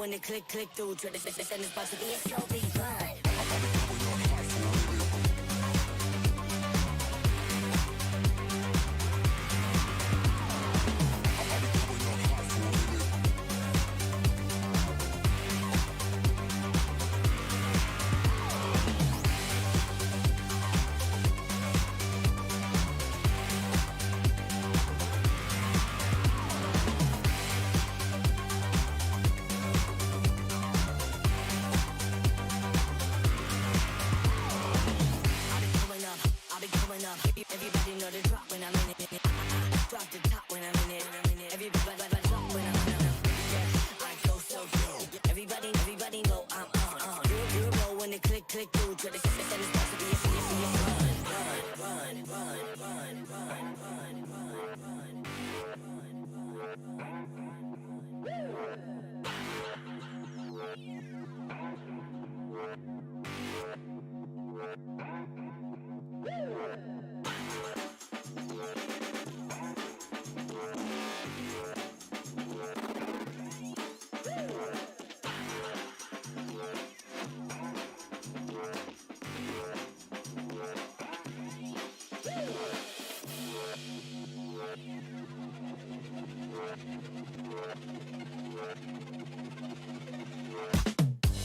when it click through. Try to send this about to be a slow beat run. Everybody know the drop when I'm in it. Drop the top when I'm in it. Everybody drop when I'm in it. Yeah, I go so slow. Everybody know I'm on. You know when it click through. Try to send this to be a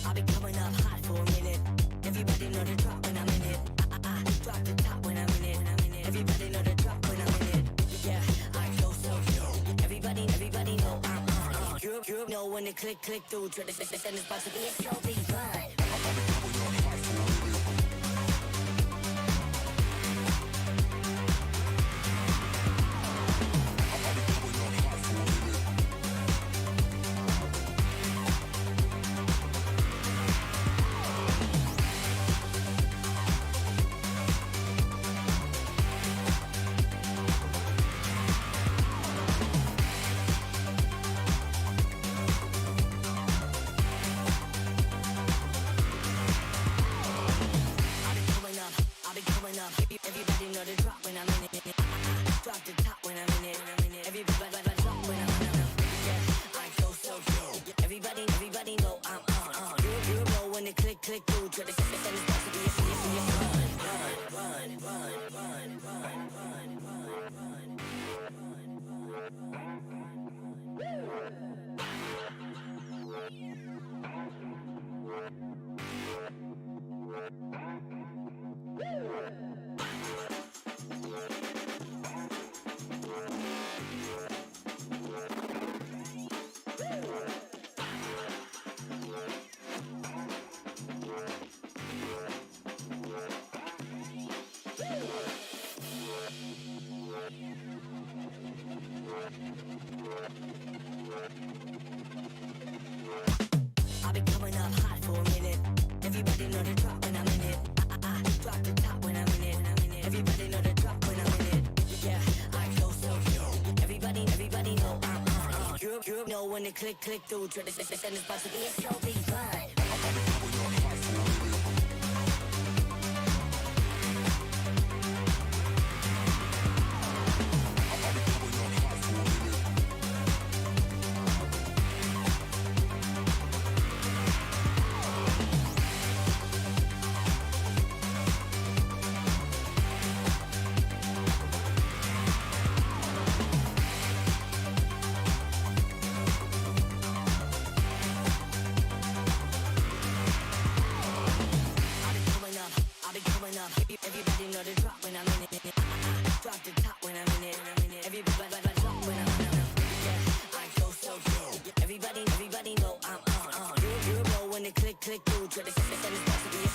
I'll be coming up hot for a minute. Everybody know the drop when I'm in it. I drop the top when I'm in it. Everybody know the drop when I'm in it. Yeah, I go so slow. Everybody know I'm on. You know when it click through. Try to send this about to be a slow beat run. Everybody know the drop when I'm in it. Drop the top when I'm in it. Everybody drop when I'm in it. Yeah, I go so slow. Everybody know I'm on. You know when it click through. Try to send this about to be a I'll be coming up hot for a minute. Everybody know the drop when I'm in it. I drop the top when I'm in it. Everybody know the drop when I'm in it. Yeah, I go so slow. Everybody know I'm on. You know when it click through. Try to send this about to be a slow beat run. Everybody know the drop when I'm in it. Drop the top when I'm in it. Everybody drop when I'm in it. Yeah, I go so slow. Everybody know I'm on. You know when it click through. Try to send this about to be a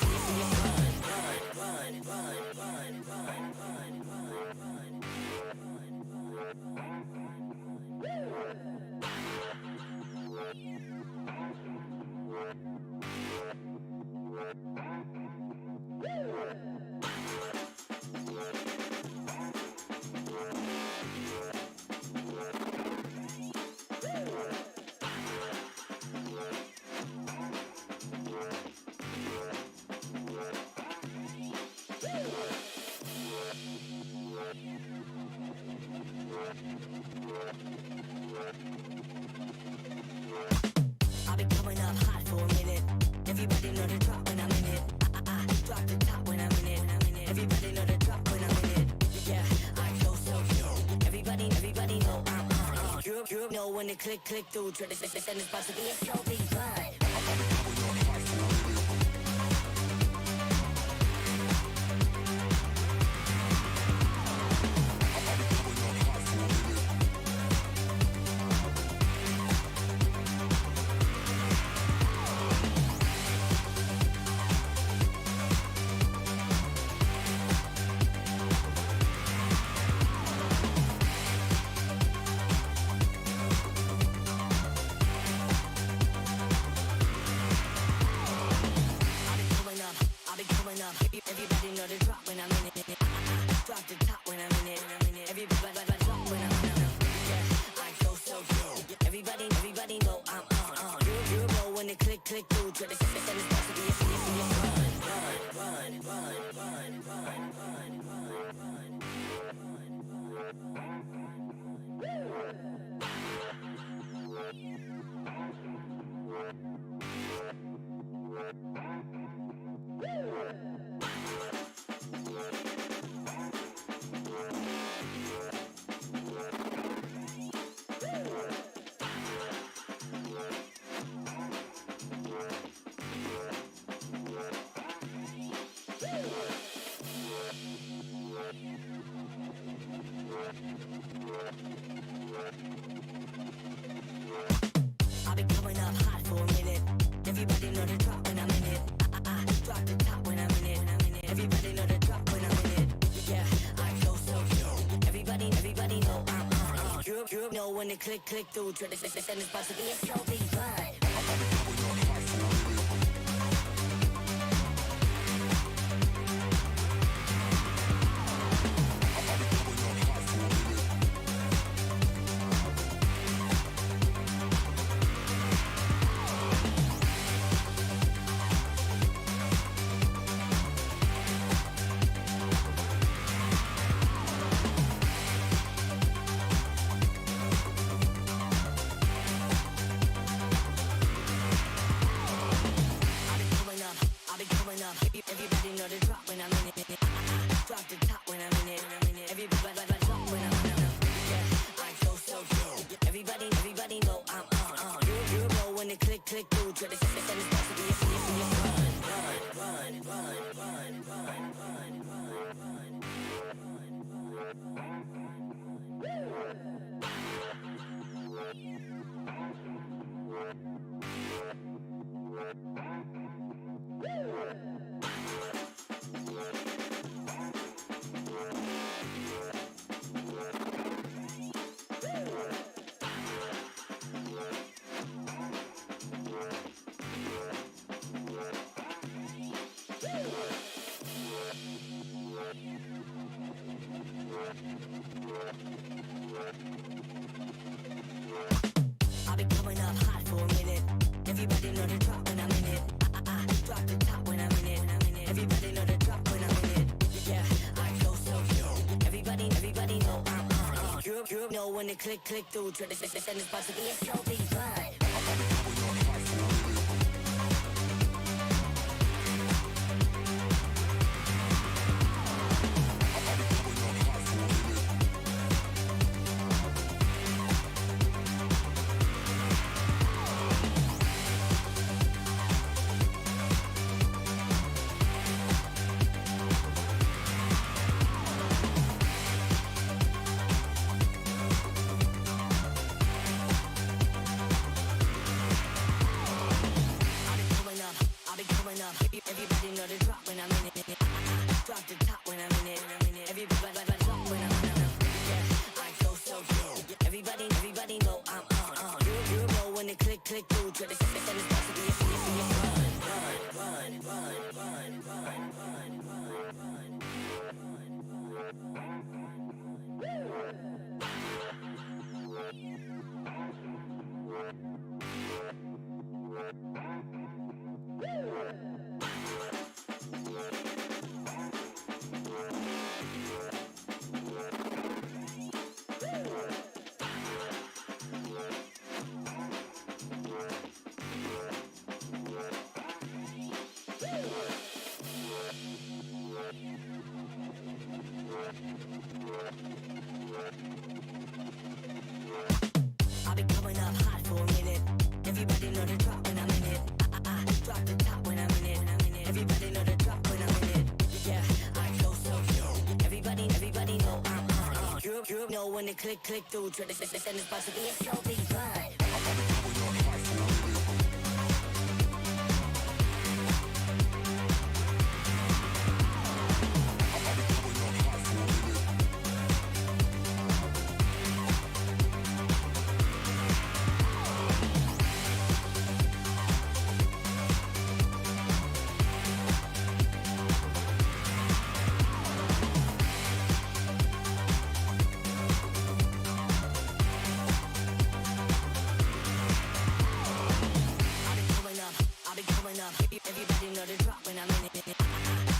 You know when it click through, try to send it's about to be a slow beat run. Everybody know the drop when I'm in it. Drop the top when I'm in it. Everybody drop when I'm in it. Yeah, I go so good. Everybody know I'm on. You know when it click through. Try to send it's about to be a I've been coming up hot for a minute. Everybody know the drop when I'm in it. Drop the top when I'm in it. Everybody know the drop when I'm in it. Yeah, I go so good. Everybody know I'm on. You know when it click through. Try to send it's about to be a slow beat run. Everybody know the drop when I'm in it. Drop the top when I'm in it. Everybody drop when I'm in it. Yeah, I go so good. Everybody know I'm on. You know when it click through. Try to send it's about to be a I've been coming up hot for a minute. Everybody know the drop when I'm in it. Drop the top when I'm in it. Everybody know the drop when I'm in it. Yeah, I go so good. Everybody know I'm on. You know when it click through. Try to send it's about to be a slow beat run. Everybody know the drop when I'm in it. Drop the top when I'm in it. Everybody drop when I'm in it. Yeah, I go so good. Everybody know I'm on. You know when it click through. Try to send it's about to be a run. You know when it click through, try to send this box to be a so big fun. Everybody know the drop when I'm in it.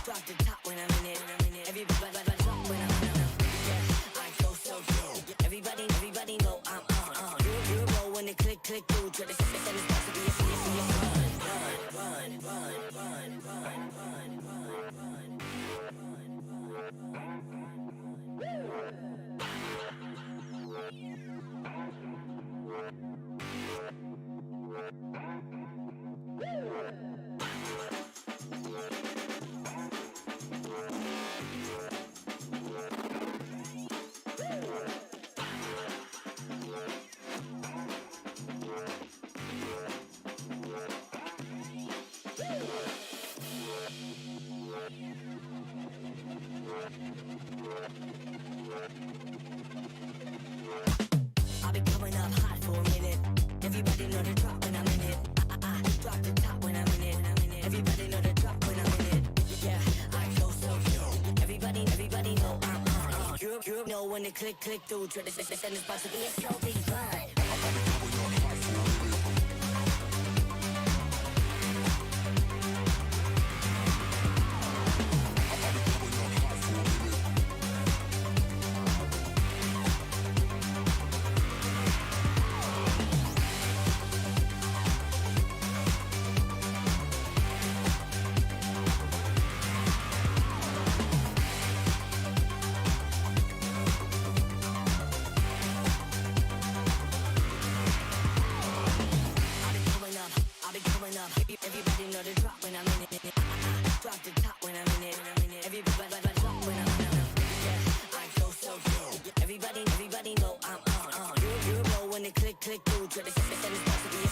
Drop the top when I'm in it. Everybody drop when I'm in it. Yeah, I go so good. Everybody know I'm on. You know when it click through. Try to send this box to be a I'll be coming up hot for a minute. Everybody know the drop when I'm in it. Drop the top when I'm in it. Everybody know the drop when I'm in it. Yeah, I go so good. Everybody know I'm on. You know when it click through. Try to send this box to be a so big fun. Everybody know the drop when I'm in it. Drop the top when I'm in it. Everybody drop when I'm in it. Yeah, I go so good. Everybody know I'm on. You know when it click through. Try to send this box to be a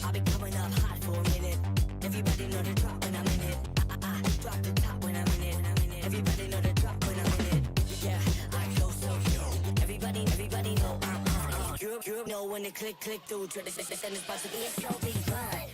I'll be coming up hot for a minute. Everybody know the drop when I'm in it. Drop the top when I'm in it. Everybody know the drop when I'm in it. Yeah, I go so good. Everybody know I'm on. You know when it click through. Try to send this box to be a so big fun.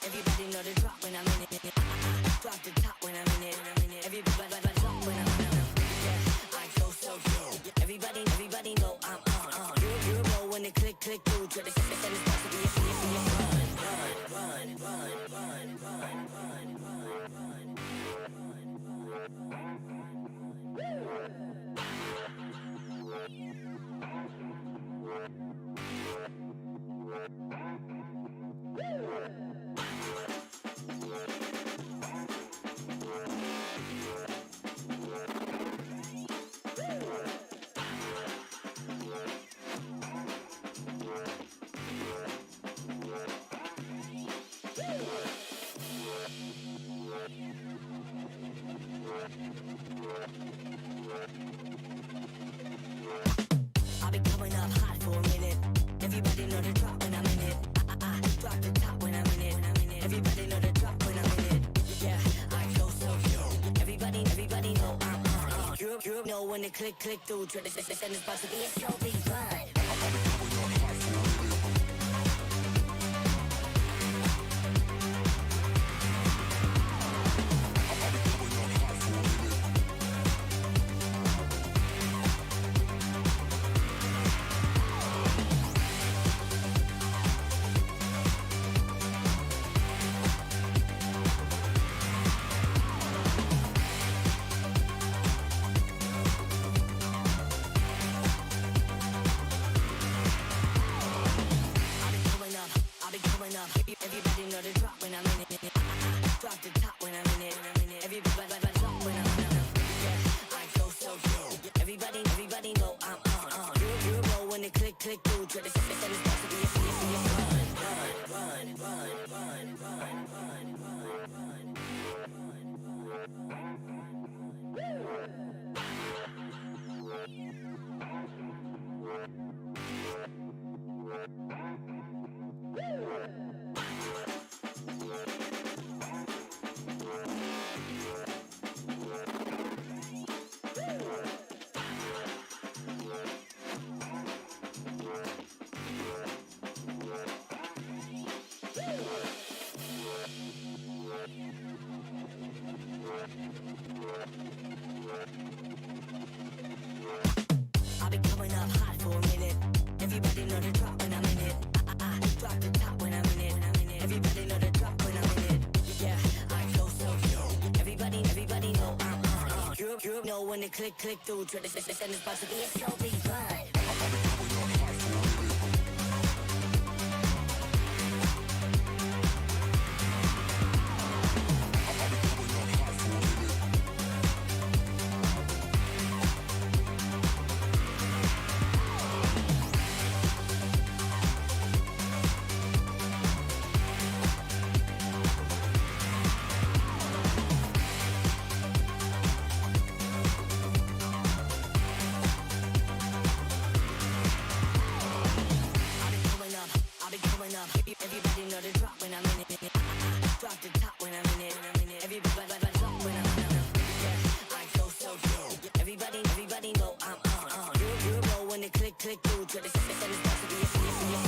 Everybody know the drop when I'm in it. Drop the top when I'm in it. Everybody drop when I'm in it. Yeah, I go so good. Everybody know I'm on. You know when it click through. Try to send this box to be a when it click through. Tradition is about to be a show, be fun. Everybody know the drop when I'm in it. Drop the top when I'm in it. Everybody drop when I'm in it. Yeah, I go so yo. Everybody know I'm on. You know when it click through. Tradition is about to be a serious I've been coming up hot for a minute. Everybody know the drop when I'm in it. I drop the top when I'm in it. Everybody know the drop when I'm in it. Yeah, I go so yo. Everybody know I'm on. You know when it click through. Tradition is about to be a show, be fun. Everybody know the drop when I'm in it. Drop the top when I'm in it. Everybody drop when I'm in it. Yeah, I go so yo. Everybody know I'm on. You know when it click through. Tradition is about to be a serious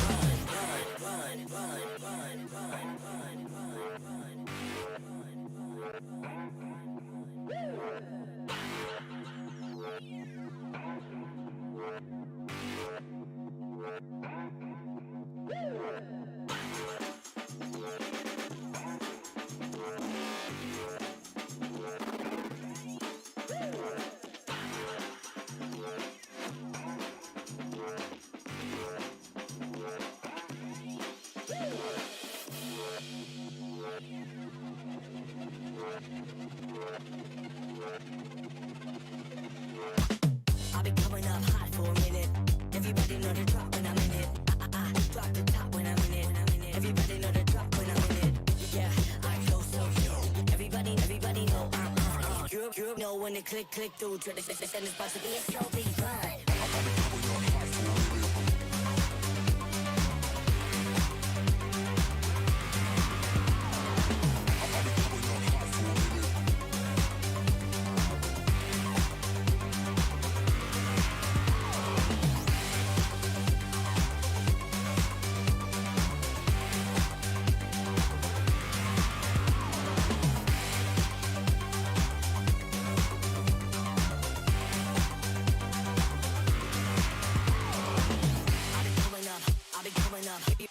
I've been coming up hot for a minute. Everybody know the drop when I'm in it. I drop the top when I'm in it. Everybody know the drop when I'm in it. Yeah, I go so yo. Everybody know I'm on. You know when it click through. Tradition is about to be a show, be fun.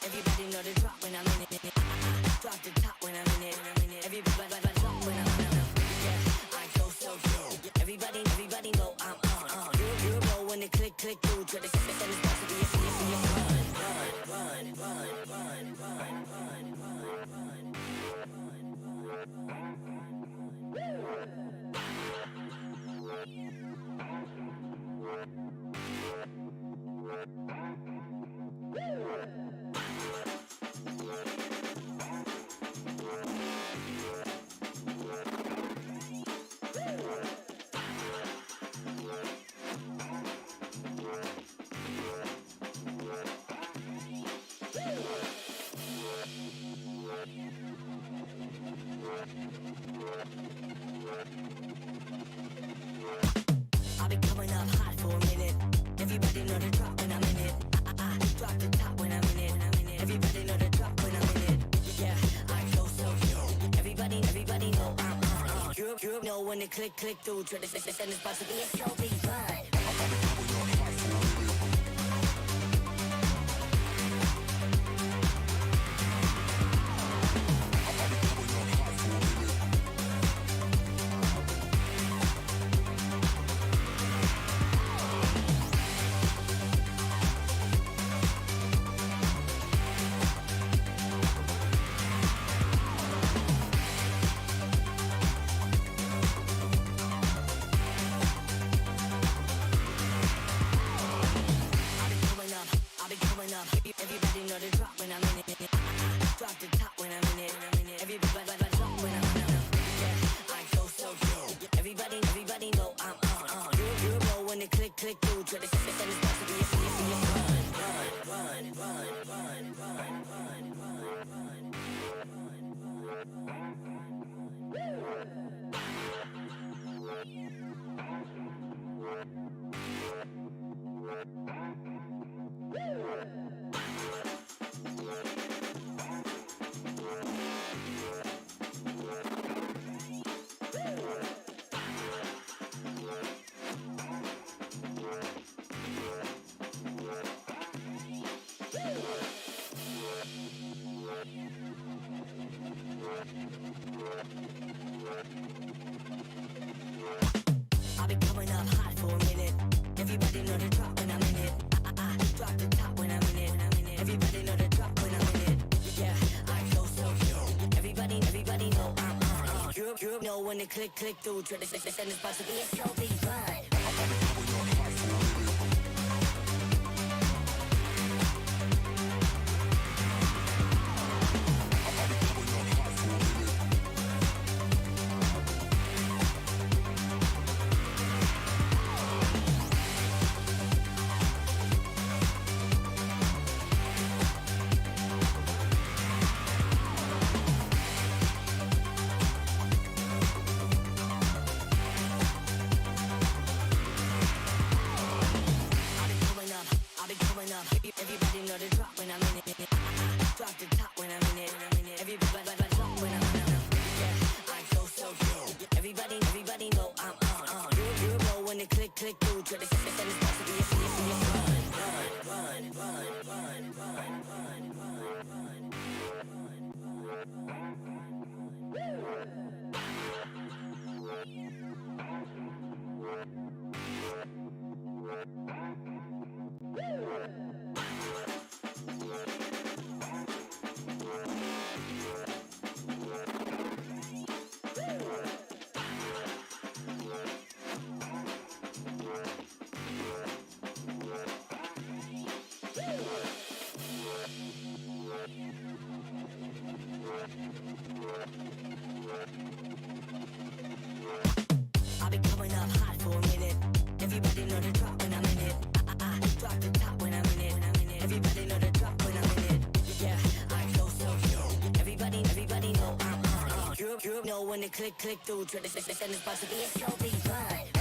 Everybody know the drop when I'm in it. Drop the top when I'm in it. Everybody drop when I'm in it. Yeah, I go so yo. Everybody know I'm on. You know when it click through. Tradition is about to be a serious run. when it click through. Try to send this about to be a slow beat run. Everybody know the drop when I'm in it. Drop the top when I'm in it. Everybody drop when I'm in it. Yeah, I go so good. Everybody know I'm on. You know when it click through. Try to send this about to be a I've been coming up hot for a minute. Everybody know the drop when I'm in it. I drop the top when I'm in it. Everybody know the drop when I'm in it. Yeah, I go so good. Everybody know I'm on. You know when it click through. Try to send this about to be a slow beat run. Everybody know the drop when I'm in it. Drop the top when I'm in it. Everybody drop when I'm in it. Yeah, I go so good. Everybody know I'm on. You know when it click through. Try to send this about to be a I've been coming up hot for a minute. Everybody know the drop when I'm in it. I drop the top when I'm in it. Everybody know the drop when I'm in it. Yeah, I go so good. Everybody know I'm on. You know when it click through. Try to send this about to be a slow beat run.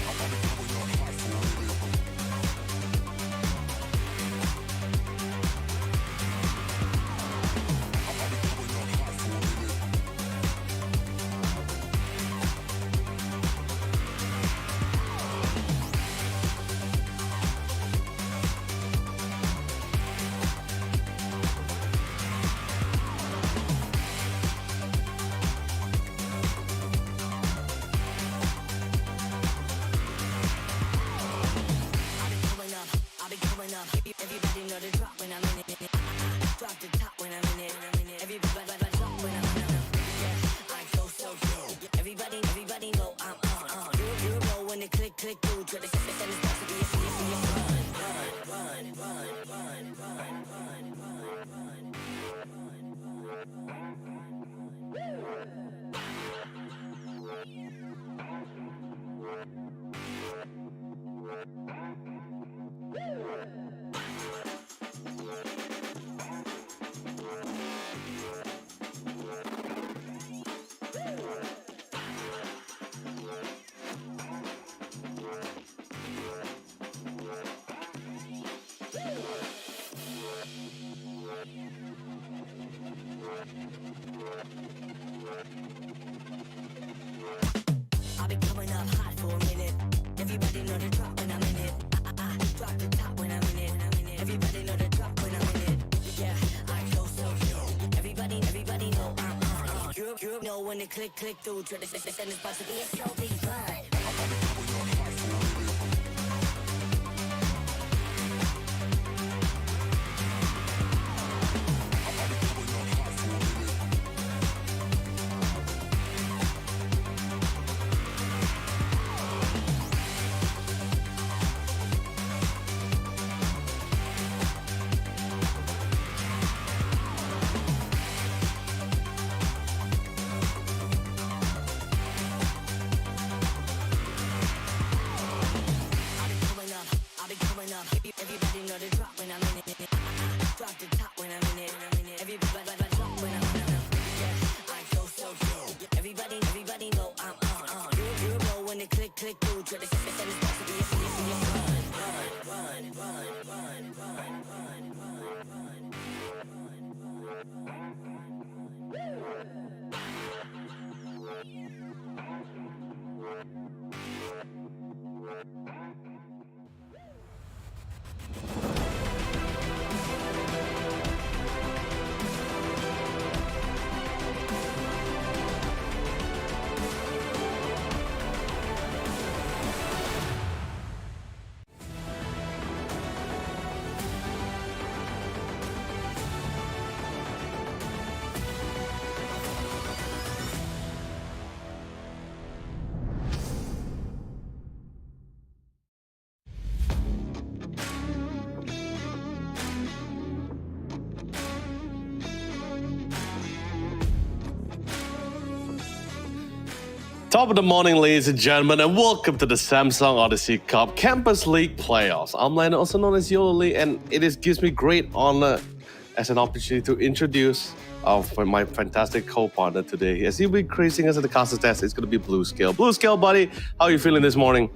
know when to click through. Try to send this box to be a show, be fun. Everybody know the drop when I'm in it. Drop the top when I'm in it. Everybody drop when I'm in it. Yeah, I go so good. Everybody know I'm on. You know when to click through. Try to send this box to be a Top of the morning, ladies and gentlemen, and welcome to the Samsung Odyssey Cup Campus League Playoffs. I'm Leonard, also known as Yoli, and gives me great honor as an opportunity to introduce my fantastic co-partner today. As he'll be gracing us at the caster test, it's going to be Blue Scale. Blue Scale, buddy, how are you feeling this morning?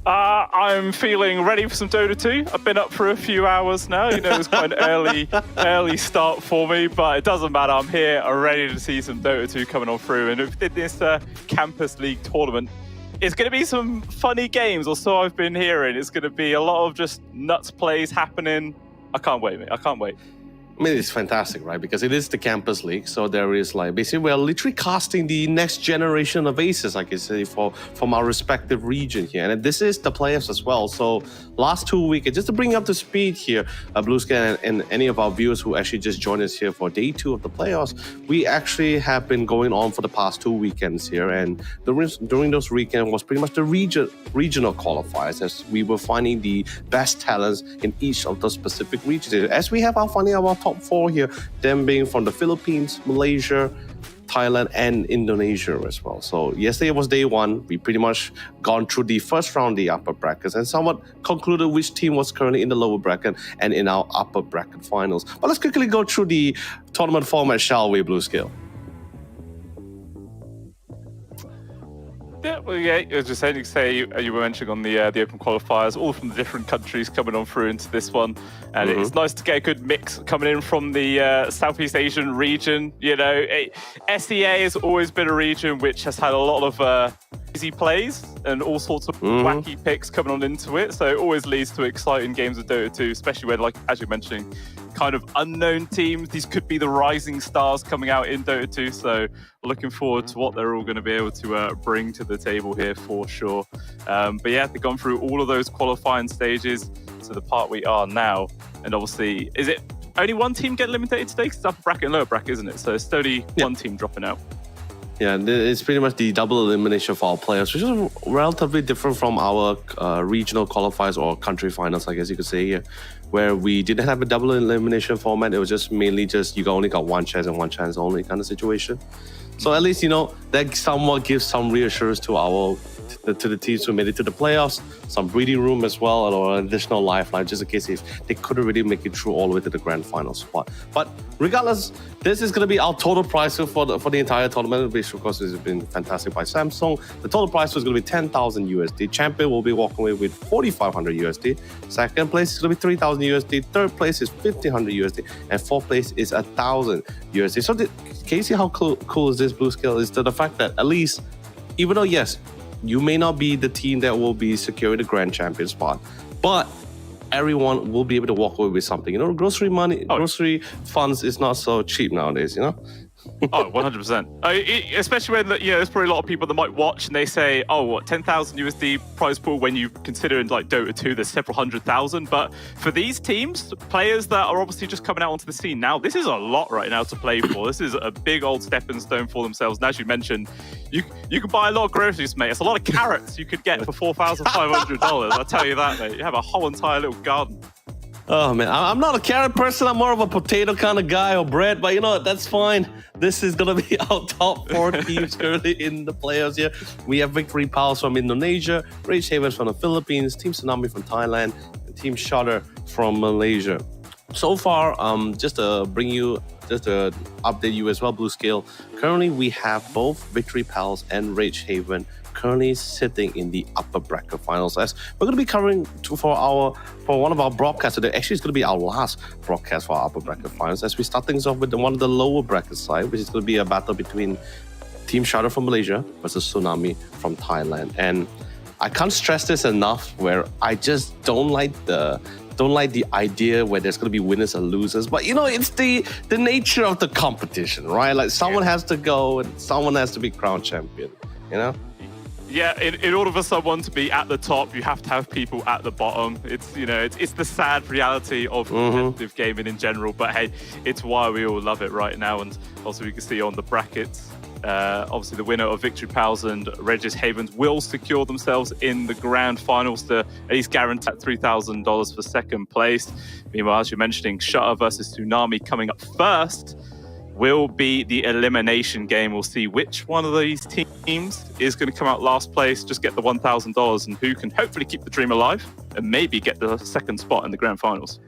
I'm feeling ready for some Dota 2. I've been up for a few hours now. You know, it was quite an early start for me, but it doesn't matter. I'm here. I'm ready to see some Dota 2 coming on through. And in this Campus League tournament, it's going to be some funny games, or so I've been hearing. It's going to be a lot of just nuts plays happening. I can't wait, mate. I can't wait. I mean, it's fantastic, right? Because it is the Campus League, so there is basically we're literally casting the next generation of aces, like I say, from our respective region here, and this is the playoffs as well. So last 2 weeks, just to bring you up to speed here, Blue Sky and any of our viewers who actually just joined us here for day 2 of the playoffs, we actually have been going on for the past 2 weekends here, and during those weekends was pretty much the regional qualifiers, as we were finding the best talents in each of those specific regions. As we have our top 4 here, them being from the Philippines, Malaysia, Thailand, and Indonesia as well. So yesterday was day 1. We pretty much gone through the first round, the upper brackets, and somewhat concluded which team was currently in the lower bracket and in our upper bracket finals. But let's quickly go through the tournament format, shall we, Blue Scale? Yeah, well, I was just saying, you were mentioning on the open qualifiers, all from the different countries coming on through into this one, and it's nice to get a good mix coming in from the Southeast Asian region. You know, SEA has always been a region which has had a lot of easy plays and all sorts of wacky picks coming on into it, so it always leads to exciting games of Dota 2, especially when, like as you're mentioning, kind of unknown teams. These could be the rising stars coming out in Dota 2, so looking forward to what they're all going to be able to bring to the table here for sure. But yeah, they've gone through all of those qualifying stages to the part we are now, and obviously, is it only one team getting eliminated today? Because it's upper bracket and lower bracket, isn't it? So it's only one team dropping out. Yeah, it's pretty much the double elimination for our players, which is relatively different from our regional qualifiers or country finals, I guess you could say here, where we didn't have a double elimination format. It was just mainly you only got one chance and one chance only kind of situation. So at least, you know, that somewhat gives some reassurance to the teams who made it to the playoffs, some breathing room as well, or an additional lifeline, just in case if they couldn't really make it through all the way to the grand final spot. But regardless, this is going to be our total prize for the entire tournament, which of course has been fantastic by Samsung. The total prize was going to be 10,000 USD. Champion will be walking away with 4,500 USD. Second place is going to be 3,000 USD. Third place is 1,500 USD. And fourth place is 1,000 USD. So can you see how cool is this, Blue Scale? Is the fact that at least, even though yes, you may not be the team that will be securing the grand champion spot, but everyone will be able to walk away with something. You know, grocery funds is not so cheap nowadays, you know? Oh, 100%. Especially when there's probably a lot of people that might watch and they say, oh, what, 10,000 USD prize pool when you consider in like Dota 2, there's several 100,000. But for these teams, players that are obviously just coming out onto the scene now, this is a lot right now to play for. This is a big old stepping stone for themselves. And as you mentioned, you can buy a lot of groceries, mate. It's a lot of carrots you could get for $4,500. I'll tell you that, mate. You have a whole entire little garden. Oh man, I'm not a carrot person. I'm more of a potato kind of guy, or bread. But you know what? That's fine. This is gonna be our top 4 teams currently in the playoffs here. We have Victory Pals from Indonesia, Rage Havens from the Philippines, Team Tsunami from Thailand, and Team Shutter from Malaysia. So far, just to update you as well, Blue Scale. Currently, we have both Victory Pals and Rage Haven currently sitting in the upper bracket finals. As we're going to be covering for one of our broadcasts today. Actually, it's going to be our last broadcast for our upper bracket finals. As we start things off with one of the lower bracket side, which is going to be a battle between Team Shutter from Malaysia versus Tsunami from Thailand. And I can't stress this enough, where I just don't like the idea where there's going to be winners and losers. But it's the nature of the competition, right? Like someone has to go and someone has to be crowned champion, Yeah, in order for someone to be at the top, you have to have people at the bottom. It's it's the sad reality of competitive gaming in general. But hey, it's why we all love it right now. And also we can see on the brackets, obviously the winner of Victory Pals and Regis Havens will secure themselves in the grand finals to at least guarantee $3,000 for second place. Meanwhile, as you're mentioning, Shutter versus Tsunami coming up first will be the elimination game. We'll see which one of these teams is going to come out last place, just get the $1,000, and who can hopefully keep the dream alive and maybe get the second spot in the grand finals.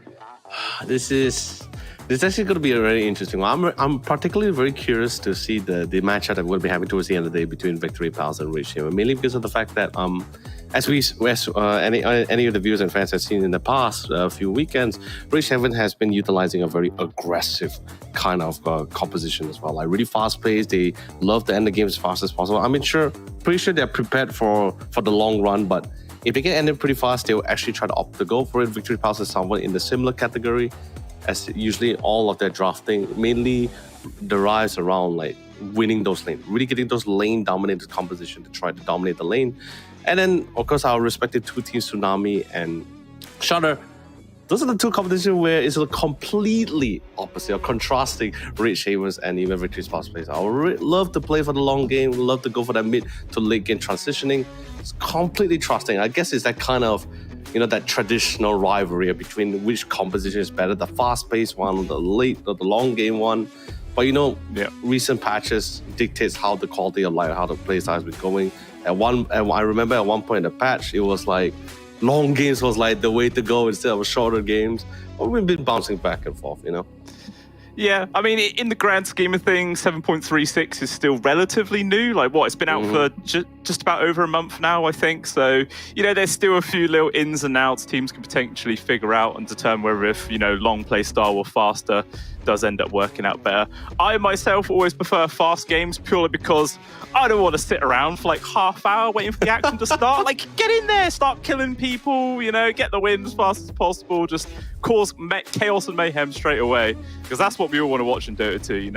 This is actually going to be a very interesting one. I'm particularly very curious to see the matchup that we'll be having towards the end of the day between Victory Pals and Rage Haven, mainly because of the fact that as any of the viewers and fans have seen in the past few weekends, Rage Haven has been utilizing a very aggressive kind of composition as well. Like really fast paced. They love to end the game as fast as possible. Pretty sure they're prepared for the long run, but if they can end it pretty fast, they'll actually try to opt to go for it. Victory Pals is someone in the similar category, as usually all of their drafting mainly derives around like winning those lanes, really getting those lane dominated composition to try to dominate the lane. And then, of course, our respective 2 teams, Tsunami and Shutter, those are the 2 competitions where it's a completely opposite or contrasting Rage Havens and even Victory Pals plays. I would love to play for the long game, love to go for that mid to late game transitioning. It's completely trusting. I guess it's that kind of, that traditional rivalry between which composition is better, the fast-paced one, the late or the long game one. But recent patches dictates how the quality of life, how the playstyle has been going. I remember at one point in the patch, it was like long games was like the way to go instead of shorter games. But we've been bouncing back and forth, Yeah, I mean, in the grand scheme of things, 7.36 is still relatively new. Like, it's been out for just about over a month now, I think. So, there's still a few little ins and outs teams can potentially figure out and determine whether if, long play style or faster does end up working out better. I myself always prefer fast games purely because I don't want to sit around for like half hour waiting for the action to start. Like, get in there, start killing people, get the win as fast as possible, just cause chaos and mayhem straight away. Because that's what we all want to watch in Dota 2,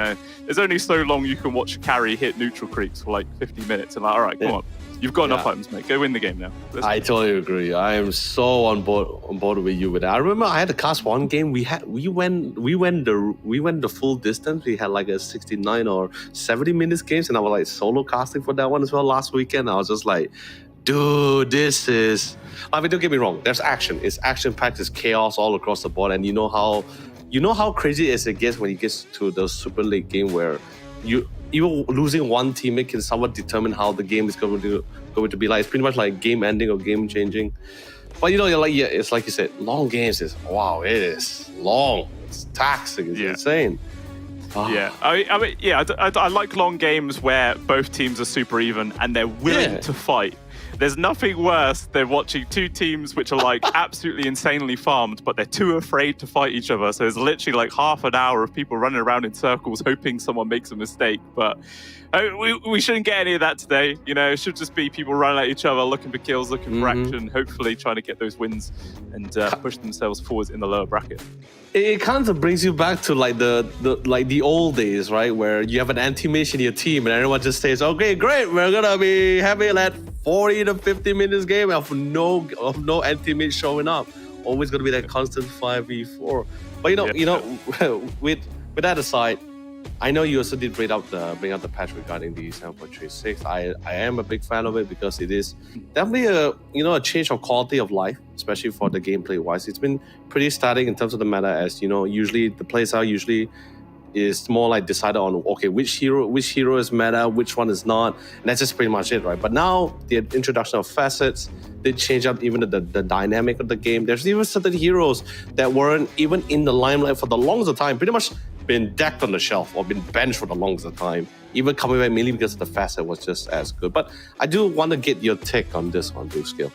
There's only so long you can watch a carry hit neutral creeps for like 50 minutes and like, all right, come on. You've got enough items, mate. Go win the game now. I totally agree. I am so on board with you with that. I remember I had a class 1 game. We went the full distance. We had like a 69 or 70 minutes games, and I was like solo casting for that one as well last weekend. I was just like, dude, this is. I mean, don't get me wrong. There's action. It's action packed. It's chaos all across the board, and you know how crazy it gets when it gets to the super late game where even losing one teammate can somewhat determine how the game is going to be like. It's pretty much like game ending or game changing. But it's like you said, long games is it is long. It's taxing. It's insane. Yeah, I like long games where both teams are super even and they're willing to fight. there's nothing worse than watching two teams which are like absolutely insanely farmed, but they're too afraid to fight each other. So it's literally like half an hour of people running around in circles hoping someone makes a mistake. But we shouldn't get any of that today. You know, it should just be people running at each other, looking for kills, looking for action, hopefully trying to get those wins and push themselves forwards in the lower bracket. It kind of brings you back to like the old days, right? Where you have an anti-mage in your team and everyone just says, "Okay, great, we're gonna be having that 40 to 50 minutes game of no anti-mage showing up. Always gonna be that constant 5v4." But with that aside, I know you also did bring up the patch regarding the 7.36. I am a big fan of it because it is definitely a change of quality of life, especially for the gameplay wise. It's been pretty static in terms of the meta, as usually the playstyle is more like decided on which hero is meta, which one is not, and that's just pretty much it, right? But now the introduction of facets did change up even the dynamic of the game. There's even certain heroes that weren't even in the limelight for the longest time, pretty much been decked on the shelf or been benched for the longest time, even coming back mainly because the facet was just as good. But I do want to get your take on this one, Blue Skill.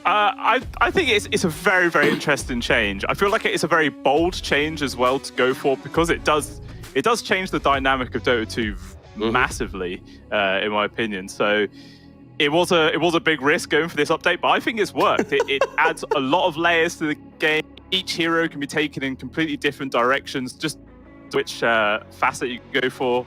I think it's a very, very interesting change. I feel like it's a very bold change as well to go for, because it does change the dynamic of Dota 2 massively, in my opinion. So it was a big risk going for this update, but I think it's worked. It adds a lot of layers to the game. Each hero can be taken in completely different directions, just which facet you can go for.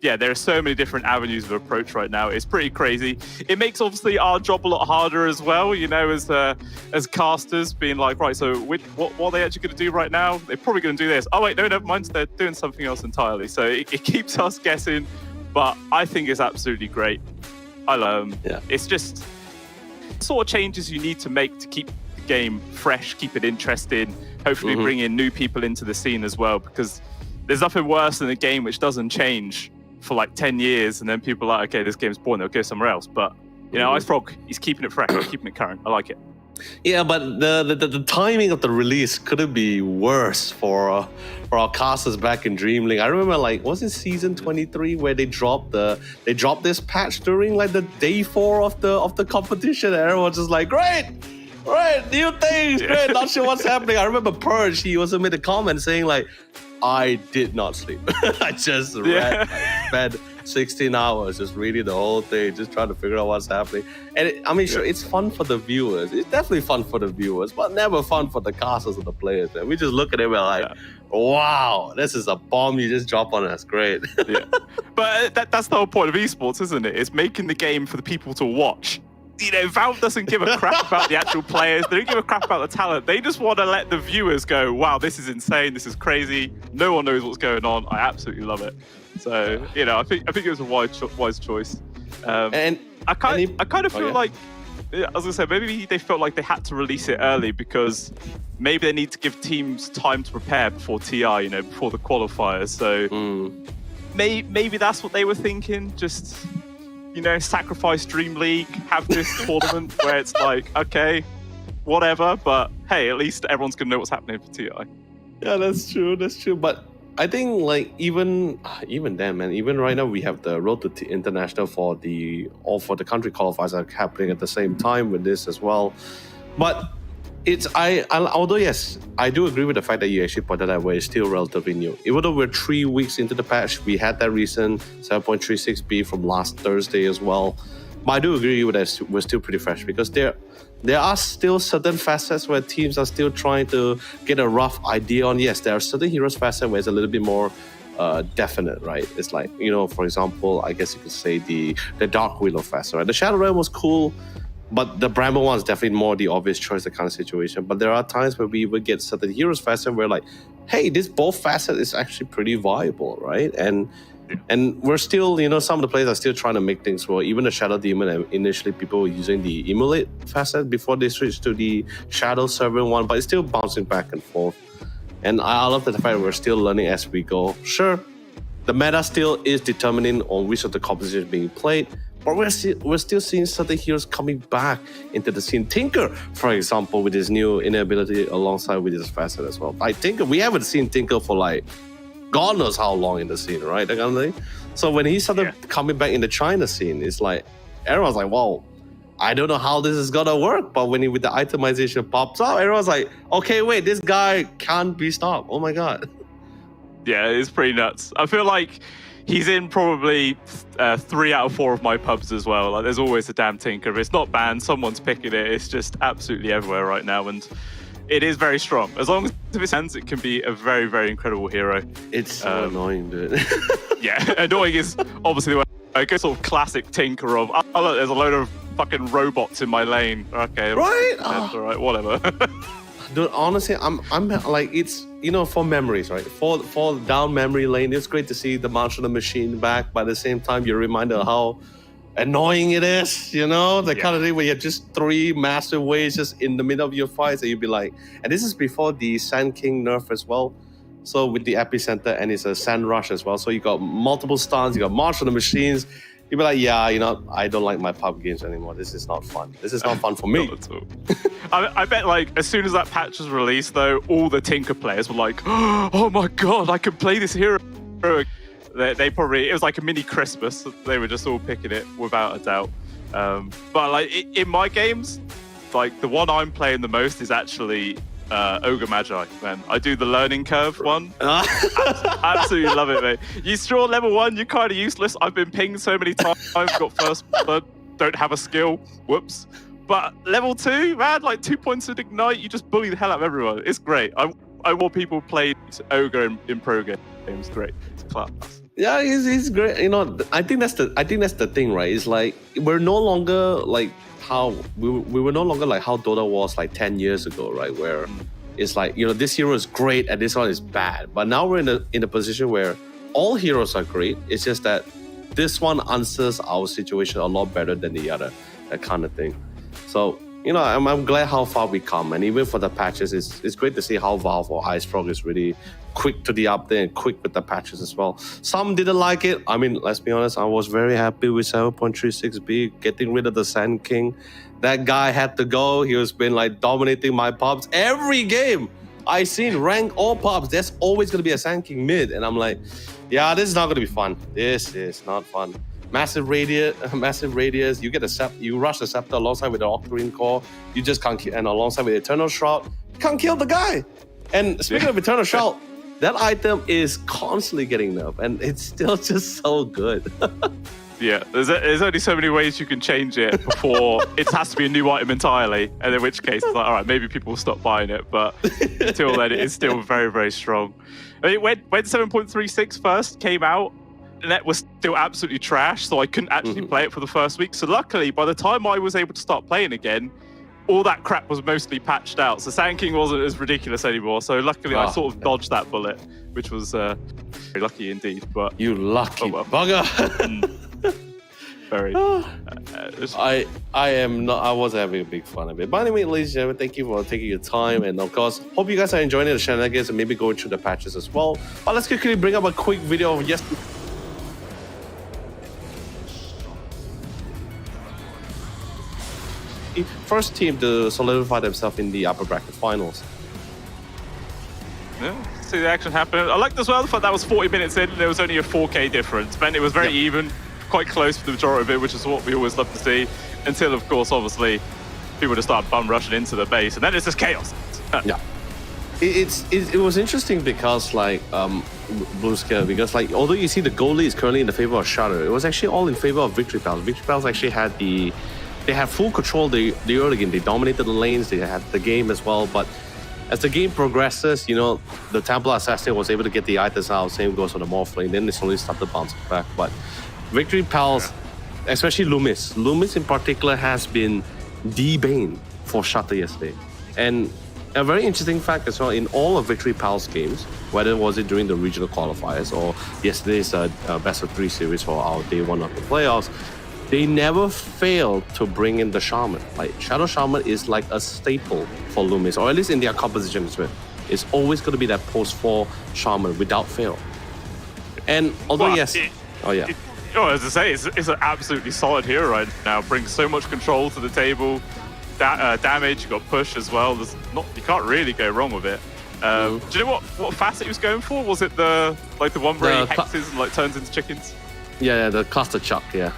There are so many different avenues of approach right now. It's pretty crazy. It makes obviously our job a lot harder as well, as casters, being like, right, so what are they actually going to do right now? They're probably going to do this. Oh wait, no, never mind, they're doing something else entirely. So it keeps us guessing, but I think it's absolutely great. I love It's just sort of changes you need to make to keep the game fresh, keep it interesting, hopefully bring in new people into the scene as well, because there's nothing worse than a game which doesn't change for like 10 years and then people are like, okay, this game's boring, they'll go somewhere else. But, Ice Frog, he's keeping it fresh, keeping it current. I like it. Yeah, but the timing of the release couldn't be worse for our casters back in Dream League. I remember, was it season 23 where they dropped this patch during like the day 4 of the competition, and everyone was just like, great, new things, great, not sure what's happening. I remember Purge, he also made a comment saying like, I did not sleep. I just spent 16 hours just reading the whole thing, just trying to figure out what's happening. And sure, it's fun for the viewers. It's definitely fun for the viewers, but never fun for the casters or the players. Man. We just look at it, we're like, wow, this is a bomb you just dropped on us. Great. But that's the whole point of esports, isn't it? It's making the game for the people to watch. Valve doesn't give a crap about the actual players. They don't give a crap about the talent. They just want to let the viewers go, wow, this is insane. This is crazy. No one knows what's going on. I absolutely love it. So, I think it was a wise choice. And I kind of feel like, I was going to say, maybe they felt like they had to release it early because maybe they need to give teams time to prepare before TI, before the qualifiers. So maybe that's what they were thinking. Just... sacrifice Dream League, have this tournament where it's like, okay, whatever, but hey, at least everyone's gonna know what's happening for TI. Yeah, that's true. But I think even then, man, even right now we have the Road to International for the country qualifiers are happening at the same time with this as well. But although yes, I do agree with the fact that you actually pointed out where it's still relatively new. Even though we're 3 weeks into the patch, we had that recent 7.36B from last Thursday as well. But I do agree with that we're still pretty fresh because there are still certain facets where teams are still trying to get a rough idea on. Yes, there are certain heroes facet where it's a little bit more definite, right? It's like, for example, I guess you could say the Dark Willow facet, right? The Shadow Realm was cool, but the Bramble one is definitely more the obvious choice, the kind of situation. But there are times where we would get certain heroes facet where like, hey, this both facet is actually pretty viable, right? And we're still, some of the players are still trying to make things work. Even the Shadow Demon, initially people were using the Emulate facet before they switched to the Shadow Servant one, but it's still bouncing back and forth. And I love the fact that we're still learning as we go. Sure, the meta still is determining on which of the composition is being played, but we're still seeing certain heroes coming back into the scene. Tinker, for example, with his new inability alongside with his facet as well. Tinker, we haven't seen Tinker for like God knows how long in the scene, right? That kind of thing. So when he started coming back in the China scene, it's like everyone's like, wow, I don't know how this is gonna work. But when with the itemization pops up, everyone's like, okay, wait, this guy can't be stopped. Oh my god. Yeah, it's pretty nuts. I feel like he's in probably 3 out of 4 of my pubs as well. Like, there's always a damn tinker. If it's not banned, someone's picking it. It's just absolutely everywhere right now, and it is very strong. As long as it ends, it can be a very, very incredible hero. It's so annoying, dude. Yeah, annoying is obviously the way I go, sort of classic tinker of, oh look, there's a load of fucking robots in my lane. Okay, right? That's all right, whatever. Dude, honestly, I'm like, it's, you know, for memories, right? For down memory lane, it's great to see the March of the Machine back. But at the same time, you're reminded of how annoying it is, you know, the kind of thing where you have just 3 massive waves just in the middle of your fights, and you'd be like, and this is before the Sand King nerf as well. So with the epicenter, and it's a Sand Rush as well. So you got multiple stuns, you got March of the Machines. You'd be like, yeah, you know, I don't like my pub games anymore. This is not fun. This is not fun for me. Not at all. I bet, like, as soon as that patch was released, though, all the Tinker players were like, oh my god, I can play this hero. They probably, it was like a mini Christmas. They were just all picking it without a doubt. But like in my games, like the one I'm playing the most is actually Ogre Magi, man. I do the learning curve one. Absolutely love it, mate. You straw level 1, you're kind of useless. I've been pinged so many times, got first blood, don't have a skill. Whoops. But level 2, man, like 2 points of ignite, you just bully the hell out of everyone. It's great. I want people play Ogre in pro games. It's great. It's class. Yeah, he's great. You know, I think that's the thing, right? It's like we're no longer like how we were no longer like how Dota was like 10 years ago, right? Where it's like, you know, this hero is great and this one is bad. But now we're in a position where all heroes are great. It's just that this one answers our situation a lot better than the other, that kind of thing. So, you know, I'm glad how far we come, and even for the patches, it's great to see how Valve or Ice Frog is really quick to the update and quick with the patches as well. Some didn't like it. I mean, let's be honest, I was very happy with 7.36b getting rid of the Sand King. That guy had to go. He has been like dominating my pubs every game. I seen rank all pubs. There's always gonna be a Sand King mid, and I'm like, yeah, this is not gonna be fun. This is not fun. Massive radius. You get you rush the scepter alongside with the Octarine Core. You just can't kill, and alongside with the Eternal Shroud, you can't kill the guy. And speaking of Eternal Shroud, that item is constantly getting nerfed, and it's still just so good. Yeah, there's only so many ways you can change it before it has to be a new item entirely, and in which case it's like, all right, maybe people will stop buying it, but until then, it's still very, very strong. I mean, when 7.36 first came out, net was still absolutely trash, so I couldn't actually play it for the first week. So luckily, by the time I was able to start playing again, all that crap was mostly patched out. So Sand King wasn't as ridiculous anymore. So luckily, I sort of dodged that bullet, which was very lucky indeed. But you lucky bugger. Very. I was having a big fun of it. But anyway, ladies and gentlemen, thank you for taking your time, and of course, hope you guys are enjoying the shenanigans and maybe going through the patches as well. But let's quickly bring up a quick video of yesterday. First team to solidify themselves in the upper bracket finals. Yeah, see the action happen. I liked as well the fact that was 40 minutes in and there was only a 4K difference. Meant it was very even, quite close for the majority of it, which is what we always love to see. Until, of course, obviously, people just start bum rushing into the base, and then it's just chaos. Yeah. It was interesting because like Blue Scale, because like although you see the goalie is currently in the favor of Shadow, it was actually all in favor of Victory Pals. Victory Pals actually had they had full control the early game. They dominated the lanes, they had the game as well. But as the game progresses, you know, the Templar Assassin was able to get the items out. Same goes for the Morph lane. Then they slowly started bouncing back. But Victory Pals, especially Loomis in particular, has been the bane for Shutter yesterday. And a very interesting fact as well, in all of Victory Pals games, whether was it during the regional qualifiers or yesterday's best of 3 series for our day 1 of the playoffs, they never fail to bring in the Shaman. Like Shadow Shaman is like a staple for Loomis, or at least in their composition as well. It's always going to be that post 4 Shaman without fail. And although as I say, it's an absolutely solid hero right now. Brings so much control to the table. Damage, you got push as well. You can't really go wrong with it. Do you know what facet he was going for? Was it the one where he hexes and like turns into chickens? Yeah, the cluster chuck, yeah.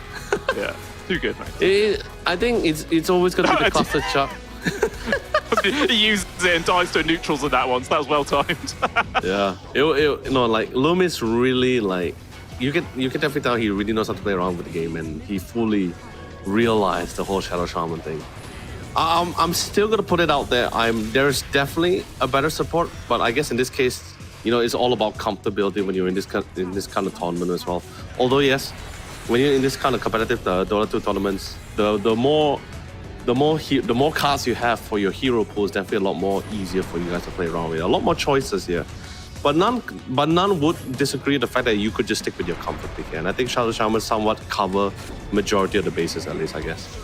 Yeah, too good, mate. I think it's always going to be the cluster chuck. He uses it and dives to neutrals in that one, so that was well timed. Yeah, like Loomis really like you can definitely tell he really knows how to play around with the game, and he fully realized the whole Shadow Shaman thing. I'm still gonna put it out there. There's definitely a better support, but I guess in this case, it's all about comfortability when you're in this kind of tournament as well. Although yes, when you're in this kind of competitive Dota 2 tournaments, the more cards you have for your hero pool is definitely a lot more easier for you guys to play around with. A lot more choices here. But none would disagree with the fact that you could just stick with your comfort pick here. And I think Shadow Shaman somewhat cover majority of the bases, at least, I guess.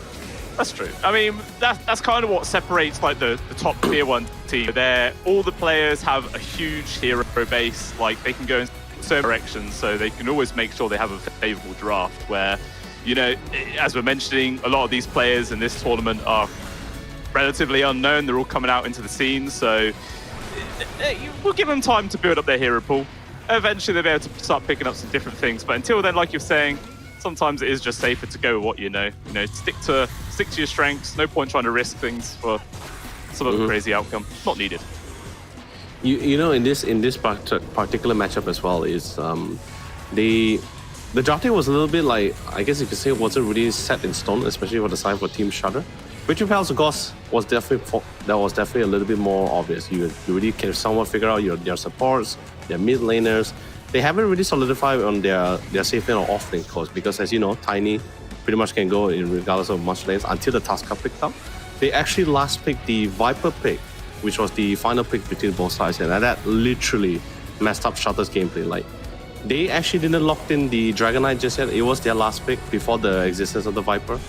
That's true. I mean, that's kind of what separates like the top tier 1 team. All the players have a huge hero base. Like they can go in certain directions, so they can always make sure they have a favorable draft where, as we're mentioning, a lot of these players in this tournament are relatively unknown. They're all coming out into the scene, so we'll give them time to build up their hero pool. Eventually they'll be able to start picking up some different things, but until then, like you're saying, sometimes it is just safer to go with what you know. Stick to your strengths. No point trying to risk things for some other crazy outcome. Not needed. In this particular matchup as well is the drafting was a little bit like, I guess you could say, it wasn't really set in stone, especially for the side for Team Shudder. Which Repels, of course, was definitely a little bit more obvious. You really can somewhat figure out their supports, their mid laners. They haven't really solidified on their safe lane or off lane course because, as you know, Tiny pretty much can go in regardless of much lanes until the Tusker picked up. They actually last picked the Viper pick, which was the final pick between both sides, and that literally messed up Shutter's gameplay. Like, they actually didn't lock in the Dragon Knight just yet. It was their last pick before the existence of the Viper.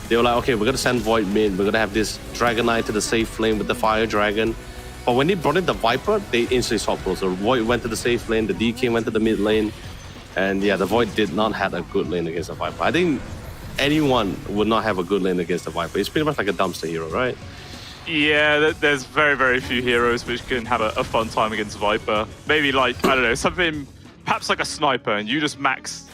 They were like, okay, we're gonna send Void mid, we're gonna have this Dragon Knight to the safe lane with the Fire Dragon. But when they brought in the Viper, they instantly swapped roles. So Void went to the safe lane, the DK went to the mid lane, and yeah, the Void did not have a good lane against the Viper. I think anyone would not have a good lane against the Viper. It's pretty much like a dumpster hero, right? Yeah, there's very, very few heroes which can have a fun time against Viper. Maybe like, I don't know, something, perhaps like a sniper, and you just max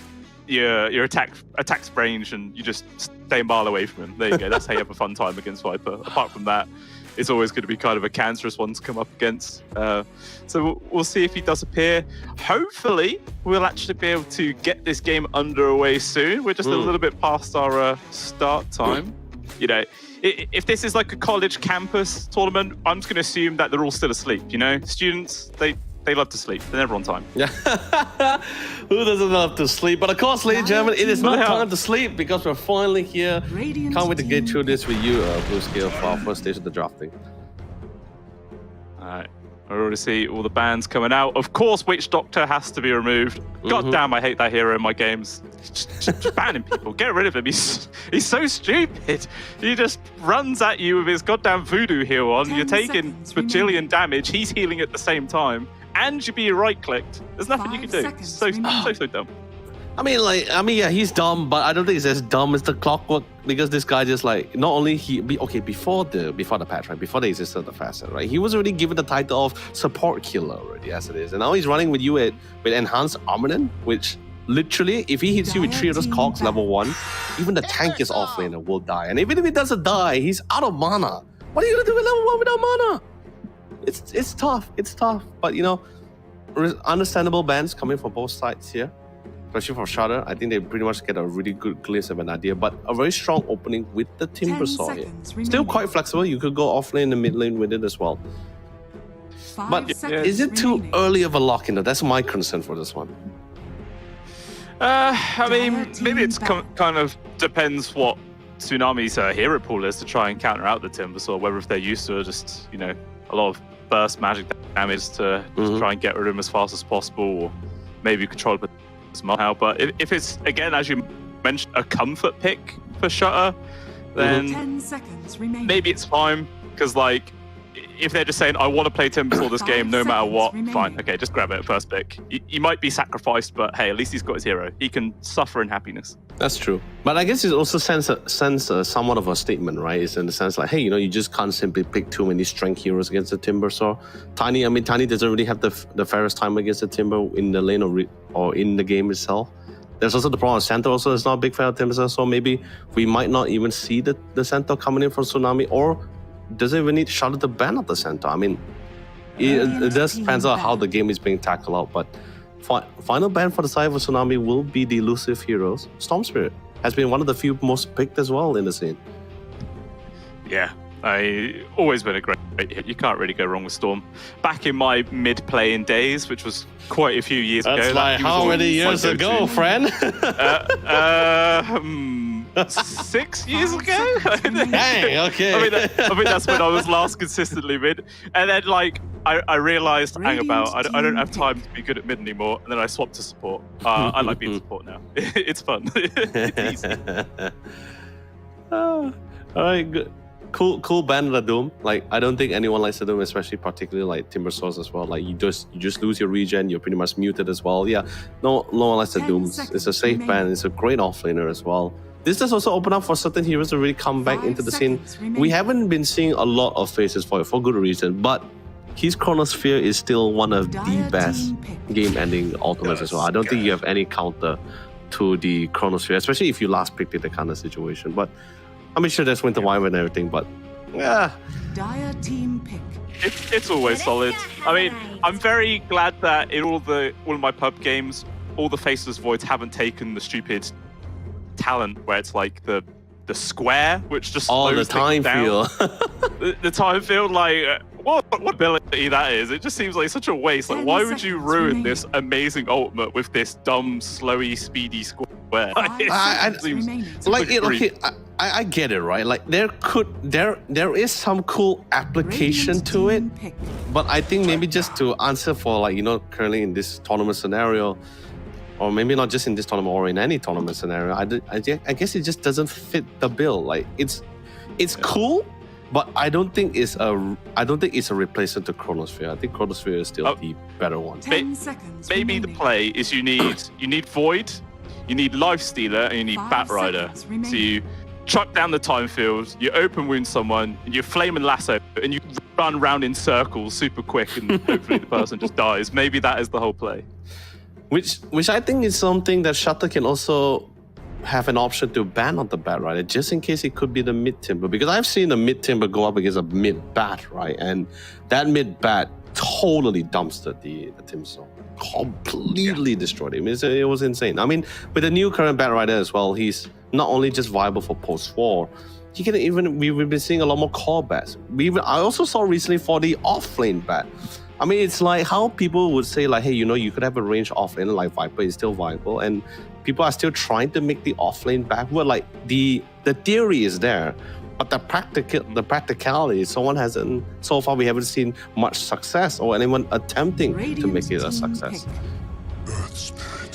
your attack's range and you just stay a mile away from him. There you go, that's how you have a fun time against Viper. Apart from that, it's always going to be kind of a cancerous one to come up against. So we'll see if he does appear. Hopefully, we'll actually be able to get this game underway soon. We're just a little bit past our start time. If this is like a college campus tournament, I'm just going to assume that they're all still asleep. Students, they love to sleep. They're never on time. Yeah. Who doesn't love to sleep? But of course, ladies and gentlemen, it is not time to sleep because we're finally here. Can't wait to get through this with you, Blue Scale, for our first stage of the drafting. All right. I already see all the bans coming out. Of course, Witch Doctor has to be removed. God damn, I hate that hero in my games. Just banning people. Get rid of him. He's so stupid. He just runs at you with his goddamn voodoo heal on. You're taking bajillion damage. He's healing at the same time. And you be right-clicked. There's nothing you can do. So dumb. I mean, yeah, he's dumb, but I don't think it's as dumb as the Clockwork because this guy just like, not only before the patch, right, before the existence of the facet, right, he was already given the title of support killer already as it is, and now he's running with you with enhanced armament, which literally, if he hits you with 3 of those cogs level 1, even the tank is offlane and will die, and even if he doesn't die, he's out of mana. What are you gonna do with level 1 without mana? It's tough, but understandable bans coming from both sides here. Especially for Shudder, I think they pretty much get a really good glimpse of an idea, but a very strong opening with the Timber Saw here. Still quite flexible, you could go off lane and mid lane with it as well. But is it too early of a lock-in though? That's my concern for this one. I mean, maybe it's kind of depends what Tsunami's hero pool is to try and counter out the Timber Saw, whether if they're used to just, a lot of burst magic damage to just try and get rid of him as fast as possible, or maybe control it somehow. But if it's, again, as you mentioned, a comfort pick for Shutter, then 10 seconds remaining. Maybe it's fine, because like, if they're just saying, I want to play Timber Saw this game no matter what, fine, okay, just grab it at first pick. He might be sacrificed, but hey, at least he's got his hero. He can suffer in happiness. That's true. But I guess it also sends somewhat of a statement, right? It's in the sense like, hey, you just can't simply pick too many strength heroes against the Timber Saw. Tiny doesn't really have the fairest time against the Timber in the lane or in the game itself. There's also the problem of Centaur also is not a big fan of Timbersaw, so maybe we might not even see the Centaur coming in from Tsunami, or does it even need Shadow to ban out the Centaur? I mean, it does depends on how the game is being tackled out, but final ban for the side of Tsunami will be the elusive heroes. Storm Spirit has been one of the few most picked as well in the scene. Yeah, always been a great hit. You can't really go wrong with Storm. Back in my mid-playing days, which was quite a few years ago. That's like how many years ago, friend? 6 years ago. Dang, okay. I mean that's when I was last consistently mid, and then like I realized, hang about, I don't have time to be good at mid anymore, and then I swapped to support. I like being support now. It's fun. It's easy. All right, good. Cool ban of the Doom. Like, I don't think anyone likes the Doom, especially particularly like Timber Source as well. Like, you just lose your regen, you're pretty much muted as well. Yeah, no one likes the Doom. It's a safe ban. It's a great offlaner as well. This does also open up for certain heroes to really come back into the scene. We haven't been seeing a lot of faces for it for good reason, but his Chronosphere is still one of the best game-ending ultimates as well. I don't think you have any counter to the Chronosphere, especially if you last picked it, the kind of situation. But I'm sure there's Winter Wyvern and everything, but yeah. Dire team pick. It's always solid. I mean, I'm very glad that in all of my pub games, all the Faceless Voids haven't taken the stupid talent where it's like the square, which just slows the time down. field. the time field, like what ability that is. It just seems like such a waste. Like, why would you ruin this amazing ultimate with this dumb, slowy, speedy square? I get it, right? Like there is some cool application to it, but I think maybe just to answer for like, currently in this tournament scenario, or maybe not just in this tournament or in any tournament scenario, I guess it just doesn't fit the bill. Like it's cool, but I don't think it's a replacement to Chronosphere. I think Chronosphere is still the better one. 10 seconds Maybe the remaining. play is you need Void, you need Lifestealer, and you need 5 Batrider. seconds remaining. So you chuck down the time field, you open wound someone, and you flame and lasso, and you run around in circles super quick, and hopefully the person just dies. Maybe that is the whole play. Which I think is something that Shutter can also have an option to ban on the Batrider, just in case it could be the mid timber. Because I've seen the mid timber go up against a mid bat, right? And that mid bat totally dumpstered the Timso. Completely destroyed him. It was insane. I mean, with the new current Batrider as well, he's not only just viable for post-war, he can even, we've been seeing a lot more core bats. I also saw recently for the off-lane bat. I mean, it's like how people would say like, hey, you could have a range off-lane like Viper is still viable, and people are still trying to make the off-lane back. Well, like the theory is there, but the practicality, so far we haven't seen much success or anyone attempting to make it a success.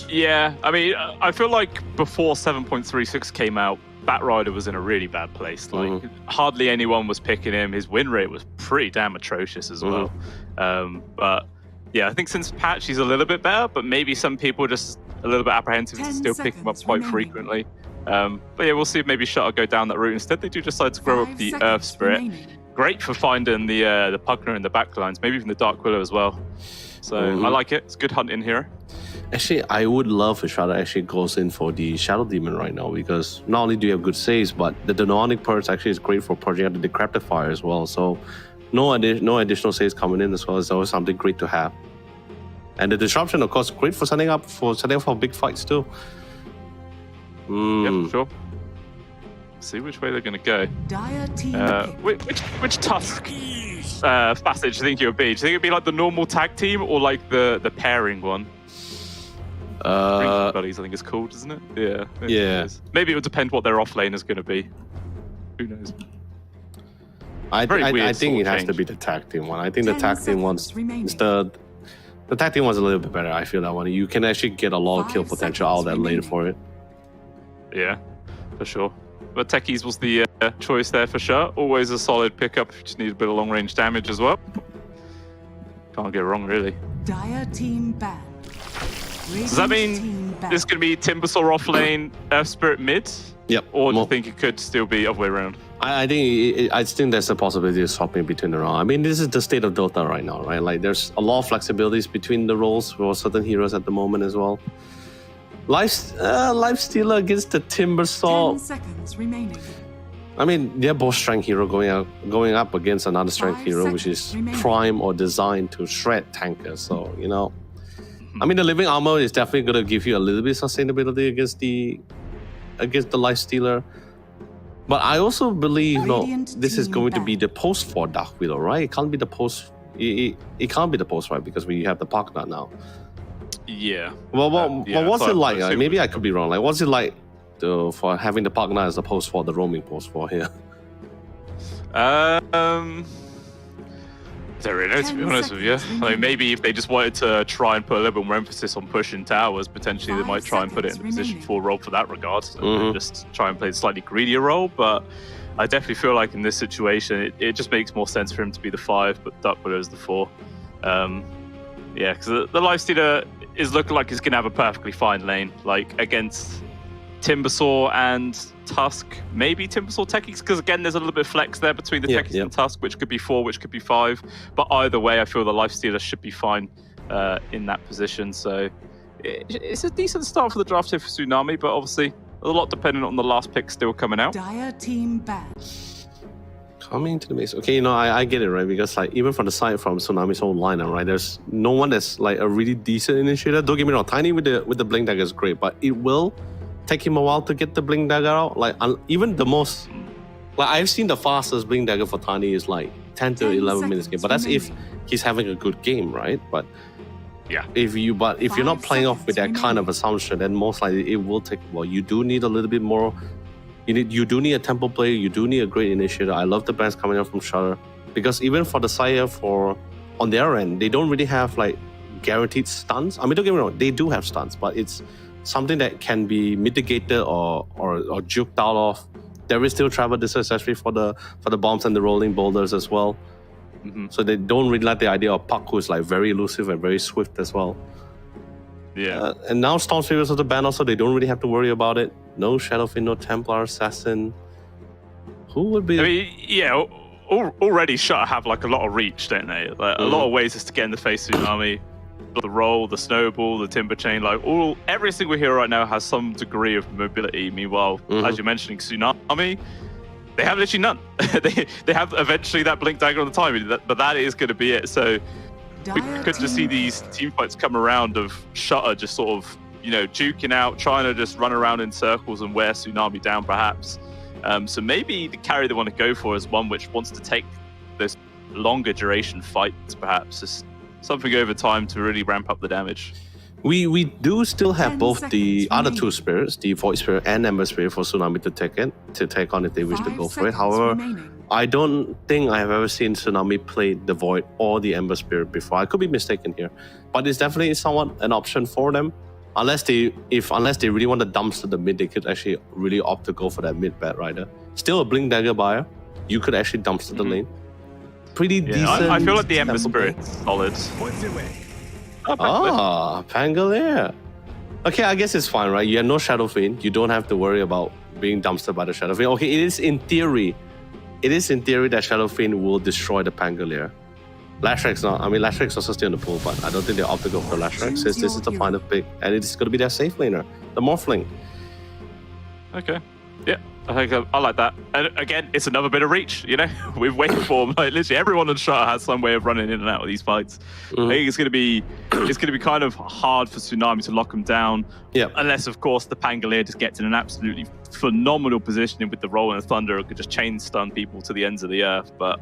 Yeah, I mean, I feel like before 7.36 came out, Batrider was in a really bad place. Like, hardly anyone was picking him. His win rate was pretty damn atrocious as well. But yeah, I think since patch, he's a little bit better, but maybe some people are just a little bit apprehensive to still pick him up quite frequently. But yeah, we'll see if maybe Shutter go down that route. Instead, they do decide to grow up the Earth Spirit. Remaining. Great for finding the Pugner in the backlines, maybe even the Dark Willow as well. So I like it. It's a good hunting hero. Actually, I would love if Shadow actually goes in for the Shadow Demon right now, because not only do you have good saves, but the Demonic Purge actually is great for purging out the Decrepit Fire as well. So no additional saves coming in as well. It's always something great to have. And the Disruption, of course, great for setting up for big fights too. Yeah, for sure. See which way they're going to go. Dire team pick. Which Tusk passage do you think it would be? Do you think it'd be like the normal tag team or like the pairing one? Drinking Buddies, I think it's called, isn't it? Yeah. Yeah. Maybe it would depend what their off lane is going to be. Who knows? I weird think it sort of has to change. be the tag team one. I think the 10 tag team one's seconds remaining. the tag team one's a little bit better. I feel that one. You can actually get a lot of 5 kill potential out of that seconds lane remaining. for it. Yeah, for sure. But Techies was the choice there for sure. Always a solid pickup if you just need a bit of long range damage as well. Can't get wrong, really. Dire team ban. Does that mean this is going to be Timbersaw off lane, Earth Spirit mid? Yep. Or do you think it could still be other way around? I think there's a possibility of swapping between the round. I mean, this is the state of Dota right now, right? Like, there's a lot of flexibilities between the roles for certain heroes at the moment as well. Life Stealer against the Timber Saw. 10 seconds remaining. I mean, they're both strength hero going up against another strength 5 hero, which is seconds remaining. prime or designed to shred tankers. So, you know, I mean, the living armor is definitely going to give you a little bit of sustainability against the Life Stealer. But I also believe, no, Radiant this is team going to be back. the post for Dark Widow, right? It can't be the post. It can't be the post, right? Because we have the partner now. Yeah. Well, yeah, what's so it like? I assume- Maybe I could be wrong. Like, what's it like for having the partner as opposed for the roaming post for here? I don't really know, to be 10 honest with you. seconds I mean, maybe if they just wanted to try and put a little bit more emphasis on pushing towers, potentially they 5 might try and put it in the seconds position remaining. 4 role for that regard, and Mhm. just try and play a slightly greedier role. But I definitely feel like in this situation, it just makes more sense for him to be the 5, but Dark Widow is the 4. Yeah, because the Lifestealer is looking like he's going to have a perfectly fine lane, like against Timbersaw and Tusk, maybe Timbersaw Techies, because again, there's a little bit of flex there between the Techies and Tusk, which could be 4, which could be 5. But either way, I feel the Lifestealer should be fine in that position. So it's a decent start for the draft here for Tsunami, but obviously a lot dependent on the last pick still coming out. Dire team ban. Coming to the base. Okay, you know, I get it, right? Because like even from the side from Tsunami's own lineup, right? There's no one that's like a really decent initiator. Don't get me wrong, Tiny with the Blink Dagger is great, but it will take him a while to get the Blink Dagger out. Like even the most, like I've seen the fastest Blink Dagger for Tiny is like 10 to 10 11 minutes game, but that's if remaining. he's having a good game, right? But Yeah. if you're not 5 playing off with that seconds kind of remaining. assumption, then most likely it will take. Well, you do need a little bit more. You do need a tempo player. You do need a great initiator. I love the bands coming out from Shutter because even for the Sire, on their end, they don't really have like guaranteed stuns. I mean, don't get me wrong, they do have stuns, but it's something that can be mitigated or juked out of. There is still travel distance, especially for the bombs and the rolling boulders as well. Mhm. So they don't really like the idea of Puck, who is like very elusive and very swift as well. Yeah. And now Storm Spirits of the ban also, they don't really have to worry about it. No Shadowfiend, no Templar Assassin. Who would be? I mean, yeah, already Shutter have like a lot of reach, don't they? Like a lot of ways to get in the face of Tsunami. The roll, the snowball, the timber chain, like every single hero right now has some degree of mobility. Meanwhile, as you're mentioning, Tsunami, they have literally none. they have eventually that Blink Dagger on the timing, but that is going to be it. So we Dire could just see team these team fights come around of Shutter just sort of, duking out, trying to just run around in circles and wear Tsunami down perhaps. So maybe the carry they want to go for is one which wants to take this longer duration fights perhaps. Just something over time to really ramp up the damage. We do still have 10 both the seconds other remaining. two spirits, the Void Spirit and Ember Spirit for Tsunami to take on if they wish to 5 go for it. seconds However, remaining. I don't think I have ever seen Tsunami play the Void or the Ember Spirit before. I could be mistaken here, but it's definitely somewhat an option for them. Unless they really want to dumpster the mid, they could actually really opt to go for that mid bat rider. Still a Blink Dagger buyer. You could actually dumpster the lane. Pretty Yeah, decent. I feel like the Ember tempo. Spirit's solid. Pangolier. Okay, I guess it's fine, right? You have no Shadowfiend. You don't have to worry about being dumpstered by the Shadowfiend. Okay, it is in theory that Shadowfiend will destroy the Pangolier. Lashrek's not. I mean, Lashrek's also still in the pool, but I don't think they'll opt to go for Lashrek Choose since this is your the hero. final pick, and it's going to be their safe laner, the Morphling. Okay. Yeah, I think I like that. And again, it's another bit of reach, We've waited for them. Like literally everyone on Shutter has some way of running in and out of these fights. I think it's gonna be kind of hard for Tsunami to lock them down. Yeah. Unless of course the Pangolier just gets in an absolutely phenomenal positioning with the roll and the thunder, it could just chain stun people to the ends of the earth. But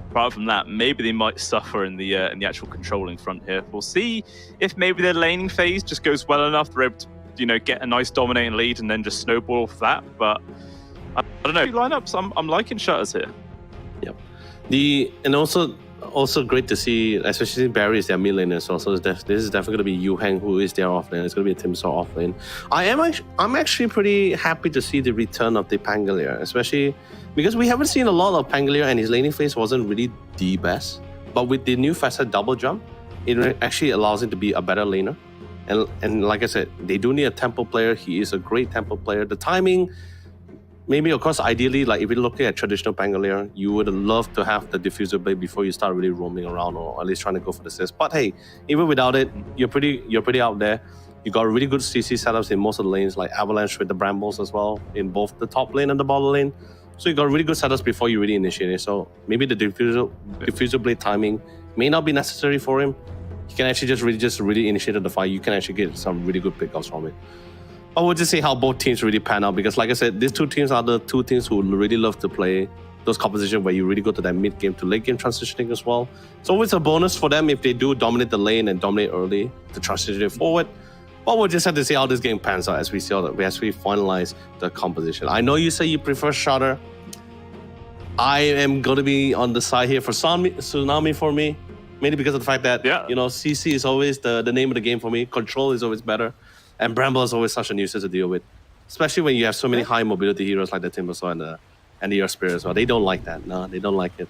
apart from that, maybe they might suffer in the actual controlling front here. We'll see if maybe their laning phase just goes well enough. They're able to get a nice dominating lead and then just snowball off that. But I don't know. Lineups, I'm liking Shutters here. Yep. And also great to see, especially Barry is their mid laner as well. So this is definitely going to be Yu Heng who is their off lane. It's going to be a Timsaw off lane. I'm actually pretty happy to see the return of the Pangolier, especially because we haven't seen a lot of Pangolier and his laning phase wasn't really the best. But with the new facet double jump, it actually allows him to be a better laner. And like I said, they do need a tempo player. He is a great tempo player. The timing, maybe of course, ideally, like if you're looking at traditional Pangolier, you would love to have the diffuser blade before you start really roaming around or at least trying to go for the assist. But hey, even without it, you're pretty out there. You got really good CC setups in most of the lanes, like Avalanche with the Brambles as well, in both the top lane and the bottom lane. So you got really good setups before you really initiate it. So maybe the diffuser blade timing may not be necessary for him. He can actually just really initiate the fight. You can actually get some really good pickups from it. But we'll just see how both teams really pan out, because like I said, these two teams are the two teams who really love to play those compositions where you really go to that mid game to late game transitioning as well. It's always a bonus for them if they do dominate the lane and dominate early to transition it forward. But we'll just have to see how this game pans out as we finalize the composition. I know you say you prefer Shudder. I am going to be on the side here for Tsunami for me, mainly because of the fact that CC is always the name of the game for me. Control is always better, and Bramble is always such a nuisance to deal with, especially when you have so many high mobility heroes like the Timbersaw and the Earth Spirit as well. They don't like that. No, they don't like it.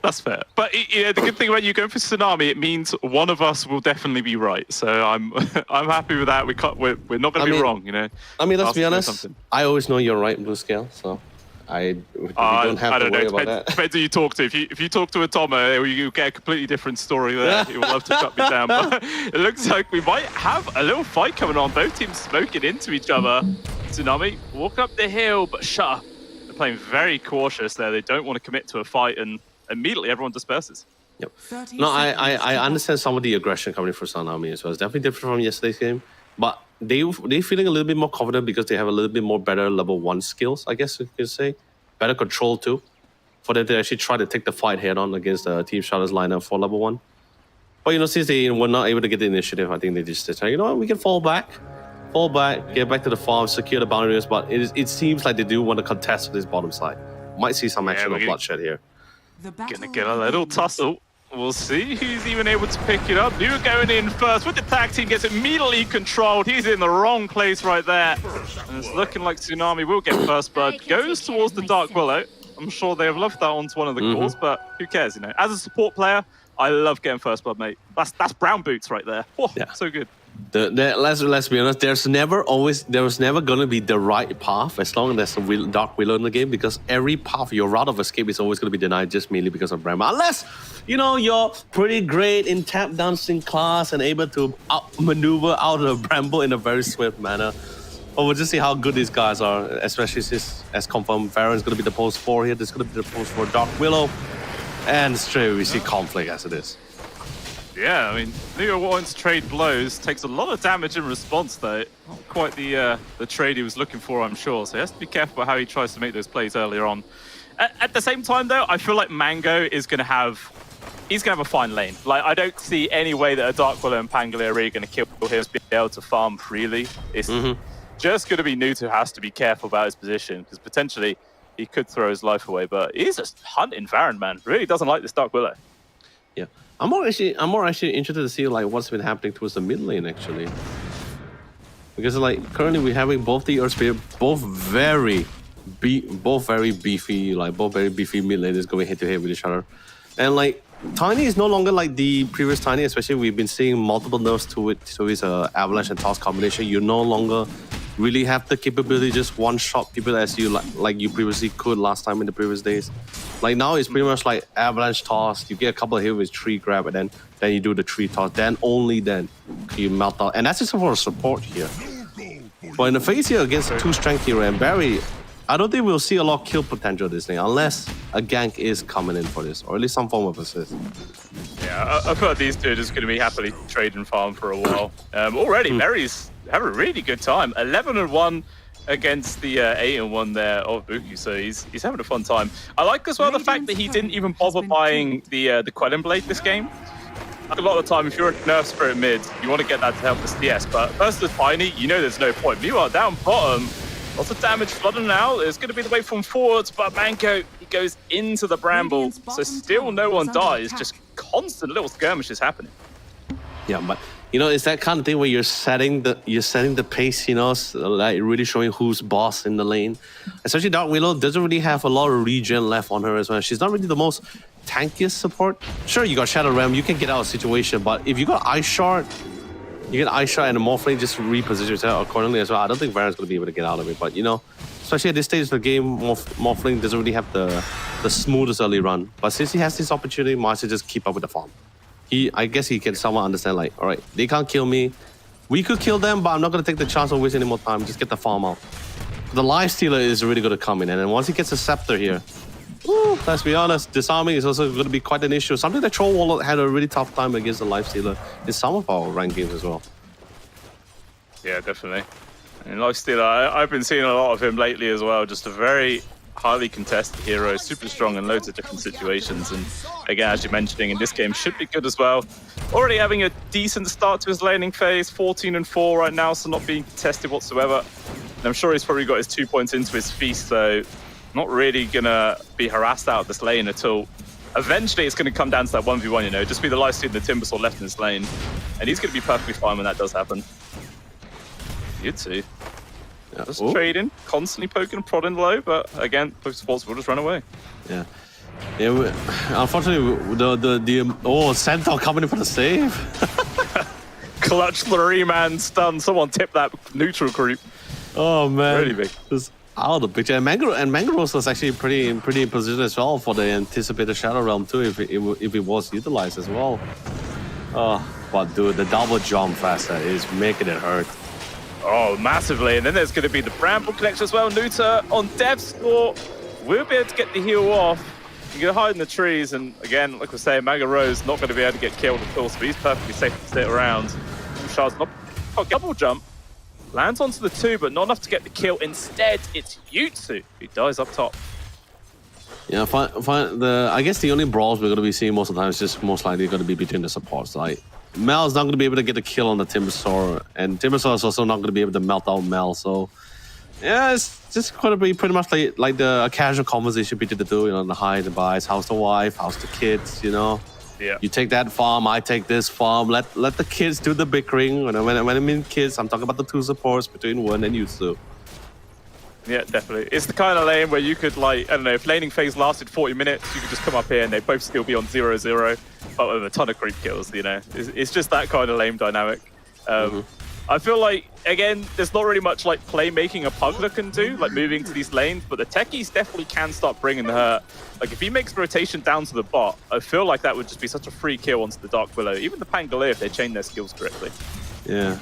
That's fair. But the good thing about you going for Tsunami, it means one of us will definitely be right. So I'm happy with that. We're not going to be wrong, you know. I mean, let's be honest. I always know you're right, Blue Scale. So we don't have to worry about that. Depends who you talk to. If you talk to a Tomo, you get a completely different story there. He will love to shut me down. But it looks like we might have a little fight coming on. Both teams smoking into each other. Tsunami walk up the hill, but Shudder, they're playing very cautious there. They don't want to commit to a fight, and immediately everyone disperses. Yep. No, I understand some of the aggression coming from Tsunami as well. It's definitely different from yesterday's game, but they feeling a little bit more confident because they have a little bit more better level 1 skills, I guess you could say. Better control too, for them to actually try to take the fight head on against Team Shudder's lineup for level 1. But since they were not able to get the initiative, I think they just said, we can fall back, get back to the farm, secure the boundaries. But it seems like they do want to contest with this bottom side. Might see some action of bloodshed here. Gonna get a little tussle. We'll see who's even able to pick it up. New going in first with the tag team, gets immediately controlled. He's in the wrong place right there. And it's looking like Tsunami will get first blood. Goes towards the Dark Willow. I'm sure they have loved that onto one of the calls, but who cares, As a support player, I love getting first blood, mate. That's brown boots right there. Oh, yeah. So good. Let's be honest, there was never going to be the right path as long as there's a Dark Willow in the game, because every path, your route of escape is always going to be denied just mainly because of Bramble. Unless, you're pretty great in tap dancing class and able to maneuver out of Bramble in a very swift manner. But we'll just see how good these guys are, especially since, as confirmed, Baron's going to be the post 4 here. This is going to be the post 4 Dark Willow. And straight away we see conflict as it is. Yeah, I mean, Neo wants to trade blows, takes a lot of damage in response though. Not quite the trade he was looking for, I'm sure. So he has to be careful about how he tries to make those plays earlier on. At the same time though, I feel like Mango is going to have a fine lane. Like, I don't see any way that a Dark Willow and Pangolier are really going to kill him, be able to farm freely. It's just going to be Nutu has to be careful about his position, because potentially he could throw his life away. But he's just hunting Baron, man. Really doesn't like this Dark Willow. Yeah. I'm more actually interested to see what's been happening towards the mid lane actually, because currently we're having both the Earth Spirit, both very beefy mid laners going head to head with each other, and Tiny is no longer like the previous Tiny. Especially we've been seeing multiple nerfs to his Avalanche and Toss combination. You no longer really have the capability to just one-shot people as you you previously could last time in the previous days. Now it's pretty much like Avalanche Toss. You get a couple of hits with tree grab, and then you do the tree toss. Then only then you melt out, and that's just for support here. But in the face here against 2 strength hero and Barry, I don't think we'll see a lot of kill potential this thing unless a gank is coming in for this, or at least some form of assist. Yeah, I feel like these two are just going to be happily trading farm for a while. Already, Mary's having a really good time. 11-1 against the 8-1 there of Buki, so he's having a fun time. I like as well the fact that he didn't even bother buying the Quelling Blade this game. A lot of the time, if you're a Nerf Spirit mid, you want to get that to help the CS, but versus Tiny, there's no point. Meanwhile, down bottom, lots of damage flooding out. It's going to be the way from forwards, but Mango, he goes into the Bramble, so still no one dies. Just constant little skirmishes happening. Yeah, but it's that kind of thing where you're setting the pace, really showing who's boss in the lane. Especially Dark Willow doesn't really have a lot of regen left on her as well. She's not really the most tankiest support. Sure, you got Shadow Realm, you can get out of the situation, but if you got Ice Shard, you get Ice Shard and the Morphling, just reposition yourself accordingly as well. I don't think Baron's going to be able to get out of it, but especially at this stage of the game, Morphling doesn't really have the smoothest early run. But since he has this opportunity, might as well just keep up with the farm. I guess he can somewhat understand, all right, they can't kill me, We could kill them, but I'm not going to take the chance of wasting any more time. Just get the farm out. The life stealer is really going to come in, and then once he gets a scepter here, woo, let's be honest, disarming is also going to be quite an issue. Something that Troll Wallet had a really tough time against the life stealer in some of our ranked games as well. Yeah, definitely. And Lifestealer, I've been seeing a lot of him lately as well. Just a very highly contested hero, super strong in loads of different situations. And again, as you're mentioning, in this game should be good as well. Already having a decent start to his laning phase, 14-4 right now, so not being contested whatsoever. And I'm sure he's probably got his 2 points into his feast, so not really gonna be harassed out of this lane at all. Eventually, it's gonna come down to that 1v1, you know, just be the Lifestealer and the Timbersaw left in this lane. And he's gonna be perfectly fine when that does happen. You too. Yeah. Just trading, constantly poking and prodding low, but again, most supports will just run away. Yeah. Yeah. Unfortunately, the Centaur coming in for the save. Clutch 3-man stun. Someone tip that neutral creep. Oh man, Really big. Just out of the picture. And Mangaros was actually pretty in position as well for the anticipated Shadow Realm too, if it was utilized as well. Oh, but dude, the double jump faster is making it hurt. Oh, massively. And then there's going to be the Bramble connection as well. Nuta on death's score will be able to get the heal off. You're going to hide in the trees. And again, like we say, Mangaros not going to be able to get killed at all. So he's perfectly safe to sit around. Shard's not double jump. Lands onto the 2, but not enough to get the kill. Instead, it's Yutsu who dies up top. Yeah, I guess the only brawls we're going to be seeing most of the time is just most likely going to be between the supports. Like, Mel is not going to be able to get a kill on the Timbersaw, and Timbersaw is also not going to be able to melt out Mel. So, yeah, it's just going to be pretty much like a casual conversation between the two, you know, the high and the buys. How's the wife? How's the kids? You know, Yeah. You take that farm, I take this farm. Let the kids do the bickering. When I mean kids, I'm talking about the two supports between Wen and Yutsu. Yeah, definitely. It's the kind of lane where you could, like, I don't know, if laning phase lasted 40 minutes, you could just come up here and they both still be on 0-0, but with a ton of creep kills, you know. It's just that kind of lane dynamic. I feel like, again, there's not really much, like, playmaking a Pugler can do, like, moving to these lanes, but the techies definitely can start bringing the hurt. Like, if he makes the rotation down to the bot, I feel like that would just be such a free kill onto the Dark Willow. Even the Pangolier, if they chain their skills correctly. Yeah.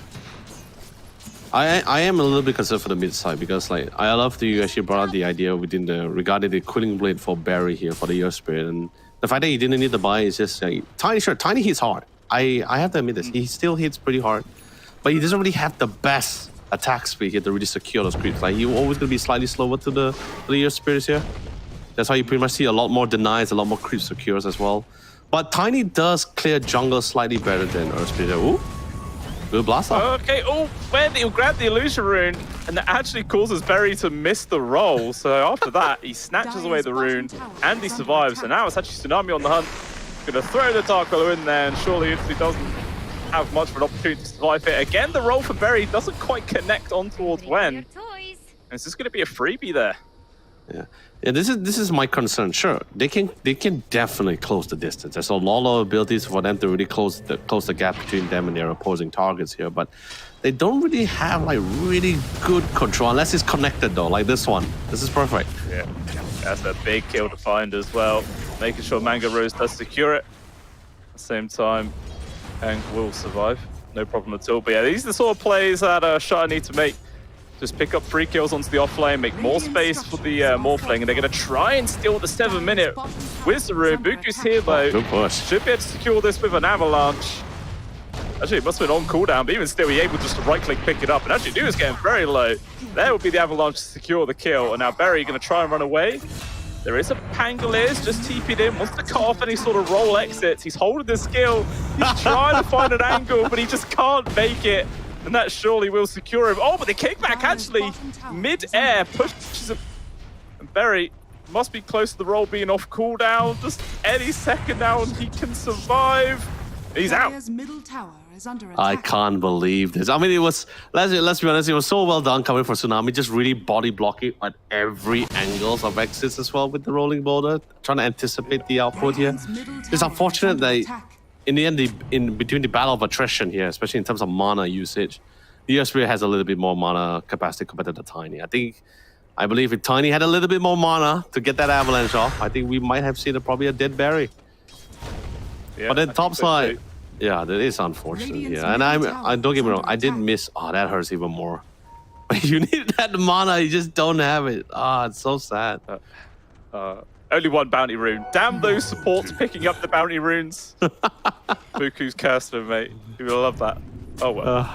I am a little bit concerned for the mid side because, like, I love that you actually brought out the idea regarding the Quilling Blade for Barry here for the Earth Spirit, and the fact that he didn't need to buy is just like, Tiny hits hard. I have to admit this. He still hits pretty hard, but he doesn't really have the best attack speed here to really secure those creeps. Like, you're always gonna be slightly slower to the Earth Spirits here. That's why you pretty much see a lot more denies, a lot more creep secures as well. But Tiny does clear jungle slightly better than Earth Spirit. Ooh. Good blast off. Okay, when he'll grab the illusion rune, and that actually causes Berry to miss the roll. So after that, he snatches away the rune, and he survives. So now it's actually Tsunami on the hunt. Gonna throw the Dark Willow in there, and surely he doesn't have much of an opportunity to survive it. Again, the roll for Berry doesn't quite connect on towards Wen. And it's just gonna be a freebie there. Yeah, this is my concern. Sure, they can definitely close the distance. There's a lot of abilities for them to really close the gap between them and their opposing targets here, but they don't really have like really good control unless it's connected though, like this one. This is perfect. Yeah, that's a big kill to find as well. Making sure Mangaros does secure it. At the same time, Hank will survive. No problem at all. But yeah, these are the sort of plays that Shah need to make. Just pick up 3 kills onto the offlane, make more space for the Morphling, and they're going to try and steal the 7-minute with the rune. Buku's here though. Good push. Should be able to secure this with an avalanche. Actually, it must have been on cooldown, but even still, he able just to right-click, pick it up, and actually, is getting very low. There will be the avalanche to secure the kill, and now Berry going to try and run away. There is a Pangolier just TP'd in, wants to cut off any sort of roll exits. He's holding the skill. He's trying to find an angle, but he just can't make it. And that surely will secure him. Oh, but the kickback actually mid-air pushes him. And Berry must be close to the roll being off cooldown. Just any second now and he can survive. He's out. Middle tower is under attack. I can't believe this. I mean, it was, let's be honest, it was so well done coming from Tsunami, just really body blocking at every angles of exits as well with the rolling boulder, trying to anticipate the output here. It's unfortunate that in the end, in between the battle of attrition here, especially in terms of mana usage, the Earth Spirit has a little bit more mana capacity compared to the Tiny. I believe if Tiny had a little bit more mana to get that avalanche off, I think we might have seen probably a dead Berry. Yeah, but then top side, Yeah, that is unfortunate. Radiant's Yeah, and middle tower I don't get me is wrong. under I did attack. miss. Oh, that hurts even more. You need that mana. You just don't have it. Ah, it's so sad. Only one bounty rune. Damn those supports picking up the bounty runes. Buku's cursed him, mate. You will love that. Oh well.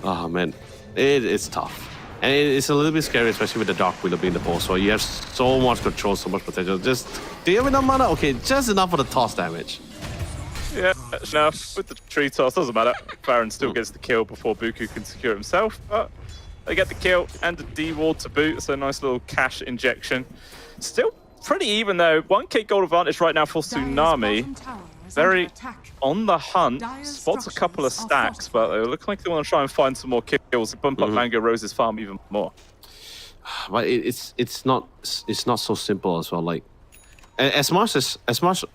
Oh man, it's tough. And it's a little bit scary, especially with the Dark Widow being the boss. So you have so much control, so much potential. Just, do you have enough mana? Okay, just enough for the toss damage. Yeah, no, with the tree toss, doesn't matter. Baron still gets the kill before Buku can secure himself. But they get the kill and the D-ward to boot. So a nice little cash injection. Still pretty even though. 1k gold advantage right now for Tsunami. Very on the hunt. Spots a couple of stacks, but they look like they want to try and find some more kills to bump up Mango Rose's farm even more. But it's not so simple as well. Like as much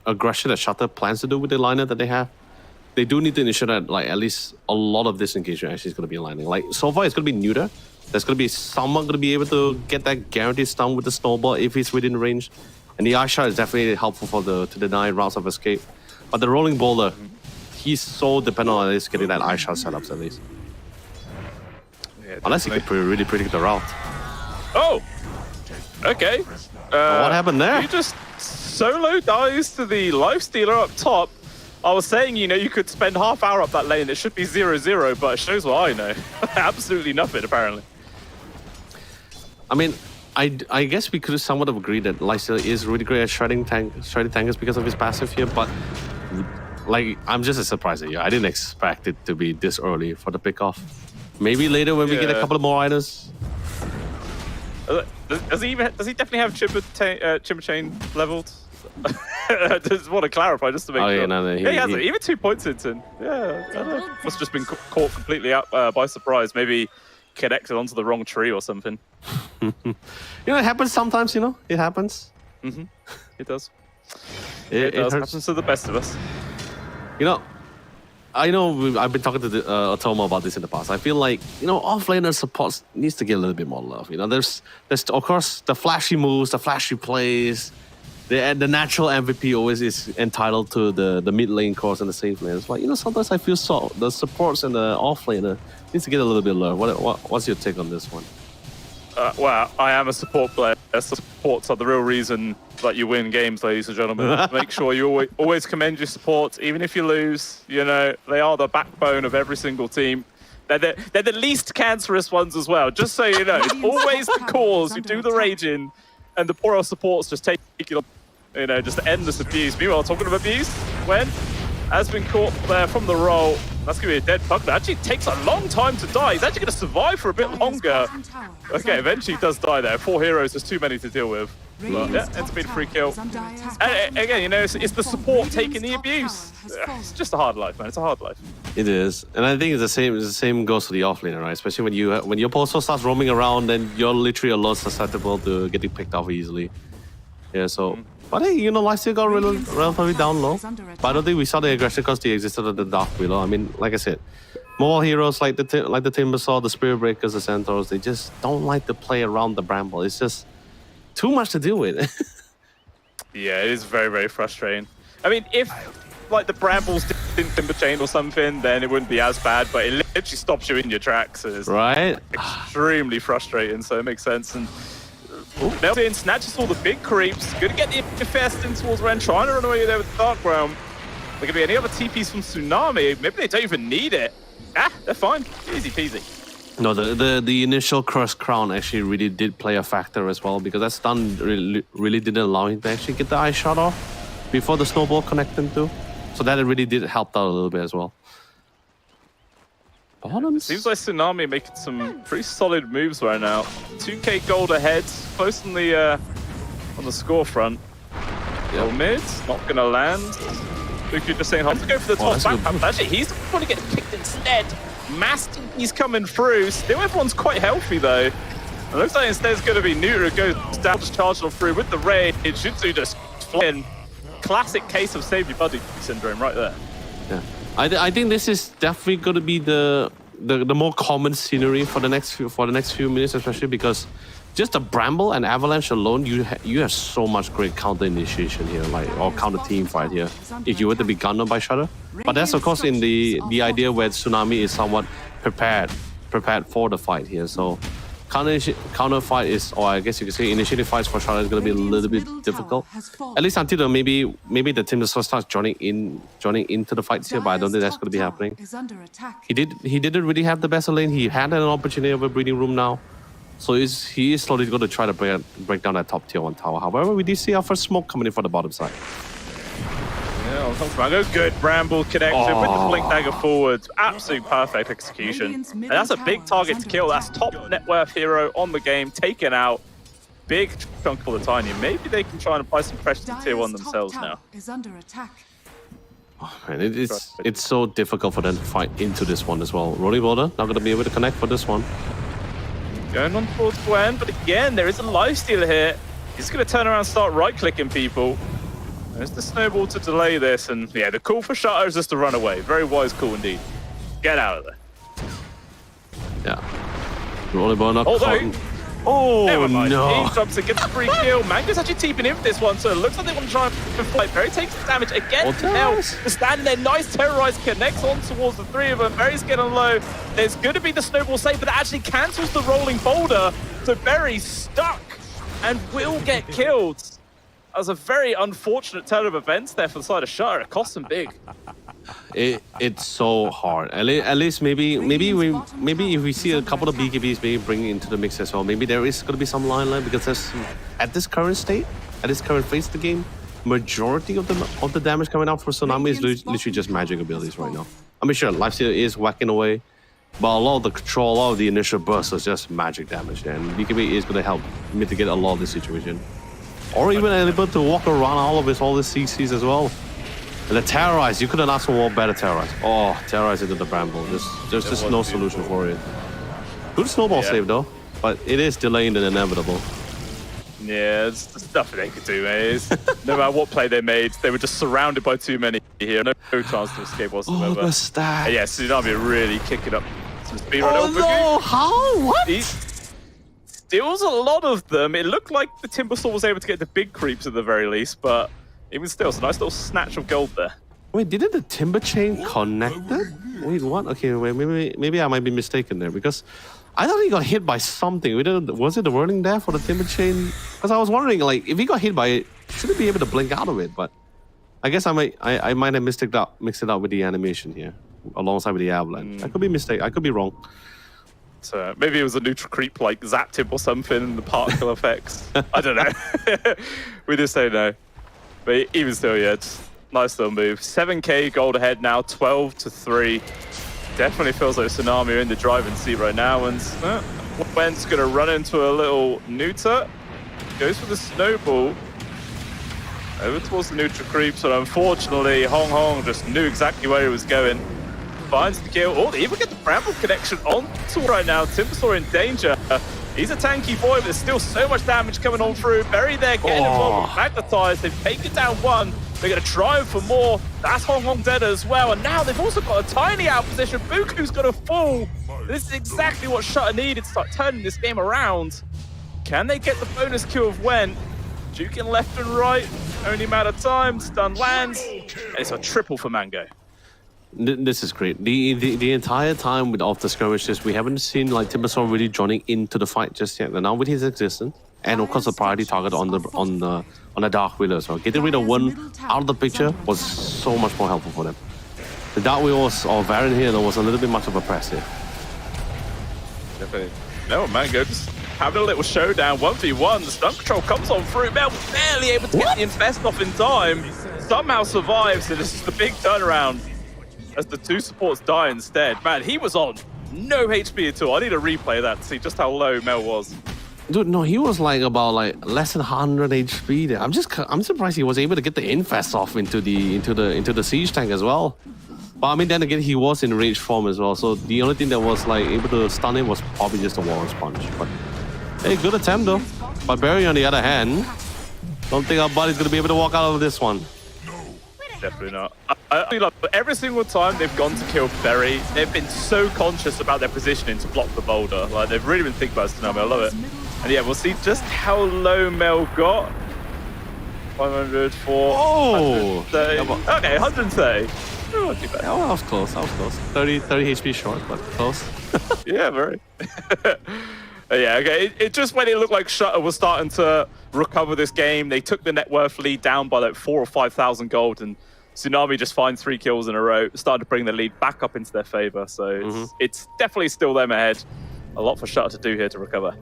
aggression that Shutter plans to do with the liner that they have, they do need to ensure that like at least a lot of this engagement actually is going to be aligning. Like so far, it's going to be neuter. There's going to be someone going to be able to get that guaranteed stun with the snowball if he's within range, and the ice shot is definitely helpful for to deny routes of escape. But the rolling boulder, he's so dependent on at least getting that ice shot setups at least. Yeah, unless he could really predict the route. Oh, okay. What happened there? You just solo dies to the lifestealer up top. I was saying, you know, you could spend half hour up that lane. It should be 0-0, but it shows what I know. Absolutely nothing, apparently. I mean, I guess we could have somewhat have agreed that Lifestealer is really great at shredding tankers because of his passive here, but like, I'm just as surprised at you. I didn't expect it to be this early for the pickoff. Maybe later when we get a couple of more items. Does he definitely have Chimber Chain leveled? Just want to clarify just to make sure. Yeah, no, he has it. Even 2 points into. Yeah, I don't know. Must have just been caught completely out by surprise. Maybe connected onto the wrong tree or something. You know, it happens sometimes, you know? It happens. Mm-hmm. It does. It does. hurts. Happens to the best of us. You know, I know I've been talking to Otomo about this in the past. I feel like, you know, offlaner support needs to get a little bit more love. You know, there's of course the flashy moves, the flashy plays. The natural MVP always is entitled to the mid lane course and the safe lane. It's like, you know, sometimes I feel the supports and the offlaner needs to get a little bit love. What's your take on this one? Well, I am a support player. Supports are the real reason that you win games, ladies and gentlemen. Make sure you always commend your supports, even if you lose. You know, they are the backbone of every single team. They're the least cancerous ones as well, just so you know. It's always the cores who do the raging, and the poor supports just take it up, you know, just endless abuse. Meanwhile, talking of abuse, when has been caught there from the roll. That's going to be a dead bug. That actually takes a long time to die. He's actually going to survive for a bit longer. Okay, eventually he does die there. 4 heroes, there's too many to deal with. But yeah, it's been a free kill. And again, you know, it's the support taking the abuse. It's just a hard life, man. It's a hard life. It is, and I think it's the same. The same goes to the offlaner, right? Especially when your opponent starts roaming around, then you're literally a lot susceptible to getting picked off easily. Yeah, so. But hey, you know, Lifesteal got relatively down low. But I don't think we saw the aggression because they existed of the Dark Widow. I mean, like I said, mobile heroes like the Timbersaw, the Spirit Breakers, the Centaurs, they just don't like to play around the Bramble. It's just too much to deal with. Yeah, it is very, very frustrating. I mean, if like the Brambles didn't Timber Chain or something, then it wouldn't be as bad, but it literally stops you in your tracks. It's right? Extremely frustrating, so it makes sense. And Nelson snatches all the big creeps. Gonna get the infesting towards Ren, trying to run away there with the Dark Realm. There could be any other TPs from Tsunami. Maybe they don't even need it. They're fine. Easy peasy. No, the initial Cursed Crown actually really did play a factor as well, because that stun really didn't allow him to actually get the ice shot off before the snowball connected too. So that really did help out a little bit as well. Bottoms. Seems like Tsunami making some pretty solid moves right now. 2k gold ahead, close on the score front. Yep. Mid, not gonna land. Buku just saying, "Have to go for the top back." But actually, he's going to get picked instead. Master, he's coming through. Still, everyone's quite healthy though. It looks like instead it's going to be Neuter goes down, just charging on through with the raid. Jutsu just flying. Classic case of save your buddy syndrome right there. Yeah. I think this is definitely going to be the more common scenery for the next few minutes, especially because just the Bramble and Avalanche alone, you have so much great counter initiation here, like or counter team fight here. If you were to be gunned by Shudder, but that's of course in the idea where Tsunami is somewhat prepared for the fight here. So counter fight is, or I guess you could say initiative fights for Shudder is going to be a little bit difficult. At least until maybe the team just starts joining into the fights here, but I don't think that's going to be happening. He didn't really have the best lane. He had an opportunity of a breeding room now. So he is slowly going to try to break down that top tier 1 tower. However, we did see our first smoke coming in from the bottom side. Yeah, on top of Mango, good Bramble connection with the blink dagger forward. Absolute perfect execution. And that's a big target to kill. That's top net worth hero on the game, taken out. Big chunk for the Tiny. Maybe they can try and apply some pressure to tier 1 themselves now. Oh, man, it's so difficult for them to fight into this one as well. Rolling Boulder not going to be able to connect for this one. Going on towards Gwen, but again, there is a lifesteal here. He's going to turn around and start right-clicking people. There's the snowball to delay this, and yeah, the call for Shutter is just to run away. Very wise call indeed. Get out of there. Yeah. Rolling Boulder not Although, never mind. no. He jumps and gets a free kill. Mango's actually TPing in for this one, so it looks like they want to try and fight. Barry takes the damage again. Now, standing there, nice terrorize, connects on towards the 3 of them. Barry's getting low. There's going to be the snowball save, but it actually cancels the rolling boulder. So Barry's stuck and will get killed. That was a very unfortunate turn of events there for the side of Shutter. It cost him big. It's so hard. At least maybe if we see a couple of BKBs maybe bringing into the mix as well, maybe there is going to be some line because there's, at this current state, at this current phase of the game, majority of the damage coming out for Tsunami is literally just magic abilities right now. I mean, sure, lifesteal is whacking away, but a lot of the control, a lot of the initial burst is just magic damage, and BKB is going to help mitigate a lot of this situation, or even able to walk around all this CCs as well. And the terrorize, you couldn't ask for more better terrorize. Oh, terrorize into the Bramble. There's just no solution for it. Good snowball save though, but it is delaying the inevitable. Yeah, there's nothing they could do, mate. No matter what play they made, they were just surrounded by too many here. No chance to escape whatsoever. Oh, the stack. And yeah, Tsunami really kicking up some speed right Oh no, how? What? He steals a lot of them. It looked like the Timbersaw was able to get the big creeps at the very least, but even still, it's a nice little snatch of gold there. Wait, didn't the timber chain connected? Wait, what? Okay, wait, maybe I might be mistaken there because I thought he got hit by something. Was it the wording there for the timber chain? Because I was wondering, like, if he got hit by it, shouldn't he be able to blink out of it? But I guess I might have mixed it up with the animation here, alongside with the avalanche. I could be mistaken. I could be wrong. So maybe it was a neutral creep like zapped him or something in the particle effects. I don't know. We just say no. But even still, yeah, it's nice little move. 7k gold ahead now, 12-3. Definitely feels like Tsunami are in the driving seat right now. And Went's going to run into a little neuter. Goes for the snowball. Over towards the neutral creeps, but unfortunately, Hong Hong just knew exactly where he was going. Finds the kill. Oh, they even get the Bramble connection onto right now. Timbersaw in danger. He's a tanky boy, but there's still so much damage coming on through. Berry there getting involved with Magnetize. They've taken down one. They're going to try for more. That's Hong Hong dead as well. And now they've also got a tiny out position. Buku's going to fall. This is exactly what Shutter needed to start turning this game around. Can they get the bonus kill of Wen? Juking left and right. Only matter of time. Stun lands. And it's a triple for Mango. This is great. The entire time of the skirmishes, we haven't seen like Timbersaw really joining into the fight just yet. And now with his existence, and of course the priority target on the Dark Wheeler as well, getting rid of one out of the picture was so much more helpful for them. The Dark Wheeler or Baron here though was a little bit much of a press here. Definitely. No, Mango just having a little showdown. 1v1. The stun control comes on through. Mel barely able to get the infest off in time. Somehow survives, and it's just a big turnaround as the two supports die instead. Man, he was on no HP at all. I need a replay of that to see just how low Mel was. Dude, no, he was like about like less than 100 HP there. I'm surprised he was able to get the infest off into the siege tank as well. But I mean, then again, he was in rage form as well. So the only thing that was like able to stun him was probably just a Warren's punch. But hey, good attempt though. But Barry on the other hand, don't think our buddy's gonna be able to walk out of this one. Definitely not. I feel like every single time they've gone to kill Berry, they've been so conscious about their positioning to block the boulder. Like, they've really been thinking about Tsunami. I love it. And yeah, we'll see just how low Mel got. 500 for Oh! 130. Okay, 130. Not too bad. Oh, that was close. That was close. 30 HP short, but close. Yeah, very. Yeah, okay. It just when it looked like Shutter was starting to recover this game, they took the net worth lead down by like 4,000 or 5,000 gold, and Tsunami just find 3 kills in a row, started to bring the lead back up into their favor. So it's definitely still them ahead. A lot for Shutter to do here to recover.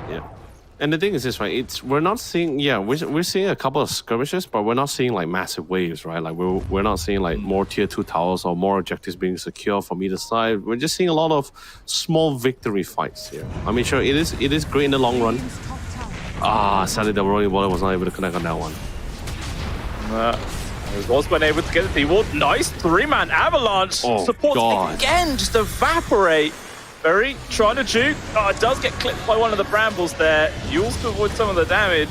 Yeah. And the thing is this, right? We're not seeing, we're seeing a couple of skirmishes, but we're not seeing like massive waves, right? Like we're not seeing like more tier 2 towers or more objectives being secured from either side. We're just seeing a lot of small victory fights here. I mean, sure, it is great in the long run. Sadly the rolling ball was not able to connect on that one. Was been able to get the D-Ward. Nice 3-man avalanche. Supports again, just evaporate. Very trying to juke. It does get clipped by one of the brambles there. Yules to avoid some of the damage.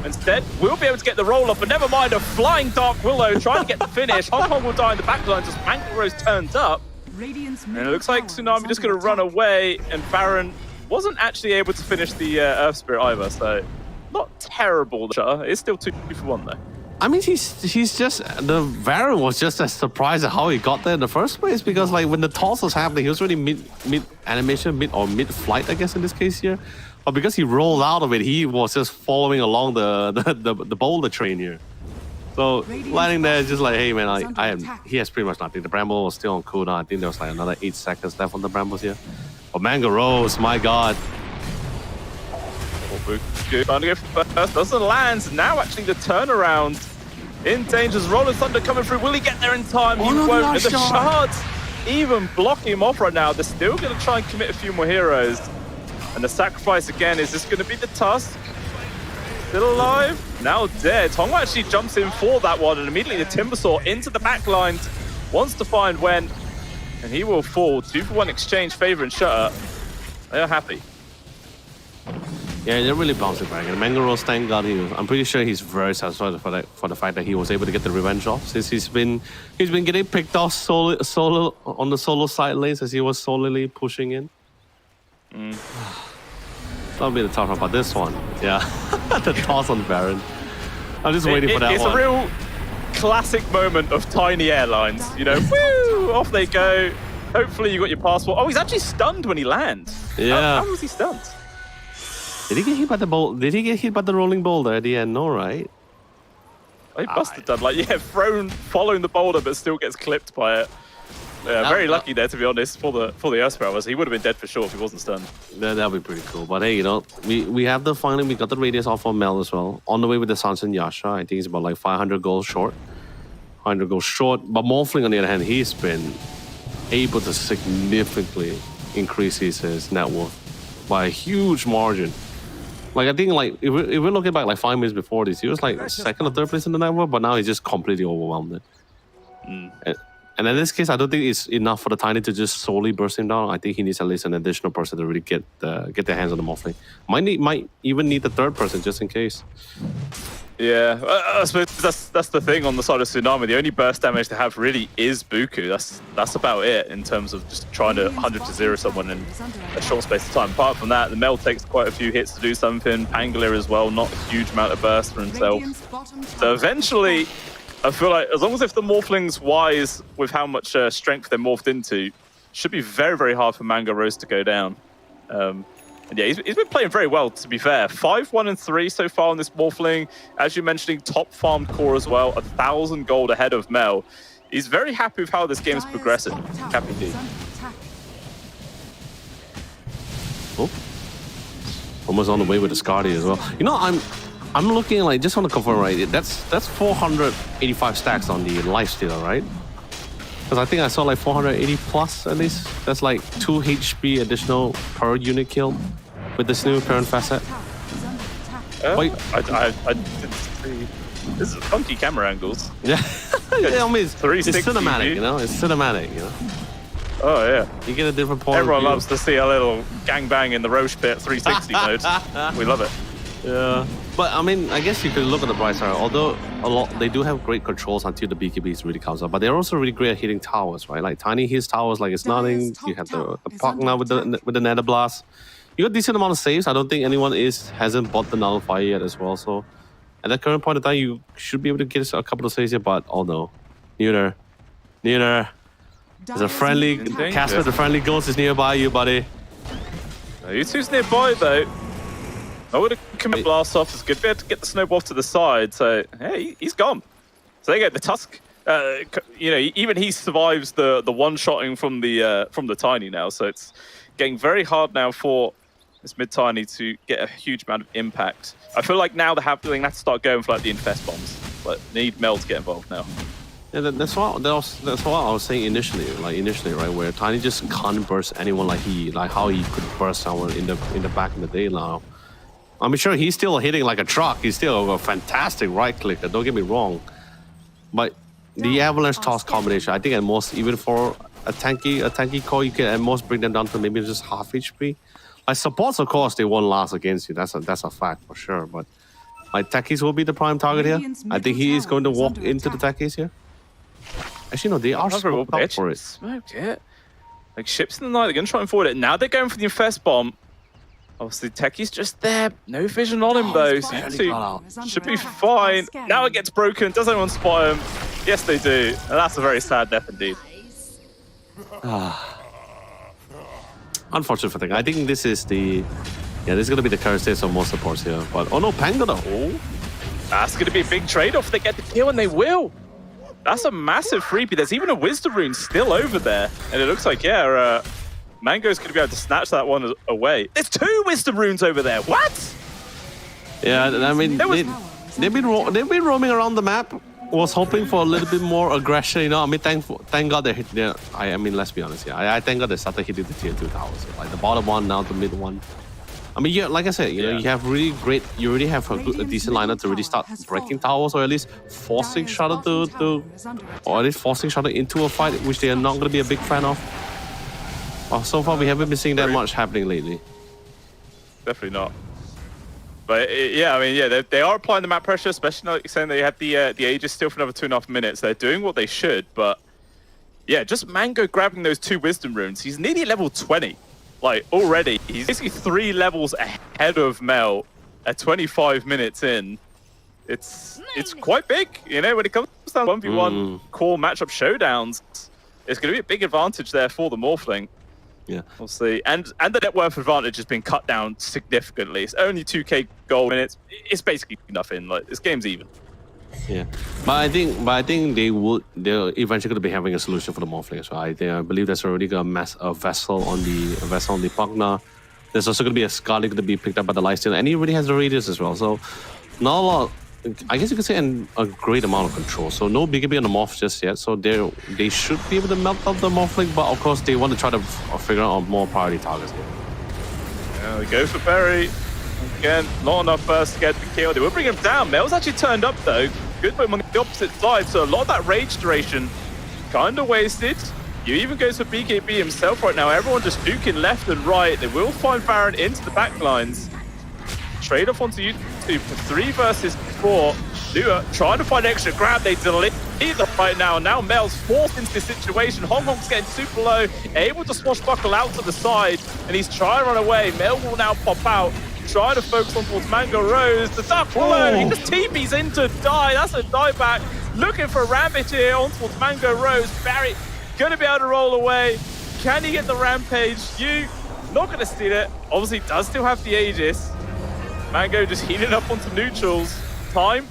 Instead, we'll be able to get the roll up, but never mind, a flying Dark Willow trying to get the finish. Hong Kong will die in the backline as Mangle Rose turns up. And it looks like Tsunami just going to run away, and Baron wasn't actually able to finish the Earth Spirit either, so not terrible. It's still 2 for 1 though. I mean, he's just, the Baron was just as surprised at how he got there in the first place, because like when the toss was happening, he was already mid animation, mid flight, I guess in this case here. But because he rolled out of it, he was just following along the boulder train here. So landing there is just like, hey man, he has pretty much nothing. The Bramble was still on cooldown. I think there was like another 8 seconds left on the Brambles here. But Mango Rose, my god. Good. Trying to go first, doesn't land. Now actually the turnaround in dangers. Rolling Thunder coming through. Will he get there in time? He won't. And the shards even blocking him off right now. They're still going to try and commit a few more heroes. And the sacrifice again, is this going to be the Tusk? Still alive? Now dead. Tong actually jumps in for that one, and immediately the Timbersaw into the backline. Wants to find Wen, and he will fall. 2 for 1 exchange, Favor and Shutter. They're happy. Yeah, they're really bouncing back. And Mango Rose, thank God, I'm pretty sure he's very satisfied for the fact that he was able to get the revenge off, since he's been getting picked off solo on the solo side lanes as he was solely pushing in. That'll be the tough one, but this one, yeah, the toss on Baron. I'm just waiting for that one. It's a real classic moment of tiny airlines. You know, woo, off they go. Hopefully you got your passport. Oh, he's actually stunned when he lands. Yeah. How was he stunned? Did he get hit by the bolt? Did he get hit by the rolling boulder at the end? No, right? He must have done, like, following the boulder, but still gets clipped by it. Yeah, very lucky there, to be honest, for the Earth Spirit. He would have been dead for sure if he wasn't stunned. That'd be pretty cool. But hey, you know, we have we got the radius off on Mel as well. On the way with the Sanson Yasha, I think he's about like 500 gold short. 500 gold short. But Morphling, on the other hand, he's been able to significantly increase his net worth by a huge margin. Like, I think, like, if we're looking back like 5 minutes before this, he was like 2nd or 3rd place in the network, but now he's just completely overwhelmed it. And in this case, I don't think it's enough for the Tiny to just solely burst him down. I think he needs at least an additional person to really get their hands on the Morphling. Might even need the 3rd person just in case. Yeah, I suppose that's the thing on the side of Tsunami. The only burst damage they have really is Buku. That's about it in terms of just trying to 100 to 0 someone in a short space of time. Apart from that, the Mel takes quite a few hits to do something. Pangolier as well, not a huge amount of burst for himself. So eventually, I feel like as long as if the Morphling's wise with how much strength they're morphed into, should be very, very hard for Mango Rose to go down. And yeah, he's been playing very well, to be fair. 5-1 and 3 so far on this Morphling. As you're mentioning, top farmed core as well, 1,000 gold ahead of Mel. He's very happy with how this game is progressing. Happy D. Oh, almost on the way with the Scardy as well. You know, I'm looking like, just want to confirm, right? That's 485 stacks on the lifestealer, right? Because I think I saw like 480 plus at least. That's like 2 HP additional per unit kill with this new current facet. Wait, I didn't see. This is funky camera angles. Yeah, yeah, I mean, it's 360, cinematic, you know. It's cinematic, you know. Oh yeah. You get a different point. Everyone loves to see a little gangbang in the Roche pit 360 mode. We love it. Yeah, but I mean, I guess you could look at the bright side. Although they do have great controls until the BKBs really comes up, but they're also really great at hitting towers, right? Like Tiny hits towers like it's nothing. You have the Puck now with the Nether Blast. You got decent amount of saves. I don't think anyone hasn't bought the nullifier yet as well. So at the current point of time, you should be able to get a couple of saves here. But oh no, Neuter. There's a friendly Casper. The friendly ghost is nearby you, buddy. U2's nearby though. I would have commit blast off. It's good to be able to get the snowball to the side. So hey, he's gone. So they get the Tusk. You know, even he survives the one-shotting from the Tiny now. So it's getting very hard now for this mid Tiny to get a huge amount of impact. I feel like now they have to start going for like the infest bombs. But need Mel to get involved now. Yeah, that's what I was saying initially, right, where Tiny just can't burst anyone like how he could burst someone in the back in the day now. I'm sure he's still hitting like a truck. He's still a fantastic right clicker. Don't get me wrong, but the avalanche toss combination, I think at most, even for a tanky core, you can at most bring them down to maybe just half HP. Like supports, of course, they won't last against you. That's a fact for sure. But like Takis will be the prime target here. I think he is going to walk into the Takis here. Actually, no, they are smoked up for it. Smoked it. Like ships in the night, they're going to try and forward it. Now they're going for the infest bomb. Obviously, Techie's just there. No vision on him, though. So should be fine. Now it gets broken. Does anyone spot him? Yes, they do. And that's a very sad death indeed. Unfortunate thing. I think this is the... Yeah, this is going to be the current state of most supports here. But, oh no, Pangada. Oh. That's going to be a big trade-off. They get the kill, and they will. That's a massive freebie. There's even a Wisdom Rune still over there. And it looks like, yeah, Mango's going to be able to snatch that one away. There's 2 Wisdom Runes over there. What? Yeah, I mean, they've been roaming around the map. Was hoping for a little bit more aggression, you know. I mean, thank God they hit. Yeah, I mean, let's be honest. Yeah, I thank God they started hitting the tier 2 towers. Like the bottom one, now the mid one. I mean, yeah, like I said, you know, you have really great. You already have a decent lineup to really start breaking towers, or at least forcing Shuttle or at least forcing Shuttle into a fight, which they are not going to be a big fan of. Well, so far we haven't been seeing that much happening lately. Definitely not. But yeah, I mean, yeah, they are applying the map pressure, especially like saying they have the Aegis still for another 2.5 minutes. They're doing what they should, but yeah, just Mango grabbing those 2 Wisdom Runes. He's nearly level 20, like already. He's basically 3 levels ahead of Mel at 25 minutes in. It's quite big, you know, when it comes down to 1v1 core matchup showdowns. It's going to be a big advantage there for the Morphling. Yeah, we'll see. And the net worth advantage has been cut down significantly. It's only 2k gold minutes. It's basically nothing. Like this game's even. Yeah, but I think they're eventually going to be having a solution for the Morphling as well. I believe there's already a vessel on the Pugna. There's also going to be a Scarlet going to be picked up by the Lifesteal, and he already has the radius as well. So not a lot. I guess you could say a great amount of control. So no BKB on the Morph just yet. So they should be able to melt out the Morphling, but of course they want to try to figure out more priority targets here. Yeah, they go for Berry. Again, not enough burst to get the kill. They will bring him down. Mel's actually turned up though. Good put him on the opposite side. So a lot of that rage duration kind of wasted. You even goes for BKB himself right now. Everyone just duking left and right. They will find Baron into the back lines. Trade off onto YouTube for 3 versus 4. Lua trying to find extra grab. They delete them right now. Now Mel's forced into this situation. Hong Kong's getting super low, able to swashbuckle out to the side, and he's trying to run away. Mel will now pop out, trying to focus on towards Mango Rose. The duck below, he just TP's in to die. That's a dieback. Looking for a rampage here on towards Mango Rose. Barry gonna be able to roll away. Can he get the rampage? You not gonna steal it. Obviously does still have the Aegis. Mango just healing up onto neutrals. Time.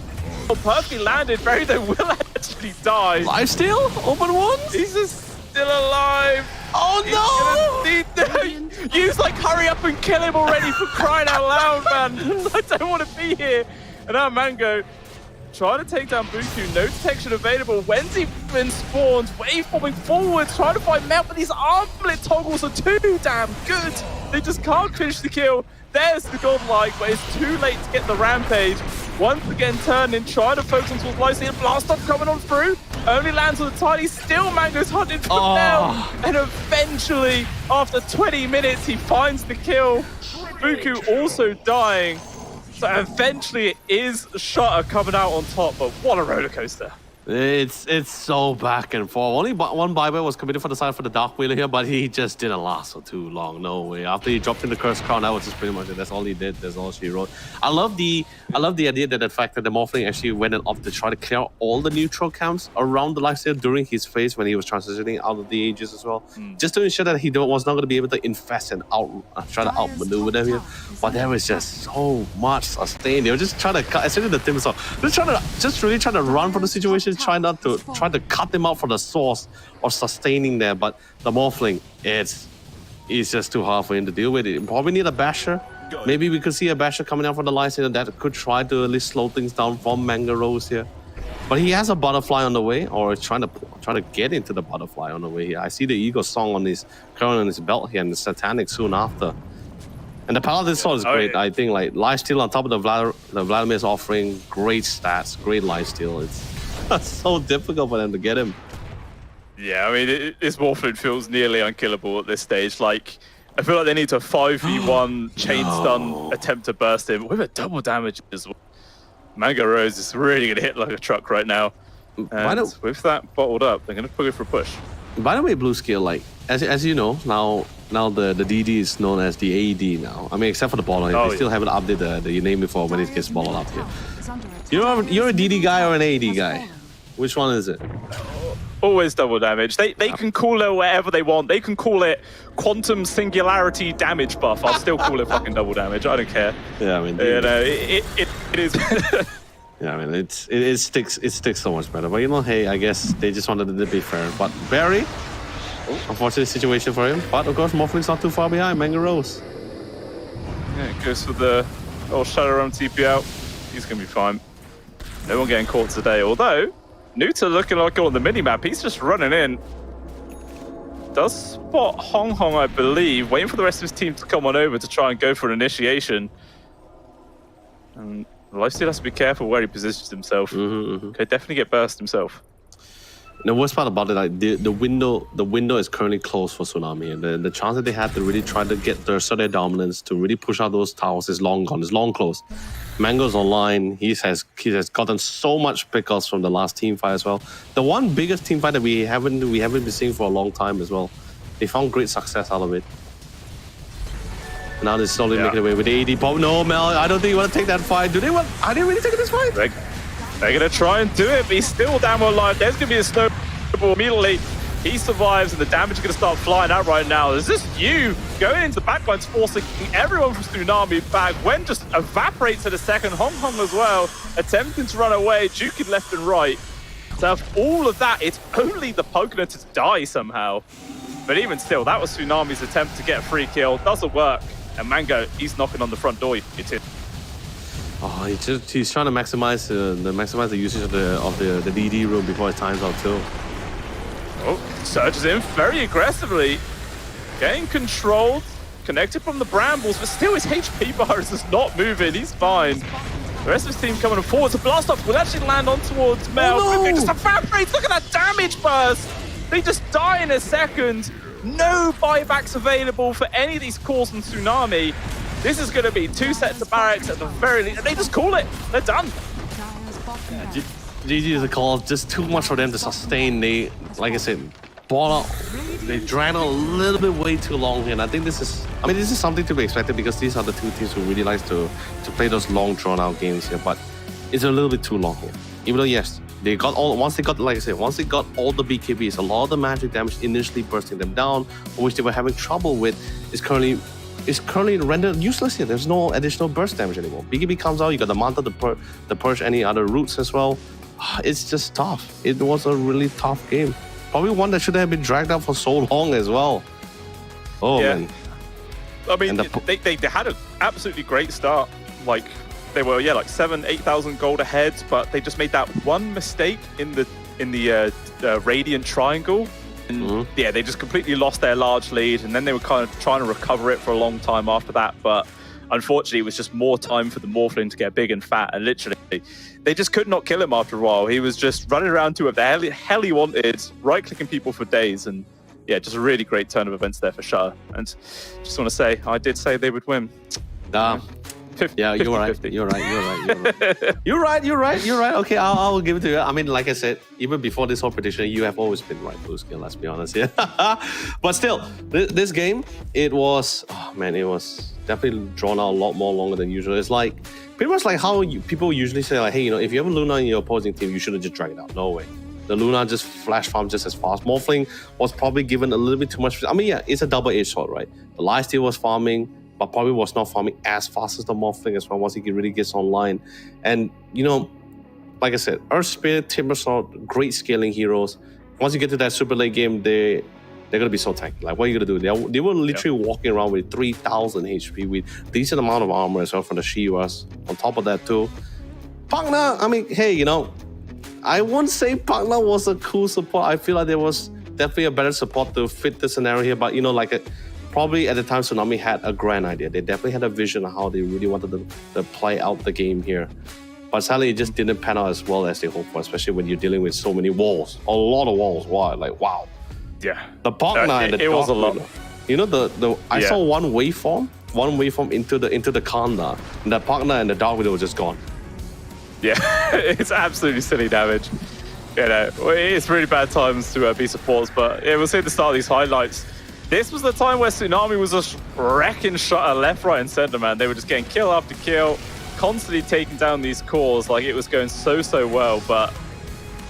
Oh, perfectly landed. Barry though will actually die. Lifesteal? Open ones? He's just still alive. Oh no! Use like hurry up and kill him already for crying out loud, man. I don't want to be here. And now Mango trying to take down Buku. No detection available. When's he been spawned? Waveforming forwards, trying to find Melt, but these armlet toggles are too damn good. They just can't finish the kill. There's the godlike, but it's too late to get the rampage. Once again turning, trying to focus on towards Lysine. Blast off coming on through. Only lands on the Tiny. Still Mango's hunting for Mel. And eventually, after 20 minutes, he finds the kill. Buku also dying. So eventually it is Shutter coming out on top, but what a roller coaster. It's so back and forth. Only one buyback was committed for the side for the Dark Wheeler here, but he just didn't last for too long. No way. After he dropped in the Curse Crown, that was just pretty much it. That's all he did. That's all she wrote. I love the idea that the fact that the Morphling actually went off to try to clear all the neutral camps around the lifesteal during his phase when he was transitioning out of the Aegis as well, just to ensure that he was not going to be able to infest and try to outmaneuver them here. But there was just so much sustain. They were just trying to cut, especially the Timbersaw. Just really trying to run from the situation, try to cut them out from the source of sustaining there. But the Morphling, it's just too hard for him to deal with it. Probably need a Basher. Maybe we could see a Basher coming out from the light that could try to at least slow things down from Manga Rose here. But he has a Butterfly on the way, or trying to get into the Butterfly on the way here. I see the Eagle Song on his current on his belt here, and the Satanic soon after. And the Paladin Sword is great. I think like lifesteal on top of the Vladimir's offering great stats, great lifesteal. It's so difficult for them to get him. Yeah, I mean, this Morphling feels nearly unkillable at this stage. Like, I feel like they need to 5v1 chain stun attempt to burst him with a double damage as well. Manga Rose is really going to hit like a truck right now. And with that bottled up, they're going to put it for a push. By the way, Blue Scale, like as you know, now the DD is known as the AED now. I mean, except for the ball, they still haven't updated the name before when it gets bottled up here. You're a DD guy or an AED guy? Which one is it? Always double damage. They can call it whatever they want. They can call it quantum singularity damage buff. I'll still call it fucking double damage. I don't care. Yeah, I mean, you know, it is. Yeah, I mean, it sticks so much better. But you know, hey, I guess they just wanted to be fair. But Barry, unfortunate situation for him. But of course, Morphling's not too far behind. Manga Rose. Yeah, goes for the old Shadow Realm TP out. He's gonna be fine. No one getting caught today. Although Nuta looking like on the minimap, he's just running in. Does spot Hong Hong, I believe, waiting for the rest of his team to come on over to try and go for an initiation. And Lifesteal has to be careful where he positions himself. Could definitely get burst himself. The worst part about it, like the window is currently closed for Tsunami, and the chance that they had to really try to get their dominance to really push out those towers is long gone. It's long closed. Mango's online. He has gotten so much pickles from the last team fight as well. The one biggest team fight that we haven't been seeing for a long time as well. They found great success out of it. Now they're slowly making away with the AD pop. No, Mel, I don't think you want to take that fight. Are they really taking this fight? They're going to try and do it, but he's still down one line. There's going to be a snowball immediately. He survives, and the damage is going to start flying out right now. There's this you going into the backlines, forcing everyone from Tsunami back. Wen just evaporates in a second. Hong Hong as well, attempting to run away, juking left and right. To have all of that, it's only the Pokemon to die somehow. But even still, that was Tsunami's attempt to get a free kill. Doesn't work. And Mango, he's knocking on the front door. It's it. Oh, he's trying to maximize the usage of the DD room before it times out too. Oh, surges in very aggressively, getting controlled, connected from the brambles, but still his HP bar is just not moving. He's fine. The rest of his team coming forward. The blast off will actually land on towards Mel. Oh, no. It just evaporates. Look at that damage burst. They just die in a second. No buybacks available for any of these cores in Tsunami. This is going to be 2 sets of barracks at the very least. They just call it. They're done. GG is a call. Just too much for them to sustain. They, like I said, ball out. They dragged out a little bit way too long here. And I think this is something to be expected because these are the two teams who really like to play those long drawn out games here. But it's a little bit too long here. Even though yes, they got all once they got all the BKBs, a lot of the magic damage initially bursting them down, which they were having trouble with, is currently rendered useless here. There's no additional burst damage anymore. BKB comes out, you got the Manta to purge any other roots as well. It's just tough. It was a really tough game. Probably one that should have been dragged out for so long as well. Oh man. I mean, they had an absolutely great start. Like they were like 7,000-8,000 gold ahead, but they just made that one mistake in the Radiant Triangle. And yeah, they just completely lost their large lead, and then they were kind of trying to recover it for a long time after that. But unfortunately, it was just more time for the Morphling to get big and fat, and literally, they just could not kill him after a while. He was just running around to whatever the hell he wanted, right-clicking people for days, and yeah, just a really great turn of events there for Shutter. And just want to say, I did say they would win. Yeah, you're right. 50. You're right. You're right. Okay, I'll give it to you. I mean, like I said, even before this whole prediction, you have always been right, Blue Scale. Let's be honest here. But still, this game, it was definitely drawn out a lot more longer than usual. It's like pretty much like how people usually say, like, hey, if you have a Luna in your opposing team, you should have just dragged it out. No way. The Luna just flash farmed just as fast. Morphling was probably given a little bit too much. I mean, yeah, it's a double-edged sword, right? The Lifesteal was farming, but probably was not farming as fast as the Morphling as well once he really gets online. And, like I said, Earth Spirit, Timber Sword, great scaling heroes. Once you get to that super late game, they're going to be so tanky. Like, what are you going to do? They were literally walking around with 3,000 HP with decent amount of armor as well from the She-Was. On top of that, too. Pagna, I mean, hey, I won't say Pagna was a cool support. I feel like there was definitely a better support to fit the scenario here. But, probably at the time, Tsunami had a grand idea. They definitely had a vision of how they really wanted to play out the game here. But sadly, it just didn't pan out as well as they hoped for, especially when you're dealing with so many walls. A lot of walls. Wow. Yeah. The Pagna and the it was a lot. I saw one waveform into the Kanda, and the Pagna and the Dark Widow were just gone. Yeah, it's absolutely silly damage. It's really bad times to be supports, but we'll see at the start of these highlights. This was the time where Tsunami was just wrecking shot left, right, and center, man. They were just getting kill after kill, constantly taking down these cores. Like, it was going so well, but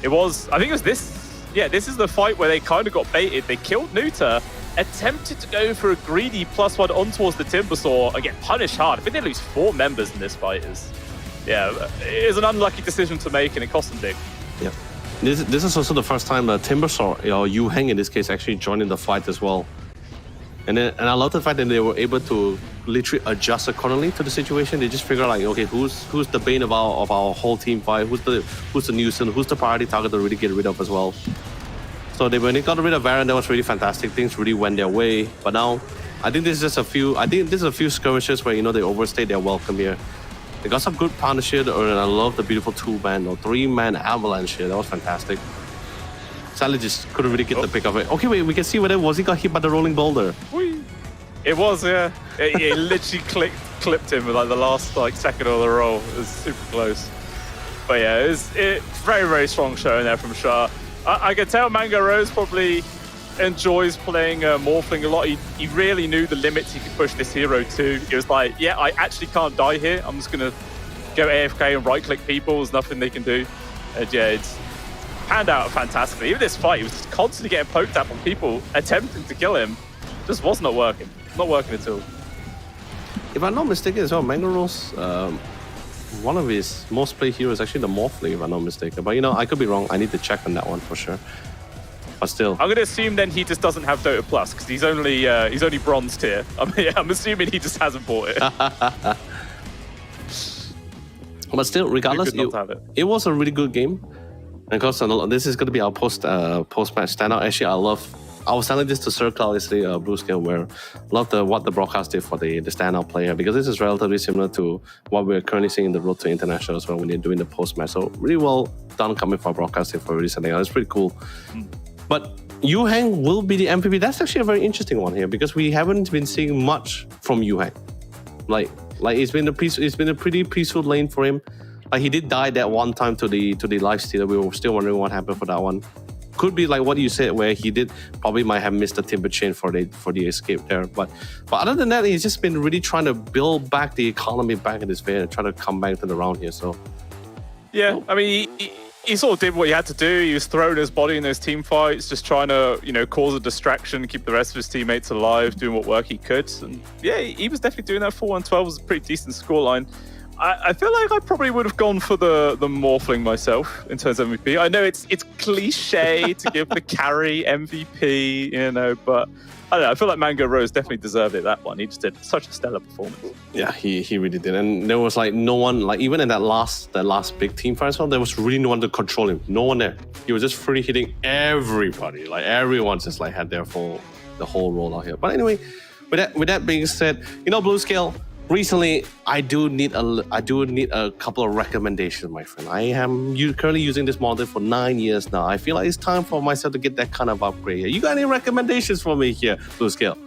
I think it was this. Yeah, this is the fight where they kind of got baited. They killed Nuta, attempted to go for a greedy +1 on towards the Timbersaw and get punished hard. I think they lose 4 members in this fight. It is an unlucky decision to make, and it cost them big. Yeah. This is also the first time the Timbersaw, Yu Heng in this case, actually joined in the fight as well. And I love the fact that they were able to literally adjust accordingly to the situation. They just figure out, like, okay, who's the bane of our whole team fight? Who's the nuisance? Who's the priority target to really get rid of as well? So when they got rid of Baron, that was really fantastic. Things really went their way. But now, I think this is a few skirmishes where they overstayed their welcome here. They got some good partnership, and I love the beautiful 2-man or 3-man avalanche here. That was fantastic. Sadly, just couldn't really get the pick of it. Okay, wait, we can see whether he got hit by the rolling boulder. Whee. It was, yeah. It literally clipped him with the last second of the roll. It was super close. But yeah, it very, very strong showing there from Shah. I can tell Mango Rose probably enjoys playing Morphling a lot. He really knew the limits he could push this hero to. He was like, yeah, I actually can't die here. I'm just going to go AFK and right-click people. There's nothing they can do. And yeah, it's panned out fantastically. Even this fight, he was just constantly getting poked at from people attempting to kill him. Just was not working. Not working at all. If I'm not mistaken as well, Mango Rose, one of his most played heroes is actually the Morphling, if I'm not mistaken. But I could be wrong. I need to check on that one for sure. But still, I'm going to assume then he just doesn't have Dota Plus because he's only bronze tier. I'm assuming he just hasn't bought it. But still, regardless, it was a really good game. And of course, this is going to be our post-match standout. Actually, I was telling this to Circle yesterday, Blue Scale, where I love what the broadcast did for the standout player, because this is relatively similar to what we're currently seeing in the Road to International as well when they're doing the post-match. So really well done coming from broadcasting for really something else. It's pretty cool. But Yu Heng will be the MVP. That's actually a very interesting one here because we haven't been seeing much from Yu Heng. Like it's been a pretty peaceful lane for him. Like, he did die that one time to the lifesteal. We were still wondering what happened for that one. Could be like what you said, where he probably might have missed the timber chain for the escape there. But other than that, he's just been really trying to build back the economy back in his vein and try to come back to the round here. So yeah, I mean, he sort of did what he had to do. He was throwing his body in those team fights, just trying to cause a distraction, keep the rest of his teammates alive, doing what work he could. And yeah, he was definitely doing that. 4-1-12 was a pretty decent scoreline. I feel like I probably would have gone for the Morphling myself in terms of MVP. I know it's cliche to give the carry MVP, but I don't know. I feel like Mango Rose definitely deserved it, that one. He just did such a stellar performance. Yeah, he really did. And there was no one, even in that last big team fight as well, there was really no one to control him. No one there. He was just free hitting everybody. Everyone just had the whole roll out here. But anyway, with that being said, Blue Scale, recently, I do need a couple of recommendations, my friend. I am currently using this model for 9 years now. I feel like it's time for myself to get that kind of upgrade. You got any recommendations for me here, Blue Scale?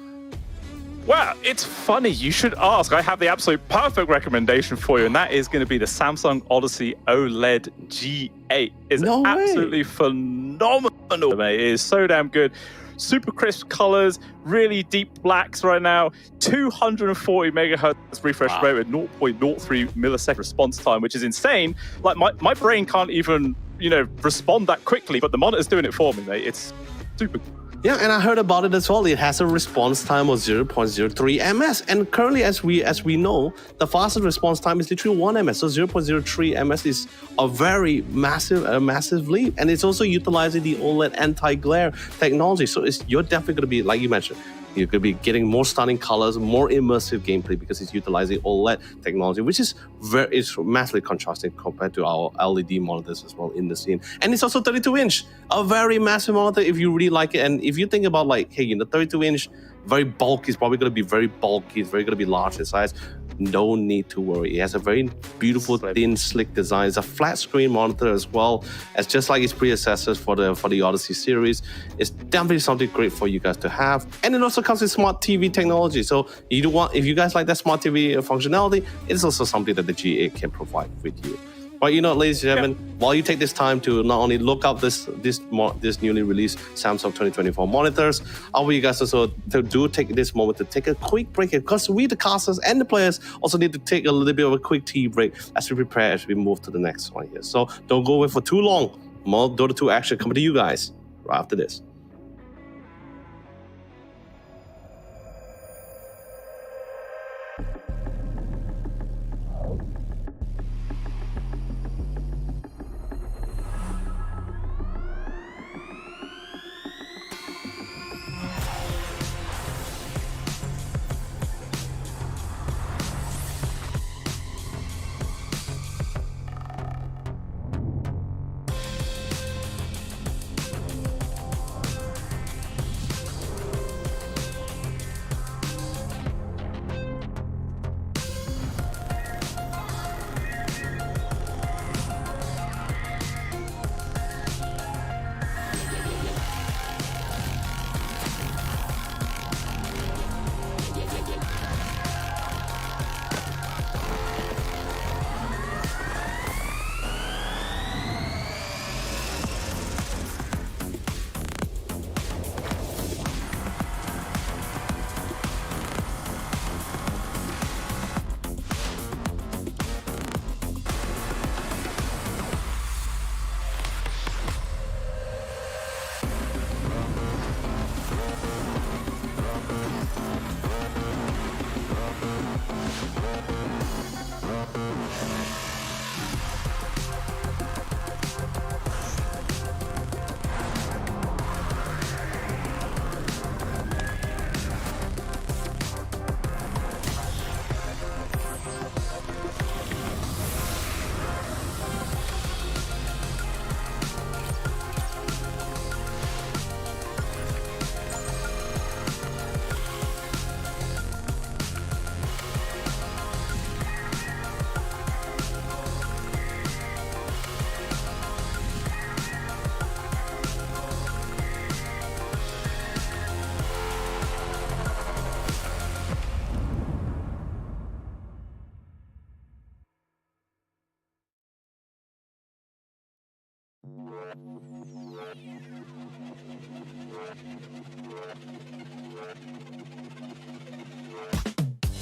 Well, it's funny. You should ask. I have the absolute perfect recommendation for you, and that is going to be the Samsung Odyssey OLED G8. It's No way. absolutely phenomenal, mate. It is so damn good. Super crisp colors, really deep blacks right now. 240 megahertz refresh rate with 0.03 millisecond response time, which is insane. Like my brain can't even, respond that quickly, but the monitor's doing it for me, mate. It's super. Yeah, and I heard about it as well. It has a response time of 0.03 ms, and currently, as we know, the fastest response time is literally 1 ms. So 0.03 ms is a very massive leap, and it's also utilizing the OLED anti-glare technology. So you're definitely going to be, like you mentioned, you're going to be getting more stunning colors, more immersive gameplay because it's utilizing OLED technology, which is massively contrasting compared to our LED monitors as well in the scene. And it's also 32-inch, a very massive monitor if you really like it. And if you think about 32-inch, very bulky, it's probably going to be very bulky, it's very going to be large in size. No need to worry. It has a very beautiful, thin, slick design. It's a flat screen monitor as well, as just like its predecessors for the Odyssey series. It's definitely something great for you guys to have. And it also comes with smart TV technology. So if you guys like that smart TV functionality, it's also something that the G8 can provide with you. But ladies and gentlemen, while you take this time to not only look up this newly released Samsung 2024 monitors, I want you guys also to take this moment to take a quick break here, because we, the casters and the players, also need to take a little bit of a quick tea break as we prepare, as we move to the next one here. So don't go away for too long. More Dota 2 action coming to you guys right after this.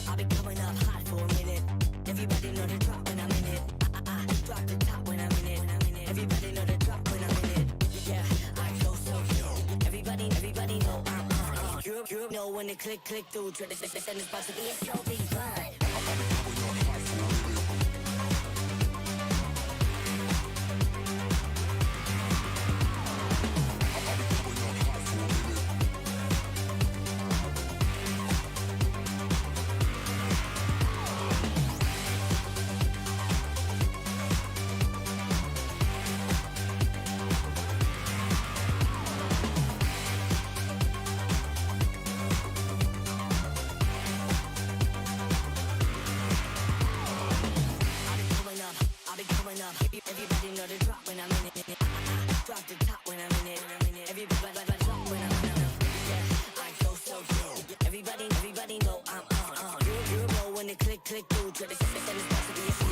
I've been coming up hot for a minute. Everybody know the drop when I'm in it. I drop the top when I'm in it. Everybody know the drop when I'm in it. Yeah, I flow so cute. Everybody know I'm you know when the click through. Try to send this box to be a so big vibe. click through to the system is about to be a serious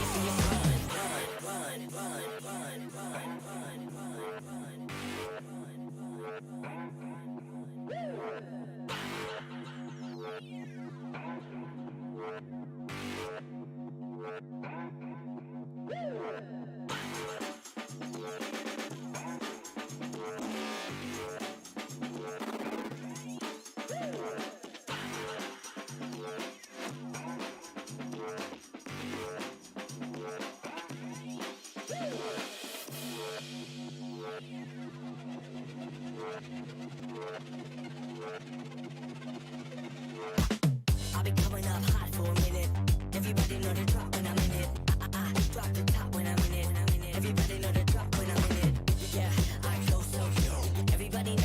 I've been coming up hot for a minute. Everybody know the drop when I'm in it. I drop the top when I'm in it. Everybody know the drop when I'm in it. Yeah, I flow so cute. Everybody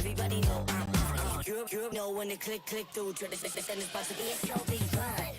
know I'm on it. You know when the click through to the system is about to be a so big fun.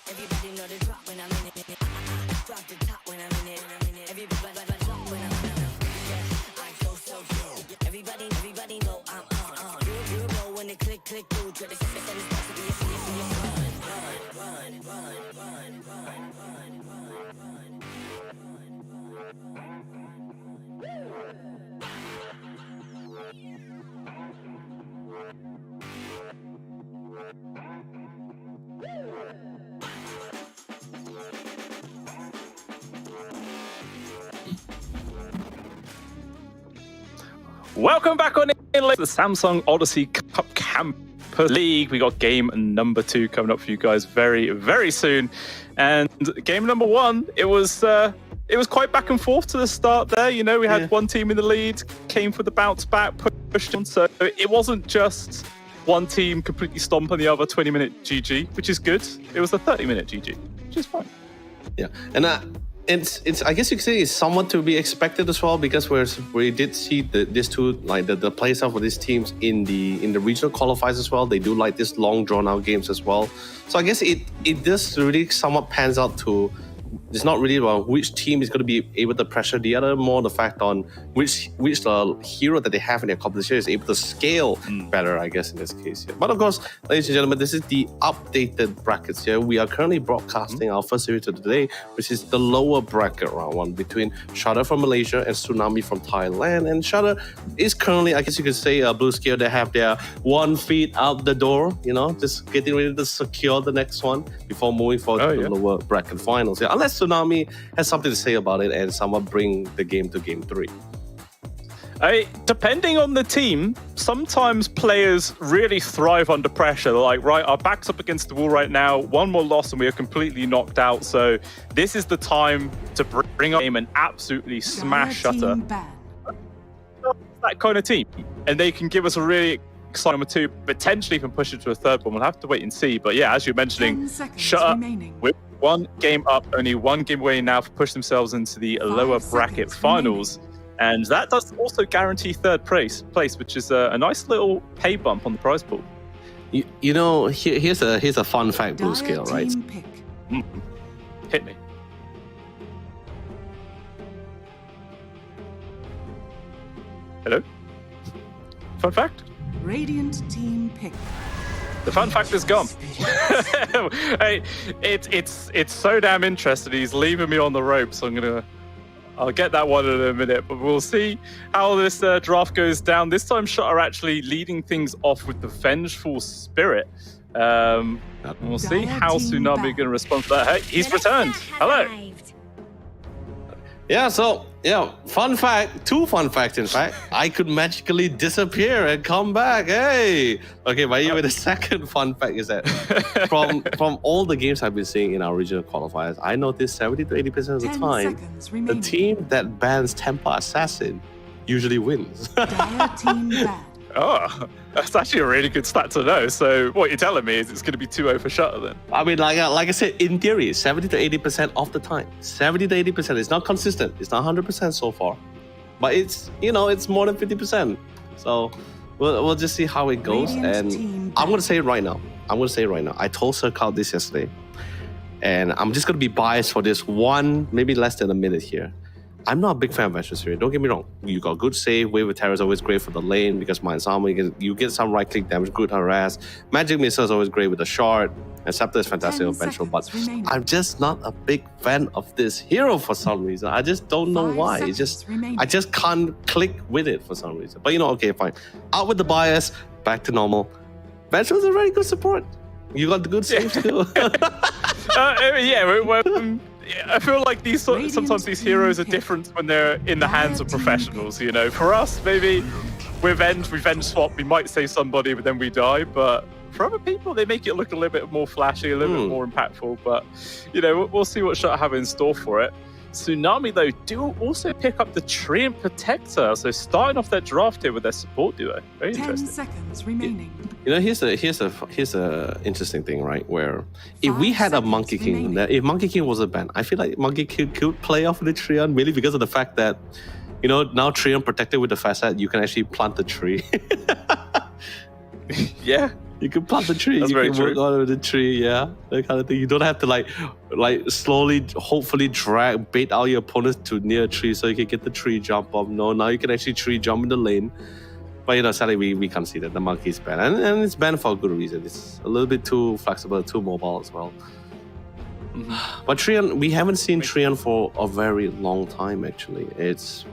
Everybody know the drop when I'm in it. Drop the top when I'm in it. Everybody drop when I'm in it. Yeah, I flow so cute. Everybody know I'm on. You know when the click through to the system is about to be a serious Welcome back on in the Samsung Odyssey Cup Campus League. We got game number 2 coming up for you guys very, very soon. And game number 1, it was quite back and forth to the start there. You know, we had one team in the lead, came for the bounce back, pushed on. So it wasn't just one team completely stomping the other 20-minute GG, which is good. It was a 30-minute GG, which is fine. Yeah, and it's I guess you could say it's somewhat to be expected as well, because we did see these two, like the play style for these teams in the regional qualifiers as well. They do like this long drawn out games as well. So I guess it does really somewhat pans out to, it's not really about which team is going to be able to pressure the other, more the fact on which hero that they have in their competition is able to scale better, I guess, in this case. Yeah. But of course, ladies and gentlemen, this is the updated brackets here. We are currently broadcasting our first series of today, which is the lower bracket round 1 between Shudder from Malaysia and Tsunami from Thailand. And Shudder is currently, I guess you could say, Blue Scale. They have their 1 feet out the door, you know, just getting ready to secure the next one before moving forward to the lower bracket finals. Yeah. Unless Tsunami has something to say about it and someone bring the game to game 3. Depending on the team, sometimes players really thrive under pressure. They're like, right, our back's up against the wall right now, 1 more loss and we are completely knocked out. So this is the time to bring up game and absolutely smash Shutter. That kind of team. And they can give us a really exciting number 2, potentially even push it to a 3rd one. We'll have to wait and see. But yeah, as you're mentioning, Shutter with 1 game up, only 1 game away now to push themselves into the lower bracket finals. And that does also guarantee 3rd place, which is a nice little pay bump on the prize pool. You know, here's a fun fact, Blue Scale, right? Hit me. Hello? Fun fact? Radiant team pick. The fun fact is gone. Hey, it's so damn interesting. He's leaving me on the ropes. So I'll get that one in a minute, but we'll see how this draft goes down. This time, Shutter actually leading things off with the Vengeful Spirit. And we'll see how Tsunami are going to respond to that. Hey, he's returned. Hello. Yeah, so, fun fact, 2 fun facts, in fact. I could magically disappear and come back. Hey! Okay, but anyway, the second fun fact is that from all the games I've been seeing in our regional qualifiers, I noticed 70 to 80% of the time, the team that bans Temper Assassin usually wins. Dire team bad. Oh, that's actually a really good stat to know. So what you're telling me is it's going to be 2-0 for Shutter then? I mean, like I said, in theory, 70 to 80% of the time. 70 to 80%. It's not consistent. It's not 100% so far. But it's, it's more than 50%. So we'll just see how it goes. Radiant team And I'm going to say it right now. I told Sir Carl this yesterday. And I'm just going to be biased for this maybe less than a minute here. I'm not a big fan of Venture Series. Don't get me wrong. You got good save. Wave of Terror is always great for the lane because Mind's Armor, you get some right-click damage, good harass. Magic Missile is always great with the shard. And Scepter is fantastic with Vengeful, but I'm just not a big fan of this hero for some reason. I just don't know why. I just can't click with it for some reason. But okay, fine. Out with the bias, back to normal. Venture is a very good support. You got the good saves too. I feel like sometimes these heroes are different when they're in the hands of professionals. For us, maybe we venge swap, we might save somebody, but then we die. But for other people, they make it look a little bit more flashy, a little bit more impactful. But we'll see what Shut have in store for it. Tsunami, though, do also pick up the Treant Protector. So starting off their draft here with their support duo. Very 10 interesting. seconds remaining. Here's a interesting thing, right? Where if we had a Monkey King, if Monkey King was a ban, I feel like Monkey King could play off the Treant, really because of the fact that, now Treant protected with the facet, you can actually plant the tree. Yeah. You can plant the tree. That's you very can true. work on the tree, yeah. That kind of thing. You don't have to like slowly, hopefully bait out your opponents to near a tree so you can get the tree jump up. No, now you can actually tree jump in the lane. But sadly we can't see that. The monkey is banned. And it's banned for a good reason. It's a little bit too flexible, too mobile as well. Mm-hmm. But Treant, we haven't seen Treant for a very long time actually.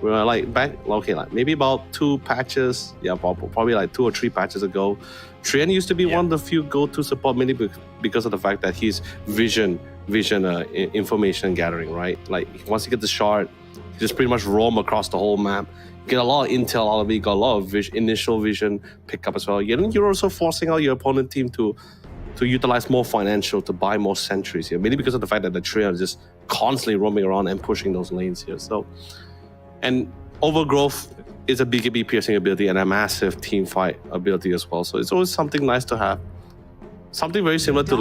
We're maybe about 2 patches, probably like 2 or 3 patches ago. Treant used to be one of the few go-to support mainly because of the fact that he's vision information gathering, right? Like once you get the shard, you just pretty much roam across the whole map. Get a lot of intel out of it, got a lot of initial vision pickup as well. You're also forcing out your opponent team to utilize more financial, to buy more sentries here, mainly because of the fact that the Treant is just constantly roaming around and pushing those lanes here. So, and Overgrowth is a BKB piercing ability and a massive team fight ability as well. So it's always something nice to have. Something very similar to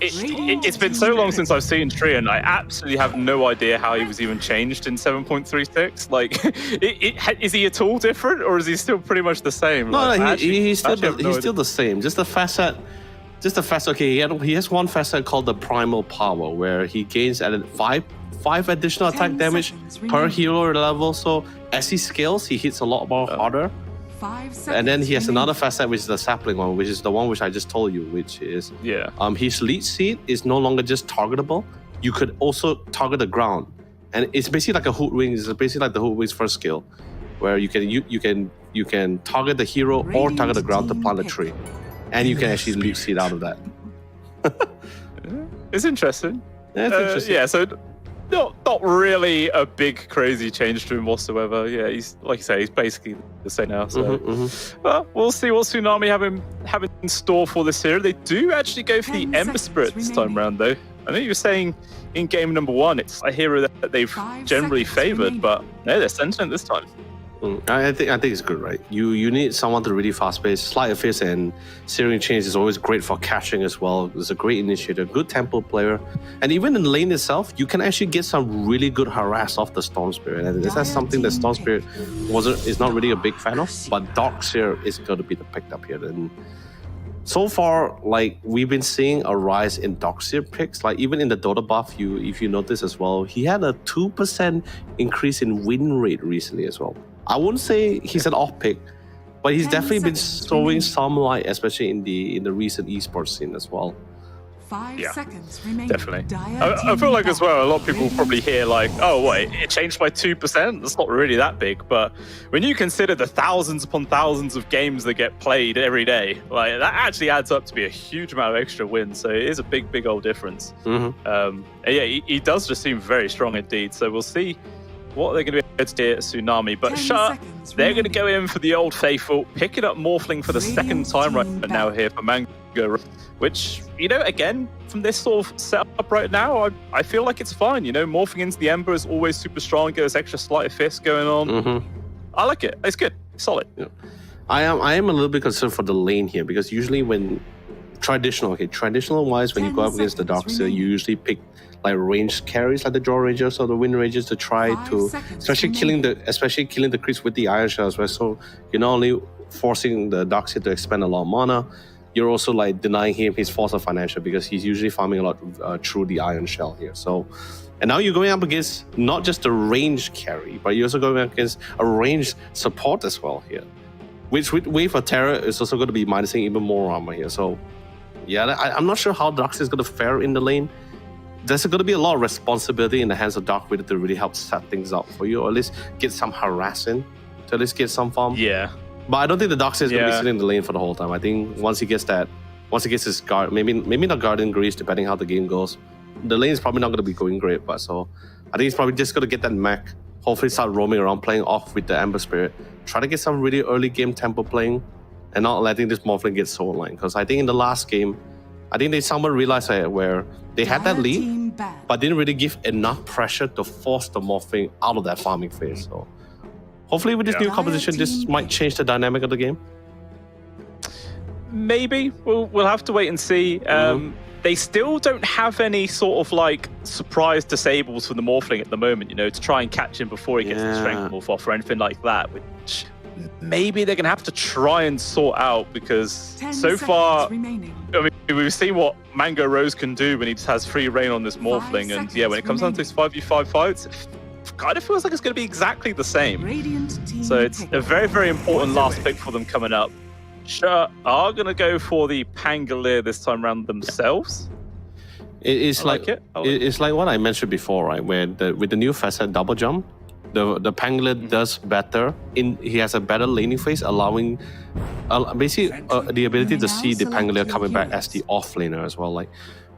It's been so long since I've seen Treant. I absolutely have no idea how he was even changed in 7.36. Like, is he at all different, or is he still pretty much the same? He's still the same. Just the facet. Okay, he has one facet called the Primal Power, where he gains added 5 additional attack damage per hero level. So as he scales, he hits a lot more harder. 5 seconds And then he has another facet, which is the sapling one, which is the one which I just told you, which is his lead seed is no longer just targetable. You could also target the ground, and it's basically like a Hoodwing. It's basically like the Hoodwing's first skill, where you can target the hero or target the ground to plant a tree, and you can actually lead seed out of that. It's interesting. Yeah, it's interesting. So not really a big crazy change to him whatsoever. Yeah, he's like you say, he's basically the same now. So well, we'll see what Tsunami have in store for this here. They do actually go for the Ember Spirit this time round, though. I know you were saying in game number 1, it's a hero that they've generally favored, but no, they're Sentient this time. I think it's good, right? You need someone to really fast pace. Sleight of Fist and Searing Chains is always great for catching as well. It's a great initiator, good tempo player, and even in the lane itself, you can actually get some really good harass off the Storm Spirit, and that's something that Storm Spirit is not really a big fan of. But Darkseer is going to be the picked up here. And so far, like we've been seeing a rise in Darkseer picks. Like even in the Dota buff, if you notice as well, he had a 2% increase in win rate recently as well. I wouldn't say he's an off pick, but he's definitely been showing some light, especially in the recent esports scene as well. 5 seconds remaining. Definitely. I feel like as well, a lot of people probably hear like, oh wait, it changed by 2%. That's not really that big, but when you consider the thousands upon thousands of games that get played every day, like that actually adds up to be a huge amount of extra wins. So it is a big old difference. He does just seem very strong indeed. So we'll see what they're going to be able to do at Tsunami. But Shut, they're going to go in for the old faithful, picking up Morphling for the second time right now here for Mango, which, again, from this sort of setup right now, I feel like it's fine. Morphing into the Ember is always super strong, get this extra sleight of fist going on. I like it. It's good. solid. I am a little bit concerned for the lane here because usually when traditional wise, when you 10 go up against the seconds Darkseer, you remaining. usually pick like ranged carries like the Jaw Rangers or the Wind Rangers to try 5 to, seconds especially killing the creeps with the Iron Shells, right? So you're not only forcing the Darkseer to expend a lot of mana, you're also like denying him his force of financial because he's usually farming a lot through the Iron Shell here. So, and now you're going up against not just a ranged carry, but you're also going up against a ranged support as well here. Which with Wave of Terror is also going to be minusing even more armor here. So, yeah, I'm not sure how Darkseer is going to fare in the lane. There's going to be a lot of responsibility in the hands of Dark Widow to really help set things up for you, or at least get some harassing, to at least get some farm. Yeah. But I don't think the Darkseer is going to be sitting in the lane for the whole time. I think once he gets his guard, maybe not Guardian Grease, depending how the game goes, the lane is probably not going to be going great. But so I think he's probably just going to get that mech, hopefully start roaming around, playing off with the Ember Spirit, try to get some really early game tempo playing, and not letting this Morphling get soul line. Because I think in the last game, I think someone realized where they had that lead, Team ban. but didn't really give enough pressure to force the Morphling out of that farming phase. So hopefully with this new composition, this might change the dynamic of the game. Maybe we'll have to wait and see. They still don't have any sort of like surprise disables for the Morphling at the moment, you know, to try and catch him before he gets the strength morph off or anything like that, which maybe they're going to have to try and sort out because 10 so seconds far, remaining. I mean, we've seen what Mango Rose can do when he just has free reign on this Morphling, and yeah, when it comes down to his 5v5 fights, it kind of feels like it's going to be exactly the same. Radiant team So it's a very, very important last pick for them coming up. Sure, are going to go for the Pangolier this time around themselves. It's it's like what I mentioned before, right? Where with the new facet double jump, the Pangolier does better. He has a better laning phase, allowing basically the ability to see the Pangolier coming back as the offlaner as well. Like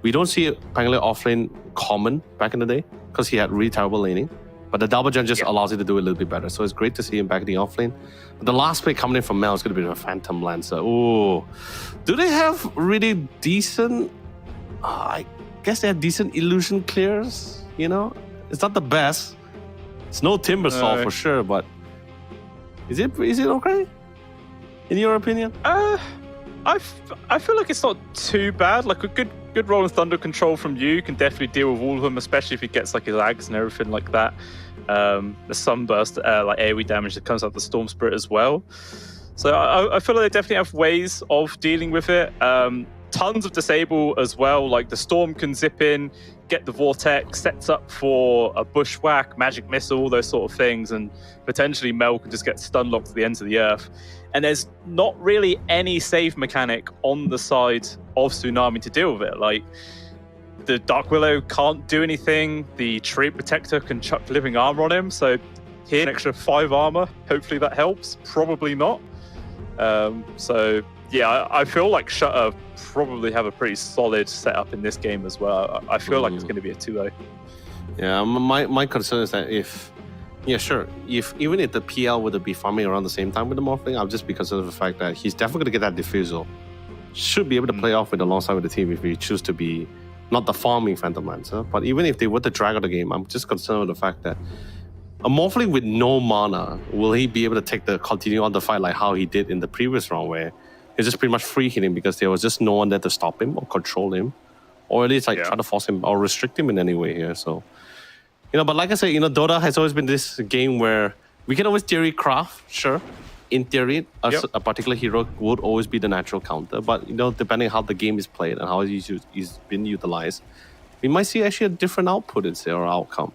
we don't see Pangolier offlane common back in the day because he had really terrible laning. But the double jump just allows you to do it a little bit better. So it's great to see him back in the offlane. But the last pick coming in from Mel is going to be the Phantom Lancer. Ooh. Do they have really decent... I guess they have decent illusion clears, you know? It's not the best. It's no Timbersaw for sure, but... Is it okay? In your opinion? I feel like it's not too bad. Like a good roll and thunder control from you can definitely deal with all of them, especially if he gets like his ags and everything like that. The sunburst, like AoE damage that comes out the Storm Spirit as well. So I feel like they definitely have ways of dealing with it. Tons of disable as well. Like the Storm can zip in, get the Vortex, sets up for a Bushwhack, Magic Missile, all those sort of things, and potentially Mel can just get stun locked to the ends of the earth. And there's not really any save mechanic on the side of Tsunami to deal with it. Like, the Dark Willow can't do anything. The Tree Protector can chuck living armor on him. So here, an extra 5 armor. Hopefully that helps. Probably not. So, yeah, I feel like Shutter probably have a pretty solid setup in this game as well. I feel like it's going to be a 2-0. Yeah, my concern is that even if the PL would be farming around the same time with the Morphling, I'll just be concerned of the fact that he's definitely going to get that Diffusal. Should be able to play off with alongside with the team if he choose to be not the farming Phantom Lancer. But even if they were to drag out the game, I'm just concerned with the fact that a Morphling with no mana, will he be able to continue on the fight like how he did in the previous round where he's just pretty much free hitting because there was just no one there to stop him or control him, or at least try to force him or restrict him in any way here. So, but like I said, Dota has always been this game where we can always theory craft, sure. In theory, a particular hero would always be the natural counter, but depending how the game is played and how he's been utilized, we might see actually a different output or outcome.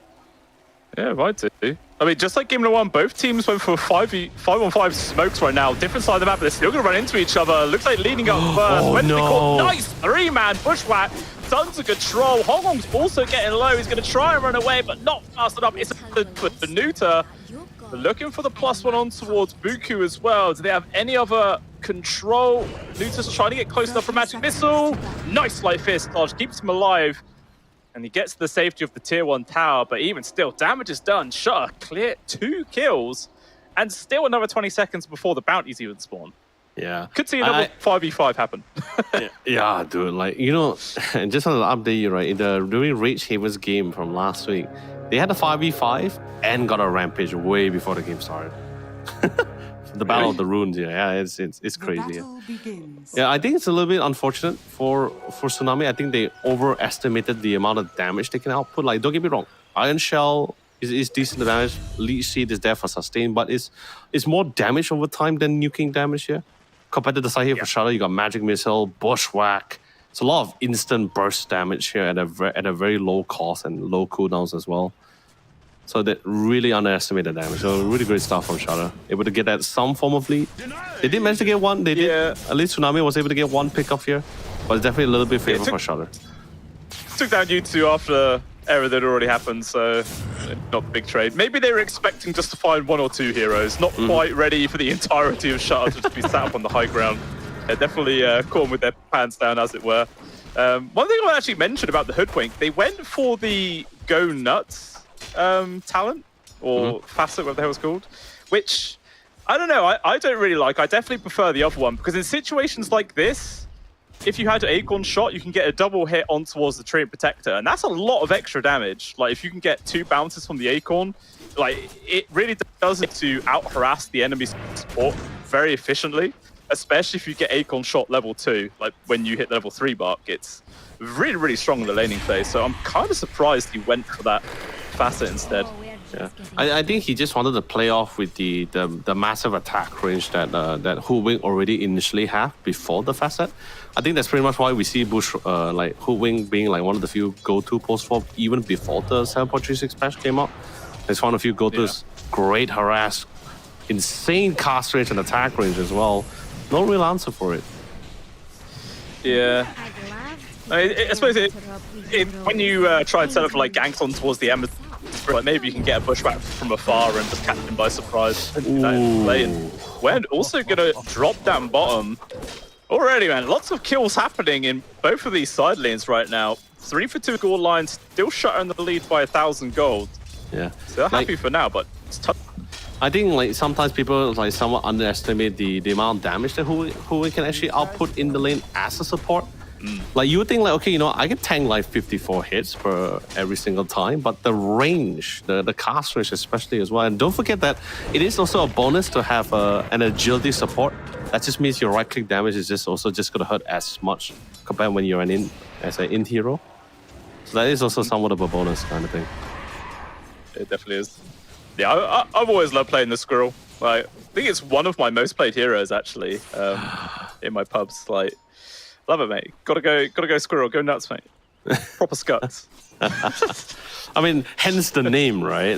Yeah, might do. I mean, just like Game No. 1, both teams went for 5-on-5 smokes right now. Different side of the map, but they're still going to run into each other. Looks like leading up first. Nice 3-man Bushwhack. Tons of control. Hongong's also getting low. He's going to try and run away, but not fast enough. It's the Nuta. They're looking for the +1 on towards Buku as well. Do they have any other control? Nuta's trying to get close enough for Magic Missile. Nice Light Fist dodge. Keeps him alive. And he gets to the safety of the tier 1 tower, but even still, damage is done. Shutter clear 2 kills, and still another 20 seconds before the bounties even spawn. Yeah. Could see another 5v5 happen. Yeah, dude. Like, and just on the update, right, during Rage Haven's game from last week, they had a 5v5 and got a Rampage way before the game started. The Battle of the Runes, yeah, it's The crazy. Yeah. battle begins. Yeah, I think it's a little bit unfortunate for Tsunami. I think they overestimated the amount of damage they can output. Like, don't get me wrong, Iron Shell is decent damage. Leech Seed is there for sustain, but it's more damage over time than nuking damage here. Compared to the side here for Shadow, you got Magic Missile, Bushwhack. It's a lot of instant burst damage here at a very low cost and low cooldowns as well. So they really underestimated damage. So really great stuff from Shadow. Able to get that some form of lead. They did manage to get one. They did. At least Tsunami was able to get one pick off here. But it's definitely a little bit favor for Shadow. Took down U2 after error that already happened, so not a big trade. Maybe they were expecting just to find 1 or 2 heroes, not quite ready for the entirety of Shadow to just be sat up on the high ground. They're definitely caught with their pants down, as it were. One thing I actually mentioned about the Hoodwink, they went for the Go Nuts talent, or facet, whatever the hell it's called, which, I don't know, I don't really like. I definitely prefer the other one, because in situations like this, if you had an Acorn shot, you can get a double hit on towards the Treant Protector, and that's a lot of extra damage. Like, if you can get 2 bounces from the Acorn, like, it really does it to out-harass the enemy support very efficiently, especially if you get Acorn shot level 2, like when you hit the level 3 mark. It's really, really strong in the laning phase, so I'm kind of surprised he went for that facet instead. Yeah, I think he just wanted to play off with the massive attack range that Hoodwink already initially have before the facet. I think that's pretty much why we see like Hoodwink being like one of the few go-to post-flop even before the 7.36 patch came out. It's one of the few go-tos. Great harass, insane cast range and attack range as well. No real answer for it. Yeah. I suppose when you try and set up like ganks on towards the Ember, like maybe you can get a Bushwhack from afar and just catch him by surprise. We're also gonna drop down bottom. Already, man, lots of kills happening in both of these side lanes right now. 3 for 2 gold lines, still shutting the lead by 1,000 gold. Yeah. So happy for now, but it's tough. I think like sometimes people like somewhat underestimate the amount of damage that Hoodwink can actually output in the lane as a support. Like you would think like, okay, you know, I can tank like 54 hits per every single time, but the range, the cast range especially as well. And don't forget that it is also a bonus to have an agility support. That just means your right click damage is just also just gonna hurt as much compared when you're an in hero. So that is also somewhat of a bonus kind of thing. It definitely is. Yeah, I've always loved playing the Squirrel. Like, I think it's one of my most played heroes actually in my pubs. Like, love it, mate. Gotta go Squirrel. Go nuts, mate. Proper scuts. I mean, hence the name, right?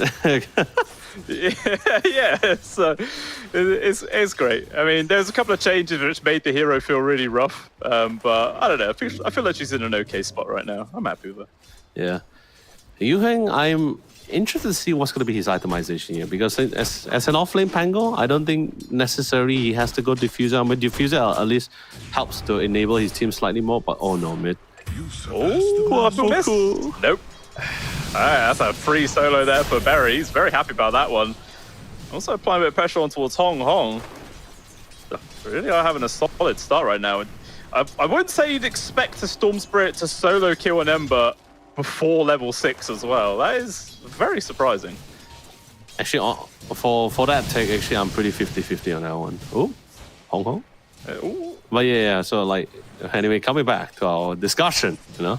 yeah. It's great. I mean, there's a couple of changes which made the hero feel really rough, but I don't know. I feel like she's in an okay spot right now. I'm happy with her. Yeah. Yuheng, I'm interested to see what's going to be his itemization here, because as an off-lane Pango, I don't think necessarily he has to go Diffuser. I mean, Diffuser at least helps to enable his team slightly more, but oh no, mid. Oh, cool. Nope. That's a free solo there for Berry. He's very happy about that one. Also applying a bit of pressure on towards Hong Hong. Really are having a solid start right now. I wouldn't say you'd expect a Storm Spirit to solo kill an Ember before level 6 as well. That is very surprising. Actually, for that take, actually, I'm pretty 50-50 on that one. Oh, Hong Kong. Ooh. But yeah, so like, anyway, coming back to our discussion, you know,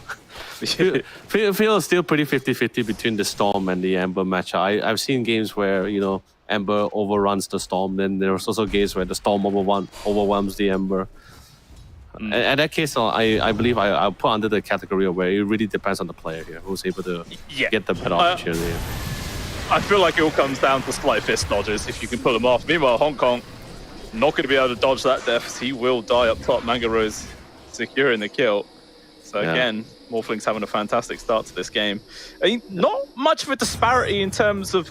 feel still pretty 50-50 between the Storm and the Ember matchup. I've seen games where, you know, Ember overruns the Storm, then there's also games where the Storm overwhelms the Ember. In that case, I believe I'll put under the category of where it really depends on the player here, who's able to get the better opportunity. I feel like it all comes down to Slight Fist dodges, if you can pull them off. Meanwhile, Hong Kong not going to be able to dodge that death. He will die up top. Manga Rose securing the kill. So again, Morphling's having a fantastic start to this game. I mean, not much of a disparity in terms of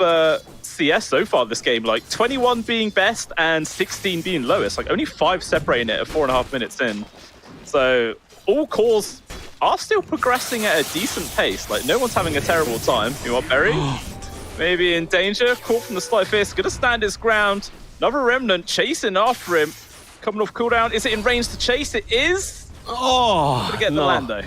CS so far this game. Like 21 being best and 16 being lowest. Like only 5 separating it at 4.5 minutes in. So all cores are still progressing at a decent pace. Like no one's having a terrible time. You want Berry? Maybe in danger. Caught from the Slight Fist. Gonna stand his ground. Another Remnant chasing after him. Coming off cooldown. Is it in range to chase? It is. Oh, Gonna get the land though.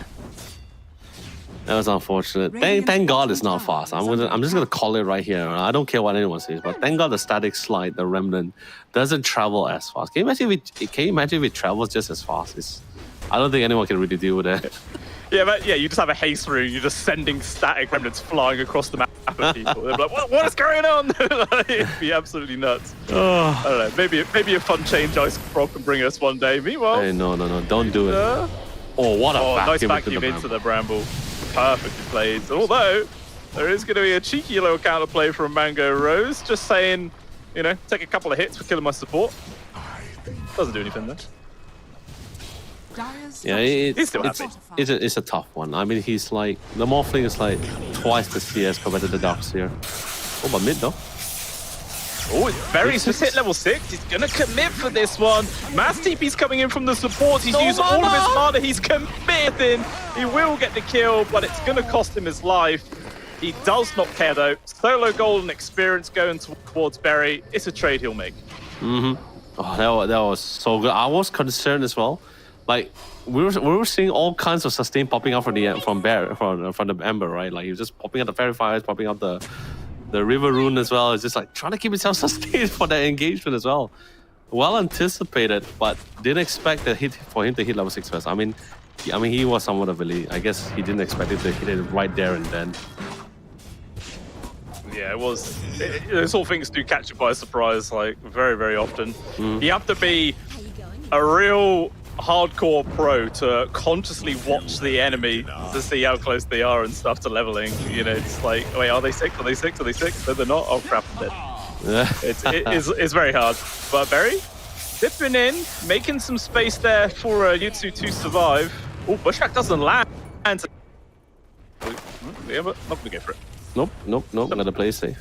That was unfortunate. Thank God it's not fast. I'm just gonna call it right here. I don't care what anyone says, but thank God the static slide, the remnant, doesn't travel as fast. Can you imagine if it travels just as fast? I don't think anyone can really deal with that. Yeah, but you just have a haste rune. You're just sending static remnants flying across the map at people. They're like, what is going on? It'd be absolutely nuts. I don't know. Maybe a fun change Ice Frog can bring us one day. Meanwhile, Hey, no, don't do it. Oh, what a nice vacuum vacuum into the bramble. Perfectly played. Although there is going to be a cheeky little counterplay from Mango Rose, just saying, take a couple of hits for killing my support. Doesn't do anything though. Yeah, it's a tough one. I mean, he's like, the Morphling is like twice the CS compared to the Darks here. Oh, but mid though. Oh, it's very just hit level 6. He's gonna commit for this one. Mass TP's coming in from the supports. He's used all of his mana. He's committing. He will get the kill, but it's gonna cost him his life. He does not care though. Solo golden experience going towards Berry. It's a trade he'll make. Oh, that was so good. I was concerned as well. Like we were seeing all kinds of sustain popping out from the Ember, right? Like he was just popping out the fairy fires, popping out the river rune as well. It's just like trying to keep himself sustained for that engagement as well. Well anticipated, but didn't expect for him to hit level 6 first. I mean, he was somewhat of a. I guess he didn't expect it to hit it right there and then. Yeah, it was. Those all things do catch you by surprise, like very, very often. You have to be a real hardcore pro to consciously watch the enemy to see how close they are and stuff to leveling. It's like, wait, are they 6? Are they 6? Are they 6? No, they're not. Oh crap, I'm dead. It's very hard. But Berry dipping in, making some space there for Yutsu to survive. Oh, Bushwhack doesn't land. Yeah, but not gonna go for it. Nope. Gotta play safe.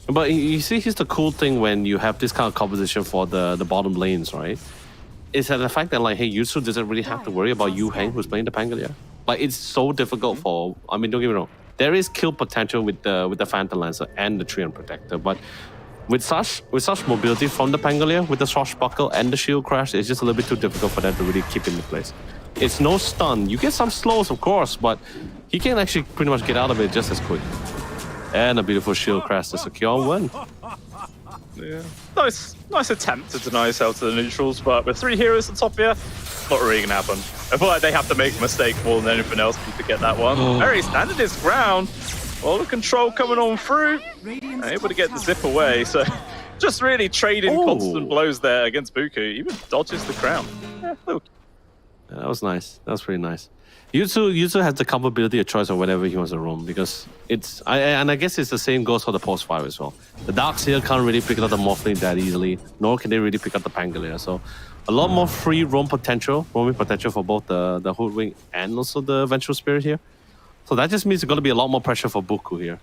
But you see, here's the cool thing when you have this kind of composition for the bottom lanes, right? Is that the fact that, like, hey, Yutsu doesn't really have to worry about Yu Heng, who's playing the Pangalia. Like, it's so difficult for. I mean, don't get me wrong. There is kill potential with the Phantom Lancer and the Treant Protector, but with such mobility from the Pangalia, with the Swashbuckle and the Shield Crash, it's just a little bit too difficult for them to really keep in place. It's no stun. You get some slows, of course, but he can actually pretty much get out of it just as quick. And a beautiful Shield Crash to secure one. Yeah. Nice attempt to deny yourself to the neutrals, but with 3 heroes on top here, not really gonna happen. I feel like they have to make a mistake more than anything else to get that one. Very standing his ground. All the control coming on through. Able to get the zip away, so just really trading constant blows there against Buku. Even dodges the crown. Yeah, that was nice. That was pretty nice. Yutsu has the comfortability of choice of whenever he wants to roam because I guess it's the same goes for the post 5 as well. The Darks here can't really pick up the Morphling that easily, nor can they really pick up the Pangalia. So a lot more free roaming potential for both the Hoodwink and also the Vengeful Spirit here. So that just means there's going to be a lot more pressure for Buku here.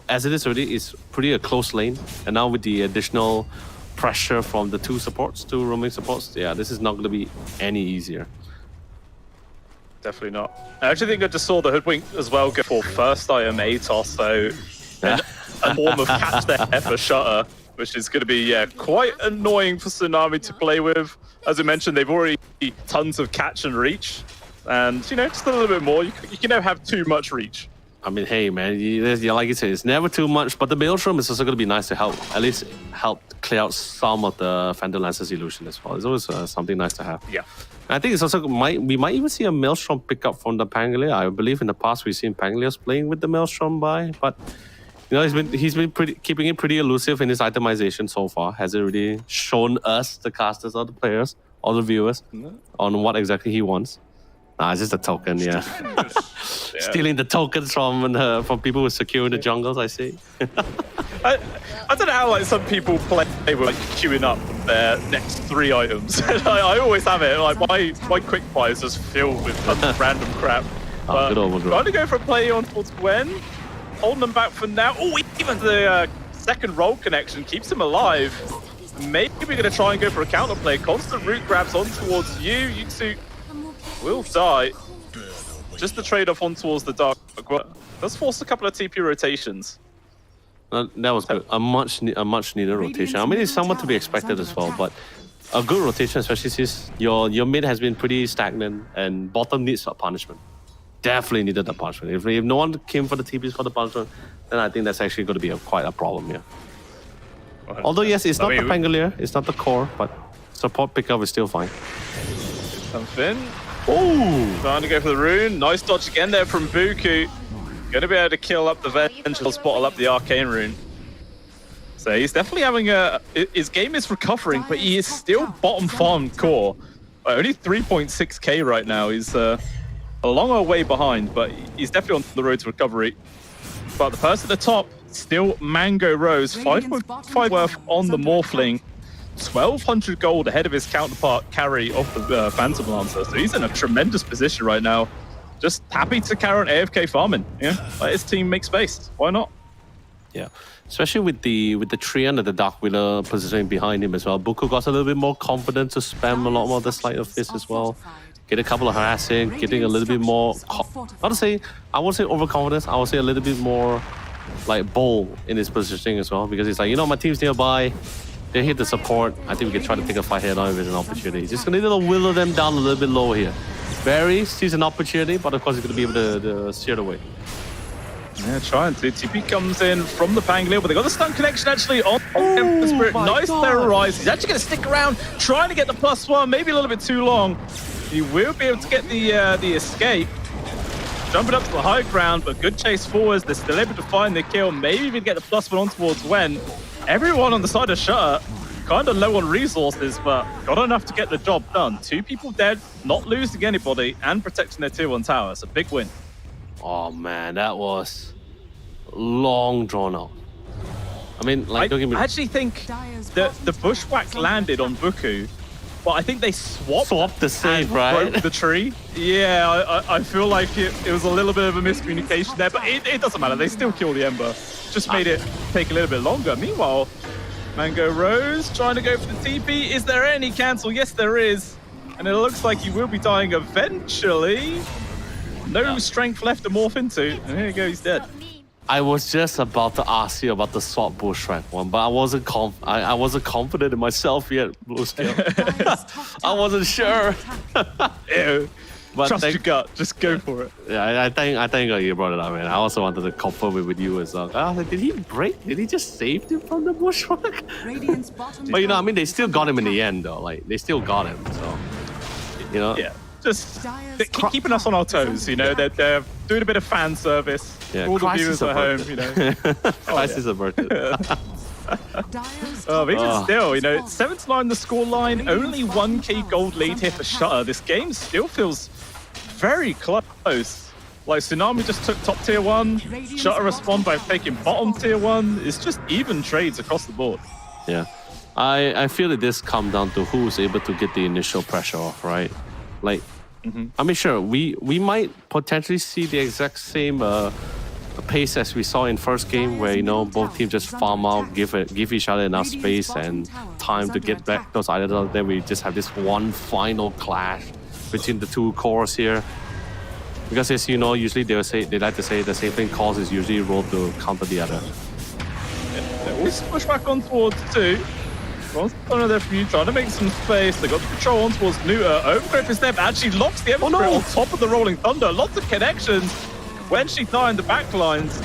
As it is already, it's pretty a close lane, and now with the additional pressure from the two roaming supports, yeah, this is not going to be any easier. Definitely not. I actually think I just saw the Hoodwink as well go for first item Atos, so a form of catch there for Shutter, which is going to be quite annoying for Tsunami to play with. As I mentioned, they've already tons of catch and reach, and just a little bit more. You can never have too much reach. I mean, hey man, like you said, it's never too much, but the Maelstrom is also going to be nice to at least help clear out some of the Phantom Lancer's illusion as well. It's always something nice to have. Yeah. I think it's also we might even see a Maelstrom pick up from the Pangalia. I believe in the past we've seen Pangalias playing with the Maelstrom but he's been keeping it pretty elusive in his itemization so far. Hasn't really shown us, the casters or the players or the viewers, on what exactly he wants. Nah, it's just a token, yeah. Stealing the tokens from people who secure the jungles, I see. I don't know how some people play with queuing up their next 3 items. I always have it. Like my quick buy is just filled with random crap. Good old. Trying to go for a play on towards Gwen, holding them back for now. Oh, even the second roll connection keeps him alive. Maybe we're going to try and go for a counterplay. Constant root grabs on towards you. Yutsu will die. Just the trade-off on towards the Dark. Let's force a couple of TP rotations. That was good. A much needed rotation. I mean, it's somewhat to be expected as well, but a good rotation, especially since your mid has been pretty stagnant and bottom needs a punishment. definitely needed the punishment. If no one came for the TPs for the punishment, then I think that's actually going to be quite a problem here. Although yes, it's not the Pangolier, it's not the core, but support pickup is still fine. Something. Oh, trying to go for the rune. Nice dodge again there from Buku. Going to be able to kill up the Vengeful Spottle up the Arcane Rune. So he's definitely having his game is recovering, but he is still bottom farm core. Only 3.6k right now. He's a long way behind, but he's definitely on the road to recovery. But the person at the top, still Mango Rose, 5.5 worth on the Morphling. 1,200 gold ahead of his counterpart carry off the Phantom Lancer. So he's in a tremendous position right now. Just happy to carry on AFK farming. Yeah, let his team make space. Why not? Yeah, especially with the Treant and the Dark Wheeler positioning behind him as well. Buku got a little bit more confident to spam a lot more of the Sleight of Fist as well. Get a couple of harassing, getting a little bit more, I won't say overconfidence, I would say a little bit more like bold in his positioning as well, because he's like, you know, my team's nearby, they're here to support. I think we can try to take a fight head on with an opportunity. Just gonna need to willow them down a little bit lower here. Barry sees an opportunity, but of course he's gonna be able to steer it away. Yeah, trying to. TP comes in from the Pangolier, but they got the stun connection actually on the Spirit. Nice terrorize. He's actually going to stick around, trying to get the +1, maybe a little bit too long. He will be able to get the escape. Jumping up to the high ground, but good chase forwards. They're still able to find the kill, maybe even get the +1 on towards Wen. Everyone on the side of Shutter, kind of low on resources, but got enough to get the job done. 2 people dead, not losing anybody, and protecting their tier 1 tower. It's a big win. Oh man, that was long drawn out. I mean, like, don't get me. I actually think the bushwhack landed on Buku, but I think they swapped the save, right? Broke the tree. Yeah, I feel like it was a little bit of a miscommunication there, but it doesn't matter. They still kill the Ember. Just made it take a little bit longer. Meanwhile, Mango Rose trying to go for the TP. Is there any cancel? Yes, there is. And it looks like he will be dying eventually. No strength left to morph into. And here you go, he's dead. I was just about to ask you about the swap bushwhack one, but I wasn't confident in myself yet, Blue Steel. I wasn't sure. But trust your gut, just go for it. Yeah, I think you brought it up, man. I also wanted to confirm it with you as well. I was like, did he break? Did he just save him from the bushwhack? But you know, I mean, they still got him in the end, though. Like, they still got him, so you know. Yeah. Just keeping us on our toes, you know. They're doing a bit of fan service. Yeah, all the viewers at home, you know. Crisis averted. But even still, you know, it's 7-9 the scoreline, only 1k gold lead here for Shutter. This game still feels very close. Like, Tsunami just took top tier 1, Shutter respond by taking bottom tier 1. It's just even trades across the board. Yeah, I feel that this comes down to who's able to get the initial pressure off, right? Like, I mean, sure, we might potentially see the exact same pace as we saw in first game, where, you know, both teams just farm out, give each other enough space and time to get back those items. Then we just have this one final clash between the 2 cores here. Because, as you know, usually they like to say the same thing. Cause is usually rolled to counter the other. They always push back on towards 2. One of their few trying to make some space. They got the control on towards Nuta. Overgrip is there, but actually locks the Ember on top of the Rolling Thunder. Lots of connections. When she's not in the back lines,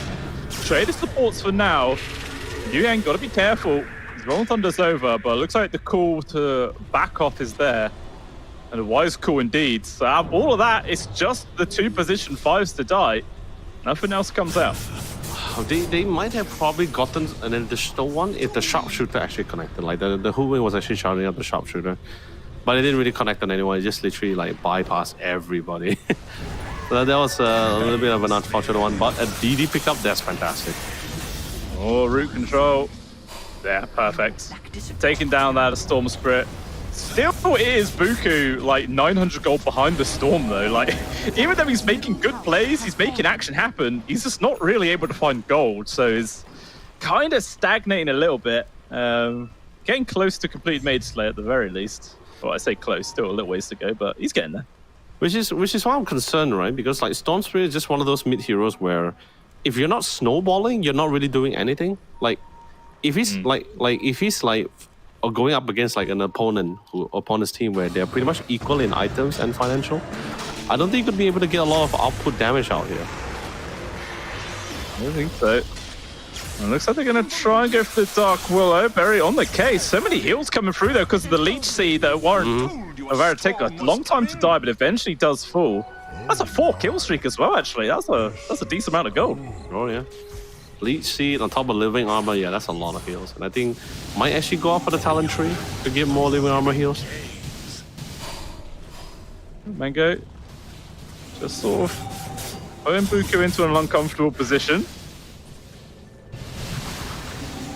Trader supports for now. Yuan got to be careful. His Rolling Thunder's over, but it looks like the call to back off is there. And a wise call indeed. So out of all of that, it's just the 2 position 5s to die. Nothing else comes out. They might have probably gotten an additional one if the sharpshooter actually connected. Like the Huwei was actually shouting at the sharpshooter, but it didn't really connect on anyone. It just literally like bypassed everybody. So that was a little bit of an unfortunate one. But a DD pickup, that's fantastic. Oh, root control. Yeah, perfect. Taking down that Storm Spirit. Still is Buku like 900 gold behind the Storm though. Like, even though he's making good plays, he's making action happen, he's just not really able to find gold. So he's kind of stagnating a little bit. Getting close to complete Mage Slayer at the very least. Well, I say close, still a little ways to go, but he's getting there. Which is why I'm concerned, right? Because like Storm Spirit is just one of those mid heroes where if you're not snowballing, you're not really doing anything. Like, if he's if he's or going up against like an opponent's team where they're pretty much equal in items and financial, I don't think you're going to be able to get a lot of output damage out here. I don't think so. It looks like they're going to try and go for the Dark Willow. Very on the case. So many heals coming through though because of the Leech Seed that warrant Avara take a long time to die, but eventually does fall. That's a 4 kill streak as well, actually. That's a decent amount of gold. Oh, yeah. Leech Seed on top of Living Armor. Yeah, that's a lot of heals. And I think might actually go up for the Talent Tree to get more Living Armor heals. Mango just sort of putting Buku into an uncomfortable position.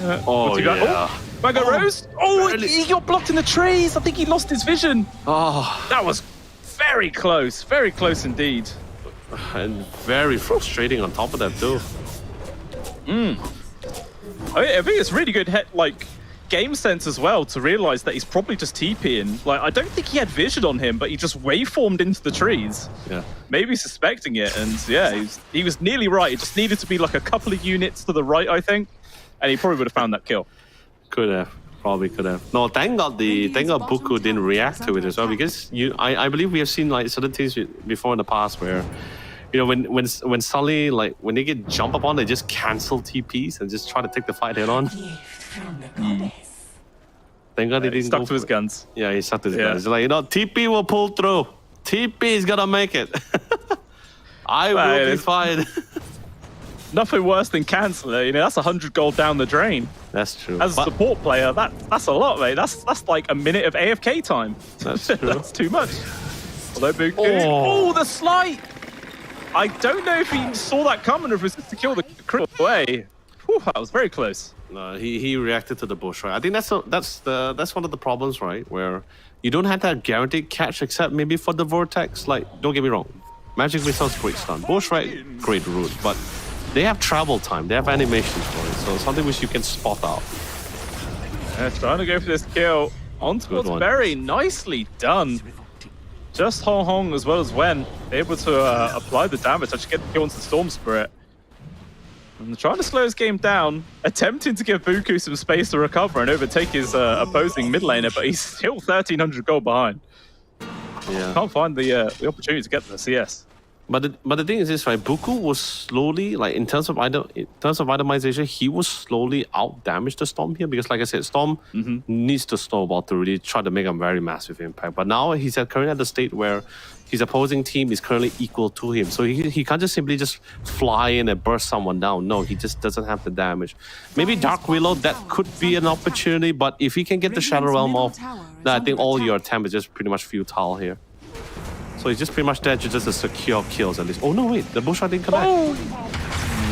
Oh, yeah. Oh, Mango Rose. Oh, he got blocked in the trees. I think he lost his vision. Oh, That was very close indeed. and very frustrating on top of that, too. I think it's really good game sense as well to realize that he's probably just TPing. Like, I don't think he had vision on him, but he just waveformed into the trees. Yeah. Maybe suspecting it, and yeah, he was nearly right. It just needed to be like a couple of units to the right, I think, and he probably would have found that kill. Could have. Probably could have. No, thank God Buku didn't react to it as well, because I believe we have seen like certain things before in the past where, you know, when suddenly like when they get jump upon, they just cancel TPs and just try to take the fight head on. Thank God he didn't Stuck go to his for it. guns. Yeah, he stuck to his guns. He's like, you know, TP will pull through. TP is gonna make it. I will be fine. Nothing worse than canceler. You know, that's 100 gold down the drain. That's true. As a support player, that's a lot, mate. That's like a minute of AFK time. That's true. That's too much. Although Buku, oh, the slight. I don't know if he saw that coming or if it was just to kill the crit away. Whew, that was very close. No, he reacted to the bush, right? I think that's one of the problems, right? Where you don't have that guaranteed catch, except maybe for the vortex. Like, don't get me wrong, magic missiles great stun, bush right, great route, but they have travel time, they have animations for it, so something which you can spot out. Yeah, trying to go for this kill on towards Berry. Nicely done. Just Hong Hong as well as Wen able to apply the damage, actually get the kill onto the Storm Spirit. And trying to slow his game down, attempting to give Buku some space to recover and overtake his opposing mid laner, but he's still 1,300 gold behind. Yeah. Can't find the opportunity to get to the CS. But the thing is this, right? Buku was slowly, like in terms of itemization, he was slowly out damage the Storm here, because like I said, Storm needs to snowball to really try to make a very massive impact. But now he's currently at the state where his opposing team is currently equal to him, so he can't just simply just fly in and burst someone down. No, he just doesn't have the damage. Maybe Dark Willow, that could be an opportunity, but if he can get the Shadow Realm off, then I think all your attempt is just pretty much futile here. So he's just pretty much there to just secure kills at least. Oh no, wait, the bush didn't connect. Oh,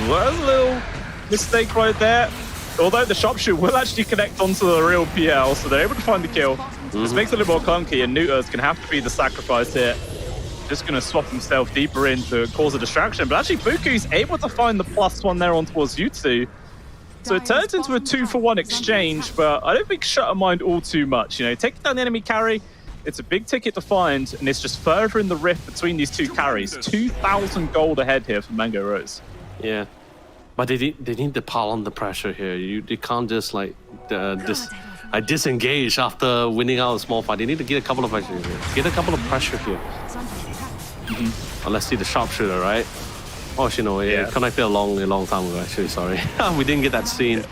that's a little mistake right there. Although the sharpshooter will actually connect onto the real PL, so they're able to find the kill. This makes it a little more clunky, and Nuta's going to have to be the sacrifice here. Just going to swap himself deeper in to cause a distraction. But actually, Buku's able to find the +1 there on towards Jutsu. So it turns into a 2-for-1 exchange, but I don't think Shutter mind all too much. You know, taking down the enemy carry, it's a big ticket to find, and it's just further in the rift between these two carries. 2,000 gold ahead here for Mango Rose. Yeah. But they need to pile on the pressure here. They can't just like disengage after winning out a small fight. They need to get a couple of pressure here. Get a couple of pressure here. Oh, let's see the sharpshooter, right? Oh, you know, it connected a long time ago. Actually, sorry, we didn't get that scene.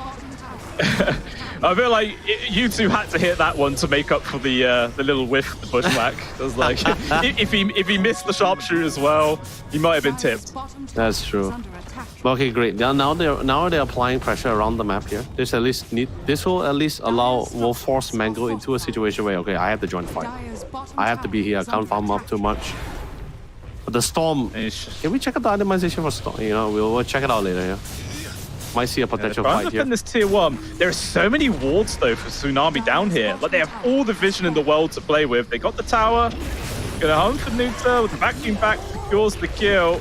I feel like you two had to hit that one to make up for the little whiff, the bushwhack. It was like if he missed the sharpshooter as well, he might have been tipped. That's true. Okay, great. Now they're applying pressure around the map here. This will at least will force Mango into a situation where, okay, I have to join the fight. I have to be here. I can't farm up too much. But the Storm, can we check out the itemization for Storm? You know, we'll check it out later. Yeah. Might see a potential fight here. This tier 1. There are so many wards though for Tsunami down here. Like, they have all the vision in the world to play with. They got the tower. Gonna home for Nuta with the vacuum back, secures the kill.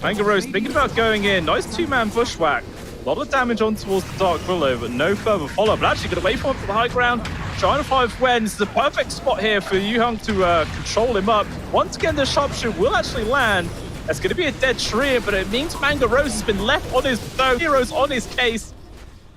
Mango Rose thinking about going in. Nice 2-man bushwhack. A lot of damage on towards the Dark Willow, but no further follow. But actually gonna wait for him for the high ground. Trying to find Wen. This is a perfect spot here for Yuhang to control him up. Once again, the sharpshooter will actually land. That's going to be a dead tree, but it means Mango Rose has been left on his own. Heroes on his case.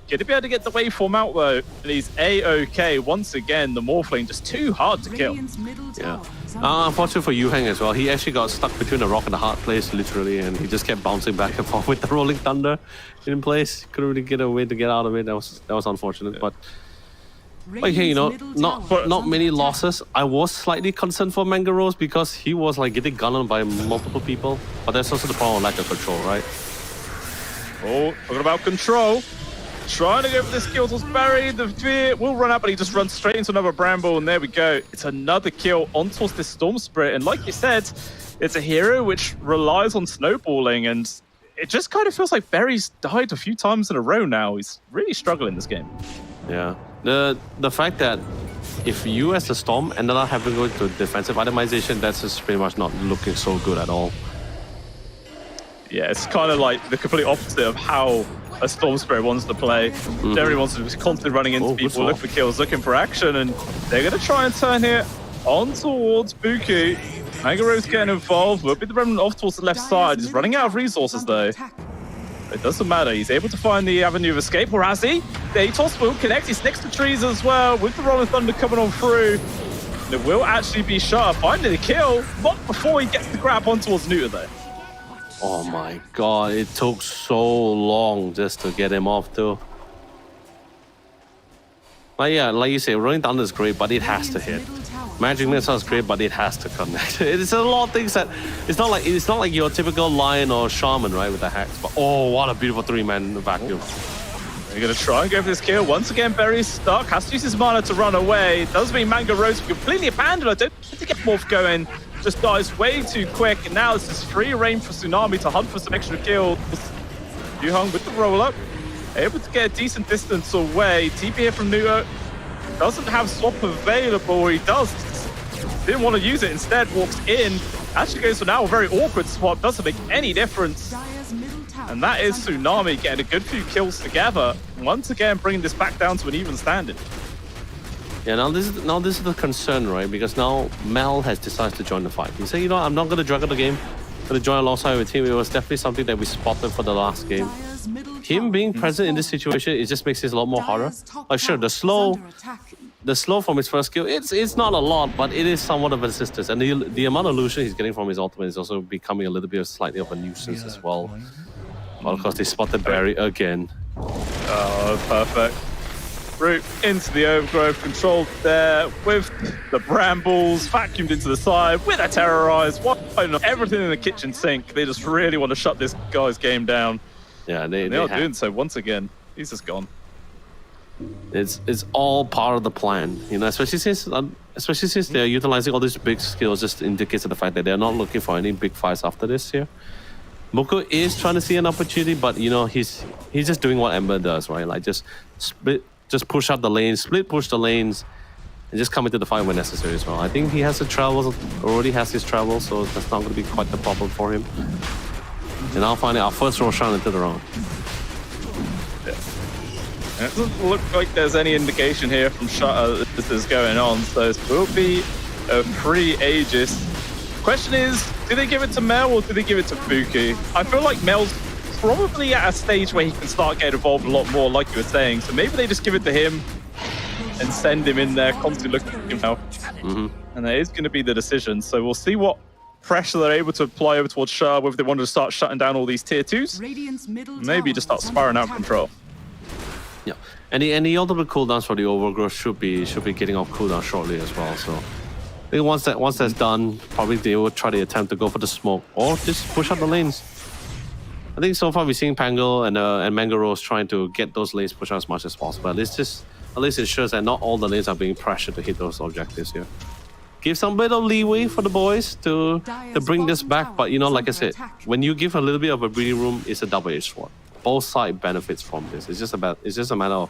Gonna be able to get the waveform out though, and he's A-OK. Once again, the Morphling just too hard to kill. Radiant's middle Yeah. tower is under Unfortunate for Yu Heng as well. He actually got stuck between a rock and a hard place, literally, and he just kept bouncing back and forth with the rolling thunder in place. Couldn't really get a way to get out of it. That was unfortunate. But okay, you know, Radiant's middle tower is not under many attack. losses. I was slightly concerned for Manga Rose because he was like getting gunned on by multiple people. But that's also the problem of lack of control, right? Oh, talking about control. Trying to go for this kill towards Barry. The fear will run out, but he just runs straight into another Bramble, and there we go. It's another kill on towards this Storm Spirit. And like you said, it's a hero which relies on snowballing, and it just kind of feels like Barry's died a few times in a row now. He's really struggling this game. Yeah. The fact that if you as the Storm ended up having to go to defensive itemization, that's just pretty much not looking so good at all. Yeah, it's kind of like the complete opposite of how a Storm Spirit wants to play. Everyone wants to be constantly running into Oh, good people, look swap. for kills, looking for action, and they're going to try and turn here on towards Buki. Mangaro's getting involved. Will be the Remnant off towards the left side. He's running out of resources though. It doesn't matter. He's able to find the avenue of escape, or has he? The Atos will connect. He's next to trees as well, with the Rolling Thunder coming on through. And it will actually be Shah finding the kill, not before he gets the grab on towards Nuta though. Oh my god, it took so long just to get him off too. But yeah, like you say, Rolling Thunder is great, but it has to hit. Magic Missile is great, but it has to connect. It's a lot of things that it's not like your typical Lion or Shaman, right, with the hacks. But oh, what a beautiful three-man vacuum. They're going to try and go for this kill. Once again, Barry's stuck. Has to use his mana to run away. Does mean Manga Rose completely abandoned. I don't think to get Morph going. Just dies way too quick. And now this is free reign for Tsunami to hunt for some extra kills. Yu Hung with the roll-up. Able to get a decent distance away. TP here from Nuo. Doesn't have swap available, or he does. Didn't want to use it. Instead, walks in. Actually goes for now a very awkward swap. Doesn't make any difference. Dire's middle tower And that is under Tsunami getting a good few kills together. Once again, bringing this back down to an even standing. Yeah, now this is the concern, right? Because now Mel has decided to join the fight. He said, you know, I'm not going to drag out the game. I'm going to join alongside with him. It was definitely something that we spotted for the last game. Dire's middle Him tower being is present in this falling. situation, it just makes it a lot more harder. Dire's top Like sure, tower the is slow under attack. from his first skill, it's not a lot, but it is somewhat of an assistance. And the amount of illusion he's getting from his ultimate is also becoming a little bit slightly of a nuisance as well. Well, of course, they spotted Barry again. Oh, perfect. Root into the overgrowth, controlled there with the brambles, vacuumed into the side with a terrorize. Why not? Everything in the kitchen sink. They just really want to shut this guy's game down. Yeah, They are doing so once again. He's just gone. It's all part of the plan, you know. Especially since they're utilizing all these big skills, just indicates the fact that they're not looking for any big fights after this here. Moko is trying to see an opportunity, but you know he's just doing what Ember does, right? Like just push out the lanes, split push the lanes, and just come into the fight when necessary as well. I think he has the travels, already has his travels, so that's not going to be quite the problem for him. And now finally our first Roshan into the round. It doesn't look like there's any indication here from Shutter that this is going on, so this will be a free Aegis. Question is, do they give it to Mel or do they give it to Buki? I feel like Mel's probably at a stage where he can start getting involved a lot more, like you were saying, so maybe they just give it to him and send him in there, constantly looking at him now. And that is going to be the decision, so we'll see what pressure they're able to apply over towards Shah, whether they want to start shutting down all these tier 2s, Radiant's middle maybe tower just start is under spiraling out of attack. control. Yeah, and the ultimate cooldowns for the overgrowth should be getting off cooldown shortly as well. So I think once that's done, probably they will try to attempt to go for the smoke or just push out the lanes. I think so far we're seeing Pango and Mangaros trying to get those lanes pushed out as much as possible. At least ensures that not all the lanes are being pressured to hit those objectives here. Give some bit of leeway for the boys to bring this back, but you know, like I said, when you give a little bit of a breathing room, it's a double-edged sword. Both sides benefits from this. It's just a matter of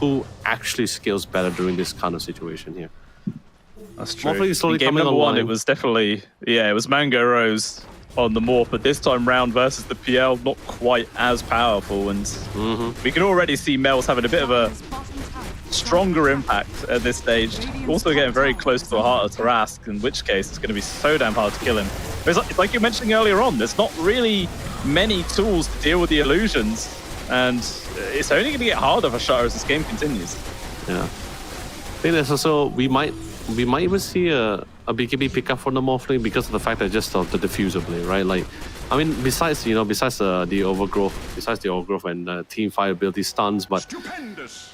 who actually scales better during this kind of situation here. That's true. Morphling is slowly In game coming number one, online. it was definitely, it was Mango Rose on the Morph, but this time round versus the PL, not quite as powerful. And we can already see Mel's having a bit of a Dire's bottom tower is stronger impact at this stage. Also getting very close to the heart of Tarask, in which case it's going to be so damn hard to kill him. It's like you were mentioning earlier on, there's not really many tools to deal with the illusions. and it's only going to get harder for Shutter as this game continues. Yeah. I think there's also we might even see a BKB pickup from the Morphling because of the fact that just of the diffuser play, right? Like, I mean, besides the overgrowth and team fire ability stuns, but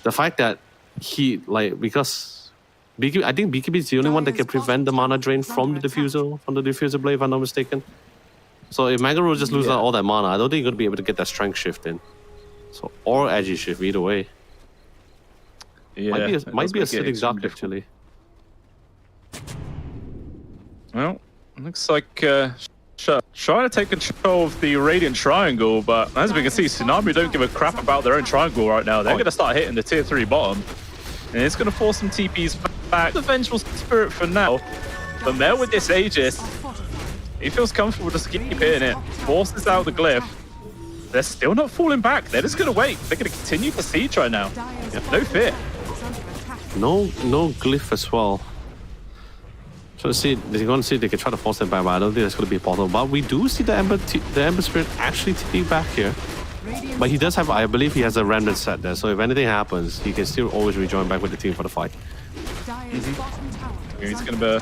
the fact that he because BKB, I think BKB is the only one that can prevent the mana drain from the diffuser blade, if I'm not mistaken. So if Mangaroo just loses all that mana, I don't think you're gonna be able to get that strength shift in. So or edgy shift either way. Yeah, might be a sitting duck actually. Well, looks like trying to take control of the Radiant Triangle, but as we can see, Tsunami don't give a crap about their own triangle right now. They're going to start hitting the tier 3 bottom, and it's going to force some TPs back. The Vengeful Spirit for now, but Mel with this Aegis, he feels comfortable just keep hitting it. Forces out the glyph. They're still not falling back. They're just going to wait. They're going to continue to siege right now. No fear. No glyph as well. So they're going to see if they can try to force it back, but I don't think that's going to be possible. But we do see the Ember Spirit actually TP back here. But he does have, I believe he has a remnant set there. So if anything happens, he can still always rejoin back with the team for the fight. He's going to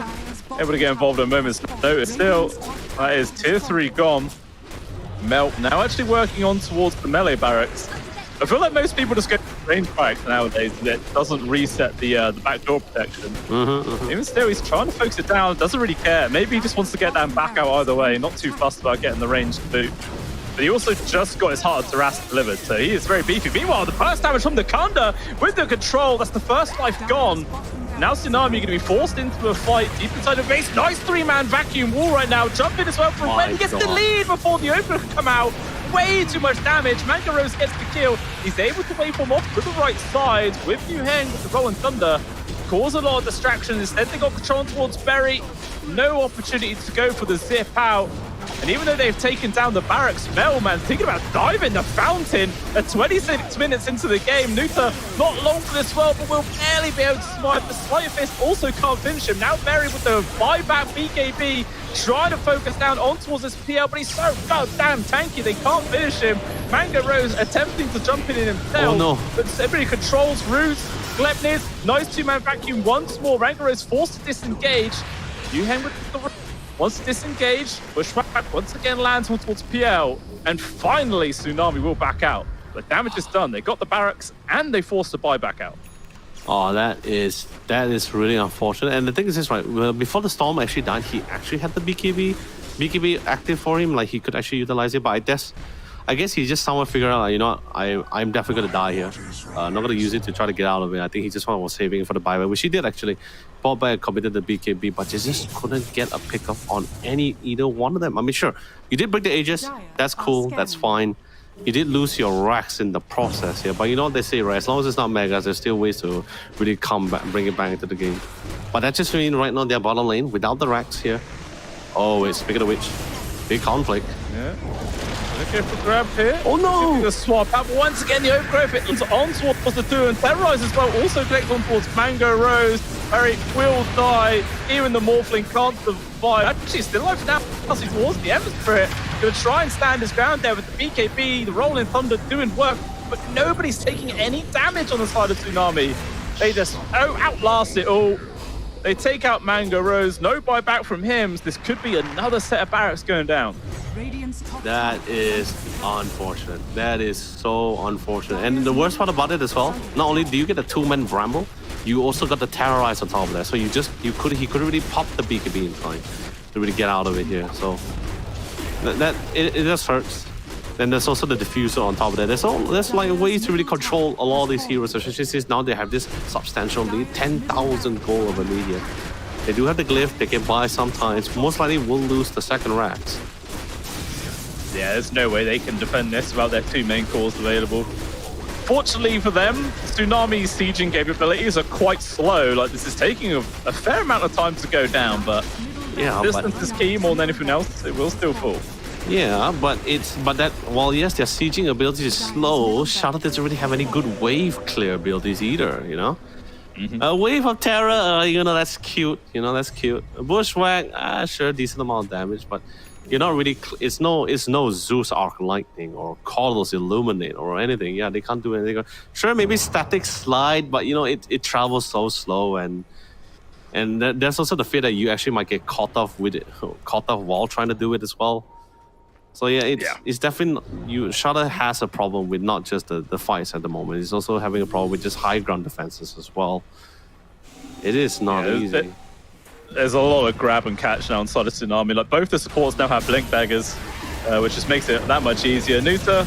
be able to get involved at a moment's notice. Still, that is tier 3 gone. Melt now actually working on towards the melee barracks. I feel like most people just go range barracks nowadays that doesn't reset the backdoor protection. Even still, he's trying to focus it down, doesn't really care. Maybe he just wants to get that back out either way, not too fussed about getting the range to boot. But he also just got his Heart of Taras delivered, so he is very beefy. Meanwhile, the burst damage from the Kunda with the control, that's the first life gone. Now Tsunami going to be forced into a fight deep inside the base. Nice 3-man vacuum wall right now. Jump in as well for when he gets the lead before the opener can come out. Way too much damage. Mangarose gets the kill. He's able to waveform off to the right side with Yu Heng with the Rolling Thunder. Cause a lot of distraction. Instead, they got control towards Berry. No opportunity to go for the zip out. And even though they've taken down the barracks, man, thinking about diving the fountain at 26 minutes into the game. Nuta not long for this world, but will barely be able to survive. The Slight Fist also can't finish him. Now Berry with the buyback BKB, trying to focus down on towards this PL, but he's so goddamn tanky, they can't finish him. Mango Rose attempting to jump in himself, but everybody controls Roots. Glepnir, nice 2-man vacuum once more. Mango Rose forced to disengage. Yu Heng with the wants to disengage, pushback once again lands towards PL, and finally Tsunami will back out. The damage is done. They got the barracks and they forced the buyback out. Oh, that is really unfortunate. And the thing is this, right? Before the storm actually died, he actually had the BKB active for him, like he could actually utilize it. But I guess he just somewhat figured out, like, you know what, I'm definitely gonna die here. Not gonna use it to try to get out of it. I think he just was saving it for the buyback, which he did actually. Bought back, committed the BKB, but just couldn't get a pickup on either one of them. I mean, sure, you did break the Aegis. That's cool. That's fine. You did lose your racks in the process here, but you know what they say, right? As long as it's not megas, there's still ways to really come back, bring it back into the game. But that just means right now they're bottom lane without the racks here. Oh wait, speaking of which, big conflict. Yeah. Okay, for grab here. Oh no! The swap up once again. The overgrowth it is on towards the 2 and Terrorize as well. Also connects on towards Mango Rose. Eric will die. Even the Morphling can't survive. Actually, still alive for now. Passing towards the Ember Spirit. Gonna try and stand his ground there with the BKB, the Rolling Thunder doing work, but nobody's taking any damage on the side of Tsunami. They just outlast it all. They take out Mango Rose. No buyback from him. This could be another set of barracks going down. That is unfortunate. That is so unfortunate. And the worst part about it as well, not only do you get a 2-man Bramble, you also got the Terrorize on top of that. So he could really pop the BKB in time to really get out of it here. So it just hurts. Then there's also the diffuser on top of that. There's like ways to really control a lot of these heroes, especially since now they have this substantial lead, 10,000 gold of a lead here. They do have the glyph, they can buy sometimes. Most likely will lose the second racks. Yeah, there's no way they can defend this without their 2 main cores available. Fortunately for them, Tsunami's sieging capabilities are quite slow. Like, this is taking a fair amount of time to go down, but yeah, distance is key more than anything else. It will still fall. Yeah, but while yes, their sieging ability is slow, Shadow doesn't really have any good wave clear abilities either, you know? A wave of terror, you know, that's cute. You know, that's cute. A bushwhack, sure, decent amount of damage, but you're not really. It's no Zeus Arc Lightning or Carlos Illuminate or anything. Yeah, they can't do anything. Sure, maybe static slide, but it travels so slow and there's also the fear that you actually might get caught off while trying to do it as well. So yeah, it's definitely Shadow has a problem with not just the fights at the moment. He's also having a problem with just high ground defenses as well. It is not easy. There's a lot of grab and catch now inside of Tsunami. Like both the supports now have blink daggers, which just makes it that much easier. Nuta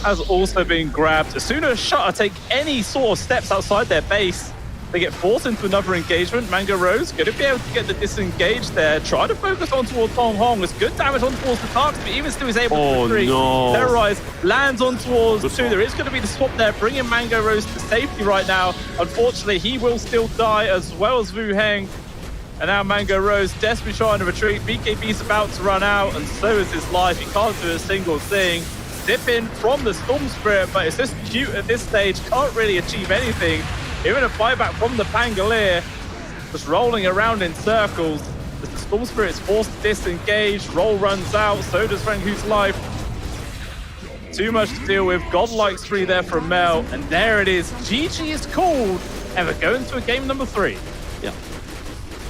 has also been grabbed. As soon as Shutter take any sort of steps outside their base, they get forced into another engagement. Mango Rose going to be able to get the disengage there. Try to focus on towards Hong Hong. It's good damage on towards the target, but even still is able to retreat. No. Terrorize lands on towards two. There is going to be the swap there, bringing Mango Rose to safety right now. Unfortunately, he will still die as well as Wu Heng. And now Mango Rose desperately trying to retreat. BKB's about to run out, and so is his life. He can't do a single thing. Dip in from the Storm Spirit, but it's just cute at this stage. Can't really achieve anything. Even a buyback from the Pangolier, just rolling around in circles. As the Storm Spirit is forced to disengage, roll runs out, so does Ranghu's life. Too much to deal with. Godlike's free there from Mel, and there it is. GG is called, and we're going to a game number 3. Yeah.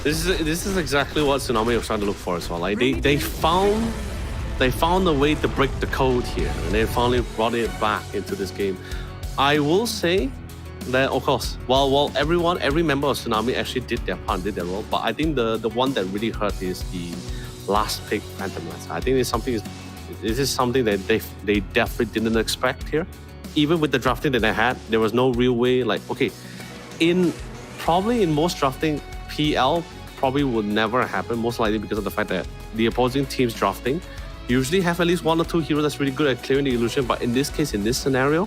This is exactly what Tsunami was trying to look for as well. Like they found a way to break the code here, and they finally brought it back into this game. I will say that, of course, while every member of Tsunami actually did their part, did their role, but I think the one that really hurt is the last pick Phantom Lancer. I think this is something that they definitely didn't expect here. Even with the drafting that they had, there was no real way. Like, okay, probably in most drafting, PL probably would never happen, most likely because of the fact that the opposing team's drafting usually have at least 1 or 2 heroes that's really good at clearing the illusion. But in this case, in this scenario,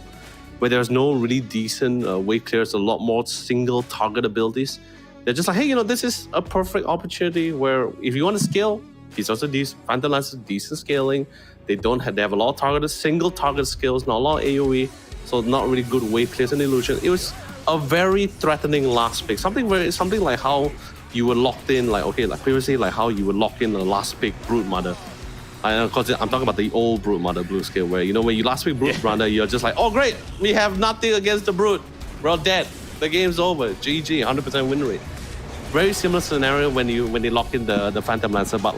where there's no really decent wave clears, a lot more single target abilities, they're just like, hey, this is a perfect opportunity where if you want to scale, he's also Phantom Lancer, decent scaling. They have a lot of targeted, single target skills, not a lot of AoE, so not really good wave clears and illusion. It was a very threatening last pick, something like how you were locked in, like previously, like how you would lock in the last pick Brood Mother. And of course, I'm talking about the old Brood Mother blue scale, where when you last pick Brood Mother, you're just like, oh great, we have nothing against the Brood, we're all dead, the game's over, GG, 100% win rate. Very similar scenario when they lock in the Phantom Lancer, but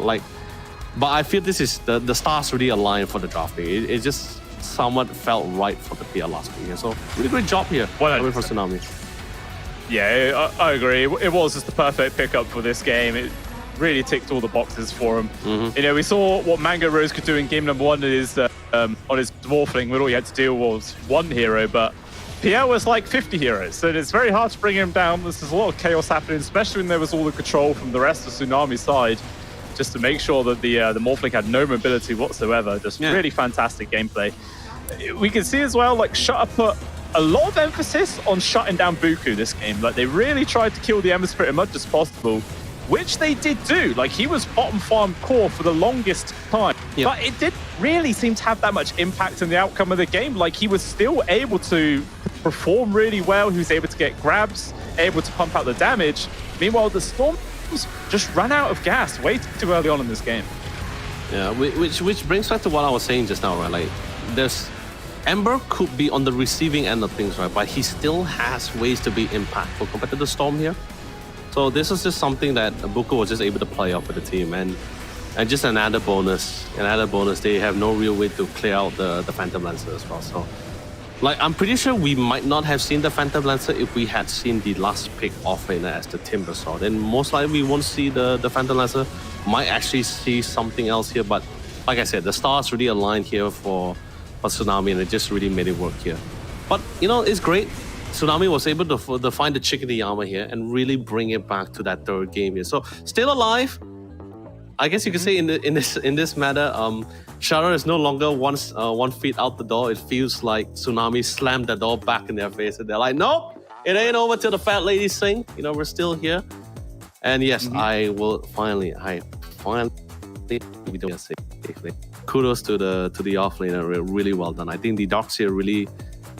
I feel this is the stars really aligned for the drafting. It just somewhat felt right for the PL last week. So really great job here for Tsunami. Yeah, I agree. It was just the perfect pickup for this game. It really ticked all the boxes for him. Mm-hmm. We saw what Mango Rose could do in game number 1 on his Dwarfling, when all he had to deal was 1 hero, but PL was like 50 heroes, so it's very hard to bring him down. There's a lot of chaos happening, especially when there was all the control from the rest of Tsunami's side, just to make sure that the Morphling had no mobility whatsoever. Just really fantastic gameplay. We can see as well, like, Shutter put a lot of emphasis on shutting down Buku this game. Like, they really tried to kill the Ember Spirit as much as possible, which they did do. Like, he was bottom farm core for the longest time, but it didn't really seem to have that much impact on the outcome of the game. Like, he was still able to perform really well. He was able to get grabs, able to pump out the damage. Meanwhile, the Storms just ran out of gas way too early on in this game. Yeah, which brings back to what I was saying just now, right? Like, Ember could be on the receiving end of things, right? But he still has ways to be impactful compared to the Storm here. So this is just something that Buku was just able to play off with the team, and just an added bonus. They have no real way to clear out the Phantom Lancer as well. So, like, I'm pretty sure we might not have seen the Phantom Lancer if we had seen the last pick offlaner as the Timber Saw. Then most likely we won't see the Phantom Lancer. Might actually see something else here, but like I said, the stars really aligned here for Tsunami, and it just really made it work here. But it's great. Tsunami was able to find the chick in the armor here and really bring it back to that 3rd game here. So still alive, I guess you could say in this matter. Shadow is no longer 1 feet out the door. It feels like Tsunami slammed the door back in their face, and they're like, nope, it ain't over till the fat ladies sing. We're still here. And yes, I finally be doing it safely. Kudos to the offlaner, really well done. I think the Darkseer really,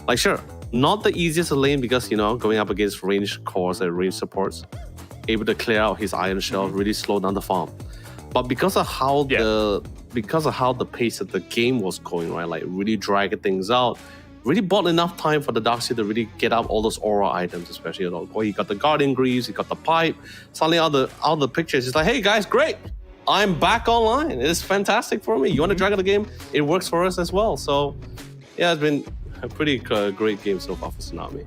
like, sure, not the easiest lane because going up against range cores and range supports, able to clear out his Iron Shell, really slow down the farm. but because of how the pace of the game was going, right, like really dragging things out, really bought enough time for the Darkseer to really get out all those aura items, especially he got the Guardian Greaves, he got the pipe. Suddenly out the pictures, it's like, hey guys, great, I'm back online. It's fantastic for me. You want to drag out the game? It works for us as well. So yeah, it's been a pretty great game so far for Tsunami.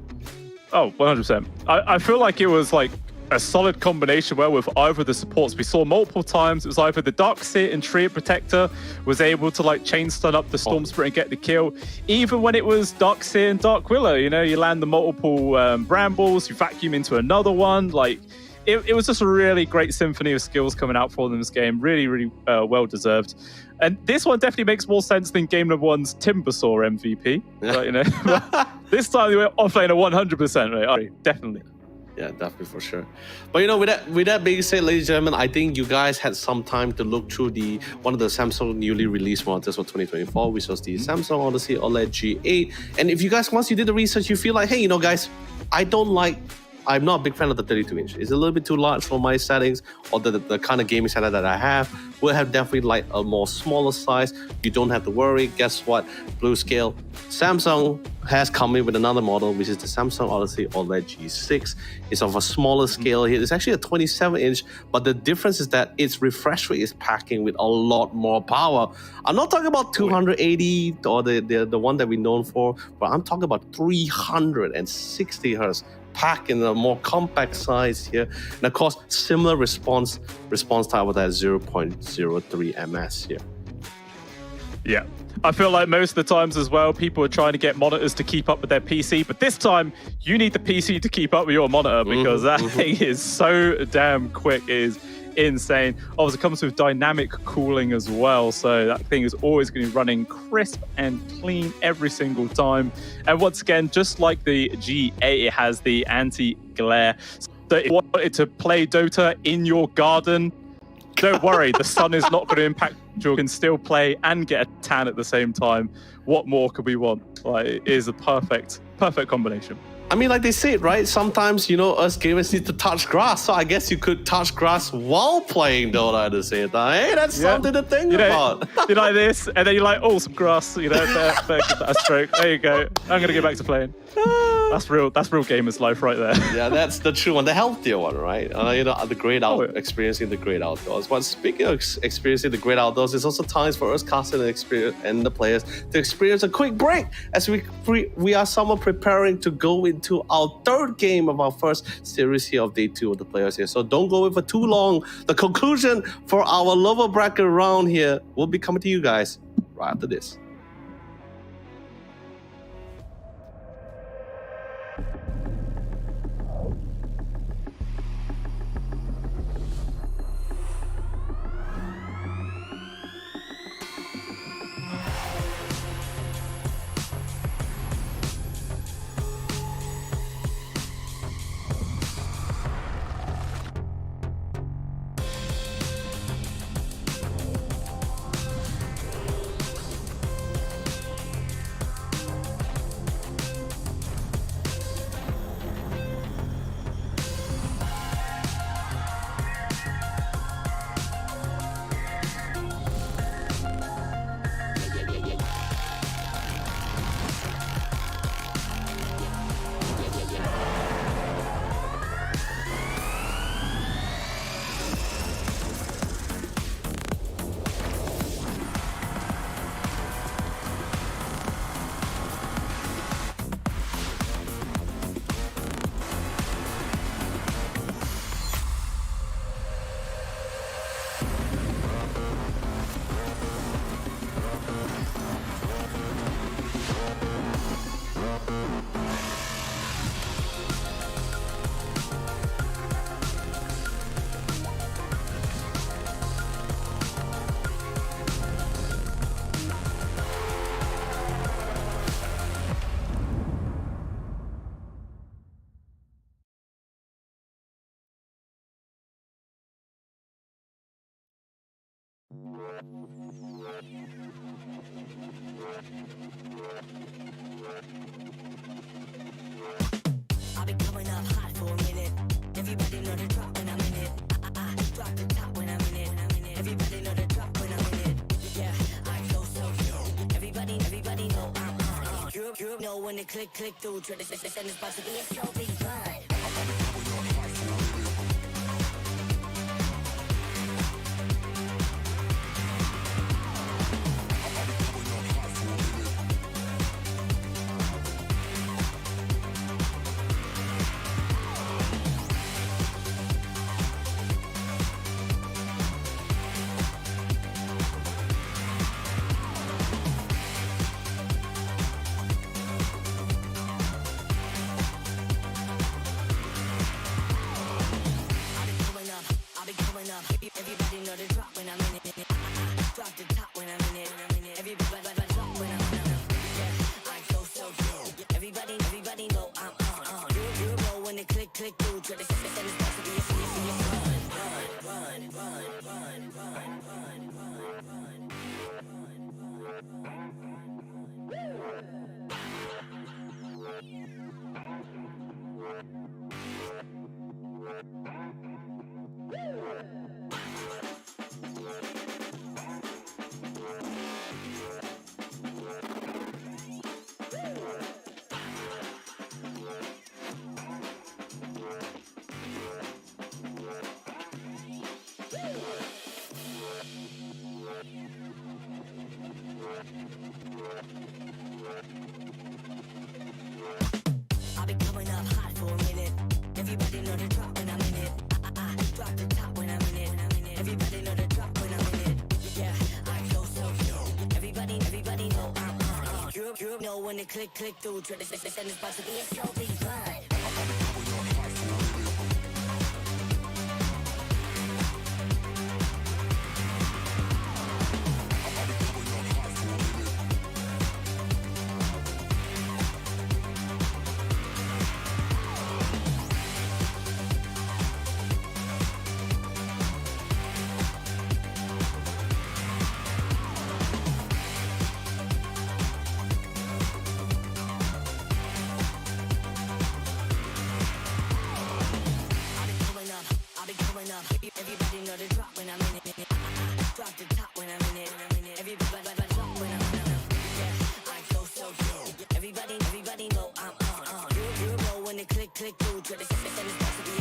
Oh, 100%. I feel like it was like a solid combination where with either of the supports we saw multiple times. It was either the Darkseer and Trio Protector was able to like chain stun up the Storm Spirit and get the kill. Even when it was Darkseer and Dark Willow, you know, you land the multiple brambles, you vacuum into another one. Like it was just a really great symphony of skills coming out for them in this game. Really, really well deserved. And this one definitely makes more sense than game number 1's Timbersaw MVP. But, you know, this time they were offlane a 100%, right? Definitely. Yeah, definitely for sure. But you know, with that being said, ladies and gentlemen, I think you guys had some time to look through one of the Samsung newly released models for 2024, which was the Samsung Odyssey OLED G8. And if you guys, once you did the research, you feel like, hey, you know, guys, I'm not a big fan of the 32-inch. It's a little bit too large for my settings or the kind of gaming setup that I have. We'll have definitely like a more smaller size. You don't have to worry. Guess what? Blue scale. Samsung has come in with another model, which is the Samsung Odyssey OLED G6. It's of a smaller scale here. It's actually a 27-inch, but the difference is that its refresh rate is packing with a lot more power. I'm not talking about 280 or the one that we're known for, but I'm talking about 360 hertz. Pack in a more compact size here, and of course similar response time with that 0.03 ms here. Yeah, I feel like most of the times as well, people are trying to get monitors to keep up with their PC, but this time you need the PC to keep up with your monitor because that thing is so damn quick. It is insane. Obviously, it comes with dynamic cooling as well, so that thing is always going to be running crisp and clean every single time. And once again, just like the G8, it has the anti-glare. So if you wanted to play Dota in your garden, don't worry, the sun is not going to impact you. You can still play and get a tan at the same time. What more could we want? Like, it is a perfect combination. I mean, like they say, right? Sometimes, you know, us gamers need to touch grass. So I guess you could touch grass while playing Dota at the same time. Hey, that's something to think about. You like this, and then you're like, oh, some grass, you know, there, give that a stroke. There you go. I'm going to get back to playing. That's real gamer's life right there. Yeah, that's the true one, the healthier one, right? You know, experiencing the great outdoors. But speaking of experiencing the great outdoors, it's also times for us casters and the players to experience a quick break as we are somewhat preparing to go into our third game of our first series here of day 2 of the players here. So don't go away for too long. The conclusion for our lower bracket round here will be coming to you guys right after this. I've been coming up hot for a minute. Everybody know the drop when I'm in it. I drop the top when I'm in it. Everybody You know when it click through, try to send it's about to be a show, be fun. Everybody know the drop when I'm in it. Drop the top when I'm in it. Everybody drop when I'm in it. Yeah, I go so good. Everybody know I'm on. You know when it click through. Try to send it's about to be a I've been coming up hot for a minute. Everybody know the drop when I'm in it. I drop the top when I'm in it. Everybody know the drop when I'm in it. Yeah, I go so good. Everybody know I'm on. You know when it click through. Try to send it's about to be a show, be fun. Everybody know the drop when I'm in it. Drop the top when I'm in it. Everybody drop when I'm in it. Yeah, I go so good. Everybody know I'm on. You know when it click through. Try to send it's about to be a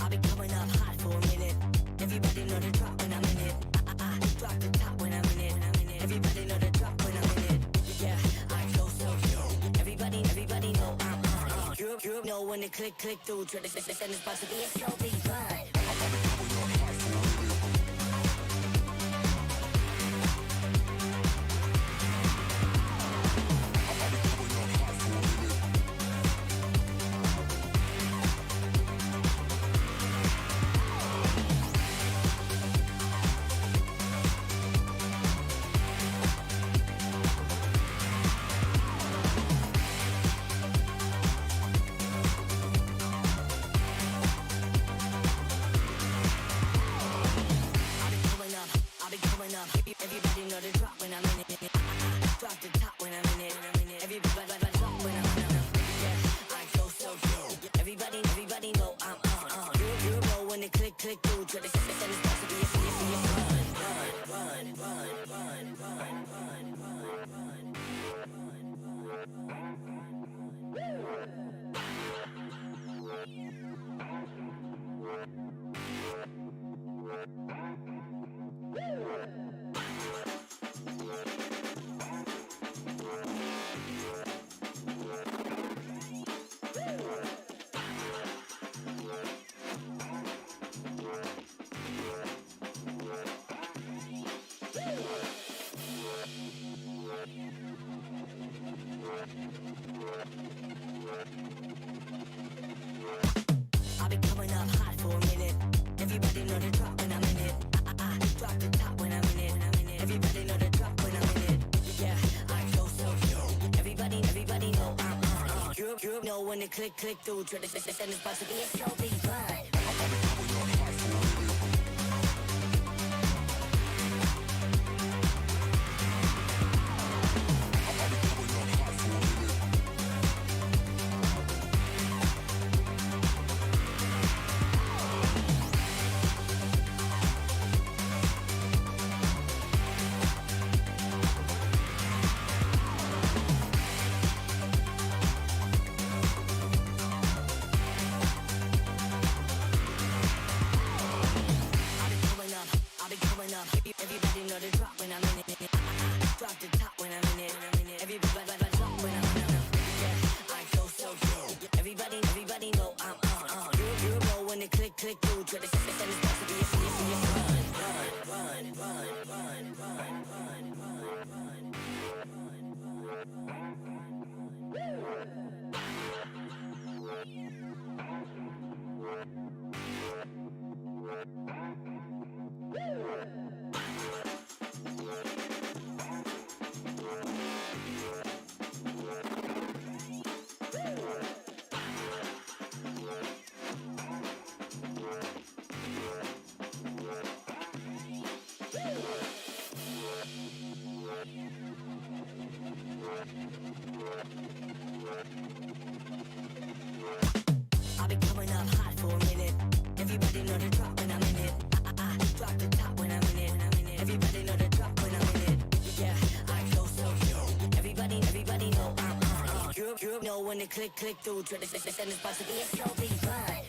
I've been coming up hot for a minute. Everybody know the drop when I'm in it. I drop the top when I'm in it. Everybody know the drop when I'm in it. Yeah, I go so good. Everybody know I'm on. You know when it click through. Try to send it's about to be a show, be fun. when it click through. Try to send this about to be a slow beat run. Everybody know the drop when I'm in it. Drop the top when I'm in it. Everybody drop when I'm in it. Yeah, I go so good. Everybody know I'm on. You know when it click through. Try to send this back to be a I've been coming up hot for a minute. Everybody know the drop when I'm in it. I drop the top when I'm in it. Everybody know the drop when I'm in it. Yeah, I go so good. Everybody know I'm on. You know when it click through. Try to send this about to be a slow beat run.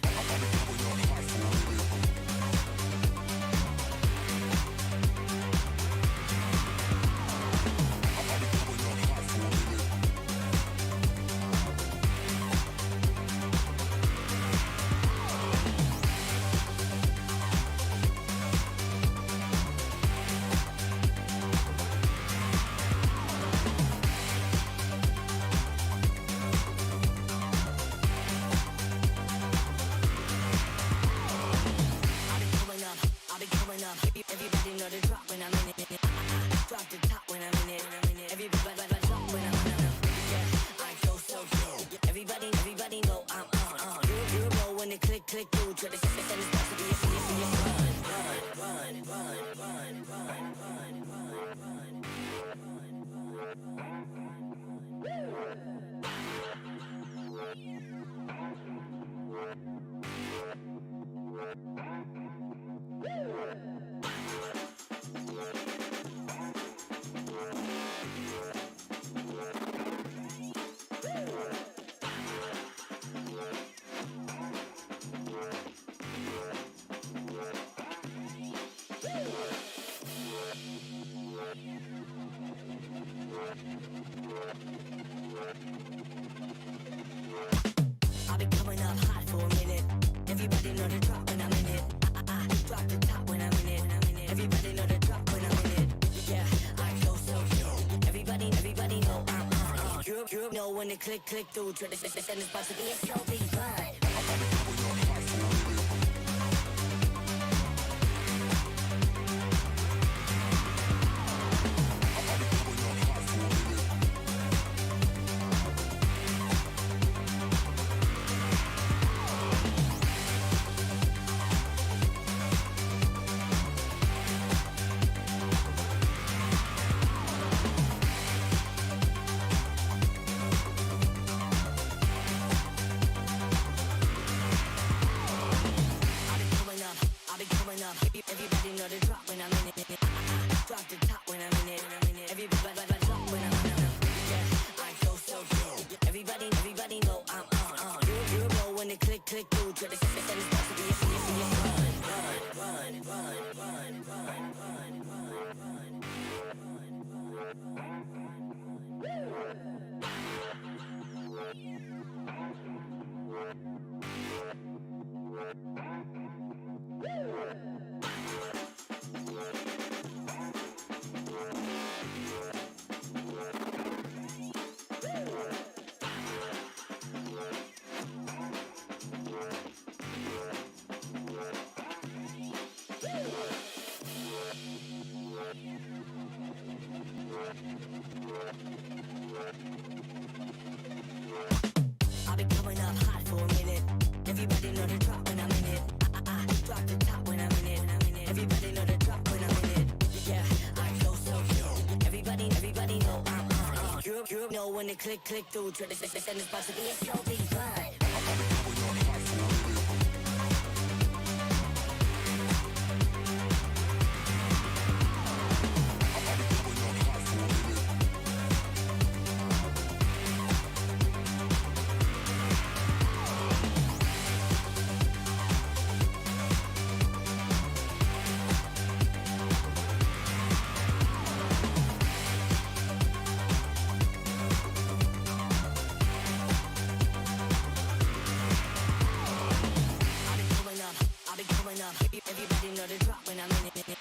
Everybody know the drop when I'm in it. Drop the top when I'm in it. Everybody drop when I'm in it. Yeah, I go so good. Everybody know I'm on. You know when it click through. Try to send this back to be a I've been coming up hot for a minute. Everybody know the drop when I'm in it. I drop the top when I'm in it. Everybody know the drop when I'm in it. Yeah, I go so good. Everybody know I'm on. You know when it click through. Try to send this about to be a slow beat run. Everybody know the drop when I'm in it. Drop the top when I'm in it. Everybody drop when I'm in it. Yeah, I go so good. Everybody know I'm on. You know when it click through. Try to send this back to be a I've been coming up You know when they click through, try to send this box to be a slow beat run. Everybody know the drop when I'm in it.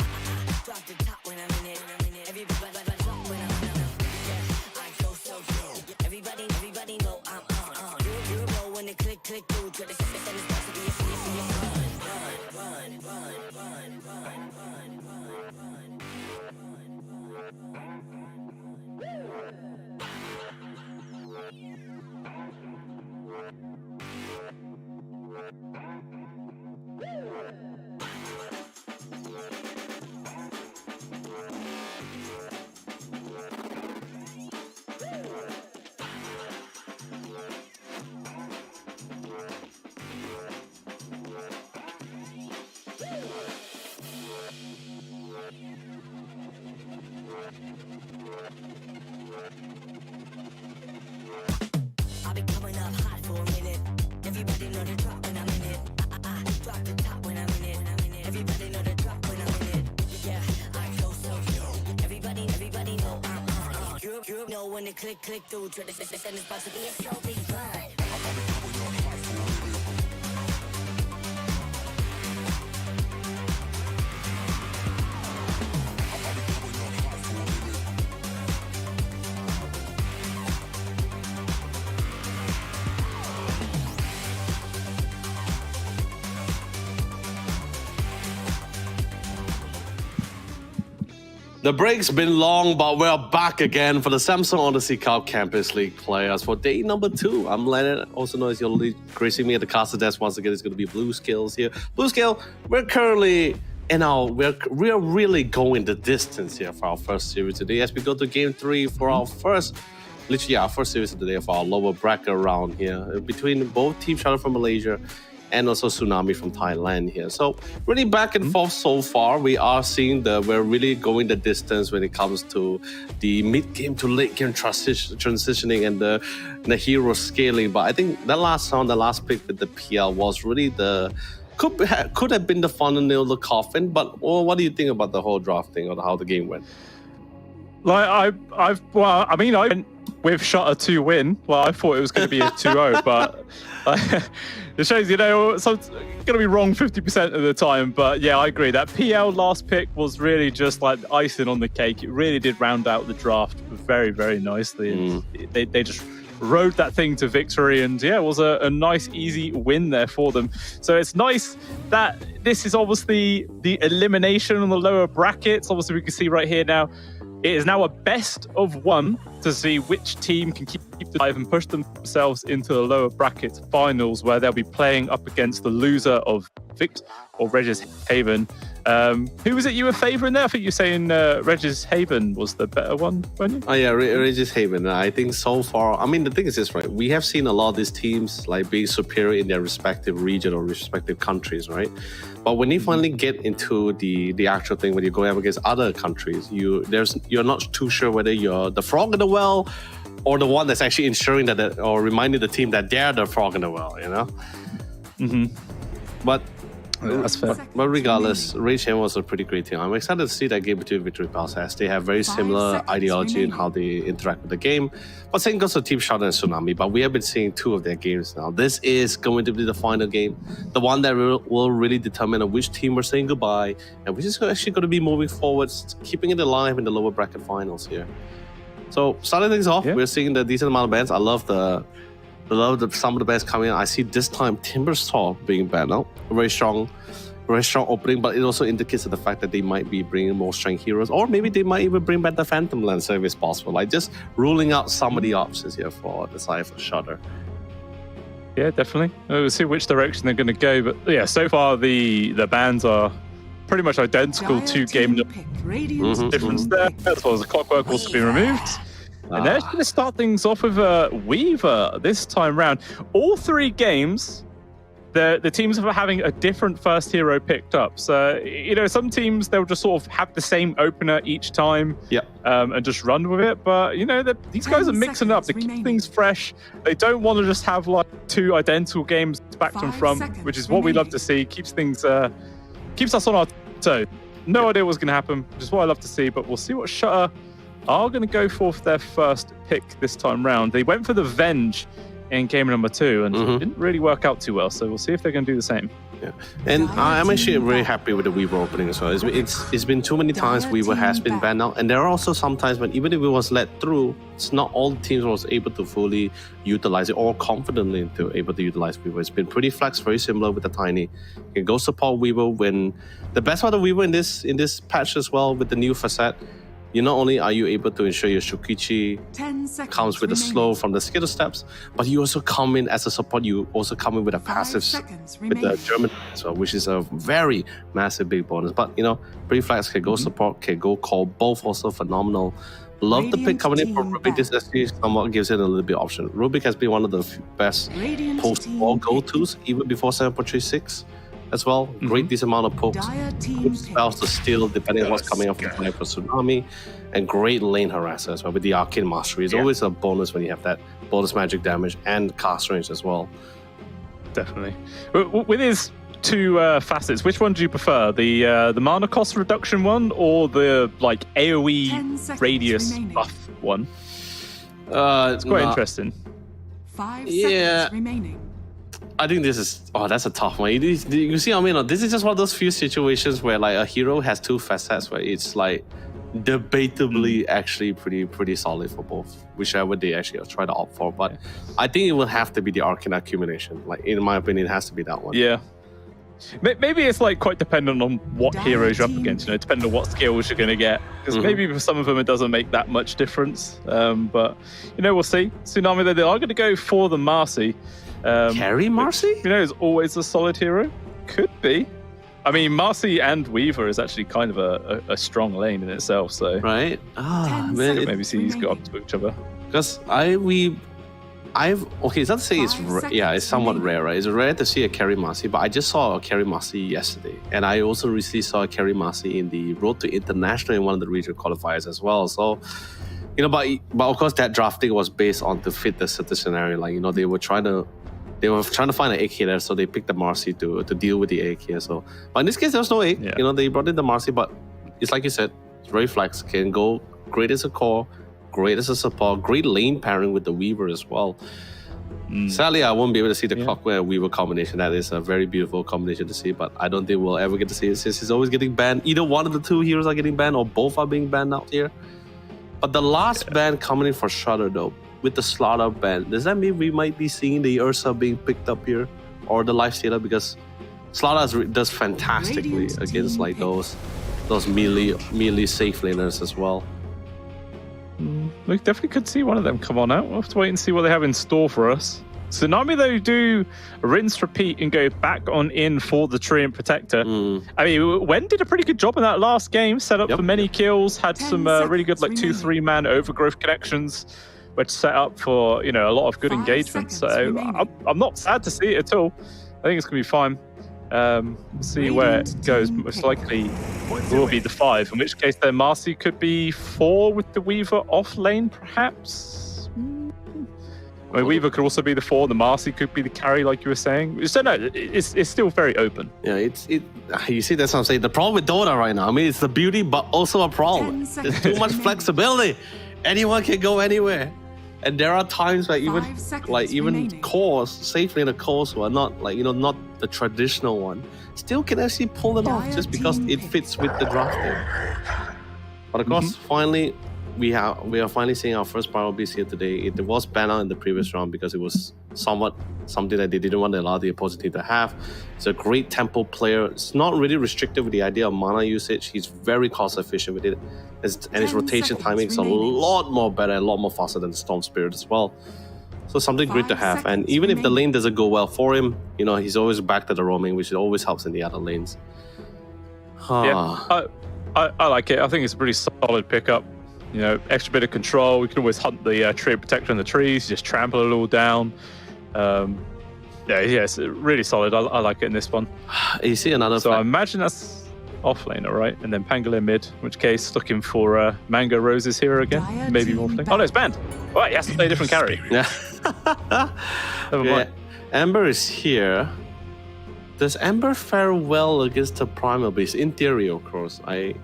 Drop the top when I'm in it. Everybody drop when I'm in it. Yeah, I go so good. Everybody know I'm on. You know when they click through, try to send this box to be a I'll be coming up hot for a minute. Everybody know the drop when I'm in it. Drop the top when I'm in it. Everybody know the drop when I'm in it. Yeah, I go so good. Everybody know I'm on. You know when they click through, try to send this box to be a slow beat run. The break's been long, but we're back again for the Samsung Odyssey Cup Campus League players for day number 2. I'm Leonard, also known as your lead, gracing me at the caster desk once again. It's going to be Blue Scales here. Blue Scale, we're currently in our, we're really going the distance here for our first series today as we go to game 3 for our first, literally our first series of the day of our lower bracket round here between both Team Shadow from Malaysia and also Tsunami from Thailand here. So really back and forth so far. We are seeing we're really going the distance when it comes to the mid-game to late-game transitioning and the hero scaling. But I think that last round, the last pick with the PL was really could have been the final nail in the coffin. But what do you think about the whole drafting or how the game went? Like I went with Shutter to win. Well, I thought it was going to be a 2-0, but it shows, so it's going to be wrong 50% of the time. But yeah, I agree. That PL last pick was really just like icing on the cake. It really did round out the draft very, very nicely. And they just rode that thing to victory. And yeah, it was a nice, easy win there for them. So it's nice that this is obviously the elimination on the lower brackets. Obviously, we can see right here now, it is now a best of 1 to see which team can keep the dive and push themselves into the lower bracket finals, where they'll be playing up against the loser of Vict or Regis Haven. Who was it you were favouring there? I think you're saying Regis Haven was the better one, weren't you? Oh yeah, Regis Haven. I think so far, I mean, the thing is this, right? We have seen a lot of these teams like being superior in their respective region or respective countries, right? But when you finally get into the actual thing, when you go up against other countries, you're not too sure whether you're the frog in the well or the one that's actually ensuring that or reminding the team that they're the frog in the well, But that's fair. But regardless, Rage Haven was a pretty great team. I'm excited to see that game between Victory Pals as they have very similar ideology in how they interact with the game. But same goes to Team Shadow and Tsunami, but we have been seeing 2 of their games now. This is going to be the final game, the one that will really determine which team we're saying goodbye and which is actually going to be moving forward, keeping it alive in the lower bracket finals here. So starting things off, we're seeing the decent amount of bans. I love some of the bans coming in. I see this time Timbersaw being banned out. Very strong opening, but it also indicates the fact that they might be bringing more strength heroes, or maybe they might even bring back the Phantom Lancer if it's possible. Like just ruling out some of the options here for the side for Shudder. Yeah, definitely. We'll see which direction they're going to go. But yeah, so far the bans are pretty much identical to game difference there, as well as the clockwork also being removed. And they're going to start things off with Weaver this time round. All 3 games, the teams are having a different first hero picked up. So, some teams, they'll just sort of have the same opener each time and just run with it. But, these guys are mixing it up. They keep things fresh. They don't want to just have like 2 identical games back and front, which is what we love to see. Keeps things, keeps us on our toes. No idea what's going to happen, which is what I love to see. But we'll see what Shutter are going to go for their first pick this time round. They went for the Venge in game number 2 and it didn't really work out too well. So we'll see if they're going to do the same. Yeah, and I'm actually very happy with the Weaver opening as well. It's been too many times Weaver has been banned out, and there are also some times when even if it was let through, it's not all the teams was able to fully utilize it or confidently to able to utilize Weaver. It's been pretty flex, very similar with the Tiny. You can go support Weaver when the best part of Weaver in this patch as well with the new facet. Not only are you able to ensure your Shukichi comes with a slow from the Skittle steps, but you also come in as a support. You also come in with a passive with the German as well, which is a very massive big bonus. But pretty flex can go support, can go call, both also phenomenal. Love the pick coming in from Rubik. This actually somewhat gives it a little bit option. Rubik has been one of the best post-war go-tos even before 7.36. As well, great decent amount of pokes, good spells to steal depending on what's coming up from for Tsunami, and great lane harasser as well with the Arcane Mastery. It's always a bonus when you have that bonus magic damage and cast range as well. Definitely. With his 2 facets, which one do you prefer? The mana cost reduction one or the like AoE radius buff one? It's quite interesting. 5 seconds remaining. I think this is that's a tough one. You see what I mean? This is just one of those few situations where like a hero has 2 facets where it's like debatably actually pretty solid for both, whichever they actually try to opt for. But I think it will have to be the Arcane Accumulation. Like in my opinion, it has to be that one. Yeah. Maybe it's like quite dependent on what heroes you're up against, depending on what skills you're going to get. Because maybe for some of them it doesn't make that much difference. But we'll see. Tsunami, they are going to go for the Marcy. Carry Marcy? Is always a solid hero. Could be. I mean, Marcy and Weaver is actually kind of a strong lane in itself. So right. Maybe see these go up to each other. Because it's not to say it's somewhat rare, right? It's rare to see a carry Marcy, but I just saw a carry Marcy yesterday, and I also recently saw a carry Marcy in the Road to International in one of the regional qualifiers as well. So. But of course that drafting was based on to fit the certain scenario. Like they were trying to find an AK there, so they picked the Marcy to deal with the AK. So, but in this case, there was no AK. Yeah. They brought in the Marcy, but it's like you said, it's very flex. Can go great as a core, great as a support, great lane pairing with the Weaver as well. Sadly, I won't be able to see the Clockware Weaver combination. That is a very beautiful combination to see, but I don't think we'll ever get to see it since he's always getting banned. Either one of the 2 heroes are getting banned, or both are being banned out here. But the last ban coming in for Shutter though, with the Slaughter ban, does that mean we might be seeing the Ursa being picked up here, or the Lifestealer? Because Slaughter does fantastically against like those melee safe laners as well. We definitely could see one of them come on out. We'll have to wait and see what they have in store for us. Tsunami, though, do rinse, repeat, and go back on in for the Treant Protector. I mean, Wen did a pretty good job in that last game, set up for many kills, had some really good like 2-3 man overgrowth connections, which set up for a lot of good engagement. So I'm not sad to see it at all. I think it's gonna be fine. We'll see where it goes. Most likely will be the 5, in which case then Marcy could be 4 with the Weaver off lane, perhaps. I mean, Weaver could also be the 4, the Marcy could be the carry, like you were saying. So no, it's still very open. Yeah, you see, that's what I'm saying. The problem with Dota right now, I mean, it's the beauty, but also a problem. There's too much flexibility. Anyone can go anywhere. And there are times where even cores, safely in the cores who are not not the traditional one, still can actually pull it off just because it fits with the drafting. But of course, finally, we are finally seeing our first Pyro Beast here today. It was banned out in the previous round because it was somewhat something that they didn't want to allow the opposing team to have. It's a great tempo player. It's not really restricted with the idea of mana usage. He's very cost efficient with it. And his rotation timing is a lot more better, a lot more faster than the Storm Spirit as well. So something great to have. And even if the lane doesn't go well for him, he's always back to the roaming, which always helps in the other lanes. Yeah, I like it. I think it's a pretty solid pickup. You know, extra bit of control. We can always hunt the tree protector in the trees, just trample it all down. Yeah, it's really solid. I like it in this one. You see another So I fact. imagine that's offlaner, right? And then Pangolin mid, in which case looking for Mango Roses here again. Dire Maybe team Morphling. Oh no, it's banned. All right, he has to play a different carry. Yeah. Never Yeah. mind. Amber is here. Does Amber fare well against the primal base? In theory, of course. I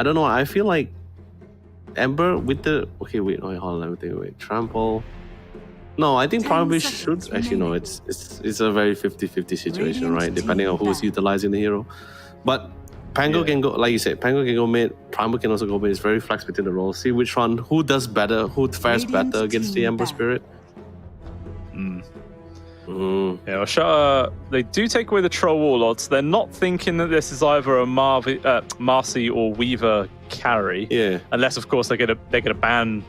don't know. I feel like Amber with the wait, hold on, let me think. Wait, trample. No, I think 10 primal base seconds should actually no. remaining. It's a very 50-50 situation, Radiant right? Depending on team who's back. utilizing the hero. But Pango Yeah. can go, like you said, Pango can go mid. Primal can also go mid. It's very flex between the roles. See which one, who does better, who fares Radiant better against the team Ember back. Spirit. Yeah, well, Shutter, they do take away the Troll Warlords. They're not thinking that this is either a Marcy or Weaver carry. Yeah. Unless, of course, they're gonna ban,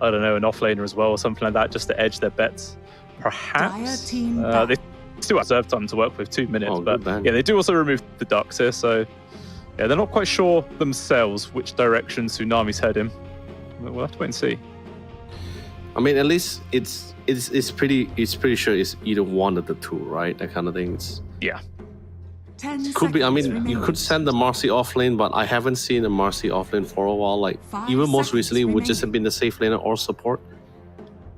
I don't know, an offlaner as well or something like that, just to edge their bets. Perhaps. Dire team back. They still have reserve time to work with 2 minutes, Oh, but good ban. yeah, they do also remove the ducks here, so yeah, they're not quite sure themselves which direction Tsunami's heading. We'll have to wait and see. I mean, at least it's pretty sure it's either one of the two, right? That kind of thing. It's, 10 could be. I seconds mean, you remaining. could send the Marcy offlane, but I haven't seen a Marcy offlane for a while. Like 5 even most seconds recently, would just remaining. have been the safe laner or support.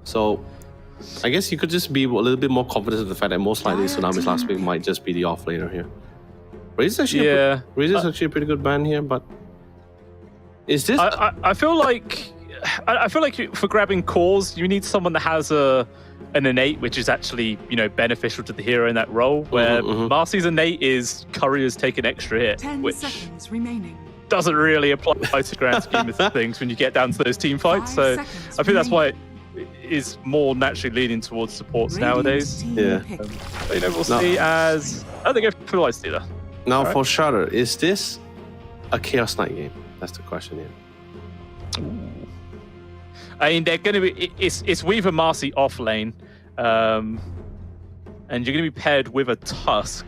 So, I guess you could just be a little bit more confident in the fact that most likely Dire Tsunami's last team pick might just be the offlaner here. Razor's actually Yeah. Razor's actually a pretty good ban here, but is this? I feel like for grabbing cores, you need someone that has an innate which is actually, you know, beneficial to the hero in that role. Where Marcy's innate is Courier's take an extra hit, 10 which seconds remaining. doesn't really apply to the grand scheme of things when you get down to those team fights. 5 So seconds I think that's why remaining. it is more naturally leaning towards supports Radiant nowadays. team Yeah. pick. But, you know, we'll No. see as they go for Light Stealer. Now Alright. for Shutter, is this a Chaos Knight game? That's the question here. I mean, they're going to be. It's Weaver Marcy off lane, and you're going to be paired with a Tusk.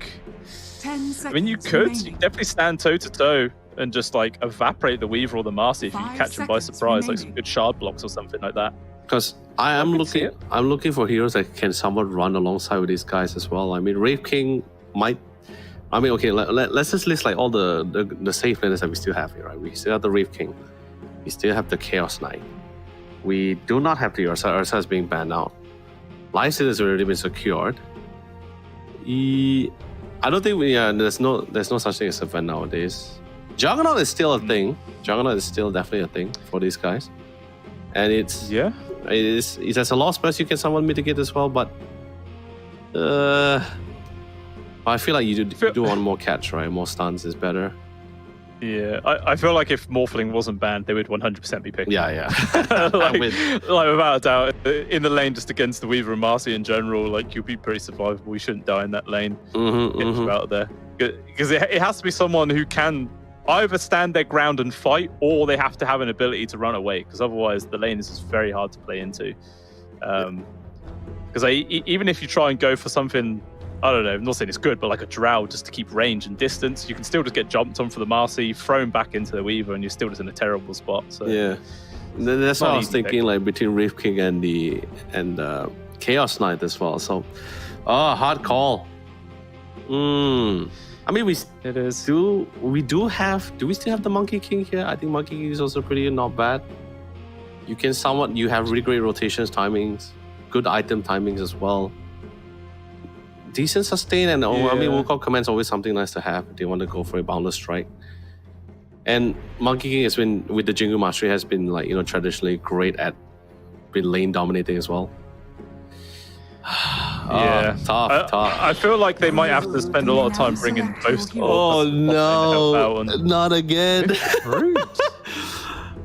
10 seconds I mean, you could remaining. definitely stand toe to toe and just like evaporate the Weaver or the Marcy if you 5 catch them by seconds surprise, like some remaining. good shard blocks or something like that. Because I am I can see looking, it. I'm looking for heroes that can somewhat run alongside with these guys as well. I mean, Rave King might. I mean, okay, let's just list like all the safe laners that we still have here, right? We still have the Rave King, we still have the Chaos Knight. We do not have the Ursa. Ursa is being banned out. Lysin has already been secured. I don't think there's no such thing as event nowadays. Juggernaut is still a thing. Juggernaut is still definitely a thing for these guys, and it's Yeah. there's a lot of spells you can somewhat mitigate as well, but I feel like you do want more catch, right? More stuns is better. Yeah, I feel like if Morphling wasn't banned, they would 100% be picking. Yeah. like, With- like without a doubt, in the lane just against the Weaver and Marcy in general, like you'll be pretty survivable. You shouldn't die in that lane. Get you out of there because it has to be someone who can either stand their ground and fight, or they have to have an ability to run away. Because otherwise, the lane is just very hard to play into. Because even if you try and go for something, I don't know, I'm not saying it's good, but like a Drow just to keep range and distance, you can still just get jumped on for the Marcy, thrown back into the Weaver, and you're still just in a terrible spot. So Yeah, that's Not what I an was easy thinking. pick. Like between Rave King and the Chaos Knight as well. So, hard call. I mean, it is. do we still have the Monkey King here? I think Monkey King is also pretty not bad. You have really great rotations, timings, good item timings as well. Decent sustain, and I mean, Yeah. Wukong Command's always something nice to have if they want to go for a Boundless Strike. And Monkey King has been, with the Jingu Mastery, has been like, traditionally great at been lane dominating as well. Yeah, tough. I feel like they might have to spend a lot of time bringing both. Oh of them to help out on- not again. Brood.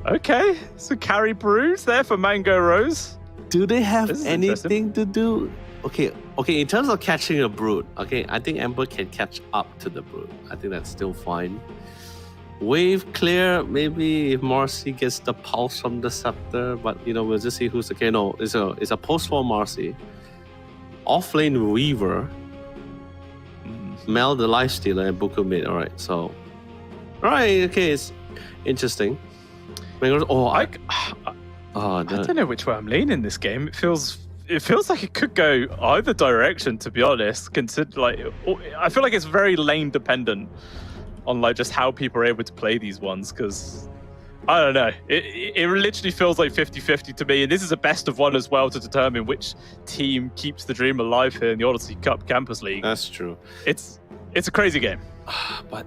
Okay, so carry Brood there for Mango Rose. Do they have This is anything to do? Okay. In terms of catching a Brood, okay, I think Ember can catch up to the Brood. I think that's still fine. Wave clear, maybe if Marcy gets the pulse from the Scepter, but we'll just see who's okay. No, it's a post for Marcy. Offlane Weaver, Mel the Lifestealer, and Buku mid. Alright, okay, it's interesting. Oh, I oh, don't know which way I'm leaning this game. It feels like it could go either direction, to be honest. I feel like it's very lane dependent on like just how people are able to play these ones, because I don't know. It literally feels like 50-50 to me, and this is a best of one as well to determine which team keeps the dream alive here in the Odyssey Cup Campus League. that's true. It's a crazy game. But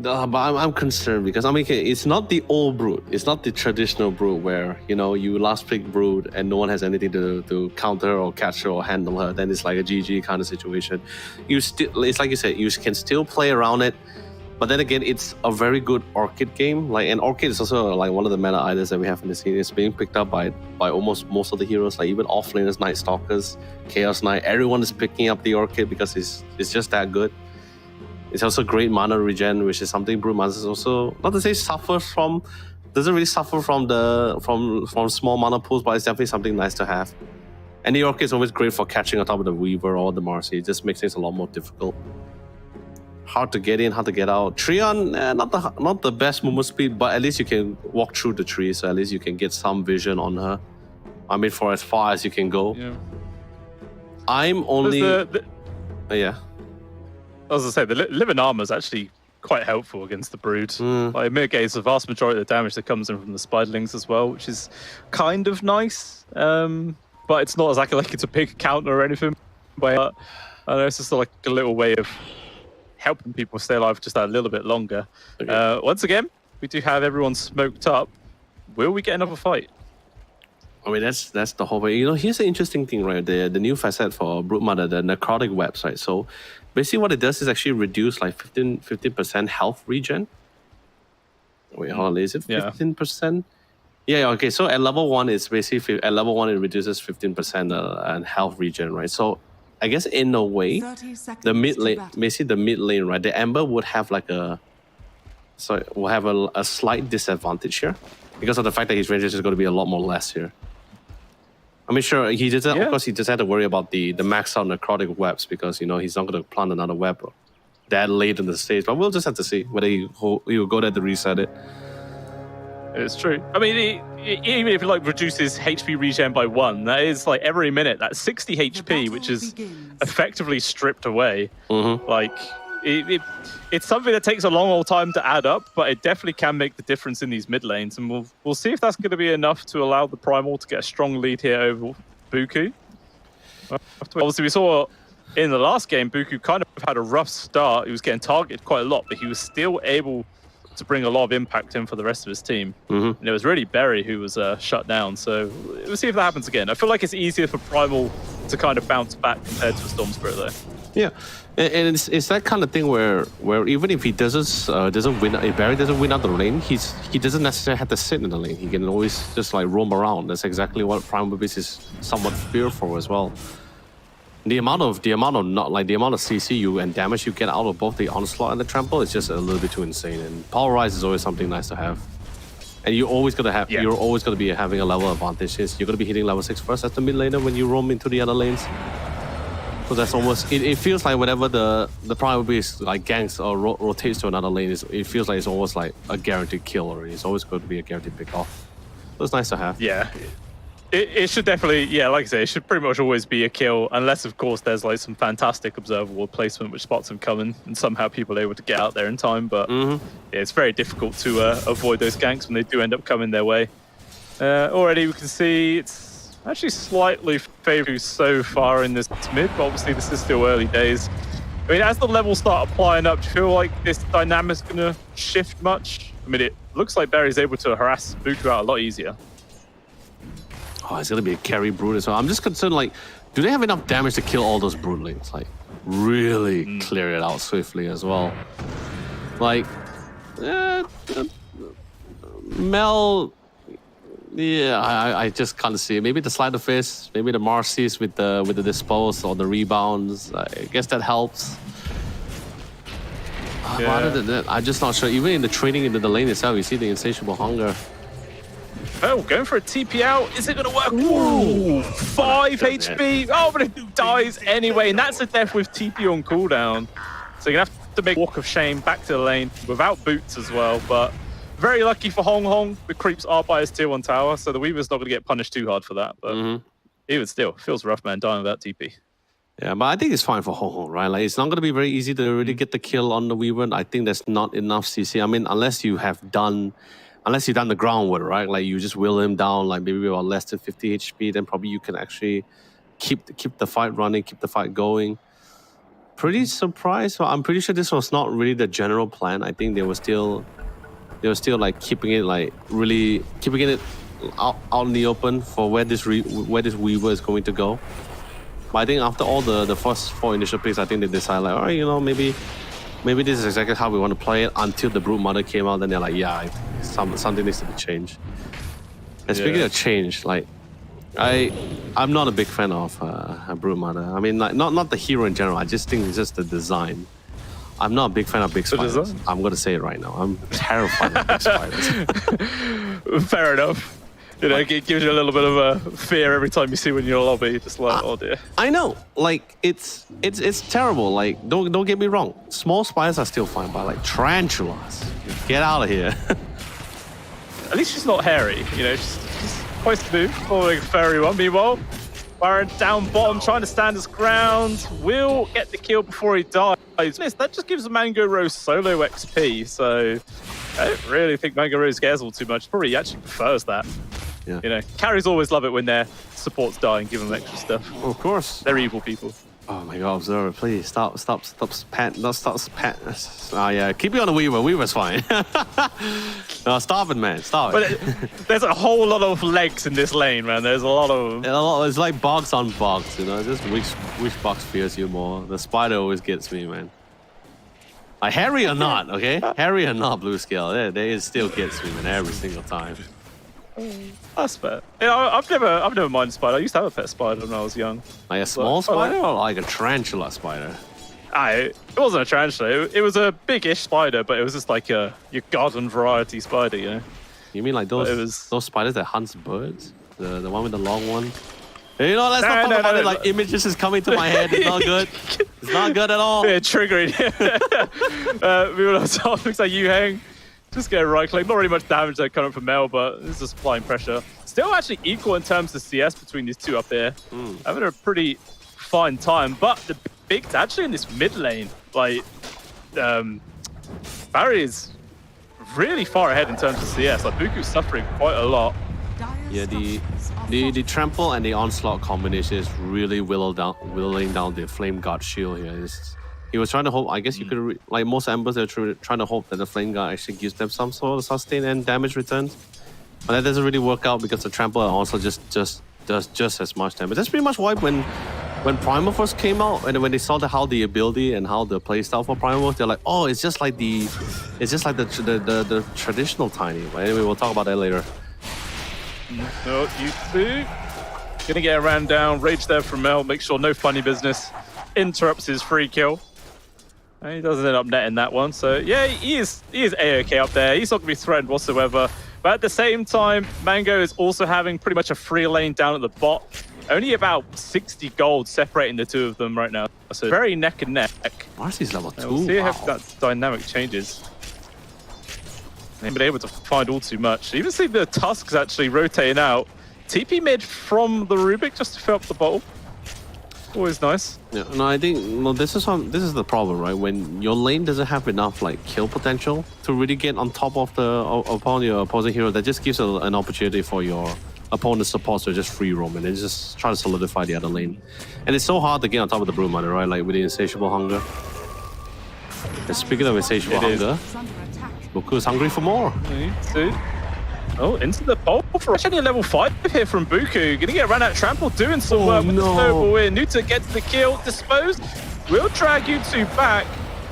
I'm concerned because I mean, it's not the old Brood. It's not the traditional Brood where you last pick Brood and no one has anything to counter or catch her or handle her. Then it's like a GG kind of situation. It's like you said, you can still play around it. But then again, it's a very good Orchid game. And Orchid is also like one of the meta items that we have in the scene. It's being picked up by almost most of the heroes, like even offlaners, Night Stalkers, Chaos Knight. Everyone is picking up the Orchid because it's just that good. It's also great mana regen, which is something Brewmasters also, not to say doesn't really suffer from small mana pools, but it's definitely something nice to have. And the Orchid is always great for catching on top of the Weaver or the Marcy. It just makes things a lot more difficult. Hard to get in, hard to get out. Treon, not the best movement speed, but at least you can walk through the tree, so at least you can get some vision on her. I mean, for as far as you can go. Yeah. I'm only... yeah. I was gonna say, the living armor is actually quite helpful against the Brood. Like, it mitigates the vast majority of the damage that comes in from the Spiderlings as well, which is kind of nice. But it's not exactly like it's a big counter or anything. But I know it's just like a little way of helping people stay alive just that little bit longer. Okay. Once again, we do have everyone smoked up. Will we get another fight? I mean, that's the whole way. Here's the interesting thing, right? The new facet for Broodmother, the necrotic webs, right? So basically what it does is actually reduce like 15% health regen. Wait, hold on, is it 15%? Yeah, okay. So at level 1, it's basically, at level 1, it reduces 15% and health regen, right? So I guess in a way, the mid lane, basically the mid lane, right? The Ember would have like a slight disadvantage here because of the fact that his range is going to be a lot more less here. I mean, sure, he just of course he just had to worry about the max out necrotic webs because he's not going to plant another web that late in the stage. But we'll just have to see whether he will go there to reset it. It's true. I mean, even if it reduces HP regen by 1, that is like every minute. That's 60 HP, which is effectively stripped away. Like it's something that takes a long old time to add up, but it definitely can make the difference in these mid lanes. And we'll see if that's going to be enough to allow the Primal to get a strong lead here over Buku. Obviously, we saw in the last game, Buku kind of had a rough start. He was getting targeted quite a lot, but he was still able to bring a lot of impact in for the rest of his team. And it was really Berry who was shut down. So we'll see if that happens again. I feel like it's easier for Primal to kind of bounce back compared to a Storm Spirit though. Yeah, and it's that kind of thing where even if he doesn't win, if Berry doesn't win out the lane, he doesn't necessarily have to sit in the lane. He can always just like roam around. That's exactly what Primal Beast is somewhat fearful as well. The amount of CC and damage you get out of both the onslaught and the trample is just a little bit too insane. And power rise is always something nice to have. And you're always gonna be having a level advantage. You're gonna be hitting level 6 first as the mid laner when you roam into the other lanes. So that's almost it feels like whenever the Primal Beast like ganks or rotates to another lane, it feels like it's almost like a guaranteed kill already. It's always going to be a guaranteed pick off. So it's nice to have. Yeah. It should definitely, like I say, it should pretty much always be a kill, unless, of course, there's like some fantastic observable placement which spots them coming, and somehow people are able to get out there in time. But it's very difficult to avoid those ganks when they do end up coming their way. Already we can see it's actually slightly favored so far in this mid, but obviously this is still early days. I mean, as the levels start applying up, do you feel like this dynamic's going to shift much? I mean, it looks like Barry's able to harass Buku out a lot easier. Oh, it's gonna be a carry Brood as well. I'm just concerned, like, do they have enough damage to kill all those Broodlings? Like, really clear it out swiftly as well. Like, Mel, yeah, I just can't see it. Maybe the Sleight of Fist, maybe the Marcy's with the dispose or the rebounds. I guess that helps. Other than that, I'm just not sure. Even in the trading into the lane itself, you see the insatiable hunger. Oh, going for a TP out. Is it going to work? Ooh, 5 HP. Oh, but it dies anyway. And that's a death with TP on cooldown. So you're going to have to make Walk of Shame back to the lane without boots as well. But Very lucky for Hong Hong, the creeps are by his tier 1 tower, so the Weaver's not going to get punished too hard for that. But even still, feels rough, man, dying without TP. Yeah, but I think it's fine for Hong Hong, right? Like, it's not going to be very easy to really get the kill on the Weaver. I think there's not enough CC. I mean, unless you've done the groundwork, right? Like, you just will him down, like maybe about less than 50 HP, then probably you can actually keep the fight running, keep the fight going. Pretty surprised. So I'm pretty sure this was not really the general plan. I think they were still like keeping it out in the open for where this Weaver is going to go. But I think after all the first 4 initial picks, I think they decided like, all right, you know, maybe this is exactly how we want to play it. Until the Brood Mother came out, then they're like, yeah, something needs to be changed. And speaking of change, like I'm not a big fan of Brood Mother. I mean, like not the hero in general. I just think it's just the design. I'm not a big fan of big spiders. I'm gonna say it right now. I'm terrified of big spiders. Fair enough. You know, it gives you a little bit of a fear every time you see one in your lobby. Just like, oh dear. I know, like it's terrible. Like, don't get me wrong. Small spiders are still fine, but like tarantulas, get out of here. At least she's not hairy. You know, she's quite smooth, following a fairy one. Meanwhile, Byron down bottom, trying to stand his ground. Will get the kill before he dies. That just gives Mango Rose solo XP. So I don't really think Mango Rose cares all too much. Probably actually prefers that. Yeah. You know, carries always love it when their supports die and give them extra stuff. Of course. They're evil people. Oh my god, Observer, please stop spat. No, stop spat. Oh yeah, keep it on the Weaver. Weaver's fine. No, stop it, man. Stop it. But there's a whole lot of legs in this lane, man. There's a lot of them. It's like box on box, you know. Just which box fears you more. The spider always gets me, man. Harry or not, okay? Harry or not, Blue Scale. They still gets me, man, every single time. That's fair. You know, I've never minded spider. I used to have a pet spider when I was young. Like a small spider or like a tarantula spider? It wasn't a tarantula. It was a big-ish spider, but it was just like your garden variety spider, you know. You mean like those spiders that hunts birds? The one with the long one? You know, let's not talk about it. Like images is coming to my head. It's not good. It's not good at all. Yeah, triggering. We will have topics like Yu Hang. Just get a right click. Not really much damage there coming from Mel, but this is just applying pressure. Still actually equal in terms of CS between these two up here. Having a pretty fine time. But the big's actually in this mid lane. Like, Barry is really far ahead in terms of CS. Like, Buku's suffering quite a lot. Yeah, the trample and the onslaught combination is really whittling down the flame guard shield here. He was trying to hope, I guess you could, like most embers, they're trying to hope that the flame guard actually gives them some sort of sustain and damage returns. But that doesn't really work out because the trample also just does just as much damage. That's pretty much why when Primal first came out and when they saw how the ability and how the playstyle for Primal was, they're like, oh, it's just like the traditional Tiny. But anyway, we'll talk about that later. No, you two. Gonna get a ran down. Rage there from Mel. Make sure no funny business interrupts his free kill. And he doesn't end up netting that one. So yeah, he is A-OK up there. He's not gonna be threatened whatsoever. But at the same time, Mango is also having pretty much a free lane down at the bot. Only about 60 gold separating the two of them right now. So very neck and neck. Marcy's level 2. We'll see how that dynamic changes. They haven't been able to find all too much. Even see the Tusks actually rotating out. TP mid from the Rubik just to fill up the bottle. Always nice. Yeah, no, I think this is the problem, right? When your lane doesn't have enough like kill potential to really get on top of your opposing hero, that just gives an opportunity for your opponent's supports to just free roam and then just try to solidify the other lane. And it's so hard to get on top of the Brood Mother, right? Like with the insatiable hunger. And speaking of insatiable hunger, Buku's hungry for more. Oh, into the bowl for actually a level 5 here from Buku. Gonna get ran out trample, doing some work with the snowball in. Nuta gets the kill, disposed. Will drag you two back.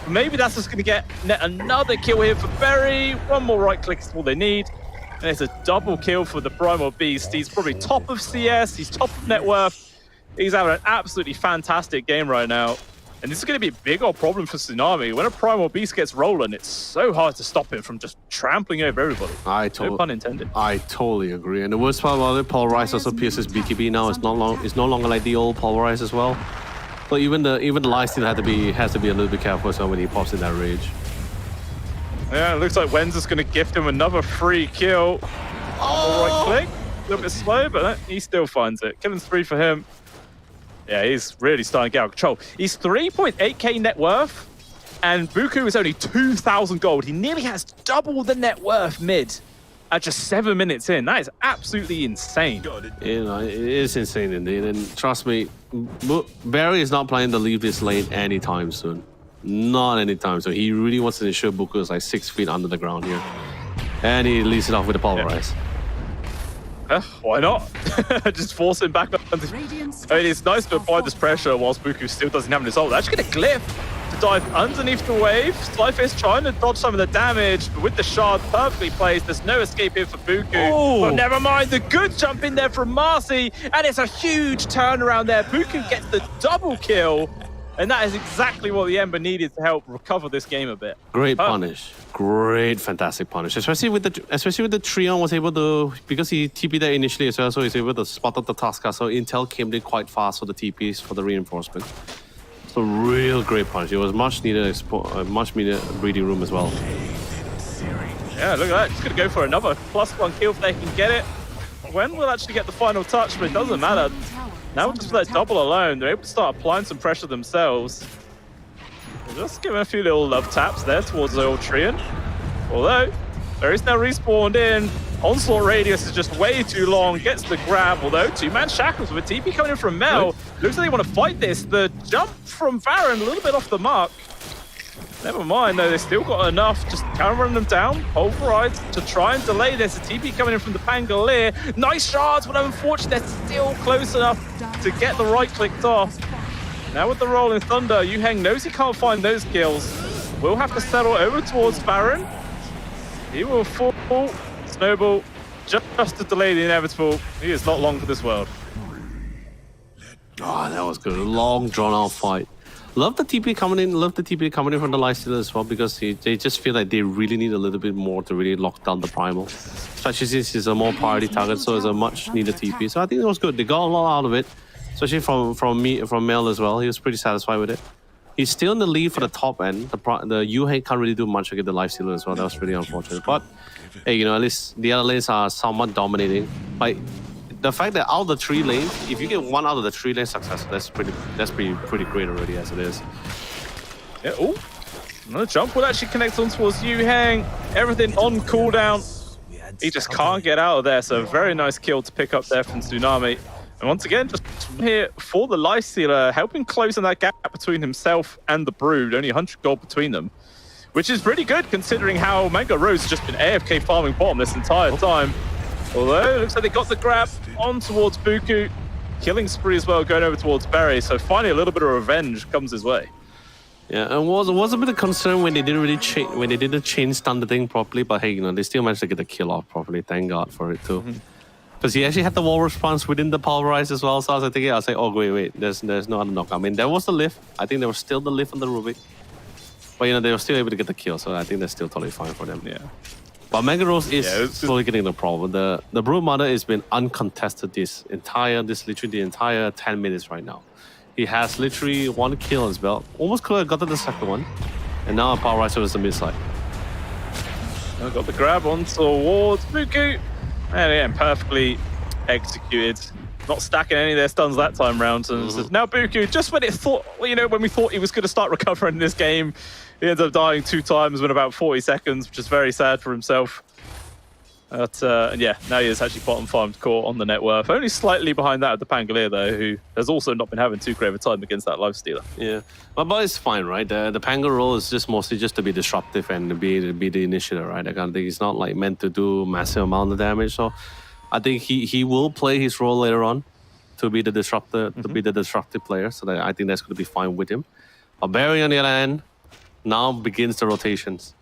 Maybe that's just gonna get another kill here for Berry. One more right click is all they need. And it's a double kill for the Primal Beast. He's probably top of CS, he's top of net worth. He's having an absolutely fantastic game right now. And this is going to be a big old problem for Tsunami. When a Primal Beast gets rolling, it's so hard to stop him from just trampling over everybody. No pun intended. I totally agree. And the worst part about it, Pulverize also pierces BKB now. It's no longer like the old Pulverize as well. So even the lifesteal has to be a little bit careful as well when he pops in that rage. Yeah, it looks like Wen's going to gift him another free kill. Right click. A little bit slow, but he still finds it. Killing spree for him. Yeah, he's really starting to get out of control. He's 3.8k net worth, and Buku is only 2,000 gold. He nearly has double the net worth mid at just 7 minutes in. That is absolutely insane. You know, it is insane indeed. And trust me, Barry is not planning to leave this lane anytime soon. Not anytime soon. He really wants to ensure Buku is like 6 feet under the ground here. And he leads it off with a pulverize. Why not? Just force him back up. I mean, it's nice to apply this pressure whilst Buku still doesn't have an ult. They're actually going to glyph to dive underneath the wave. Slyface trying to dodge some of the damage, but with the shard perfectly placed, there's no escape here for Buku. But never mind, the good jump in there from Marcy, and it's a huge turnaround there. Buku gets the double kill, and that is exactly what the Ember needed to help recover this game a bit. Great punish. Great, fantastic punish. Especially with the Trion was able to, because he TP'd there initially as well, so he's able to spot up the Tusker. So Intel came in quite fast for the TPs for the reinforcement. So real great punish. It was much needed breeding room as well. Yeah, look at that. He's going to go for another +1 kill if they can get it. Wen will actually get the final touch, but it doesn't matter. Now just for that double alone, they're able to start applying some pressure themselves. Just giving a few little love taps there towards the old Trion. Although, there is now respawned in. Onslaught radius is just way too long, gets the grab. Although, two-man shackles with a TP coming in from Mel. Looks like they want to fight this. The jump from Baron, a little bit off the mark. Never mind, though, they still got enough. Just kind of running them down. Pulverize to try and delay this. The TP coming in from the Pangolier. Nice shards, but unfortunately, they're still close enough to get the right clicked off. Now with the Rolling Thunder, Yuheng knows he can't find those kills. We'll have to settle over towards Baron. He will fall. Snowball, just to delay the inevitable. He is not long for this world. Oh, that was good. A long, drawn-out fight. Love the TP coming in. Love the TP coming in from the Lifestealer as well, because they just feel like they really need a little bit more to really lock down the Primal. Especially since it's a more priority target, so it's a much-needed TP. So I think it was good. They got a lot out of it. Especially from Mel as well. He was pretty satisfied with it. He's still in the lead for the top end. The Yuhei can't really do much against the Lifestealer as well. That was really unfortunate. But hey, you know, at least the other lanes are somewhat dominating. Like the fact that out of the 3 lanes, if you get 1 out of the 3 lanes success, that's pretty great already as it is. Yeah. Oh, another jump will actually connect on towards Yuheng. Everything on cooldown. He just can't get out of there. So very nice kill to pick up there from Tsunami. And once again, just here for the Lifestealer, helping close on that gap between himself and the Brood. Only 100 gold between them, which is pretty good considering how Mango Rose has just been AFK farming bottom this entire time. Although, it looks like they got the grab on towards Buku. Killing spree as well, going over towards Barry. So finally, a little bit of revenge comes his way. Yeah, and was a bit of concern when they didn't really chain stun the thing properly. But hey, you know, they still managed to get the kill off properly. Thank God for it too. Because he actually had the wall response within the pulverize as well. So I was thinking, I was like, oh, wait, there's no other knock. I mean, there was the lift. I think there was still the lift on the Rubik. But, you know, they were still able to get the kill. So I think that's still totally fine for them. Yeah. But Mega Rose is slowly getting the problem. The Broodmother has been uncontested literally the entire 10 minutes right now. He has literally 1 kill as well. Almost could have gotten the second one. And now a pulverizer is the mid side. Got the grab on towards Buku. And again, perfectly executed. Not stacking any of their stuns that time round. And now Buku, just when when we thought he was going to start recovering in this game, he ends up dying 2 times within about 40 seconds, which is very sad for himself. But yeah, now he is actually bottom farmed core on the net worth. Only slightly behind that of the Pangolier, though, who has also not been having too great of a time against that Lifestealer. Yeah, but it's fine, right? The Pangolier role is just mostly just to be disruptive and be the initiator, right? I kind of think he's not like meant to do massive amount of damage. So I think he will play his role later on to be the disruptor, to be the disruptive player. So that I think that's going to be fine with him. But Barry on the other hand now begins the rotations.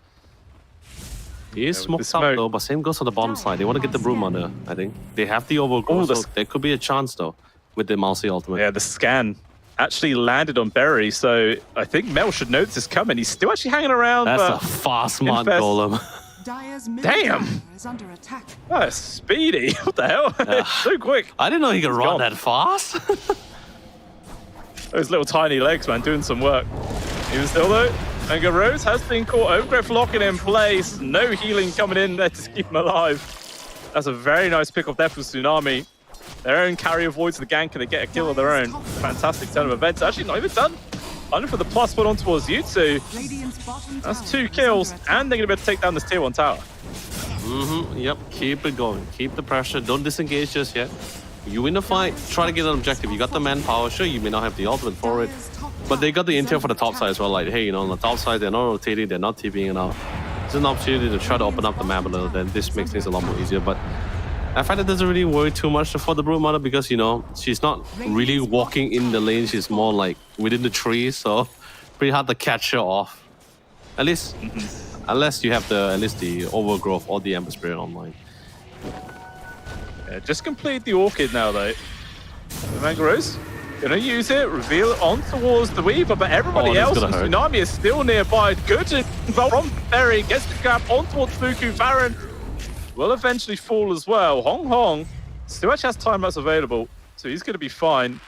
He is smoked up though, but same goes for the bottom side. They want to get the Broodmother, I think. They have the overgrowth, so there could be a chance though with the Mousy ultimate. Yeah, the scan actually landed on Berry, so I think Mel should know this is coming. He's still actually hanging around. That's a fast smart golem. Damn! Is under attack. Oh, speedy. What the hell? So quick. I didn't know he could run that fast. Those little tiny legs, man, doing some work. Even still though, Mango Rose has been caught. Overgrowth locking in place. No healing coming in there to keep him alive. That's a very nice pick off there for Tsunami. Their own carry avoids the gank and they get a kill of their own. Fantastic turn of events. Actually, not even done. Under for the +1 on towards Jutsu. That's 2 kills, and they're going to be able to take down this tier 1 tower. Yep, keep it going. Keep the pressure. Don't disengage just yet. You win the fight, try to get an objective. You got the manpower. Sure, you may not have the ultimate for it, but they got the intel for the top side as well. Like, hey, you know, on the top side, they're not rotating, they're not TPing enough. It's an opportunity to try to open up the map a little bit. This makes things a lot more easier, but I find it doesn't really worry too much for the Brood Mother because, you know, she's not really walking in the lane. She's more like within the trees, so pretty hard to catch her off. At least, unless you have the Overgrowth or the Ember Spirit online. Yeah, just complete the Orchid now, though. The Mango Rose gonna use it, reveal it on towards the Weaver, but everybody else from Tsunami is still nearby. Good involved from Berry, gets the grab on towards Fuku. Baron will eventually fall as well. Hong Hong still actually has timeouts available, so he's gonna be fine.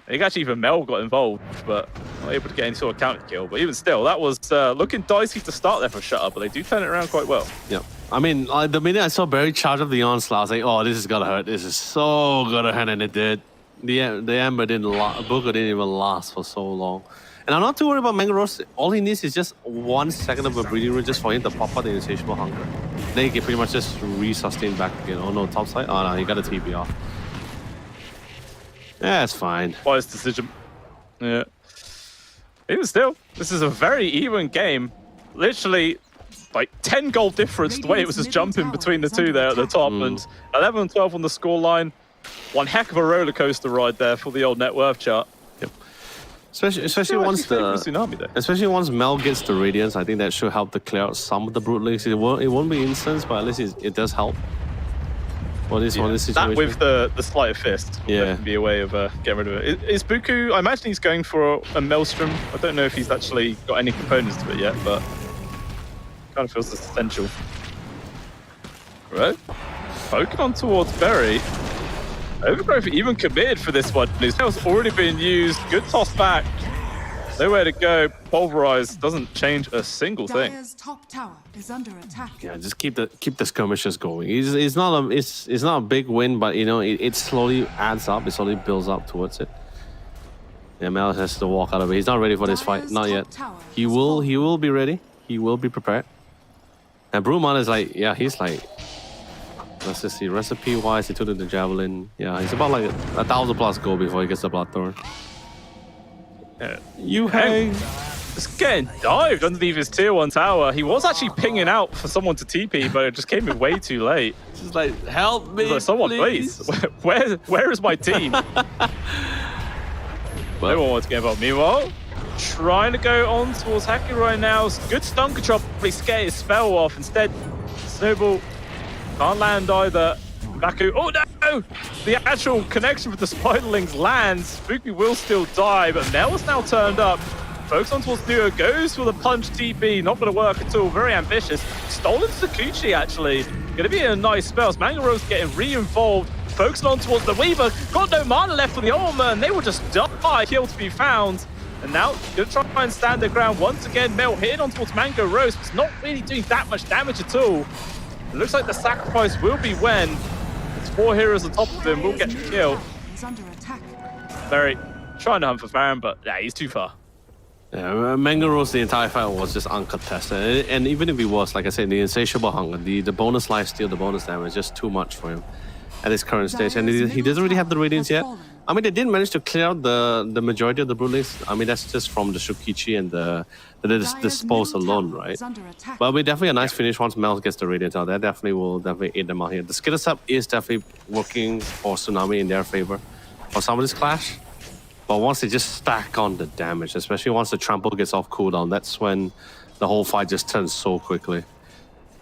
I think actually even Mel got involved, but not able to get any sort of counter kill. But even still, that was looking dicey to start there for Shut Up, but they do turn it around quite well. Yep. I mean, the minute I saw Barry charge up the onslaught, I was like, oh, this is gonna hurt. This is so gonna hurt, and it did. The Ember didn't last. Booker didn't even last for so long. And I'm not too worried about Mango Rose. All he needs is just 1 second of a breathing room just for him to pop out the insatiable hunger. Then he can pretty much just re-sustain back again. Oh no, top side? Oh no, he got a TP off. Yeah, it's fine. Wise decision. Yeah. Even still, this is a very even game. Literally, like 10 goal difference the way it was just jumping between the two there at the top, and 11 and 12 on the scoreline. One heck of a roller coaster ride there for the old net worth chart. Yep. Especially once Mel gets the Radiance, I think that should help to clear out some of the Brute Links. It won't be instant, but at least it does help. For this situation. That with the Sleight of Fist can be a way of getting rid of it. Is Buku, I imagine he's going for a Maelstrom. I don't know if he's actually got any components to it yet, but kind of feels it's essential. Right. Poking on towards Berry. Overgrowth even committed for this one. His tail's already been used. Good toss back. Nowhere to go. Pulverize doesn't change a single thing. Dire's top tower is under attack. Yeah, just keep the skirmishes going. It's not a big win, but you know it slowly adds up. It slowly builds up towards it. Yeah, Mel has to walk out of it. He's not ready for this fight. Not yet. He will be ready. He will be prepared. And Bruman is like, yeah, he's like, let's just see. Recipe wise, he took the javelin. Yeah, he's about like 1,000+ gold before he gets the Bloodthorn. You hang. Just getting dived underneath his tier 1 tower. He was actually pinging out for someone to TP, but it just came in way too late. Just like, help me, like, someone please. Where is my team? No one wants to get involved. Meanwhile, trying to go on towards Haki right now. Good stun control, probably scare his spell off. Instead, Snowball can't land either. Baku, oh no! The actual connection with the Spiderlings lands. Spooky will still die, but Mel's now turned up. Focus on towards Duo, goes for the punch TP, not going to work at all, very ambitious. Stolen Sakuchi actually, going to be a nice spell. Mango Rose getting re-involved, focusing on towards the Weaver, got no mana left for the armor, and they will just die, kill to be found. And now, going to try and stand their ground once again. Mel hitting on towards Mango Rose, but it's not really doing that much damage at all. It looks like the sacrifice will be when it's 4 heroes on top of him, will get the kill. Is under attack. Very trying to hunt for Farron, but yeah, he's too far. Yeah, Mango Rose, the entire fight was just uncontested. And even if he was, like I said, the insatiable hunger, the bonus lifesteal, the bonus damage, just too much for him at his current stage. And he doesn't really have the Radiance yet. I mean, they did manage to clear out the majority of the Brutalists. I mean, that's just from the Shukichi and the Dispose alone, right? But we definitely a nice finish once Mel gets the Radiance out. That definitely will aid them out here. The Skitter Sub is definitely working for Tsunami in their favor for some of this clash. But once they just stack on the damage, especially once the trample gets off cooldown, that's when the whole fight just turns so quickly.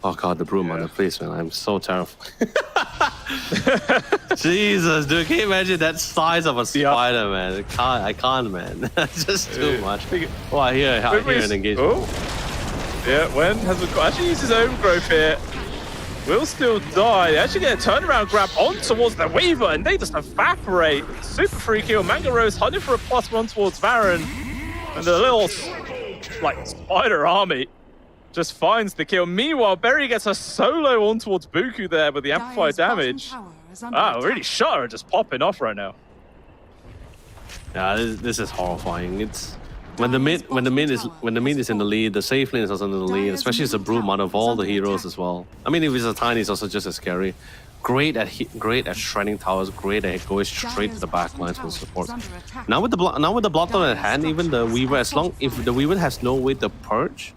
Oh god, the Broom on the place, man. I'm so terrified. Jesus, dude, can you imagine that size of a spider, man? I can't, man. That's just too much. Oh, I hear an engagement. Oh. Yeah, Wen has actually used his own growth here. Will still die. They actually get a turnaround grab on towards the Weaver, and they just evaporate. Super free kill. Mango Rose hunting for a +1 towards Varren. And a little like spider army just finds the kill. Meanwhile, Berry gets a solo on towards Buku there with the amplified Dire's bottom damage. tower is under Wow, attack. really Shutter are just popping off right now. Yeah, this is horrifying. It's when the mid is in the lead, the safe lane is also in the lead, especially as a brute man of all the heroes as well. I mean, if it's a tiny, it's also just as scary. Great at shredding towers, great at going straight to the back lines for support. Now with the Bloodthorn at hand, even the Weaver, if the Weaver has no way to purge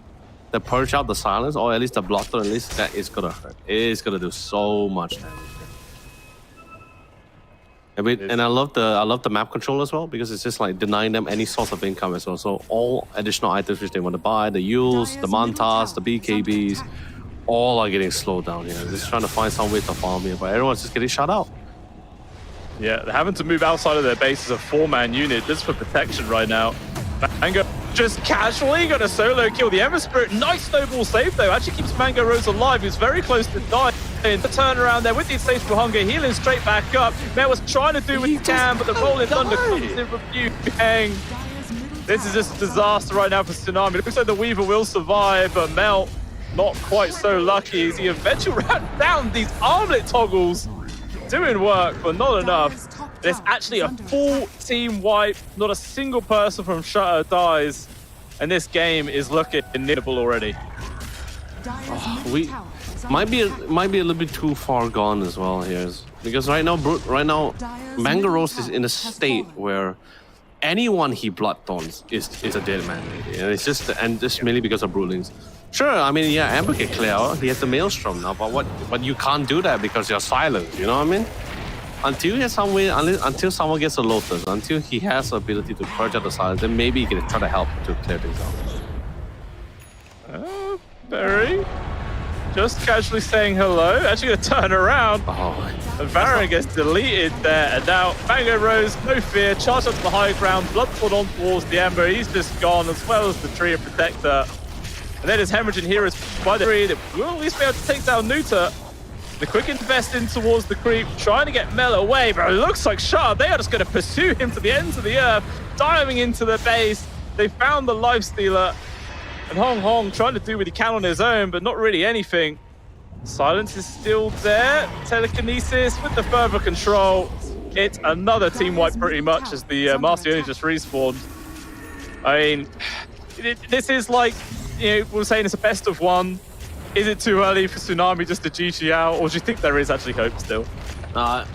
out the silence, or at least the Bloodthorn, at least that is gonna hurt. It's gonna do so much damage. And I love the map control as well, because it's just like denying them any source of income as well. So all additional items which they want to buy, the Yules, the Mantas, the BKBs, all are getting slowed down here. They're just trying to find some way to farm here, but everyone's just getting shut out. Yeah, they're having to move outside of their base as a 4-man unit just for protection right now. Mango just casually got a solo kill. The Ember Spirit, nice snowball save though. Actually keeps Mango Rose alive. He's very close to dying. The turnaround there with the insatiable hunger, healing straight back up. Mel was trying to do what he can, but the rolling thunder comes in review. Bang. This is just a disaster right now for Tsunami. It looks like the Weaver will survive, but Mel not quite so lucky as he eventually ran down these armlet toggles. Doing work, but not enough. There's actually a full team wipe. Not a single person from Shutter dies. And this game is looking nippable already. We might be a little bit too far gone as well here, because right now Mangaros is in a state where anyone he bloodthorns is a dead man, really. And it's just mainly because of Broodlings. Sure, I mean, yeah, Amber can clear out. He has the Maelstrom now, but you can't do that because you're silent. You know what I mean? Until he has some way, until someone gets a Lotus, until he has the ability to purge out the silence, then maybe he can try to help to clear things out. Berry just casually saying hello. Actually gonna turn around. Oh, And Baron gets deleted there. And now Mango Rose, no fear, charge up to the high ground, Bloodthorn on towards the Ember. He's just gone, as well as the Tree of Protector. And then his Hemorrhaging Heroes by the tree that will at least be able to take down Nuta. The quick invest in towards the creep, trying to get Mel away, but it looks like Shutter, they are just going to pursue him to the ends of the earth, diving into the base. They found the Lifestealer, and Hong Hong trying to do what he can on his own, but not really anything. Silence is still there. Telekinesis with the further control. It's another team wipe pretty much as the Master only just respawned. I mean, this is like, you know, we're saying it's a best of one. Is it too early for Tsunami just to GG out, or do you think there is actually hope still? I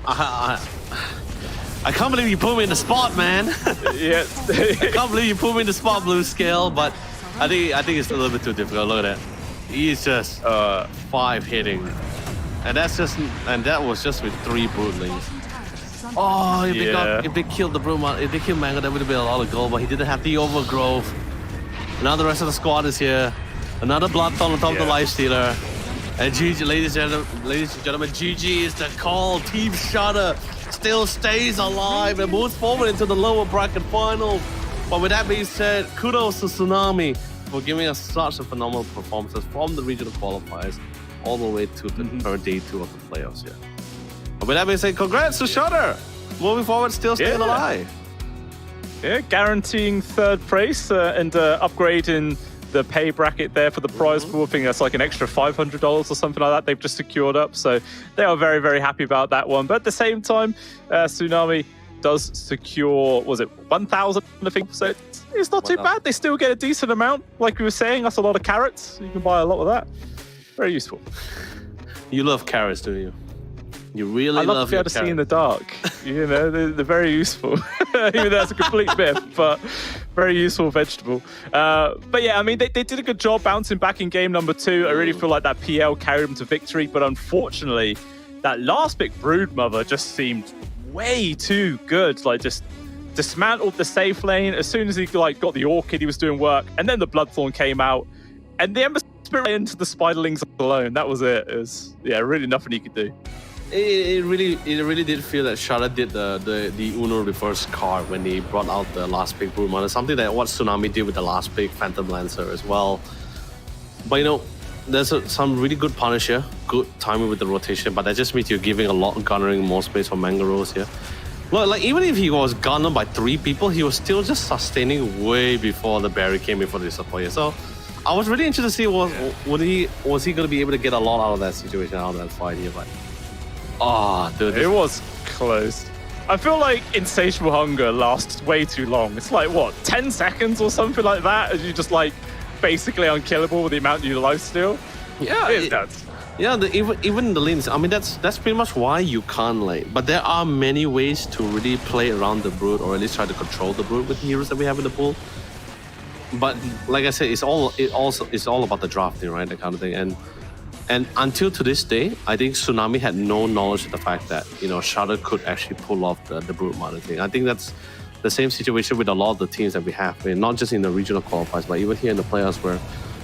can't believe you put me in the spot, man. Yeah. I can't believe you put me in the spot, Blue Scale, but I think it's a little bit too difficult. Look at that. He's just 5 hitting. And that was just with 3 Broodlings. Oh, if they killed the Broodman, if they killed Mango, that would have been a lot of gold, but he didn't have the overgrowth. Now the rest of the squad is here. Another Bloodthorn on top of the Lifestealer. And GG, ladies and gentlemen, GG is the call. Team Shutter still stays alive and moves forward into the lower bracket final. But with that being said, kudos to Tsunami for giving us such a phenomenal performances from the regional qualifiers all the way to the third day 2 of the playoffs here. But with that being said, congrats to Shutter. Moving forward, still staying alive. Yeah, guaranteeing 3rd place and upgrading the pay bracket there for the prize pool. I think that's like an extra $500 or something like that they've just secured up. So they are very, very happy about that one. But at the same time, Tsunami does secure, was it 1,000, I think? So it's not too bad. They still get a decent amount. Like we were saying, that's a lot of carrots. You can buy a lot of that. Very useful. You love carrots, do you? You really I love to be able to see in the dark. You know, they're very useful. Even though that's a complete myth, but very useful vegetable. But yeah, I mean, they did a good job bouncing back in game number 2. I really feel like that PL carried them to victory, but unfortunately, that last big Broodmother just seemed way too good. Like, just dismantled the safe lane. As soon as he got the Orchid, he was doing work, and then the Bloodthorn came out, and the Ember Spirit into the Spiderlings alone. That was it. It was, yeah, really nothing he could do. It really did feel that Shutter did the Uno reverse card when they brought out the last pick Broodmother, something that what Tsunami did with the last pick Phantom Lancer as well. But you know, there's some really good punish here, good timing with the rotation, but that just means you're giving a lot, garnering more space for Mango Rose here. Look, like even if he was gunned by 3 people, he was still just sustaining way before the Barry came in for the support. So I was really interested to see was he going to be able to get a lot out of that situation, out of that fight here. But dude, It was close. I feel like insatiable hunger lasts way too long. It's like what, 10 seconds or something like that, as you just like basically unkillable with the amount you life steal. yeah, It's nuts. Yeah, even the lanes. I mean, that's pretty much why you can't lane. But there are many ways to really play around the Brood, or at least try to control the Brood with the heroes that we have in the pool. But like I said, it's all about the drafting, right? That kind of thing. And until to this day, I think Tsunami had no knowledge of the fact that Shadow could actually pull off the Brood Mother thing. I think that's the same situation with a lot of the teams that we have, not just in the regional qualifiers, but even here in the playoffs where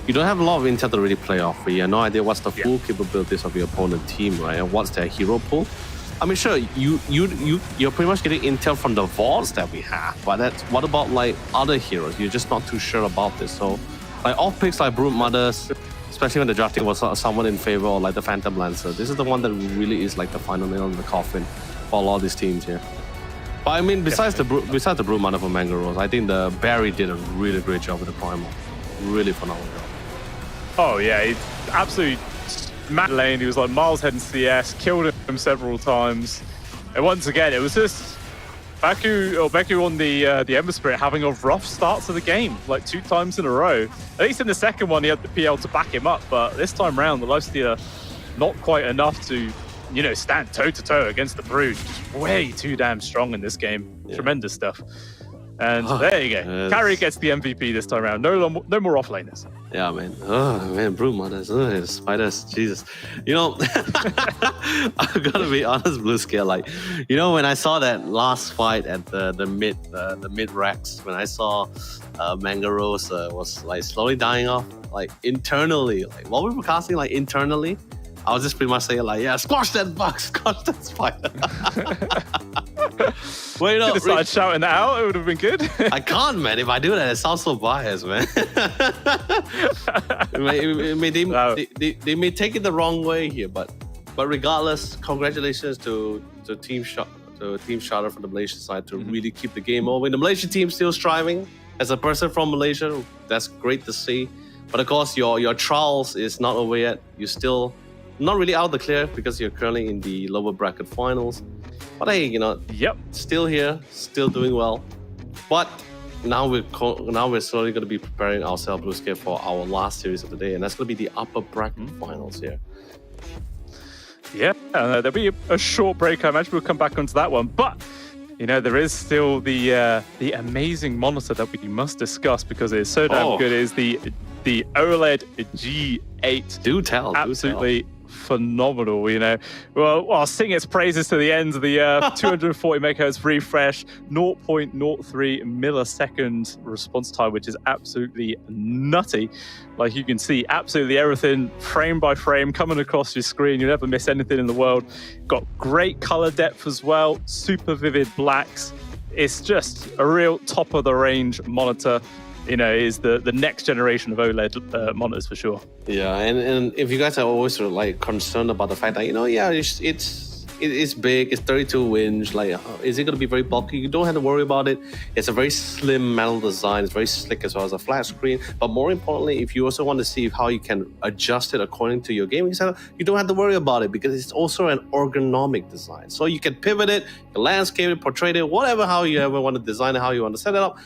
you don't have a lot of intel to really play off. You have no idea what's the full capabilities of your opponent team, right? And what's their hero pool. I mean, sure, you're pretty much getting intel from the vaults that we have, but what about like other heroes? You're just not too sure about this. So, like off picks like Brood Mothers, especially when the drafting was someone in favor, or like the Phantom Lancer. This is the one that really is like the final nail in the coffin for a lot of these teams here. But I mean, besides the Brood Mother for Mango Rose, I think the Barry did a really great job with the Primal. Really phenomenal job. Oh yeah, he absolutely smacked lane. He was like miles ahead in CS, killed him several times. And once again, it was just Beku on the Ember Spirit having a rough start to the game, like 2 times in a row. At least in the second one, he had the PL to back him up, but this time round, the Lifestealer not quite enough to, stand toe-to-toe against the Brood. Just way too damn strong in this game. Yeah. Tremendous stuff. And there you go. Carry gets the MVP this time around. No more offlaners. Yeah, man. Oh, man, Brood Mothers. Spiders. Jesus. I'm gonna be honest, Blue Scale. Like, when I saw that last fight at the mid racks, when I saw Mango Rose was like slowly dying off, like internally, like what we were casting, like internally, I was just pretty much saying like, yeah, squash that bug, squash that spider. Well, could have started shouting that out. It would have been good. I can't, man. If I do that, it sounds so biased, man. They may take it the wrong way here, but regardless, congratulations to Team Shadow from the Malaysian side to really keep the game moving. The Malaysian team still striving. As a person from Malaysia, that's great to see. But of course, your trials is not over yet. You're still not really out of the clear because you're currently in the lower bracket finals. But hey, still here, still doing well. But now we're slowly going to be preparing ourselves, Blue Scale, for our last series of the day, and that's going to be the upper bracket finals here. Yeah, there'll be a short break. I imagine we'll come back onto that one. But there is still the amazing monitor that we must discuss because it's so damn good. It is the OLED G8. Do tell. Absolutely phenomenal, Well, I'll sing its praises to the end of the 240 megahertz refresh, 0.03 millisecond response time, which is absolutely nutty. Like you can see absolutely everything frame by frame coming across your screen. You'll never miss anything in the world. Got great color depth as well, super vivid blacks. It's just a real top of the range monitor. Is the next generation of OLED monitors for sure. Yeah, and if you guys are always sort of like concerned about the fact that it's big, it's 32 inch, like is it going to be very bulky? You don't have to worry about it. It's a very slim metal design. It's very slick as well as a flat screen. But more importantly, if you also want to see how you can adjust it according to your gaming setup, you don't have to worry about it because it's also an ergonomic design. So you can pivot it, you can landscape it, portrait it, whatever, how you ever want to design it, how you want to set it up.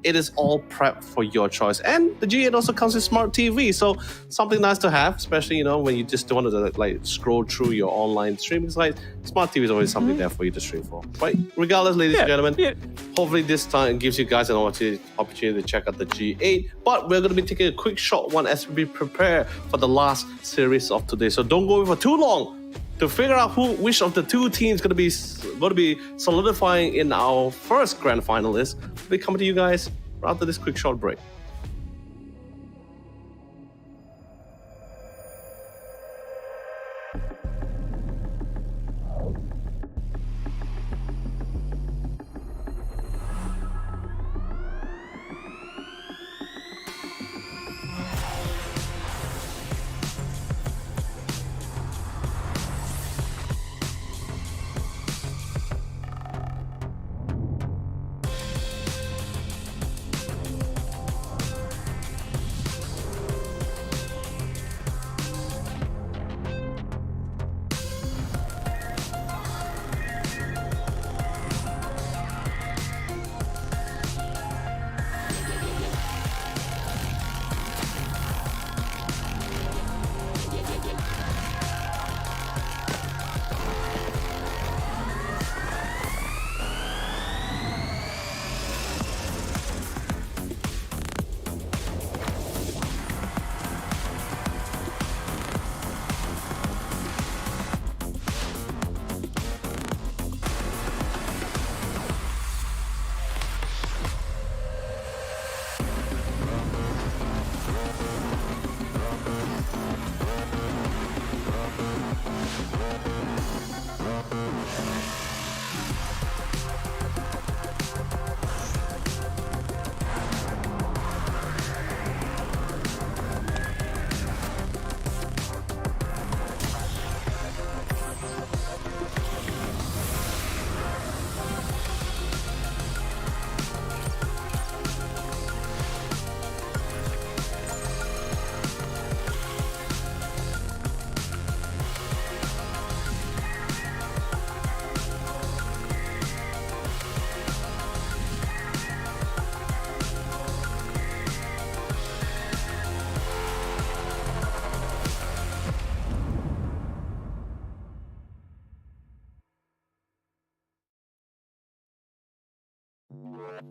It is all prepped for your choice. And the G8 also comes with smart TV, so something nice to have, especially when you just don't want to like scroll through your online streaming sites. Smart TV is always something there for you to stream for. Right? Regardless, ladies and gentlemen, hopefully this time gives you guys an opportunity to check out the G8. But we're going to be taking a quick short one as we prepare for the last series of today. So don't go away for too long to figure out which of the 2 teams going to be solidifying in our first grand finalist. We'll be coming to you guys after this quick short break. I've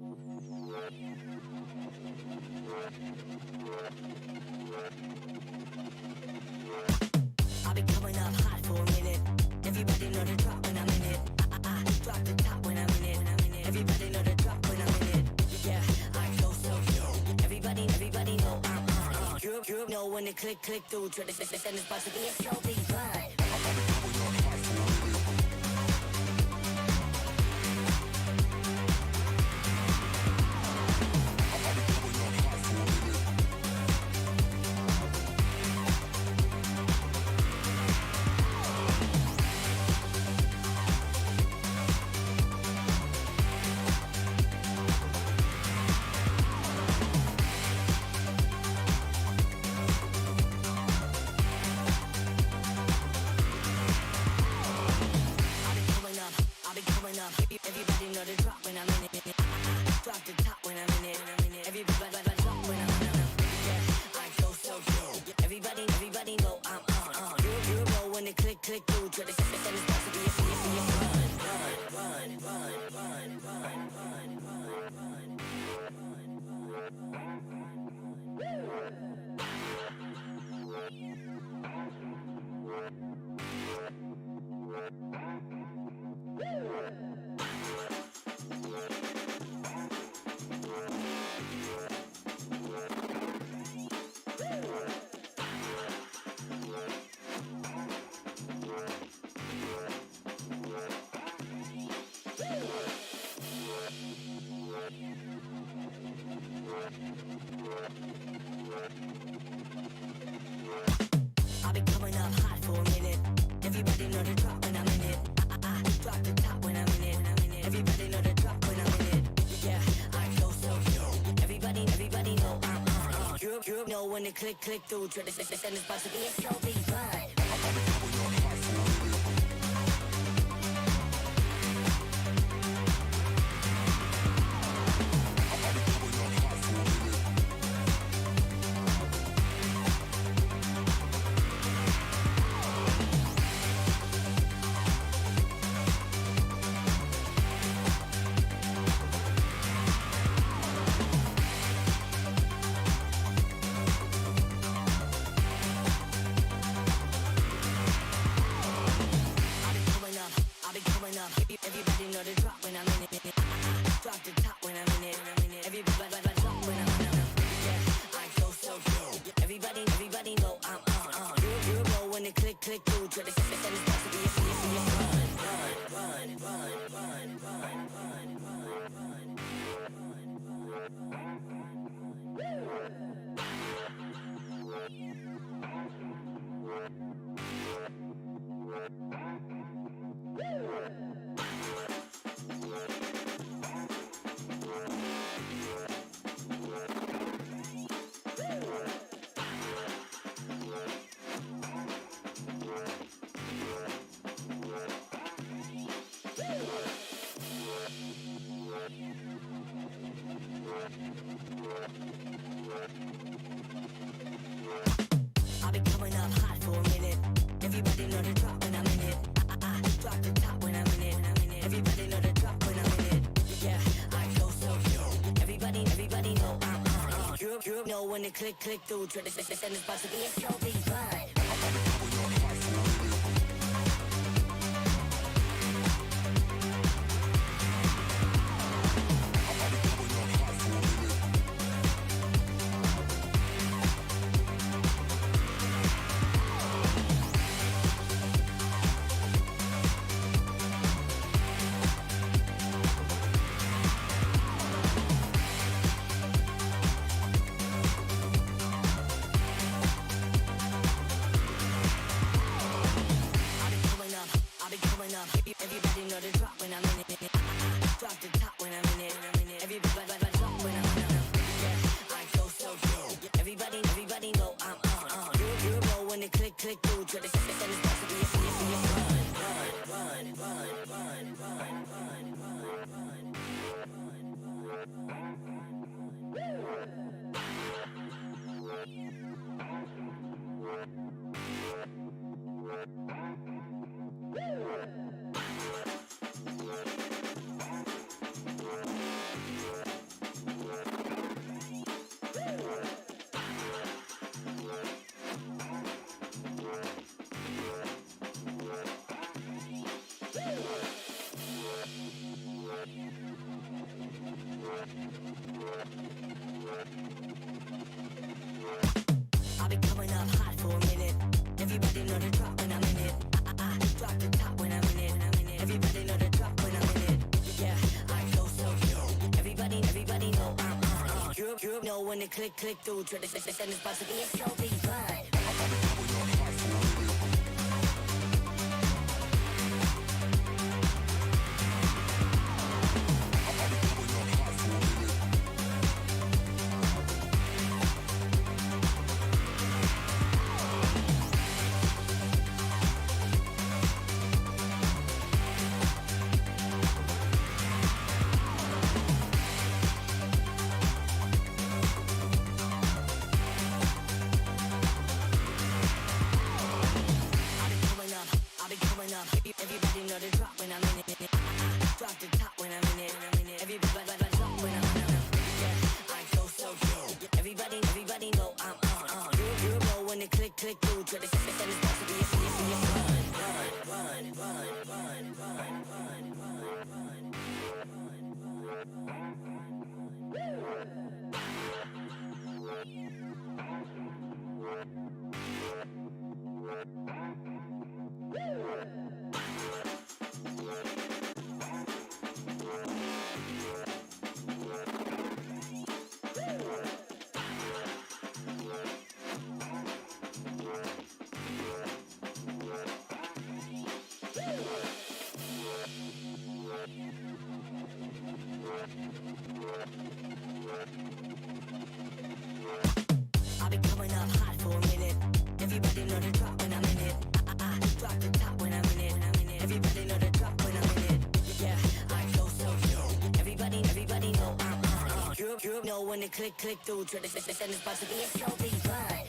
been coming up hot for a minute. Everybody know the drop when I'm in it. I drop the top when I'm in it. Everybody know the drop when I'm in it. Yeah, I go so cute. Everybody know I'm on. You know when the click through. Try to send this box to be a so big fun. Everybody know the drop when I'm in it. Drop the top when I'm in it. Everybody drop when I'm in it. Yeah, I go so cute. Everybody know I'm on. You know when the click through. Try to send this box to be a I've been coming up hot for a minute. Everybody know the drop when I'm in it. I drop the top when I'm in it. Everybody know the drop when I'm in it. Yeah, I go so cute. Everybody know I'm on. You know when the click through. Try to send this box to be a so big fun. Everybody know the drop when I'm in it. Drop the top when I'm in it. Everybody drop when I'm in it. Yeah, I go so cute. Everybody know I'm on. You know when the click through. Try to send this box to be a I've been coming up hot for a minute. Everybody know the drop when I'm in it. I drop the top when I'm in it. Everybody know the drop when I'm in it. Yeah, I go so cute. Everybody know I'm on. You know when the click through. Try to send this box to be a so big fun. Everybody know the drop when I'm in it. Drop the top when I'm in it. Everybody drop when I'm in it. Yeah, I go so cute. Everybody know I'm on. You know when the click through. Try to send this box to be a run. know when it click through. Try to send this about to be a slow beat run. Everybody know the drop when I'm in it. Drop the top when I'm in it. Everybody drop when I'm in it. Yeah, I go so good. Everybody know I'm on. You know when it click through. Try to send this about to be a serious I've been coming up hot for a minute. Everybody know the drop when I'm in it. Drop the top when I'm in it. Everybody know the drop when I'm in it. Yeah, I go so good. Everybody know I'm on. You know when it click through. Try to send this about to be a slow beat run.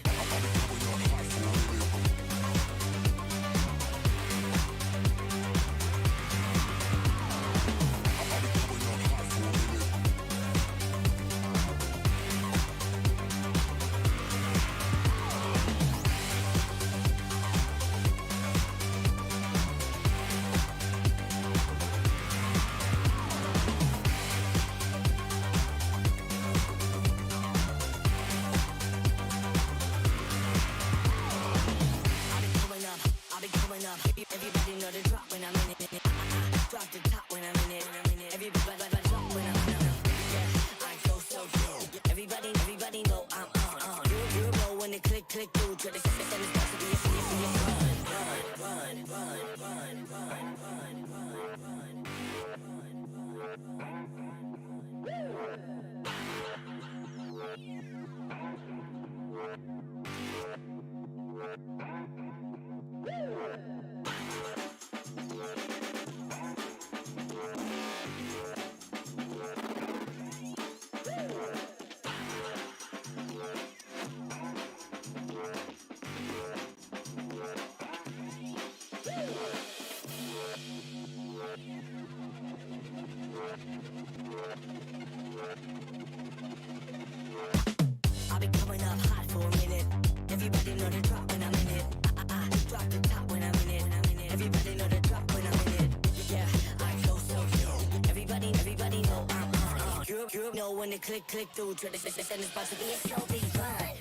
Everybody know the drop when I'm in it. Drop the top when I'm in it. Everybody drop when I'm in it. Yeah, I go so good. Everybody know I'm on. You know when it click through. Try to send this about to be a serious I've been coming up hot for a minute. Everybody know the drop when I'm in it. Drop the top when I'm in it. Everybody know the drop when I'm in it. Yeah, I go so good. Everybody know I'm on. You know when it click through. Try to send this about to be a slow beat run.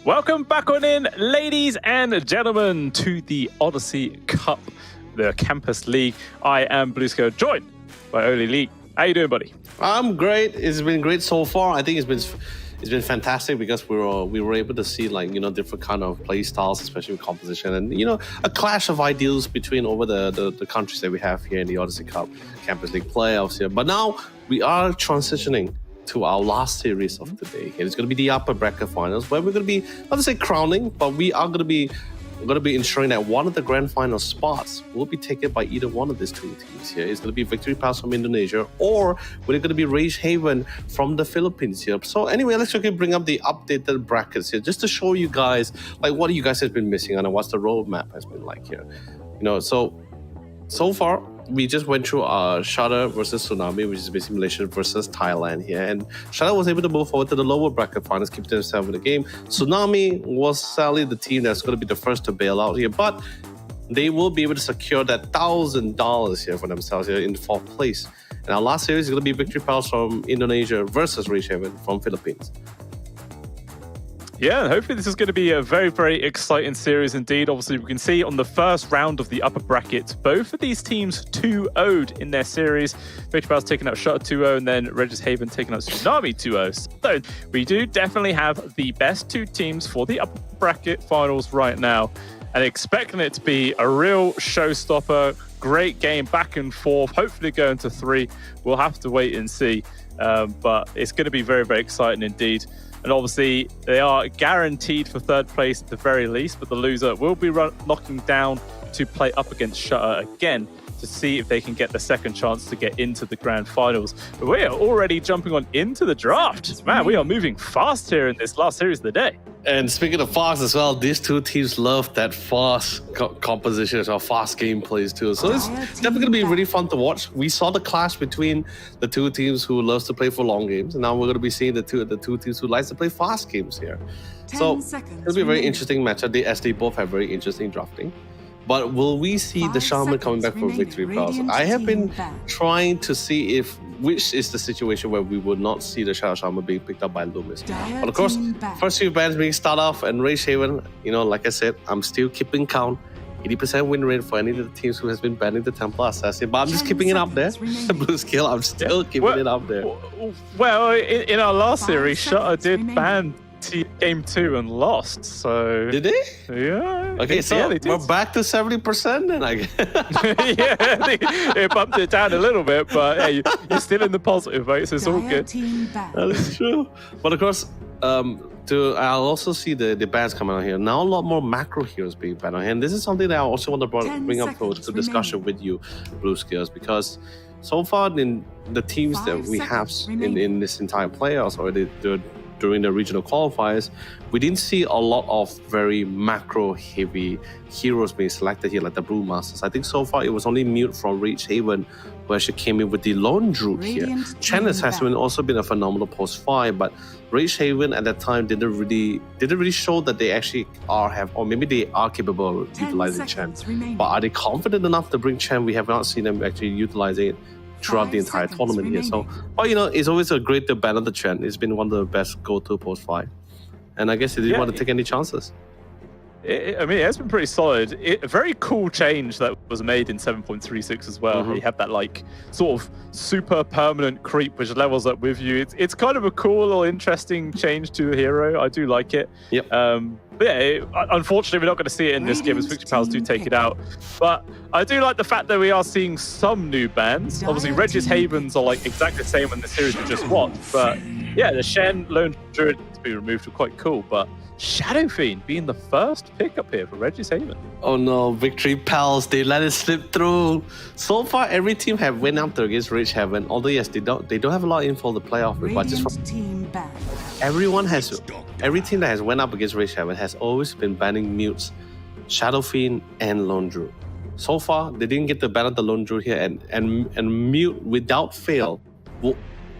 Welcome back on in, ladies and gentlemen, to the Odyssey Cup, the Campus League. I am Bluescale, joined by Oli Lee. How you doing, buddy? I'm great. It's been great so far. I think it's been fantastic because we were able to see different kind of play styles, especially with composition, and a clash of ideals between over the countries that we have here in the Odyssey Cup Campus League playoffs here. But now we are transitioning to our last series of the day. It's going to be the upper bracket finals, where we're going to be, not to say crowning, but we are going to be ensuring that one of the grand final spots will be taken by either one of these two teams here. It's going to be Victory Pass from Indonesia, or we're going to be Rage Haven from the Philippines here. So anyway, let's quickly bring up the updated brackets here, just to show you guys what you guys have been missing and what's the roadmap has been like here. So far we just went through Shutter versus Tsunami, which is basically Malaysia versus Thailand here, and Shutter was able to move forward to the lower bracket finals, keep themselves in the game. Tsunami was sadly the team that's going to be the first to bail out here, but they will be able to secure that $1,000 here for themselves here in fourth place. And our last series is going to be Victory Pals from Indonesia versus Rage Haven from Philippines. Yeah, hopefully this is going to be a very, very exciting series indeed. Obviously, we can see on the first round of the upper bracket, both of these teams 2-0'd in their series. Victory Pals taking out Shutter 2-0, and then Regis Haven taking out Tsunami 2-0. So we do definitely have the best two teams for the upper bracket finals right now, and expecting it to be a real showstopper. Great game back and forth, hopefully going to 3. We'll have to wait and see, but it's going to be very, very exciting indeed. And obviously, they are guaranteed for third place at the very least, but the loser will be knocking down to play up against Shutter again to see if they can get the second chance to get into the grand finals. But we are already jumping on into the draft. Man, we are moving fast here in this last series of the day. And speaking of fast as well, these two teams love that fast compositions or fast gameplays too. So it's definitely going to be really fun to watch. We saw the clash between the two teams who loves to play for long games, and now we're going to be seeing the two teams who likes to play fast games here. So it'll be a very interesting matchup, as they both have very interesting drafting. But will we see the Shaman coming back for Victory Pals? I have been trying to see which is the situation where we would not see the Shaman being picked up by Loomis. But of course, first few bans being start off, and Rage Haven, like I said, I'm still keeping count. 80% win rate for any of the teams who has been banning the Templar Assassin, but I'm just keeping it up there. The blue skill, I'm still keeping it up there. Well, in our last series, Shutter did ban game 2 and lost, so did they? Yeah. Okay, so we're back to 70% then, I guess. Yeah, they bumped it down a little bit, but hey, you're still in the positive, right? So it's all good. That is true. But of course, I'll also see the bans coming out here. Now a lot more macro heroes being banned on here, and this is something that I also want to bring up to discussion with you, Blue Scales, because so far in the teams that we have in this entire playoffs, or during the regional qualifiers, we didn't see a lot of very macro heavy heroes being selected here, like the Blue Masters. I think so far it was only Mute from Rage Haven who actually came in with the Lone Druid here. Channels has also been a phenomenal post 5, but Rage Haven at that time didn't really show that they actually or maybe they are capable of utilizing Chen. But are they confident enough to bring Chen? We have not seen them actually utilizing it throughout the entire tournament here. So, but it's always a great to ban on the trend. It's been one of the best go-to post 5. And I guess they didn't want to take any chances. It's been pretty solid. A very cool change that was made in 7.36 as well. You have that sort of super permanent creep which levels up with you. It's kind of a cool or interesting change to the hero. I do like it. Yep. But yeah, unfortunately, we're not going to see it in this game as Victory Pals do take it out. But I do like the fact that we are seeing some new bans. Obviously, Regis Havens are exactly the same in the series we just watched. But yeah, the Shen Lone Druid to be removed are quite cool. But Shadow Fiend being the first pickup here for Regis Haven. Oh no, Victory Pals, they let it slip through. So far, every team have went up against Rage Haven. Although yes, they don't have a lot of info to play off with, but just every team that has went up against Rage Haven has always been banning Mutes, Shadow Fiend, and Lone Druid. So far, they didn't get the ban of the Lone Druid here, and Mute without fail will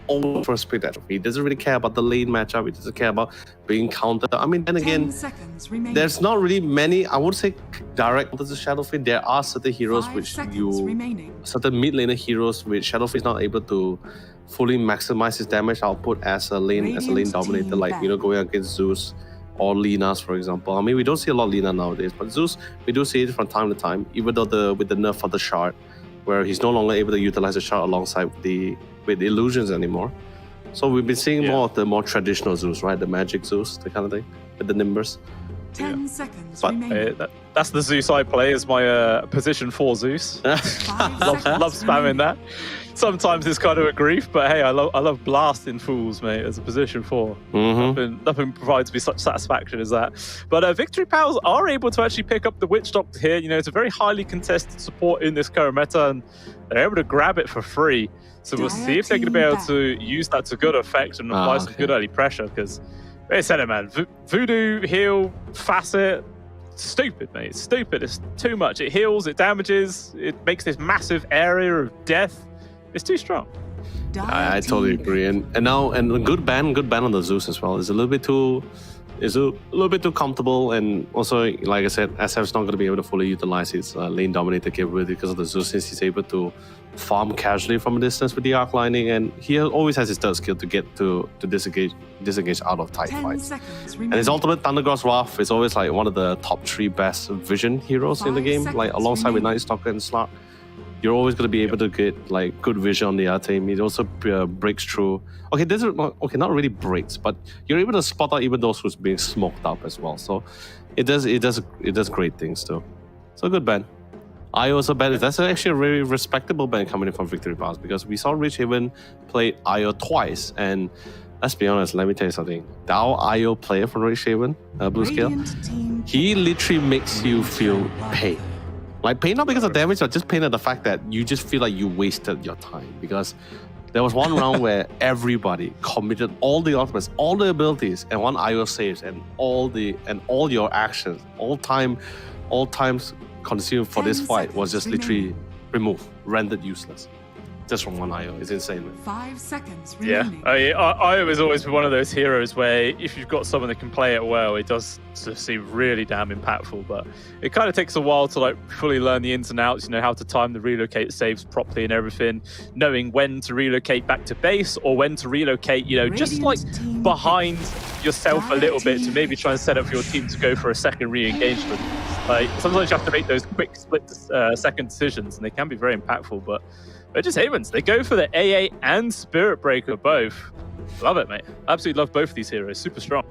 always first pick that. He doesn't really care about the lane matchup. He doesn't care about being countered. I mean, then again, there's not really many, I would say, direct counters to Shadow Fiend. There are certain heroes certain mid laner heroes which Shadow Fiend is not able to fully maximize his damage output as a lane dominator, like going against Zeus or Linas, for example. I mean, we don't see a lot of Lina nowadays, but Zeus, we do see it from time to time, even though with the nerf of the shard, where he's no longer able to utilize the shard alongside with illusions anymore. So we've been seeing more of the more traditional Zeus, right? The magic Zeus, the kind of thing, with the Nimbus. 10 seconds But, remaining. That's the Zeus I play as my position 4 Zeus. 5 love seconds spamming remaining. that. Sometimes it's kind of a grief, but hey, I love blasting fools, mate, as a position 4. Nothing provides me such satisfaction as that. But Victory Pals are able to actually pick up the Witch Doctor here. You know, it's a very highly contested support in this current meta, and they're able to grab it for free. So we'll see if they're going to be able to use that to good effect and apply some good early pressure, because they said it, man. Voodoo, heal, facet, stupid, mate. It's stupid. It's too much. It heals, it damages, it makes this massive area of death. It's too strong. I totally agree, and a good ban on the Zeus as well. It's a little bit too comfortable, and also, like I said, SF's not going to be able to fully utilize its lane dominator capability because of the Zeus, since he's able to farm casually from a distance with the arc lining, and he always has his third skill to get to disengage out of tight 10 fights. seconds And his remaining. ultimate Thundergod's Wrath is always like one of the top 3 best vision heroes in the 5 game, like seconds alongside with remaining. Night Stalker and Slark. You're always going to be able to get like good vision on the other team. It also breaks through. Okay, not really breaks, but you're able to spot out even those who's being smoked up as well. So it does great things too. So good ban. I also bet that's actually a very respectable ban coming in from Victory Pass, because we saw Rich Haven play IO twice, and let's be honest, let me tell you something. Our IO player from Rich Haven, Blue Scale, Radiant team he literally makes you feel pain. Like pain not because of damage, but just pain at the fact that you just feel like you wasted your time. Because there was one round where everybody committed all the ultimates, all the abilities, and one IO saves, and all your actions, all times consumed for 10 this fight was just seconds literally removed, rendered useless. Just from one IO. It's insane, man. 5 seconds Yeah, remaining. I was always one of those heroes where if you've got someone that can play it well, it does seem really damn impactful. But it kind of takes a while to like fully learn the ins and outs. You know, how to time the relocate saves properly and everything, knowing when to relocate back to base or when to relocate. You know, just like Radiant team behind yourself a little bit to maybe try and set up for your team to go for a second re-engagement. Like sometimes you have to make those quick split second decisions, and they can be very impactful. But they're just Havens. They go for the AA and Spirit Breaker both. Love it, mate. Absolutely love both of these heroes. Super strong.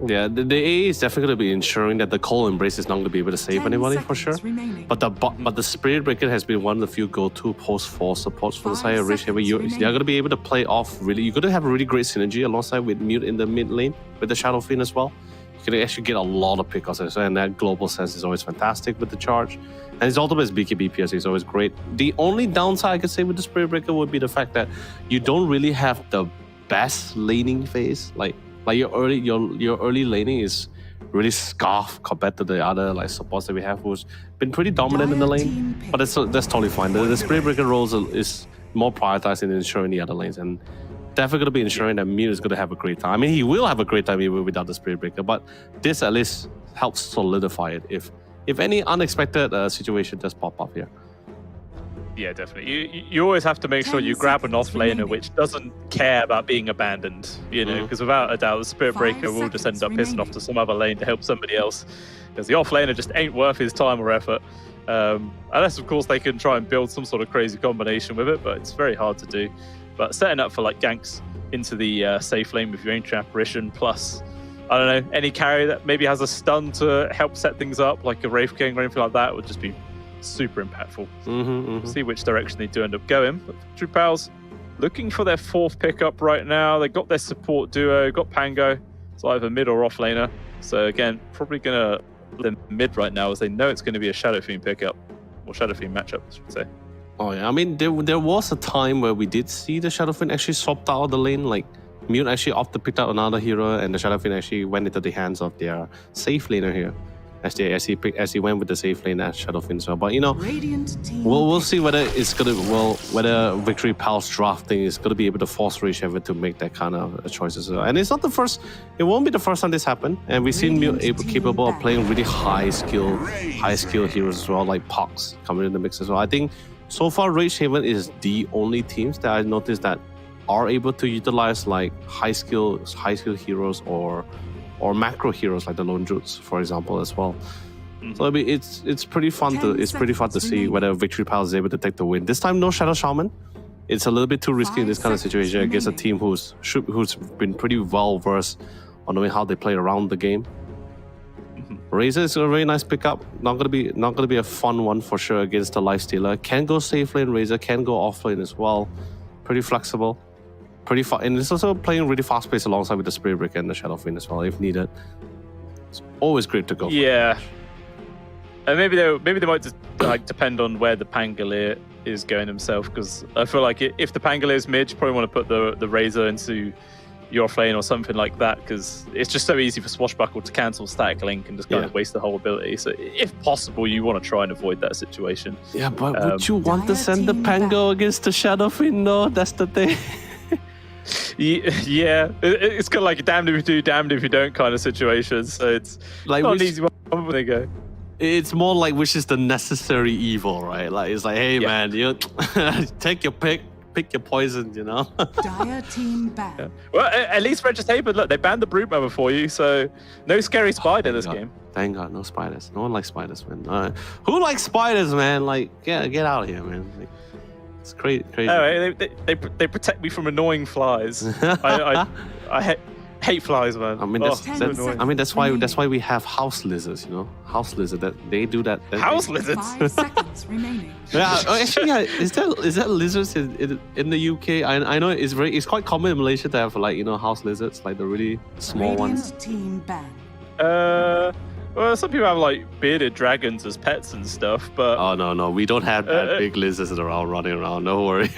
Yeah, the AA is definitely going to be ensuring that the Cold Embrace is not going to be able to save 10 anybody for sure. seconds remaining. But the Spirit Breaker has been one of the few go-to post-4 supports for the 5 side of Rich Haven. seconds They're remaining. going to be able to play off really. You're going to have a really great synergy alongside with Mute in the mid lane with the Shadow Fiend as well. You can actually get a lot of pickups, and that global sense is always fantastic with the charge. And his ultimate is BKB is always great. The only downside I could say with the Spirit Breaker would be the fact that you don't really have the best laning phase. Like your early laning is really scarf compared to the other like supports that we have, who's been pretty dominant in the lane. But that's totally fine. The Spirit Breaker role is more prioritized in ensuring the other lanes, and definitely going to be ensuring that Mew is going to have a great time. I mean, he will have a great time even without the Spirit Breaker, but this at least helps solidify it if any unexpected situation does pop up here. Yeah, definitely. You always have to make sure 10 you grab an seconds off laner remaining. which doesn't care about being abandoned, you know, because without a doubt, the Spirit 5 Breaker will just end up seconds pissing off remaining. to some other lane to help somebody else, because the off laner just ain't worth his time or effort. Unless, of course, they can try and build some sort of crazy combination with it, but it's very hard to do. But setting up for like ganks into the safe lane with your Ancient Apparition, plus, I don't know, any carry that maybe has a stun to help set things up, like a Wraith King or anything like that, would just be super impactful. See which direction they do end up going. But True Pals looking for their 4th pickup right now. They got their support duo, got Pango, so either mid or off laner. So again, probably gonna the mid right now, as they know it's going to be a Shadow Fiend pickup, or Shadow Fiend matchup, I should say. Oh yeah, I mean there was a time where we did see the Shadow Fiend actually swapped out of the lane. Like Mute actually opted picked out another hero, and the Shadow Fiend actually went into the hands of their safe laner here, as he went with the safe lane as Shadow Fiend as well. But you know, Radiant team we'll see whether whether Victory Pals drafting is gonna be able to force Rich Haven to make that kind of choices. And it's not the first. It won't be the first time this happened. And we've seen Mute capable of playing really high skill heroes as well, like Pox coming in the mix as well. I think so far Rage Haven is the only teams that I noticed that are able to utilize like high skill heroes or or macro heroes like the Lone Jutes, for example, as well. So I mean, it's pretty fun to see whether Victory Pal is able to take the win. This time, no Shadow Shaman. It's a little bit too risky in this kind of situation against a team who's been pretty well versed on knowing how they play around the game. Razor is a very nice pickup. Not gonna be a fun one for sure against the Lifestealer. Can go safe lane. Razor can go off lane as well. Pretty flexible. And it's also playing really fast paced alongside with the Spirit Breaker and the Shadow Fiend as well if needed. It's always great to go. Yeah. And maybe they might just like depend on where the Pangolier is going himself, because I feel like if the Pangolier is mid, you probably want to put the Razor into your off-lane or something like that, because it's just so easy for Swashbuckle to cancel Static Link and just kind of waste the whole ability. So if possible, you want to try and avoid that situation. Yeah, but would you want to send the Pango against the Shadow Fiend? No, that's the thing. Yeah, it's kind of like a damned if you do, damned if you don't kind of situation. So it's like not an easy one when they go. It's more like which is the necessary evil, right? Like it's like, hey man, you take your pick your poison, you know. Dire team ban. Yeah. Well, at least Regisaber, look, they banned the Brute Mother for you, so no scary spider this game. Thank God, no spiders. No one likes spiders, man. Who likes spiders, man? Like, get out of here, man. Like, it's crazy. Anyway, they protect me from annoying flies. I hate flies, man. I mean, that's why we have house lizards, you know. House lizard, that they do that. House lizards. 5 seconds remaining. Yeah, actually, yeah. Is that lizards in the UK? I know it's quite common in Malaysia to have like, you know, house lizards, like the really small ones. Team ban. Well, some people have like bearded dragons as pets and stuff, but oh no, we don't have that big lizards around running around. Don't worry.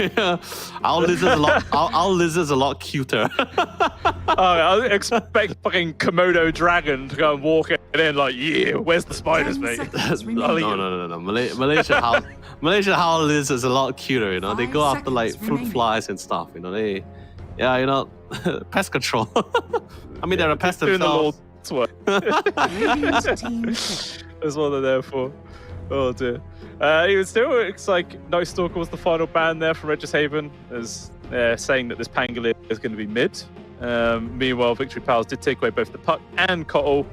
Our lizards a lot cuter. I expect fucking Komodo dragon to go and walk in like, yeah, where's the spiders, 10 mate? seconds remaining. No. Malaysia house lizards a lot cuter. You know, they go after like fruit flies and stuff. You know, pest control. I mean, they're a pest themselves. That's what. That's what they're there for. Oh dear. Even still, it's like Night Stalker was the final ban there for Regishaven, as they're saying that this Pangolier is going to be mid. Meanwhile, Victory Pals did take away both the Puck and Kotl,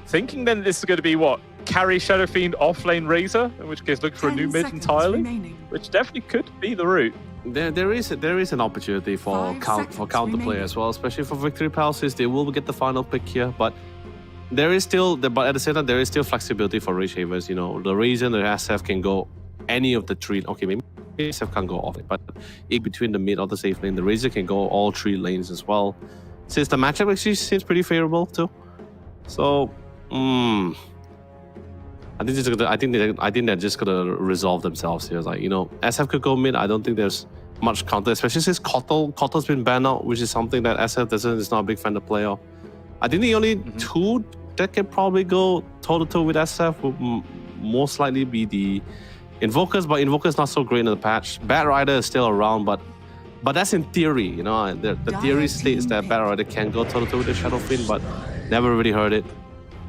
thinking then this is going to be what? Carry Shadow Fiend off lane Razor, in which case look for a new mid entirely, which definitely could be the route. There is an opportunity for counterplay as well, especially for Victory Pals, since they will get the final pick here, but there is still, but at the same time, there is still flexibility for Rage Havers. You know, the Razor and the SF can go any of the three. Okay, maybe SF can't go off it, but in between the mid or the safe lane, the Razor can go all three lanes as well. Since the matchup actually seems pretty favorable too. So, I think they're just gonna resolve themselves here. Like, you know, SF could go mid. I don't think there's much counter, especially since Kotl's been banned out, which is something that SF is not a big fan to play of. I think the only two that can probably go toe-to-toe with SF would most likely be the Invokers, but Invoker's not so great in the patch. Bat Rider is still around, but that's in theory, you know. The theory states that Bat Rider can go toe-to-toe with the Shadow Fiend, but never really heard it.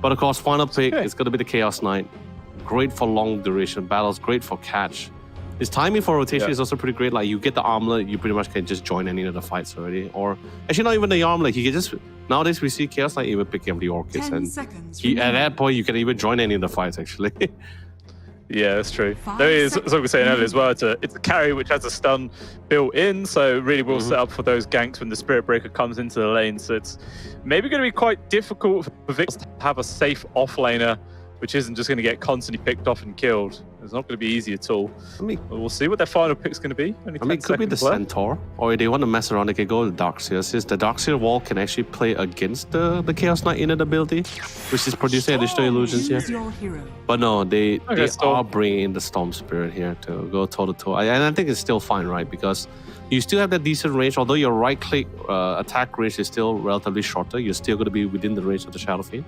But of course, final pick is going to be the Chaos Knight. Great for long duration battles, great for catch. His timing for rotation is also pretty great. Like, you get the armlet, you pretty much can just join any of the fights already. Or actually, not even the armlet. He can just, nowadays we see Chaos Knight even picking up the Orchids, and at that point you can even join any of the fights actually. Yeah, that's true. There is, as I was saying earlier as well, it's a carry which has a stun built in, so really will set up for those ganks when the Spirit Breaker comes into the lane. So it's maybe going to be quite difficult for Vix to have a safe off-laner, which isn't just going to get constantly picked off and killed. It's not going to be easy at all. I mean, we'll see what their final pick's going to be. It could be the Centaur, or if they want to mess around, they can go to Darkseer, since the Darkseer wall can actually play against the Chaos Knight in the ability, which is producing additional illusions here. But no, they are bringing in the Storm Spirit here to go toe-to-toe. And I think it's still fine, right? Because you still have that decent range, although your right-click attack range is still relatively shorter, you're still going to be within the range of the Shadow Fiend.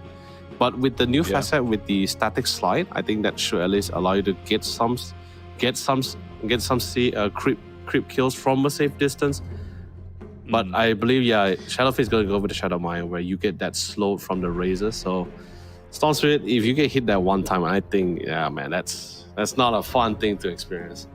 But with the new facet with the static slide, I think that should at least allow you to get some creep kills from a safe distance. But I believe, Shadow Fiend is going to go with the Shadow Mine, where you get that slow from the Razor. So Storm Spirit, if you get hit that one time, I think, man, that's not a fun thing to experience.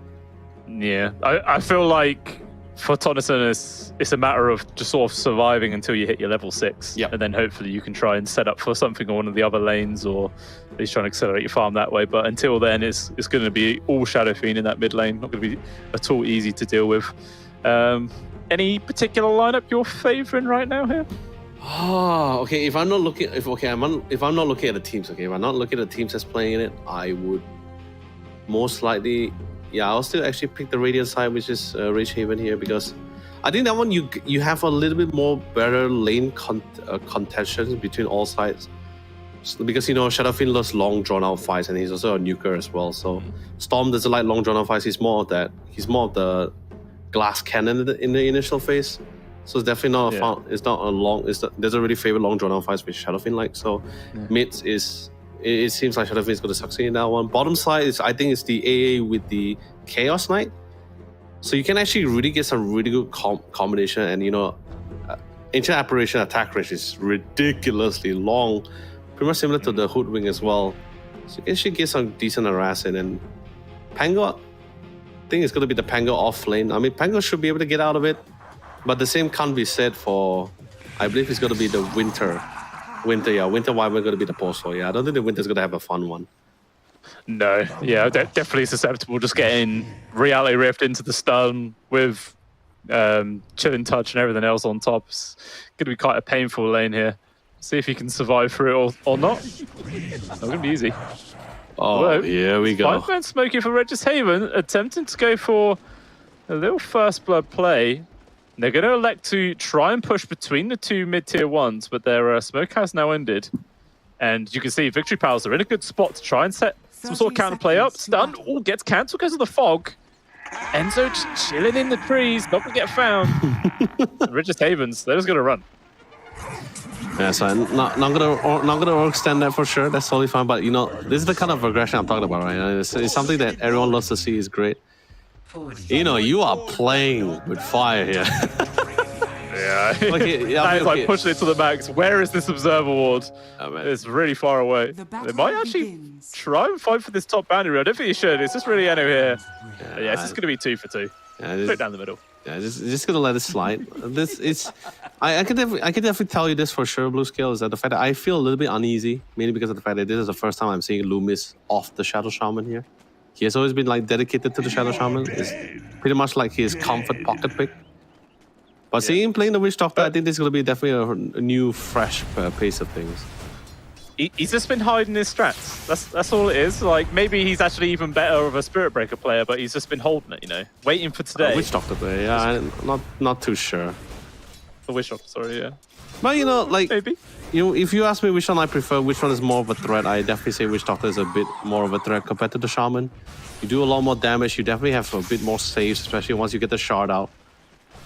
Yeah, I feel like for Tonison, it's a matter of just sort of surviving until you hit your level 6. Yep. And then hopefully you can try and set up for something on one of the other lanes, or at least try and accelerate your farm that way. But until then, it's going to be all Shadow Fiend in that mid lane. Not going to be at all easy to deal with. Any particular lineup you're favouring right now here? Oh, okay. If I'm not looking, if I'm not looking at the teams, okay, if I'm not looking at the teams that's playing in it, I would most likely, yeah, I'll still actually pick the Radiant side, which is Rage Haven here, because I think that one you have a little bit more better lane contention between all sides. So, because you know Shadow Fiend loves long drawn out fights, and he's also a nuker as well. So Storm doesn't like long drawn out fights. He's more of that. He's more of the glass cannon in the initial phase. So it's definitely not a fun, it's not a long, doesn't really favor long drawn out fights, which Shadow Fiend like. So mid is, it seems like Shadow Fiend is going to succeed in that one. Bottom side is, I think it's the AA with the Chaos Knight. So you can actually really get some really good combination, and you know, Ancient Apparition attack range is ridiculously long, pretty much similar to the Hoodwing as well. So you can actually get some decent harassing, and Pango, I think it's going to be the Pango off lane. I mean, Pango should be able to get out of it. But the same can't be said for, I believe it's going to be the Winter. Winter Wyvern going to be the post for. Yeah, I don't think the Winter's going to have a fun one. No, yeah, definitely susceptible. Just getting Reality Rift into the stun with Chilling Touch and everything else on top. It's going to be quite a painful lane here. See if he can survive through it or not. Not going to be easy. Oh, Although, here we go. 5-man smoking for Regis Haven, attempting to go for a little first blood play. They're going to elect to try and push between the two mid-tier ones, but their smoke has now ended. And you can see Victory Pals are in a good spot to try and set some sort of counterplay up. Stun, gets cancelled because of the fog. Enzo just chilling in the trees, not going to get found. Regis Havens, they're just going to run. Yeah, so I'm not gonna extend that for sure. That's totally fine. But you know, this is the kind of aggression I'm talking about, right? It's something that everyone loves to see. Is great. You know, you are playing with fire here. Yeah. Okay, yeah, That is like okay. pushing it to the max. Where is this Observer Ward? Oh, man. It's really far away. The They battle might actually begins. try and fight for this top boundary. I don't think you should. It's just really Eno here. Yeah, it's just going to be 2 for 2. Yeah, Straight down the middle. Yeah, just gonna let it slide. I can definitely tell you this for sure, Blue Scale, is that the fact that I feel a little bit uneasy, mainly because of the fact that this is the first time I'm seeing Loomis off the Shadow Shaman here. He has always been like dedicated to the Shadow Shaman. It's pretty much like his comfort pocket pick. But seeing him playing the Witch Doctor, I think this is gonna be definitely a new, fresh pace of things. He's just been hiding his strats. That's all it is. Like, maybe he's actually even better of a Spirit Breaker player, but he's just been holding it, you know, waiting for today. Witch Doctor player, yeah, I'm not too sure. The Wish Doctor, sorry, yeah. But you know, like, Maybe. you know, if you ask me which one I prefer, which one is more of a threat, I definitely say Witch Doctor is a bit more of a threat compared to the Shaman. You do a lot more damage. You definitely have a bit more saves, especially once you get the shard out.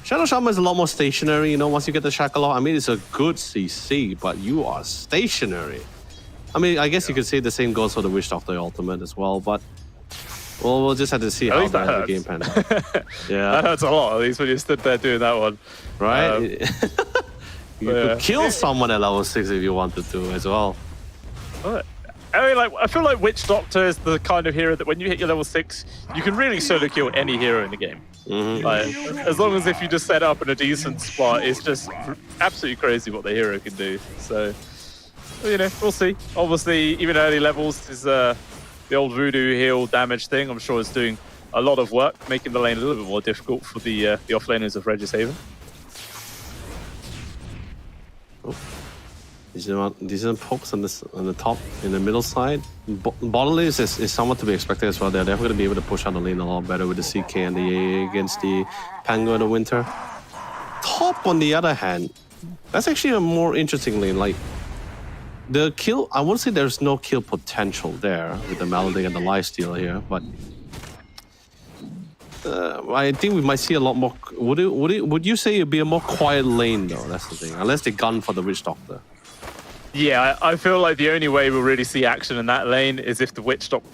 Shadow Shaman is a lot more stationary, you know, once you get the Shackle out. I mean, it's a good CC, but you are stationary. I mean, I guess you could say the same goes for the Witch Doctor Ultimate as well, but we'll just have to see At how least that the game hurts. pans out. Yeah, That hurts a lot, at least when you stood there doing that one. right? You yeah. could kill someone at level 6 if you wanted to as well. I mean, like, I feel like Witch Doctor is the kind of hero that when you hit your level 6, you can really solo kill any hero in the game. Like, as long as if you just set up in a decent spot, it's just absolutely crazy what the hero can do. So, you know, we'll see. Obviously, even early levels is the old voodoo heal damage thing. I'm sure it's doing a lot of work, making the lane a little bit more difficult for the offlaners of Regis Haven. Decent pokes on the top, in the middle side. Bottom lane is somewhat to be expected as well. They're definitely going to be able to push out the lane a lot better with the CK and the AA against the Pango and the Winter. Top, on the other hand, that's actually a more interesting lane. Like, the kill, I won't say there's no kill potential there with the Melody and the lifesteal here, but I think we might see a lot more. Would you say it'd be a more quiet lane though? That's the thing. Unless they gun for the Witch Doctor. Yeah, I feel like the only way we'll really see action in that lane is if the Witch Doctor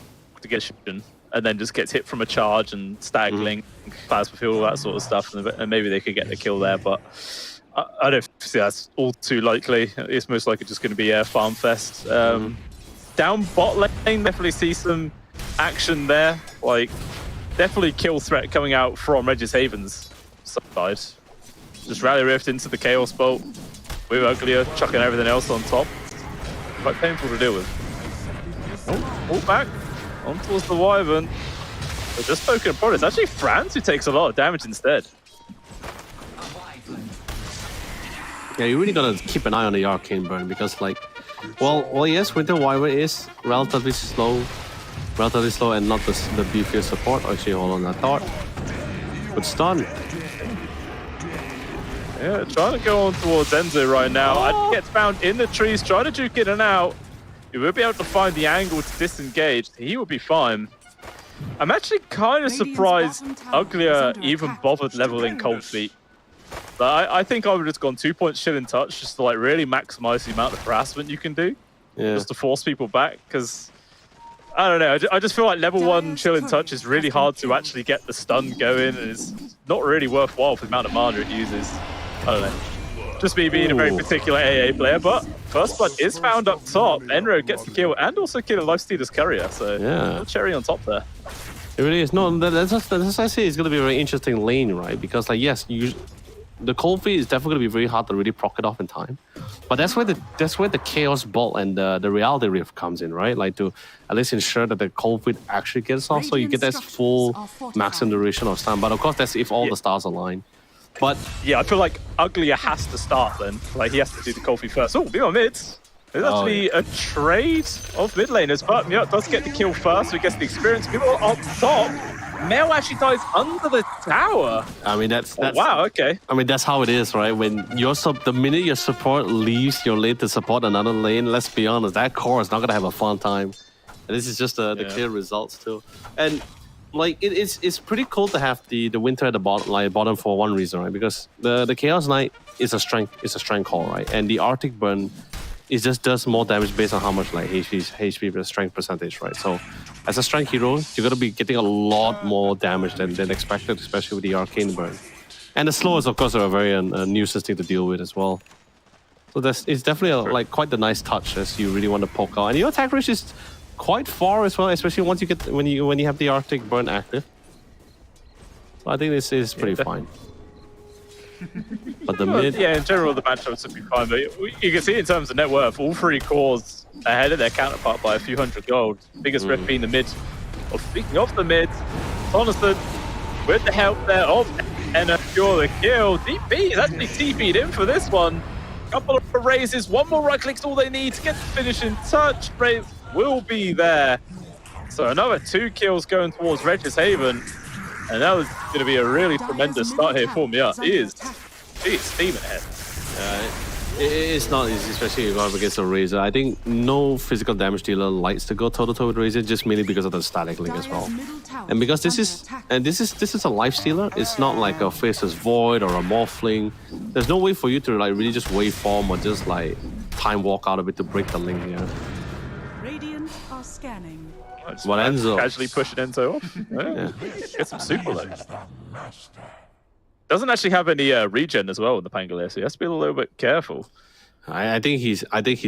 gets shot and then just gets hit from a charge and stag link, plasma field, all that sort of stuff, and maybe they could get the kill there. But I don't see that's all too likely. It's most likely just going to be a farm fest. Down bot lane, definitely see some action there. Like, definitely kill threat coming out from Regis Haven's side. Just Rally Rift into the Chaos Bolt with Uglier, chucking everything else on top. Quite painful to deal with. Pull back on towards the Wyvern. But just poking apart, it's actually Franz who takes a lot of damage instead. Yeah, you really gotta keep an eye on the arcane burn because, like, well, yes, Winter Wyvern is relatively slow, and not the beefier support. Actually, hold on, I thought. But stun. Yeah, trying to go on towards Enzo right now. Oh. Gets found in the trees, trying to juke in and out. He will be able to find the angle to disengage. He will be fine. I'm actually kind of surprised Uglier even bothered leveling Cold Feet. But I think I would have just gone 2 points Chilling Touch just to like really maximize the amount of harassment you can do. Yeah. Just to force people back, because I don't know, I just feel like level 1 Chilling Touch is really hard to actually get the stun going, and it's not really worthwhile for the amount of mana it uses. I don't know. Just me being a very particular AA player, but First Blood is found up top. Enro gets the kill and also kill a Lifestealer's Courier, so Yeah. cherry on top there. It really is. No, that's I say it's going to be a very interesting lane, right? Because, like, yes, the cold feet is definitely going to be very hard to really proc it off in time. But that's where the Chaos Bolt and the Reality Rift comes in, right? Like, to at least ensure that the cold feet actually gets off, so you get that full maximum duration of stun. But of course, that's if all the stars align. But yeah, I feel like Uglier has to start then. Like, he has to do the cold feet first. Oh, be on mid. There's actually a trade of mid laners, but Mjot does get the kill first, so he gets the experience. People up top. Mel actually dies under the tower. I mean, that's wow, okay. I mean, that's how it is, right? When the minute your support leaves your lane to support another lane, let's be honest, that core is not gonna have a fun time. And this is just the clear results too. And like it's pretty cool to have the winter at the bottom for one reason, right? Because the Chaos Knight is a strength call, right? And the Arctic Burn it just does more damage based on how much like HP per strength percentage, right? So as a strength hero, you're gonna be getting a lot more damage than expected, especially with the Arcane Burn. And the slow is of course a very nuisance thing to deal with as well. So it's definitely like quite the nice touch as you really want to poke out. And your attack range is quite far as well, especially once you get when you have the Arctic Burn active. So I think this is pretty fine. But the mid... Yeah, in general, the matchups would be fine. But you can see in terms of net worth, all three cores ahead of their counterpart by a few hundred gold. Biggest rift being the mid. Well, speaking of the mid, Tonniston, with the help there of Enna, secure the kill. DP is actually TP'd in for this one. Couple of raises, one more right click's all they need to get the finishing touch. Raise will be there. So another 2 kills going towards Regis Haven. And that was going to be a really tremendous start here for me. He is steaming ahead. It's not easy, especially if you go up against a Razor. I think no physical damage dealer likes to go toe-to-toe with Razor, just mainly because of the static link as well. And because this is a life stealer, it's not like a Faceless Void or a Morphling. There's no way for you to like really just waveform or just like time walk out of it to break the link here. Radiant are scanning. What Enzo? Casually pushing Enzo off. Yeah. Get some super though. Doesn't actually have any regen as well in the Pangolier, so he has to be a little bit careful. I think he's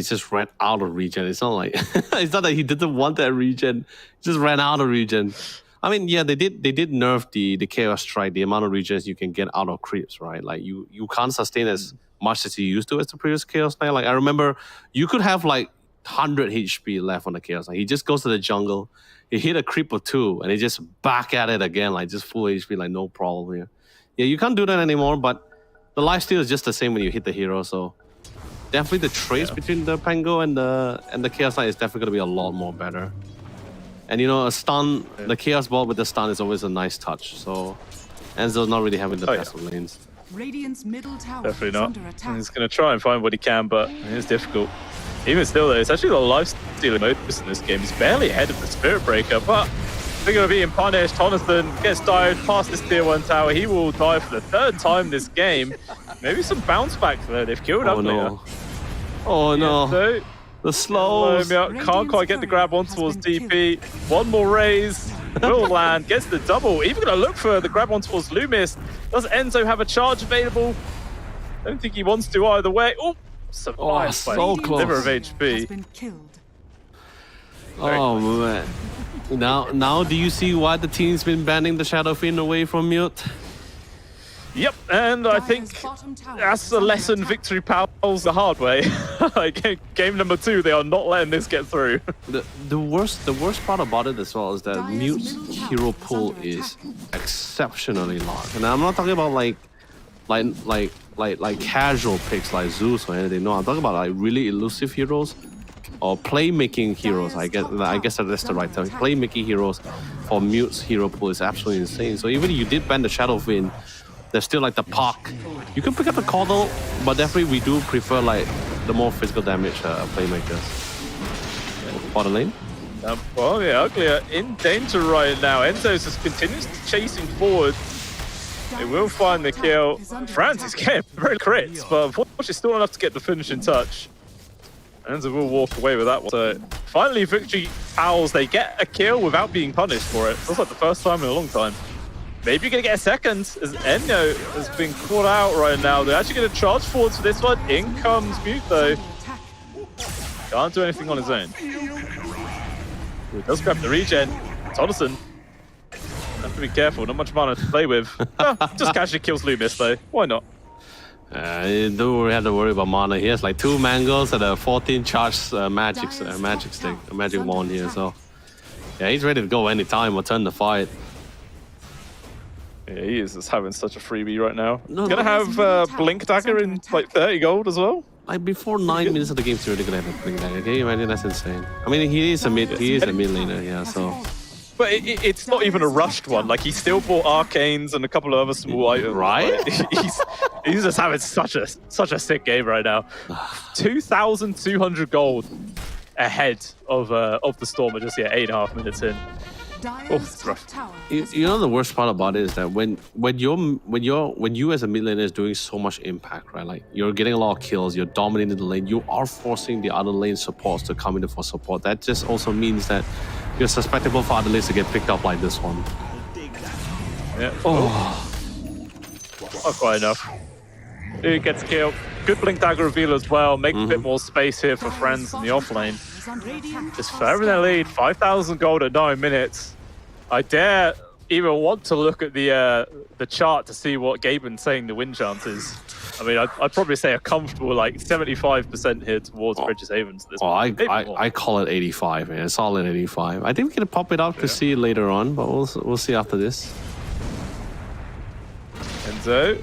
just ran out of regen. It's not like it's not that he didn't want that regen. He just ran out of regen. I mean, yeah, they did nerf the Chaos Strike, the amount of regens you can get out of creeps, right? Like you can't sustain as much as you used to as the previous Chaos Knight. Like I remember you could have like 100 HP left on the Chaos Knight. He just goes to the jungle, he hit a creep or 2, and he just back at it again, like just full HP, like no problem here. Yeah, you can't do that anymore, but the lifesteal is just the same when you hit the hero, so definitely the trades between the Pango and the Chaos Knight is definitely gonna be a lot more better. And you know, a stun, the Chaos Ball with the stun is always a nice touch, so Enzo's not really having the best of lanes. Radiant's middle tower Definitely is not. under attack. He's going to try and find what he can, but it's difficult. Even still, though, it's actually the life-stealing modus in this game. He's barely ahead of the Spirit Breaker, but they're going to be punished. Tonniston gets dived past this tier 1 tower. He will die for the 3rd time this game. Maybe some bounce back there. They've killed Oh no. Oh no. So, the slows. can't quite get the grab on towards DP. One more raise. Will land, gets the double. Even going to look for the grab on towards Loomis. Does Enzo have a charge available? Don't think he wants to either way. Oh, survived so by a close. sliver of Has HP. been killed. Oh man. Now do you see why the team's been banning the Shadow Fiend away from Mute? Yep, and I think Dire's bottom tower that's is the under lesson attack. victory powers the hard way. Like, game number 2, they are not letting this get through. The worst part about it as well is that Dire's Mute's middle tower hero is pool under is attack. exceptionally large, and I'm not talking about like casual picks like Zeus or anything. No, I'm talking about like really elusive heroes or playmaking heroes. I guess that's the right term. Playmaking heroes for Mute's hero pool is absolutely insane. So even if you did ban the Shadow Fiend, there's still like the Park. You can pick up the Caudal, but definitely we do prefer like the more physical damage playmakers. For the lane. Well, yeah, Uglier in danger right now. Enzo just continues chasing forward. They will find the kill. France is getting very crits, but unfortunately still not enough to get the finishing touch. Enzo will walk away with that one. So finally, Victory Owls, they get a kill without being punished for it. Feels like the first time in a long time. Maybe you're going to get a second, as Enyo has been caught out right now. They're actually going to charge forward for this one. In comes Mute, though. Can't do anything on his own. He does grab the regen. Tonneson. Have to be careful, not much mana to play with. Just casually kills Loomis, though. Why not? You don't really have to worry about mana. He has like 2 mangoes and a 14 charge magic stick, a magic wand here. So yeah, he's ready to go anytime or turn the fight. Yeah, he is just having such a freebie right now. No, Gonna no. have Blink Dagger in like 30 gold as well. Like before 9 minutes of the game, he's already gonna have a blink dagger. Can you imagine? That's insane. I mean, he is a mid laner, yeah. So But it's not even a rushed one. Like, he still bought Arcanes and a couple of other small items. Right? Like, he's just having such a sick game right now. 2,200 gold ahead of the Stormer just 8.5 minutes in. Dire's it's rough. top tower you know the worst part about it is that when you as a mid laner is doing so much impact, right? Like you're getting a lot of kills, you're dominating the lane, you are forcing the other lane supports to come in for support. That just also means that you're susceptible for other lanes to get picked up like this one. Yeah. Oh. Not quite enough. He gets killed. Good Blink Dagger reveal as well. Make a bit more space here for friends in the off lane. Just further their lead. 5,000 gold at 9 minutes. I dare even want to look at the chart to see what Gaben's saying the win chance is. I mean, I'd probably say a comfortable like 75% here towards Bridges Havens at this point. I call it 85, man. A solid 85. I think we can pop it up to see it later on, but we'll see after this. Enzo.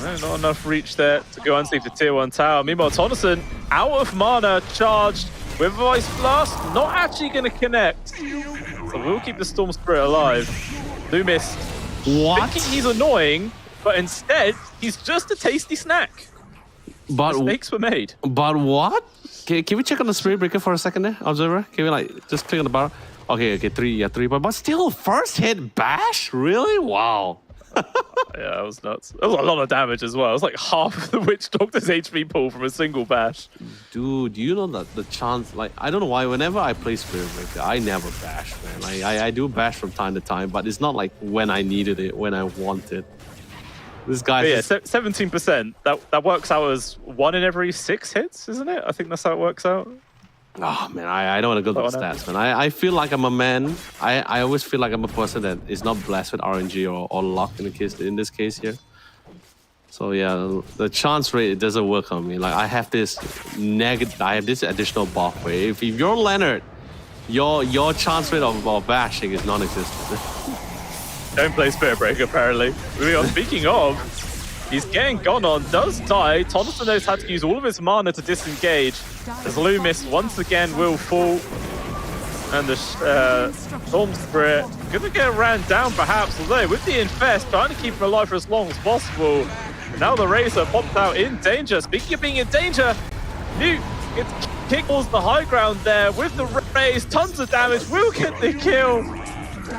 No, not enough reach there to go and save the tier 1 tower. Meanwhile, Tonneson out of mana, charged with Voice Blast, not actually going to connect. So we'll keep the Storm Spirit alive. Loomis thinking he's annoying, but instead, he's just a tasty snack. But Mistakes were made. But what? Can we check on the Spirit Breaker for a second there, Observer? Can we like just click on the bar? Okay, 3, but still first hit bash? Really? Wow. Yeah, that was nuts. That was a lot of damage as well. It was like half of the Witch Doctor's HP pool from a single bash. Dude, you know that the chance, like, I don't know why, whenever I play Spirit Breaker, I never bash, man. Like, I do bash from time to time, but it's not like when I needed it, when I wanted. This guy. But yeah, 17%. That works out as 1 in every 6 hits, isn't it? I think that's how it works out. Oh man, I don't want to go to the stats, man. I feel like I'm a man. I always feel like I'm a person that is not blessed with RNG or luck in this case here. So yeah, the chance rate, it doesn't work on me. Like I have this additional buff where if you're Leonard, your chance rate of bashing is non-existent. Don't play Spirit Breaker, apparently. Speaking of, he's getting gone on, does die. Tonneson knows how to use all of his mana to disengage. As Loomis once again will fall. And the Storm Spirit gonna get ran down perhaps, although with the Infest, trying to keep him alive for as long as possible. And now the Razor popped out in danger. Speaking of being in danger, Newt gets kicked towards the high ground there with the raise. Tons of damage, will get the kill.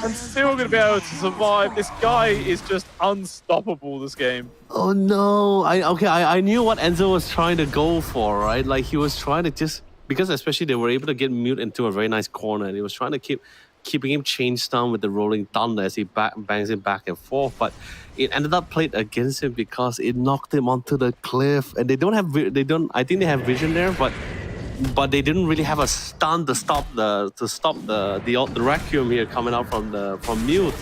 And still going to be able to survive. This guy is just unstoppable this game. Oh no! I knew what Enzo was trying to go for, right? Like he was trying to just because especially they were able to get Mute into a very nice corner, and he was trying to keeping him chained down with the rolling thunder as he bangs him back and forth. But it ended up played against him because it knocked him onto the cliff, and I think they have vision there, but they didn't really have a stun to stop the Requiem here coming out from Mute.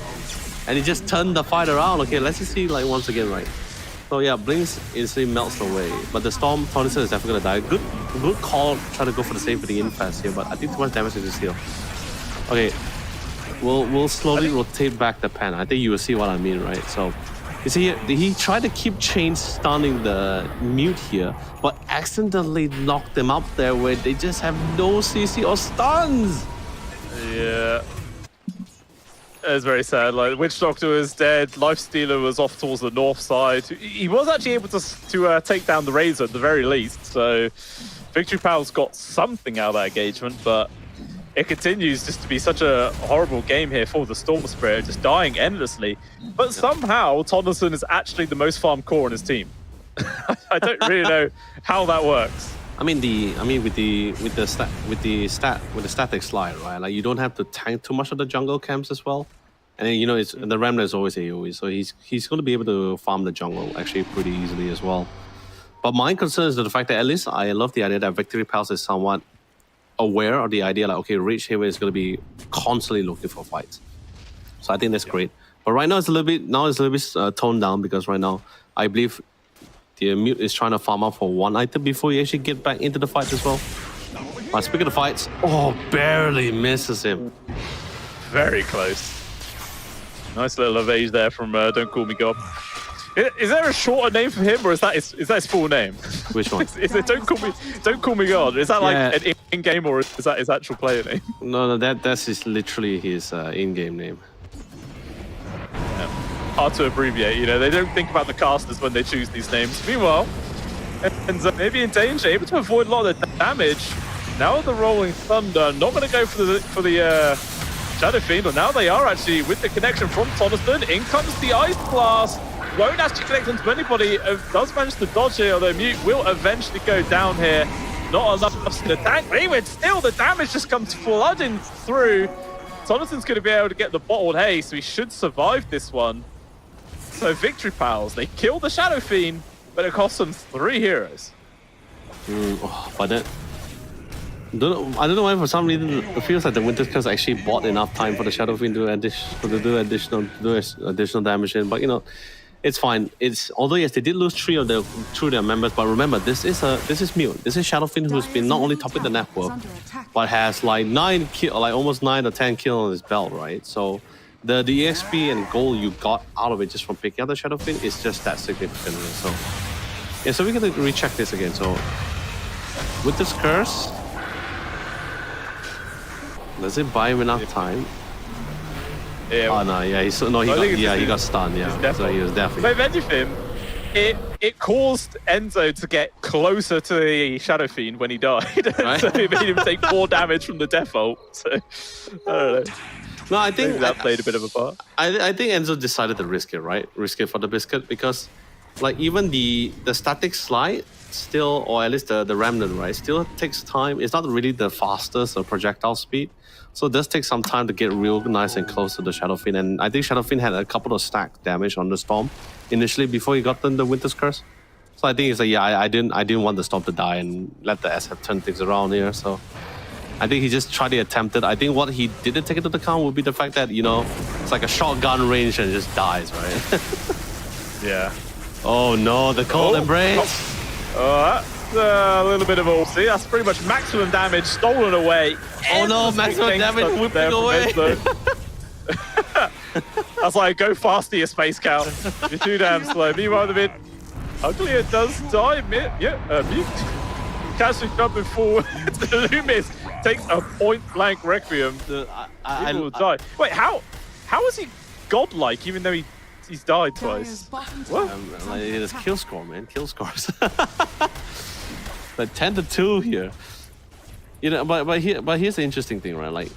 and he just turned the fight around. Okay, let's just see like once again, right? So yeah, Blinks instantly melts away, but the Storm Tornado is definitely gonna die. Good call, try to go for the save for the infest here, but I think too much damage to this heal. Okay, we'll slowly rotate back the pen. I think you will see what I mean, right? So you see here, he tried to keep chain stunning the mute here, but accidentally knocked them up there where they just have no CC or stuns. Yeah. It's very sad. Like, Witch Doctor was dead. Lifestealer was off towards the north side. He was actually able to take down the Razor at the very least. So Victory Pal's got something out of that engagement, but it continues just to be such a horrible game here for the Storm Spirit, just dying endlessly. But somehow Tonderson is actually the most farmed core on his team. I don't really know how that works. I mean with the static slide, right? Like you don't have to tank too much of the jungle camps as well, and then, you know, it's the Remnant is always AoE, so he's going to be able to farm the jungle actually pretty easily as well. But my concern is the fact that at least I love the idea that Victory Pals is somewhat aware of the idea like, okay, Rage Haven is going to be constantly looking for fights, so I think that's great. But right now it's a little bit toned down because right now I believe the mute is trying to farm up for one item before you actually get back into the fight as well. But speaking of fights, oh, barely misses him. Very close. Nice little evade there from Don't Call Me God. Is there a shorter name for him, or is that his full name? Which one? Is it Don't Call Me God? Is that like an in-game, or is that his actual player name? No, that's literally his in-game name. Hard to abbreviate, you know, they don't think about the casters when they choose these names. Meanwhile, and maybe in danger, able to avoid a lot of the damage. Now the Rolling Thunder, not going to go for the Shadow Fiend, but now they are actually with the connection from Tonderson. In comes the Ice Blast. Won't actually connect onto anybody. Does manage to dodge it, although Mute will eventually go down here. Not enough in the tank, but even still, the damage just comes flooding through. Tonderson's going to be able to get the bottled haste, so he should survive this one. So Victory Pals, they kill the Shadow Fiend, but it costs them 3 heroes. But then, I don't know why for some reason it feels like the Winter's Curse actually bought enough time for the Shadow Fiend to do additional damage in. But you know, it's fine. Although yes, they did lose 3 of their members, but remember this is Mute. This is Shadow Fiend who's been not only topping the net worth, but has like almost 9 or 10 kills on his belt, right? So the EXP and gold you got out of it just from picking out the Shadow Fiend is just that significant. So yeah, so we're gonna recheck this again. So with this curse, does it buy him enough time? Yeah. Oh no, yeah, he got stunned. Yeah, so he was definitely. But if anything, it caused Enzo to get closer to the Shadow Fiend when he died, Right? so it made him take more damage from the default. So I don't know. No, I think Maybe that played a bit of a part. I think Enzo decided to risk it, right? Risk it for the biscuit because, like, even the static slide still, or at least the remnant, right, still takes time. It's not really the fastest projectile speed, so it does take some time to get real nice and close to the Shadow Fiend. And I think Shadow Fiend had a couple of stack damage on the Storm initially before he got the Winter's Curse. So I think it's like, yeah, I didn't want the Storm to die and let the SF turn things around here. So I think he just tried to attempt it. I think what he didn't take into account would be the fact that, you know, it's like a shotgun range and it just dies, right? Yeah. Oh no, the cold embrace. That's a little bit of all. See, that's pretty much maximum damage stolen away. Oh no, maximum damage whipping away. That's like, go faster, your space cow. You're too damn slow. Meanwhile, the mid, ugly, it does die. Mute. Casually jumping forward. The Loomis takes a point-blank Requiem. He will die. Wait, how is he godlike even though he's died twice? What? Like, it's kill score, man. Kill scores. Like 10-2 here. You know, but here's the interesting thing, right? Like,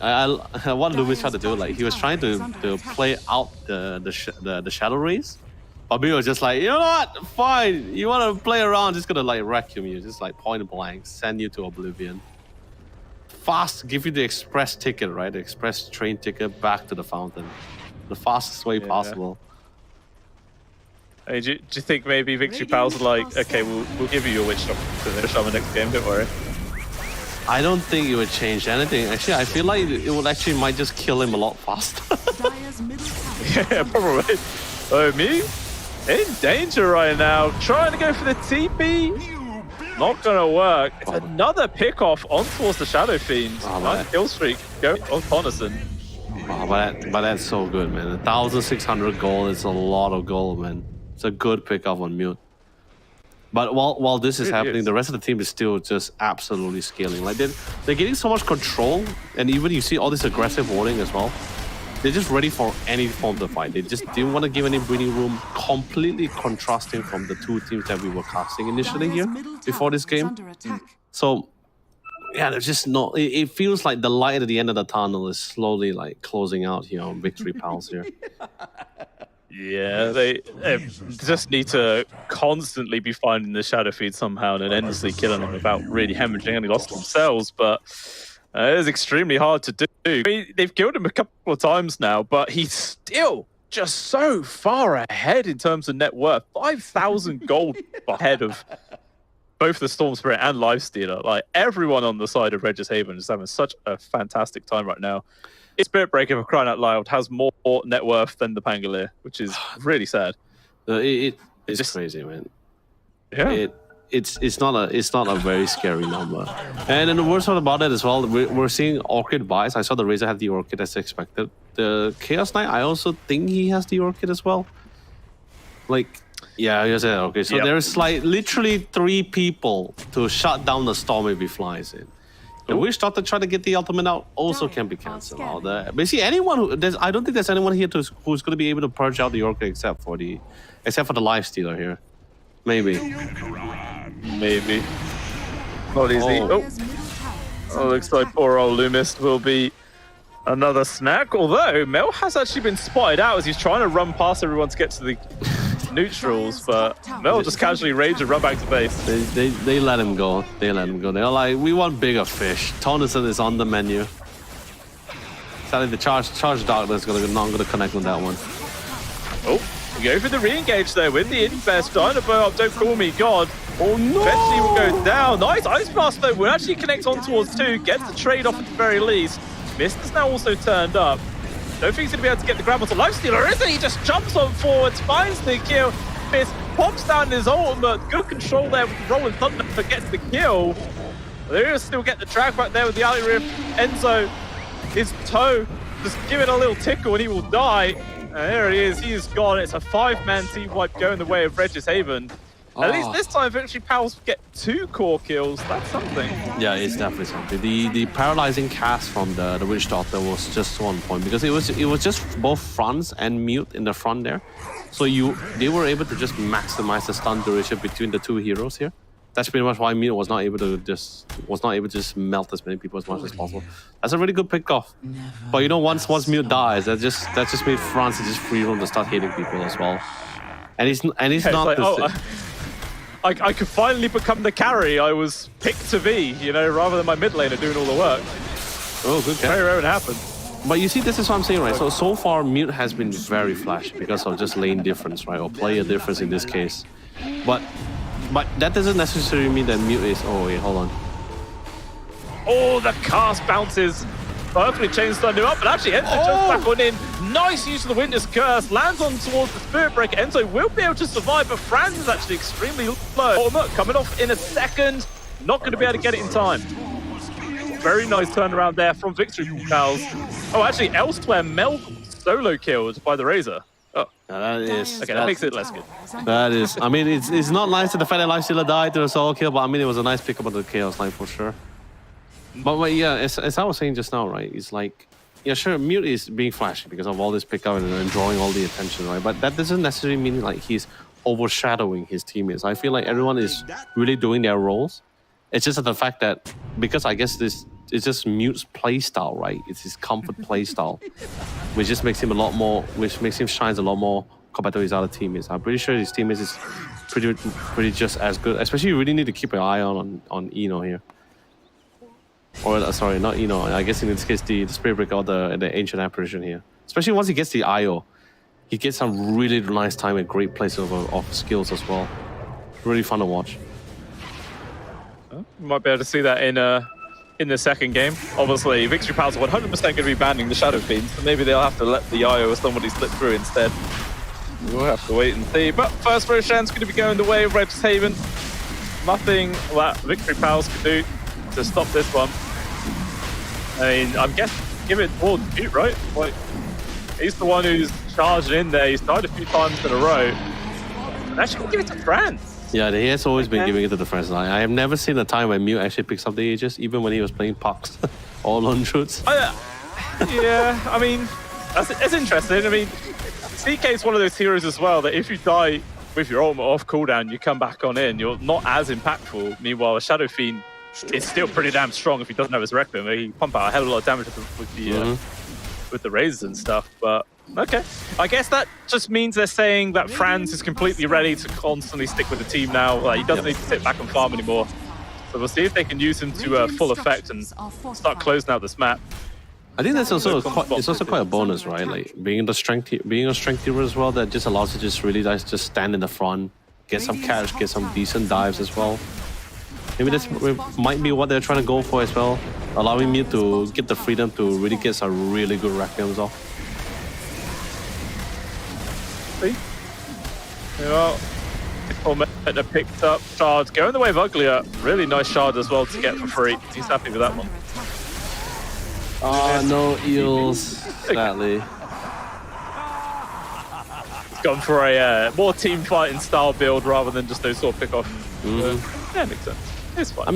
what Loomis tried to do, like, he was trying to play out the Shadow Rays. But we were just like, you know what? Fine. You want to play around, just gonna like vacuum you, just like point blank, send you to oblivion. Fast, give you the express ticket, right? The express train ticket back to the fountain, the fastest way possible. I mean, do you think maybe Victory Pals are like, okay, we'll give you your Witch Doctor next game, don't worry. I don't think it would change anything. Actually, I feel like it would actually might just kill him a lot faster. Dire's middle tower. Yeah, probably. Oh, me in danger right now. Trying to go for the TP. Not gonna work. It's another pick off on towards the Shadow Fiend. Nice kill streak. Go on Connaughton. Oh, but that's so good, man. 1,600 gold is a lot of gold, man. It's a good pickup on Mute. But while this is happening, the rest of the team is still just absolutely scaling. Like they're getting so much control, and even you see all this aggressive warding as well. They're just ready for any form of fight. They just didn't want to give any breathing room. Completely contrasting from the two teams that we were casting initially here before this game. So yeah, there's just not. It feels like the light at the end of the tunnel is slowly like closing out here on Victory Pals here. Yeah, they just need to constantly be finding the Shadow Feed somehow and endlessly killing them without really hemorrhaging any loss themselves. But it is extremely hard to do. I mean, they've killed him a couple of times now, but he's still just so far ahead in terms of net worth. 5,000 gold ahead of both the Storm Spirit and Lifestealer. Like, everyone on the side of Regis Haven is having such a fantastic time right now. Spirit Breaker, for crying out loud, has more net worth than the Pangolier, which is really sad. It's just crazy, man. Yeah. It's not a very scary number. And then the worst part about it as well, we're seeing Orchid buys. I saw the Razor have the Orchid as expected. The Chaos Knight, I also think he has the Orchid as well. Like, yeah, I said okay. So there's like literally 3 people to shut down the storm if he flies in. The Witch Doctor trying to get the ultimate out also can be cancelled out. Basically, anyone I don't think there's anyone here who's going to be able to purge out the Orchid except for the Lifestealer here. Maybe. Not easy. Oh, looks like poor old Loomis will be another snack. Although Mel has actually been spotted out as he's trying to run past everyone to get to the neutrals, but Mel just casually rage and run back to base. They let him go. They're like, we want bigger fish. Tonison is on the menu. Sadly, the charge darkness is not gonna connect with that one. Oh, we go for the re-engage though with the Infest. Dynamo up, don't call me God. Oh no! Eventually will go down. Nice Ice Blast though. We'll actually connect on towards 2. Gets the trade off at the very least. Mist has now also turned up. Don't think he's going to be able to get the grab onto Lifestealer, isn't he? He just jumps on forwards, finds the kill. Mist pops down his ultimate. Good control there with the Rolling Thunder, but gets the kill. They'll still get the drag back there with the alley rift. Enzo, his toe, just give it a little tickle and he will die. And there he is. He is gone. It's a 5-man team wipe going the way of Regis Haven. At least this time, Victory Pals get 2 core kills. That's something. Yeah, it's definitely something. The paralyzing cast from the Witch Doctor was just on point because it was just both fronts and Mute in the front there. So they were able to just maximize the stun duration between the 2 heroes here. That's pretty much why Mute was not able to just melt as many people as much as possible. That's a really good pick off. But you know, once Mute dies, that just made France just free room to start hitting people as well. And he's not like, I could finally become the carry I was picked to be, you know, rather than my mid laner doing all the work. Oh, good catch. Very rare it happened. But you see, this is what I'm saying, right? So far, Mute has been very flashy because of just lane difference, right? Or player difference in this case. But that doesn't necessarily mean that Mute is... Oh, wait, hold on. Oh, the cast bounces. Perfectly changed Thunder up, but actually Enzo jumps back on in. Nice use of the Winter's Curse. Lands on towards the Spirit Breaker. Enzo will be able to survive, but Franz is actually extremely low. Ultimate coming off in a second. Not going to be able to get it in time. Very nice turnaround there from Victory Pals. Oh, actually, elsewhere, Mel solo killed by the Razor. Oh, that is... Okay, that makes it less good. That is... I mean, it's not nice that the fact that Lifestealer died to a solo kill, but I mean, it was a nice pickup of the Chaos Knight for sure. But yeah, as I was saying just now, right, it's like, yeah, sure, Mute is being flashy because of all this pickup and drawing all the attention, right? But that doesn't necessarily mean like he's overshadowing his teammates. I feel like everyone is really doing their roles. It's just the fact that, because I guess it's just Mute's playstyle, right? It's his comfort playstyle, which just makes him shines a lot more compared to his other teammates. I'm pretty sure his teammates is pretty just as good. Especially, you really need to keep an eye on Eno here. Or sorry, not Eno. I guess in this case, the Spirit Breaker or the Ancient Apparition here. Especially once he gets the IO, he gets some really nice time and great place of skills as well. Really fun to watch. You might be able to see that in in the second game. Obviously, Victory Pals are 100% going to be banning the Shadow Fiends, so maybe they'll have to let the IO or somebody slip through instead. We'll have to wait and see. But first Roshan's going to be going the way of Regis Haven. Nothing that Victory Pals can do to stop this one. I mean, I'm guessing give it towards Butte, right? Like, he's the one who's charging in there. He's died a few times in a row. And actually give it to France. Yeah, he has always been giving it to the French line. I have never seen a time when Mew actually picks up the Aegis, even when he was playing Pucks or Lone Shoots. Yeah, I mean, that's interesting. I mean, CK is one of those heroes as well that if you die with your ultimate off cooldown, you come back on in, you're not as impactful. Meanwhile, a Shadow Fiend is still pretty damn strong if he doesn't have his Requiem. He pump out a hell of a lot of damage with the razors and stuff. But okay, I guess that just means they're saying that Franz is completely ready to constantly stick with the team now. Like, he doesn't need to sit back and farm anymore. So we'll see if they can use him to full effect and start closing out this map. I think that's also it's also quite a bonus, right? Like being a strength hero as well, that just allows you to just really just stand in the front, get some catch, get some decent dives as well. Maybe this might be what they're trying to go for as well, allowing me to get the freedom to really get some really good Requiems off. See? Yeah. Meta picked up Shard, going the way of Uglier. Really nice Shard as well to get for free. He's happy with that one. No eels, sadly. He's gone for a more team fighting style build rather than just those sort of pick off. Yeah, makes sense. It's fine. I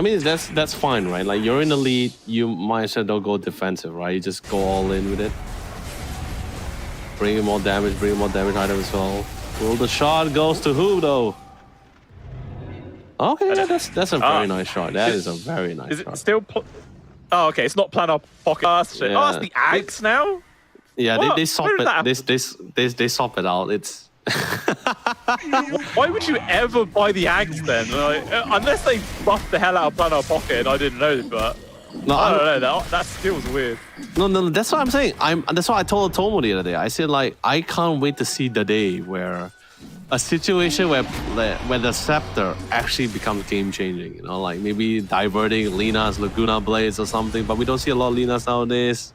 mean that's fine, right? Like, you're in the lead, you might as well don't go defensive, right? You just go all in with it. Bring in more damage item as well. Well, the shot goes to who though? Okay, yeah, that's a very nice shot. That is a very nice shot. Is it still? Oh, okay. It's not Planar Pocket. Oh, that's shit. Oh, it's the Axe now. Yeah, they swap it. They swap it out. It's. Why would you ever buy the Axe then? Like, unless they buffed the hell out of Planar Pocket, and I didn't know, but no, I don't know. That feels weird. No, that's what I'm saying. That's what I told Tomo the other day. I said, like, I can't wait to see the day where a situation where the Scepter actually becomes game changing. You know, like maybe diverting Lina's Laguna Blades or something. But we don't see a lot of Linas nowadays.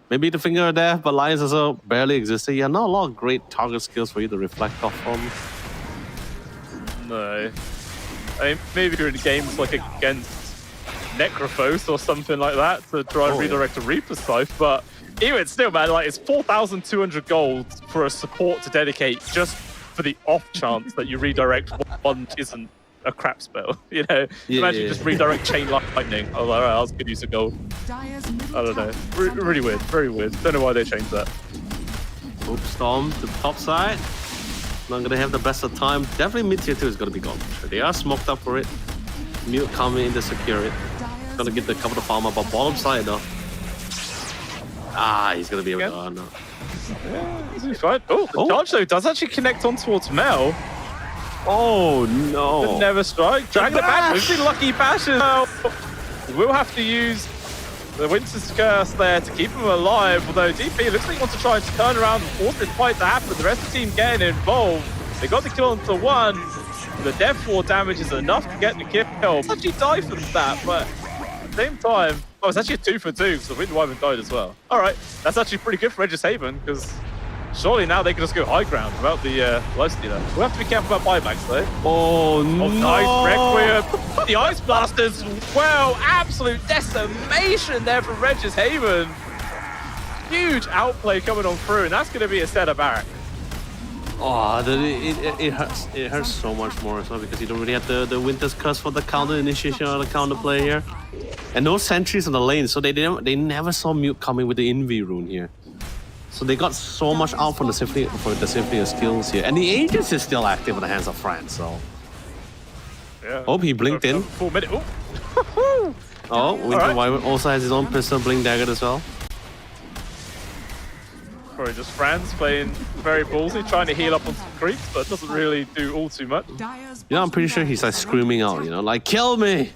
Maybe the Finger of Death, but Lions also barely existed. Yeah, not a lot of great target skills for you to reflect off from. No. I mean, maybe if you're in games like against Necrophos or something like that to try and redirect a Reaper Scythe, but even still, man, like, it's 4,200 gold for a support to dedicate just for the off chance that you redirect one which isn't a crap spell. You know, imagine just redirect Chain Lightning. I was like, alright, that was a good use of gold. I don't know. Really weird, very weird. Don't know why they changed that. Oops, Storm to the top side. Not gonna have the best of time. Definitely mid tier 2 is gonna be gone. They are smoked up for it. Mute coming in to secure it. Gonna get the cover of farm up, but bottom side though. He's gonna be able to. Oh no. Yeah, he's fine. Oh, the charge though does actually connect on towards Mel. Oh no. But never strike. Drag the back. We've seen lucky bashes. We'll have to use the Winter's Curse there to keep him alive. Although DP looks like he wants to try and turn around and force this fight to happen. The rest of the team getting involved. They got the kill onto one. The Death 4 damage is enough to get the kill. It's actually die for that, but at the same time, oh, it's actually a 2 for 2, so the Wind Wyvern died as well. Alright, that's actually pretty good for Regis Haven, because surely now they can just go high ground without the Lifestealer. We'll have to be careful about buybacks though. Oh no! Nice Requiem. The Ice Blasters, well, absolute decimation there from Regis Haven. Huge outplay coming on through, and that's going to be a set of Barak. Oh, it hurts. It hurts so much more as well because you don't really have the Winter's Curse for the counter initiation or the counter play here, and no sentries on the lane, so they never saw Mute coming with the Envy rune here. So they got so much out from the Symphony of skills here, and the Aegis is still active in the hands of France. So, yeah. Oh, he blinked in. 4 minute. Oh, Winter Wyvern also has his own pistol blink dagger as well. Probably just Franz playing very ballsy, trying to heal up on some creeps, but it doesn't really do all too much. I'm pretty sure he's like screaming out, you know, like, kill me!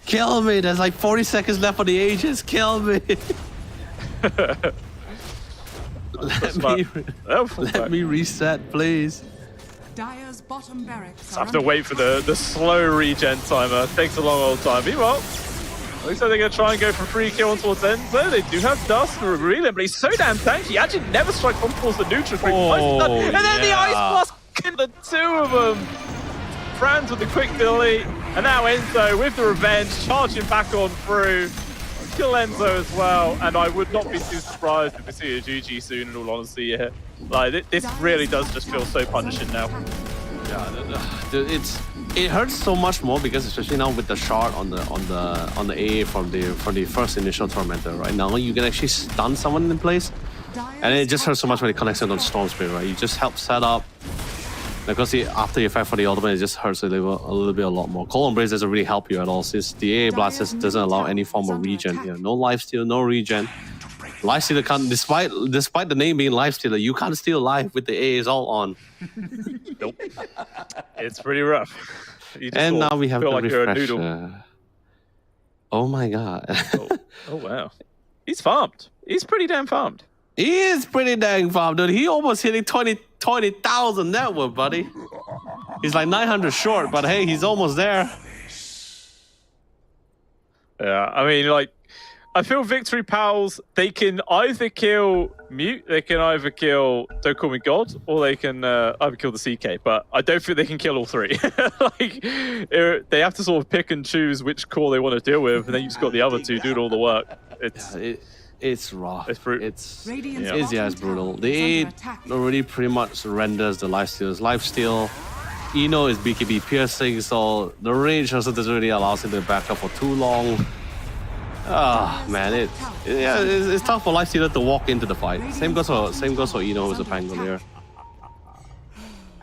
Kill me! There's like 40 seconds left for the Aegis, kill me! Let me reset, please. Dire's bottom barracks I have to wait for the slow regen timer. It takes a long old time. Meanwhile, Looks like they're going to try and go for free kill on towards Enzo. They do have Dust and Revealing, but he's so damn tanky. He actually never strikes on towards the neutral creep. And then the Ice Blast, the two of them. Franz with the quick delete, and now Enzo with the revenge, charging back on through. Kill Enzo as well, and I would not be too surprised if we see a GG soon, in all honesty. Yeah. Like, this really does just feel so punishing now. Yeah, dude, it hurts so much more because especially now with the shard on the AA from the first initial tormentor, right? Now you can actually stun someone in place, and it just hurts so much when it connects it on Storm Spirit, right? You just help set up. Because after you fight for the ultimate, it just hurts a little bit a lot more. Cold Embrace doesn't really help you at all since the AA Blast doesn't allow any form of regen here. No lifesteal, no regen. Lifestealer can't, despite the name being Lifestealer, you can't steal life with the AAs all on. Nope. It's pretty rough. And now we have feel the like you're a noodle. Oh my god. Oh wow. He's farmed. He's pretty damn farmed. He is pretty dang farmed, dude. He almost hitting 20,000 net worth, buddy. He's like 900 short, but hey, he's almost there. Yeah, I mean, like, I feel Victory Pals, they can either kill Mute, they can either kill Don't Call Me God, or they can either kill the CK, but I don't think they can kill all three. Like, they have to sort of pick and choose which core they want to deal with, and then you just got the other two doing all the work. It's rough. It's brutal. It's brutal. The aid already pretty much renders the lifesteal's lifesteal. Eno is BKB piercing, so the range also doesn't really allow him to back up for too long. Ah, man, it's tough for lifestealer to walk into the fight. Same goes for Eno, who's a Pangolier.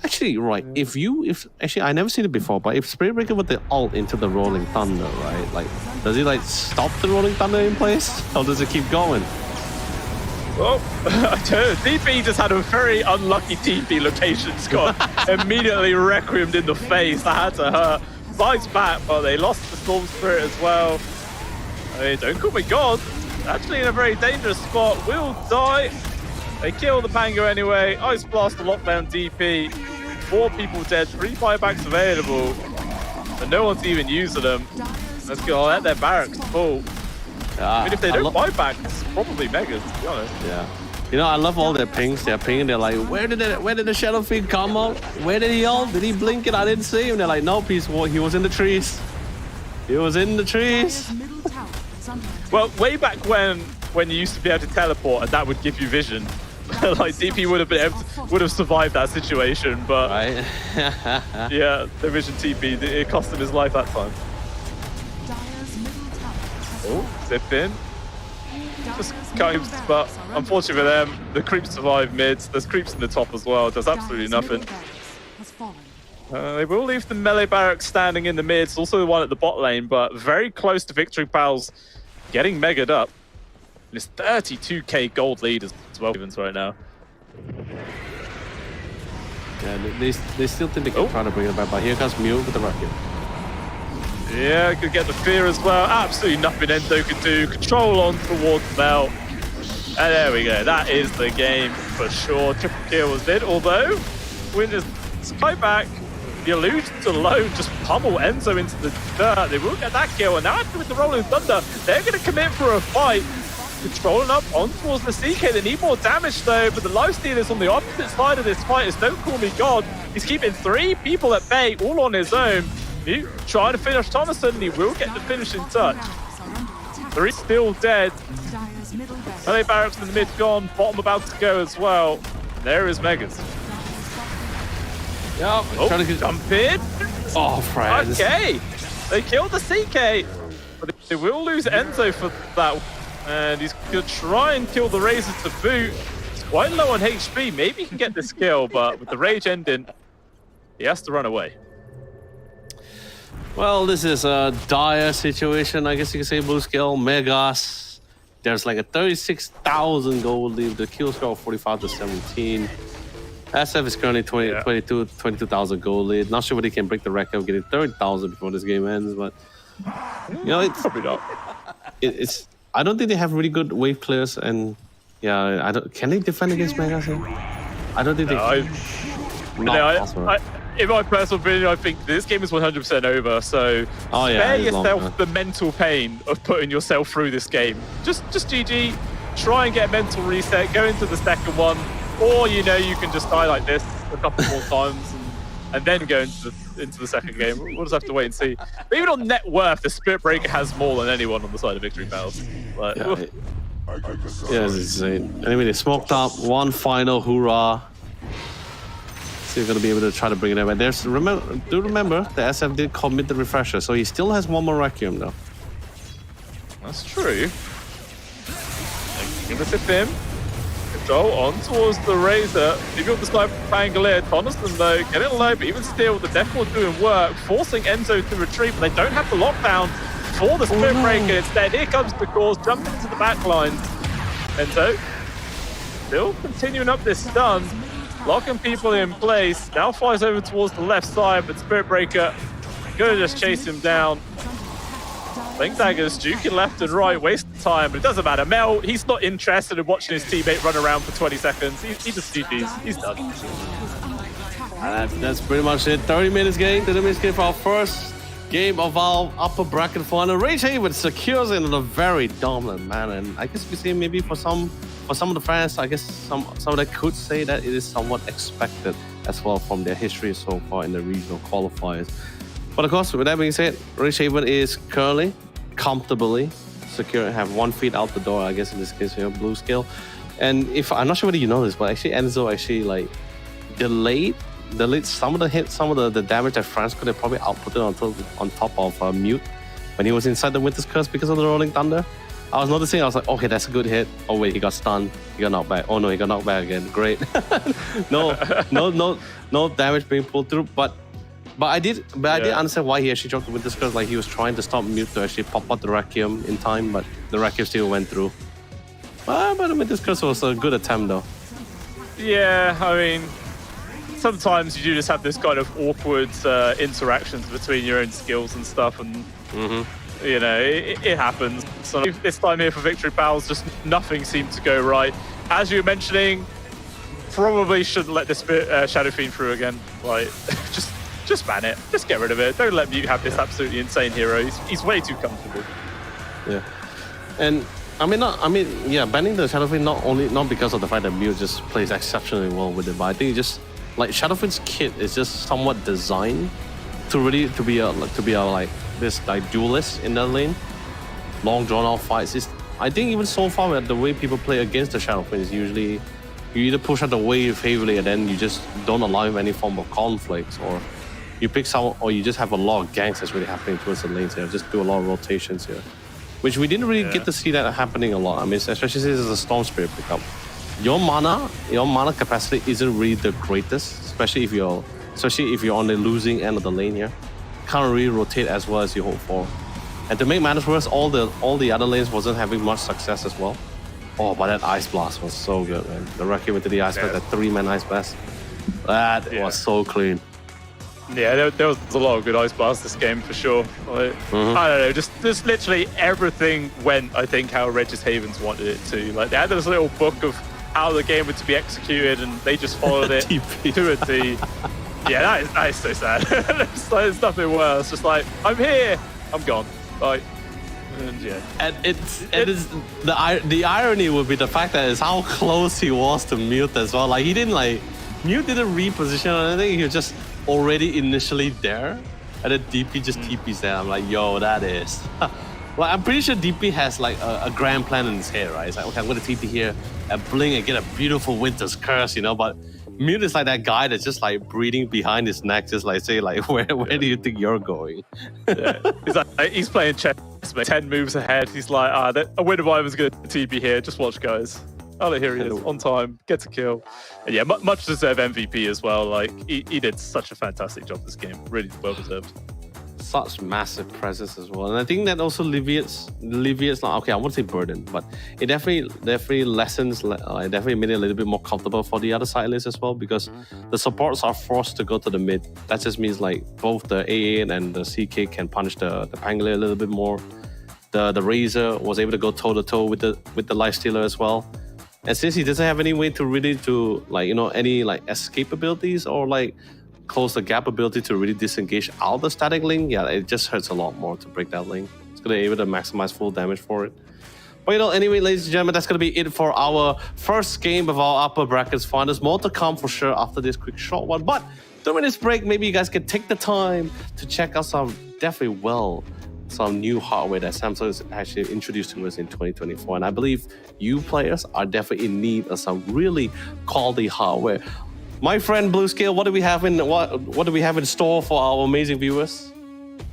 Actually, right, actually I never seen it before, but if Spirit Breaker with the ult into the Rolling Thunder, right? Like, does he like stop the Rolling Thunder in place? Or does it keep going? Well, DP just had a very unlucky TP location. Scott immediately requimed in the face. That had to hurt. Bites back, but they lost the Storm Spirit as well. I mean, Don't Call Me God. Actually in a very dangerous spot. Will die. They kill the Pango anyway. Ice Blast, the lockdown DP. 4 people dead, 3 buybacks available. But no one's even using them. Let's go, let their barracks full. I mean, if they don't buy back, it's probably Megas, to be honest. Yeah. You know, I love all their pings. They're pinging. They're like, where did the Shadow Fiend come out? Where did he ult? Did he blink it? I didn't see him. They're like, nope, he was in the trees. He was in the trees. Well, way back when you used to be able to teleport and that would give you vision, like DP would have survived that situation, but right. Yeah, the vision TP, it cost him his life that time. Oh, zip in. Just comes, but unfortunately for them, the creeps survive mids. There's creeps in the top as well. Does absolutely nothing. They will leave the melee barracks standing in the mids, also the one at the bot lane, but very close to Victory Pals getting megaed up. And it's 32k gold lead as well right now. Yeah, they still think they can try to bring it back, but here comes Mew with the rocket. Yeah, could get the fear as well. Absolutely nothing Endo could do. Control on towards Mel. And there we go. That is the game for sure. Triple kill was it, although Winter's sky back. The illusions alone just pummel Enzo into the dirt. They will get that kill, and now after with the Rolling Thunder, they're going to commit for a fight. Controlling up on towards the CK. They need more damage though, but the Lifestealer's on the opposite side of this fight. It's Don't Call Me God. He's keeping 3 people at bay, all on his own. He's trying to finish Thomason, and he will get the finishing touch. 3 still dead. Melee barracks in the mid gone, bottom about to go as well. There is Megas. Yep. Oh, jump in. Oh, friends. Okay. They killed the CK, but they will lose Enzo for that. And he's going to try and kill the Razor to boot. He's quite low on HP. Maybe he can get this kill, but with the rage ending, he has to run away. Well, this is a dire situation, I guess you could say, blue scale. Megas. There's like a 36,000 gold lead. The kill score of 45 to 17. SF is currently 22,000 gold lead. Not sure whether he can break the record of getting 30,000 before this game ends, but you know, it's probably not. It's. I don't think they have really good wave clears, and yeah, I don't. Can they defend against Megas? I don't think they. in my personal opinion, I think this game is 100% over. So Oh, yeah, spare it's long, yourself man. the mental pain of putting yourself through this game. Just GG. Try and get a mental reset. Go into the second one, or you can just die like this a couple more times and then go into the second game. We'll just have to wait and see. But even on net worth, the Spirit Breaker has more than anyone on the side of Victory Pals. Like, Yeah, it's insane. Anyway, they smoked up one final hoorah. So you're gonna be able to try to bring it in. But remember the SF did commit the refresher, so he still has one more Requiem though. that's true. Gonna tip him. Control on towards the Razor. He built the sniper Pangolier. Coniston though, getting low, but even still, the Death Ward doing work, forcing Enzo to retreat, but they don't have the lockdown for the Spirit Breaker. Instead, here comes the cause, jumping into the back lines. Enzo still continuing up this stun, locking people in place. Now flies over towards the left side, but Spirit Breaker gonna just chase him down. Link daggers, juking left and right, wasting time, but it doesn't matter. Mel, he's not interested in watching his teammate run around for 20 seconds. He just GG's. He's done. That's pretty much it. 30 minutes game for our first game of our upper bracket final. Rage Haven secures it in a very dominant manner, and I guess you could say maybe for some of the fans, I guess some of them could say that it is somewhat expected as well from their history so far in the regional qualifiers. But of course, with that being said, Rage Haven is currently comfortably secure and have 1 feet out the door, I guess in this case here, blue scale. And if I'm not sure whether you know this, but actually Enzo actually delayed some of the hits, some of the damage that France could have probably outputted on top of Mute when he was inside the Winter's Curse because of the Rolling Thunder. I was noticing, I was like, okay, that's a good hit. Oh wait, he got stunned. He got knocked back. Oh no, he got knocked back again. Great. no damage being pulled through. But I did understand why he actually dropped the Winter's Curse. Like he was trying to stop Mute to actually pop out the Requiem in time, but the Requiem still went through. But the Winter's Curse was a good attempt though. Yeah, I mean, sometimes you do just have this kind of awkward interactions between your own skills and stuff, and it happens. So this time here for Victory Pals, just nothing seemed to go right. As you were mentioning, probably shouldn't let this Shadow Fiend through again. Like, just ban it. Just get rid of it. Don't let Mute have this absolutely insane hero. He's way too comfortable. Yeah, and banning the Shadow Fiend not because of the fact that Mute just plays exceptionally well with it, but I think it just like Shadow Fiend's kit is just somewhat designed to be like this like duelist in that lane, long drawn out fights. I think even so far the way people play against the Shadow Fiend is usually you either push out the wave heavily and then you just don't allow him any form of conflicts, or you pick someone, or you just have a lot of ganks that's really happening towards the lanes here. Just do a lot of rotations here, which we didn't really get to see that happening a lot. I mean, especially since it's a Storm Spirit pickup. Your mana capacity isn't really the greatest, especially if you're on the losing end of the lane here. Can't really rotate as well as you hope for. And to make matters worse, all the other lanes wasn't having much success as well. Oh, but that Ice Blast was so good, man. The Requiem into the Ice Blast, that 3-man Ice Blast. That was so clean. Yeah, there was a lot of good Ice Blasts this game for sure. Like, I don't know, just literally everything went, I think, how Regis Havens wanted it to. Like, they had this little book of how the game was to be executed, and they just followed it to a T. Yeah, that is so sad. There's nothing worse. Just like, I'm here, I'm gone. Like, and yeah. And the irony would be the fact that it's how close he was to Mute as well. Like Mute didn't reposition or anything. He was just already initially there, and then DP just TP's there. I'm like, yo, that is. Like, I'm pretty sure DP has like a grand plan in his head, right? It's like, okay, I'm gonna TP here and blink and get a beautiful Winter's Curse, But Mute is like that guy that's just like breathing behind his neck, just like say like, where do you think you're going? He's playing chess, 10 moves ahead. He's like, a win of mine was gonna TP here. Just watch, guys. Oh, here he is, on time, gets a kill. And yeah, much deserved MVP as well. Like, he did such a fantastic job this game. Really well deserved. Such massive presence as well. And I think that also alleviates not, okay, I won't say burden, but it definitely lessens, it definitely made it a little bit more comfortable for the other side list as well, because the supports are forced to go to the mid. That just means like both the AA and the CK can punish the Pangolier a little bit more. The Razor was able to go toe-to-toe with the Lifestealer as well. And since he doesn't have any way to really any like escape abilities or like close the gap ability to really disengage out the static link, yeah, it just hurts a lot more to break that link. It's gonna be able to maximize full damage for it. But you know, anyway, ladies and gentlemen, that's gonna be it for our first game of our upper brackets finals. More to come for sure after this quick short one. But during this break, maybe you guys can take the time to check out some new hardware that Samsung is actually introduced to us in 2024. And I believe you players are definitely in need of some really quality hardware. My friend Blue Scale, what do we have in store for our amazing viewers?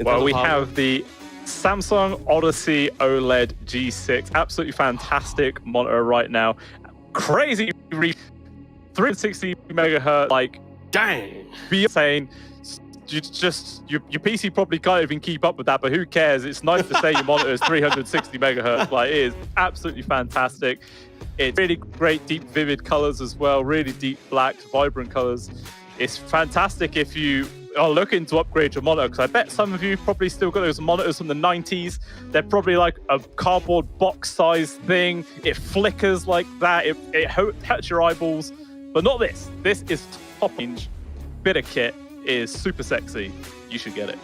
Well, we have the Samsung Odyssey OLED G6, absolutely fantastic monitor right now. Crazy reach, 360 megahertz, like dang. Be saying your PC probably can't even keep up with that, but who cares? It's nice to say your monitor is 360 megahertz. Like, it is absolutely fantastic. It's really great, deep, vivid colors as well. Really deep blacks, vibrant colors. It's fantastic if you are looking to upgrade your monitor, because I bet some of you probably still got those monitors from the 90s. They're probably like a cardboard box size thing. It flickers like that. It hurts your eyeballs, but not this. This is top range. Bit of kit. Is super sexy. You should get it.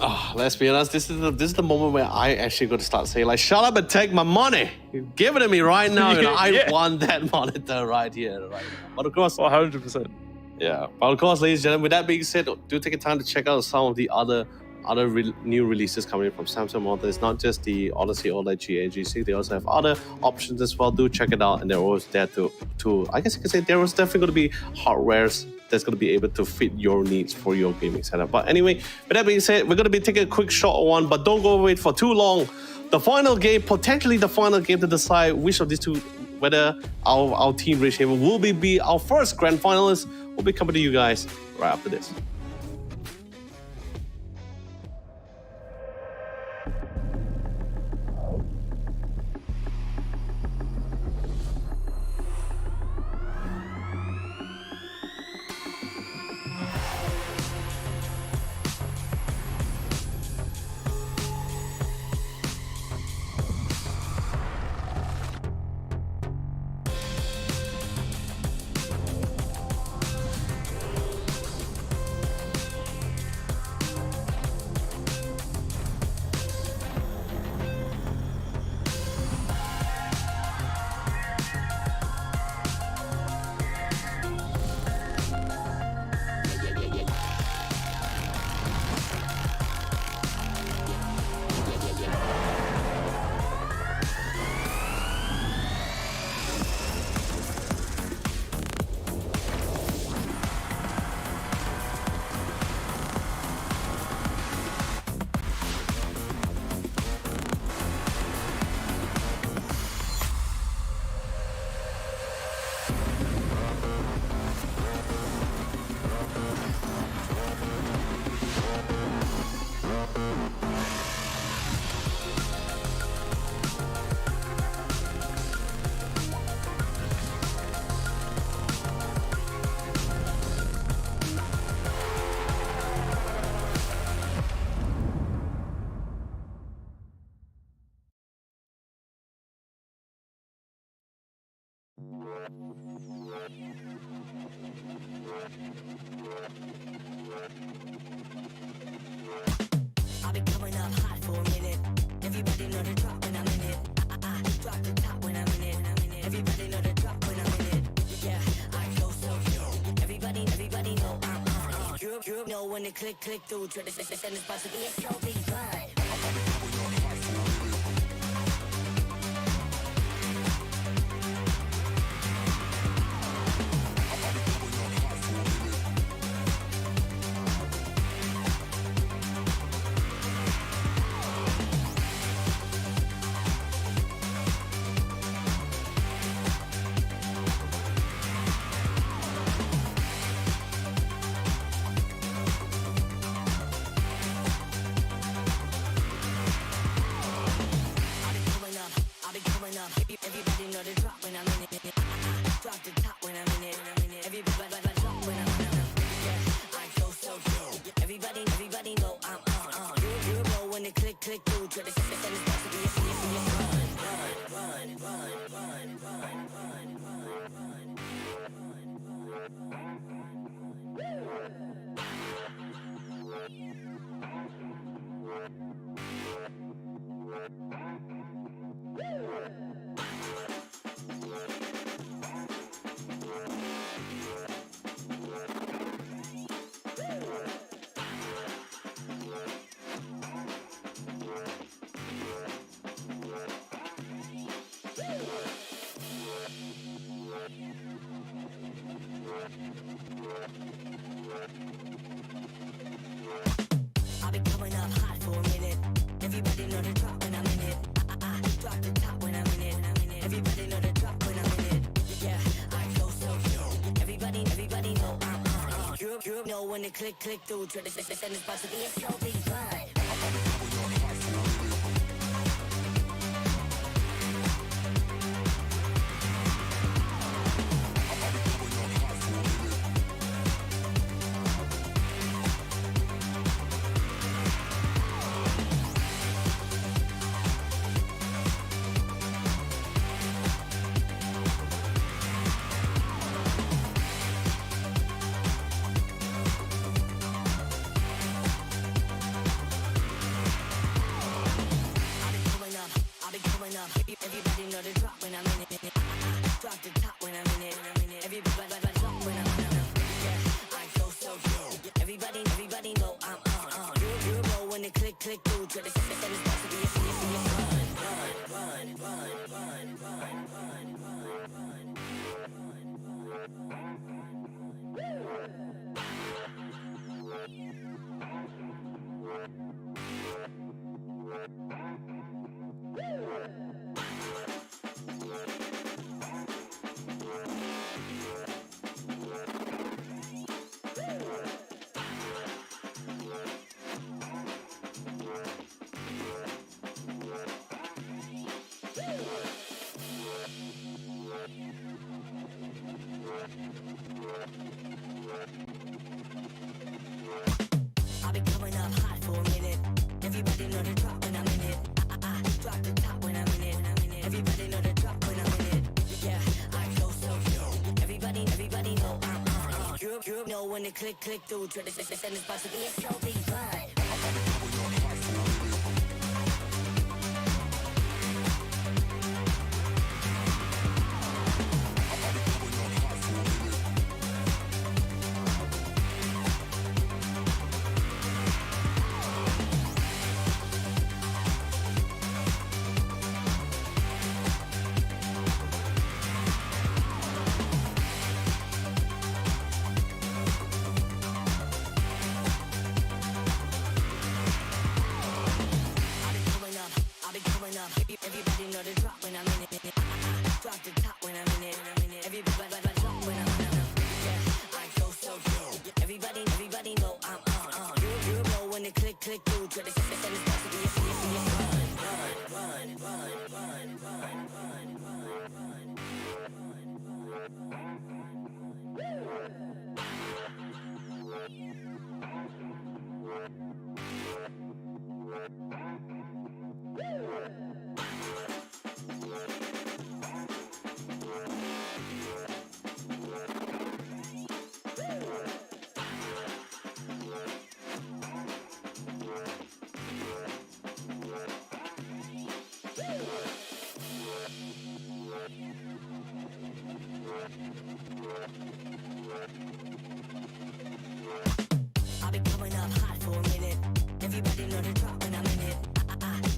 Oh, let's be honest, this is the moment where I actually got to start saying, like, shut up and take my money. Give it to me right now. You know, I want that monitor right here, right now. But of course, 100%. Yeah. But of course, ladies and gentlemen, with that being said, do take a time to check out some of the other new releases coming from Samsung model. It's not just the Odyssey OLED G and G6. They also have other options as well. Do check it out, and they're always there to I guess you could say there was definitely going to be hardwares that's going to be able to fit your needs for your gaming setup. But anyway, with that being said, we're going to be taking a quick short one, but don't go away for too long. The final game, potentially the final game to decide which of these two, whether our team Rage Haven will be our first grand finalist, will be coming to you guys right after this. I've been coming up hot for a minute. Everybody know the drop when I'm in it. I drop the top when I'm in it. Everybody know the drop when I'm in it. Yeah, I go so cute. Everybody know I'm on it. You know when the click through. Try to send this box to be a so big blood. know when to click through. Try to send this box to be a slow big run. Everybody know the drop when I'm in it. Drop the top when I'm in it. Everybody drop when I'm in it. Yeah, I go so good. Everybody know I'm on. You know when to click through. Try to send this box to be a I've been coming up hot for a minute. Everybody know the drop when I'm in it. Drop the top when I'm in it. Everybody know the drop when I'm in it. Yeah, I go so good. Everybody know I'm on. You know when to click through. Try to send this box to be a slow big run. Everybody know the drop when I'm in it. Drop the top when I'm in it. Everybody drop when I'm in it. Yeah, I go so good. Everybody know I'm on. You know when to click through. Try to send this box to be a I've been coming up hot for a minute. Everybody know the drop when I'm in it.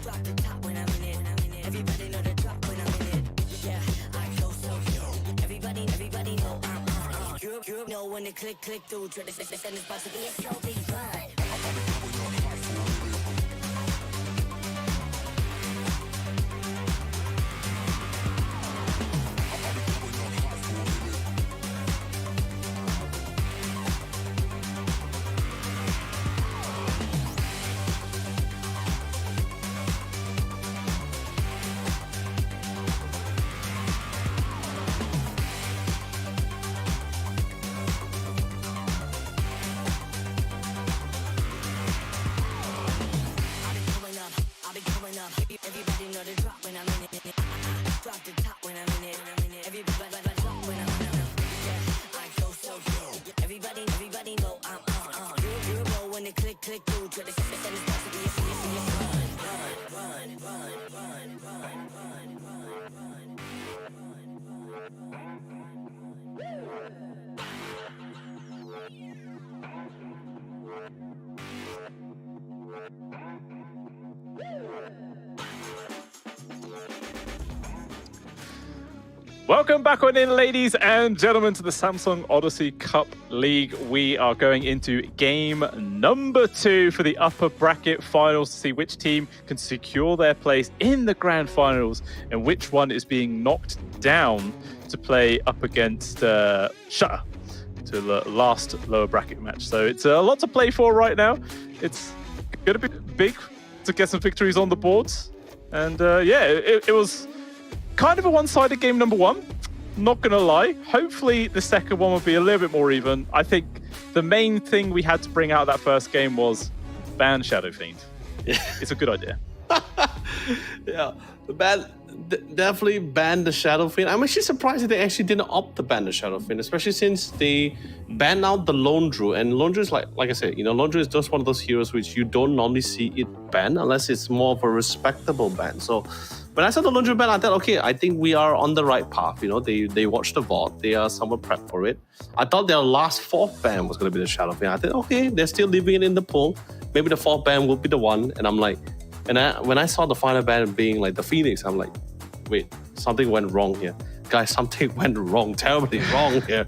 Drop the top when I'm in it. Everybody know the drop when I'm in it. Yeah, I go so good. Everybody know I'm on. You know when to click through. Try to send this box to be a slow big run. Everybody know the drop when I'm in it. Drop the top when I'm in it. Everybody drop when I'm in it. Yeah, I go so good. Everybody know I'm on. You know when to click through. Try to send this box to be a Welcome back on in, ladies and gentlemen, to the Samsung Odyssey Cup League. We are going into game number 2 for the upper bracket finals to see which team can secure their place in the grand finals and which one is being knocked down to play up against Shutter. to the last lower bracket match. So it's a lot to play for right now. It's going to be big to get some victories on the boards. And yeah, it was kind of a one-sided game number one. Not going to lie. Hopefully the second one will be a little bit more even. I think the main thing we had to bring out of that first game was ban Shadow Fiend. It's a good idea. Yeah, definitely ban the Shadow Fiend. I'm actually surprised that they actually didn't opt to ban the Shadow Fiend, especially since they banned out the Lone Druid. And Lone Druid is like I said, Lone Druid is just one of those heroes which you don't normally see it ban unless it's more of a respectable ban. So when I saw the Lone Druid ban, I thought, okay, I think we are on the right path. They watched the VOD, they are somewhat prepped for it. I thought their last fourth ban was going to be the Shadow Fiend. I thought, okay, they're still leaving it in the pool. Maybe the fourth ban will be the one. And I'm like, when I saw the final ban being like the Phoenix, I'm like, wait, something went wrong here. Guys, something went wrong, terribly wrong here.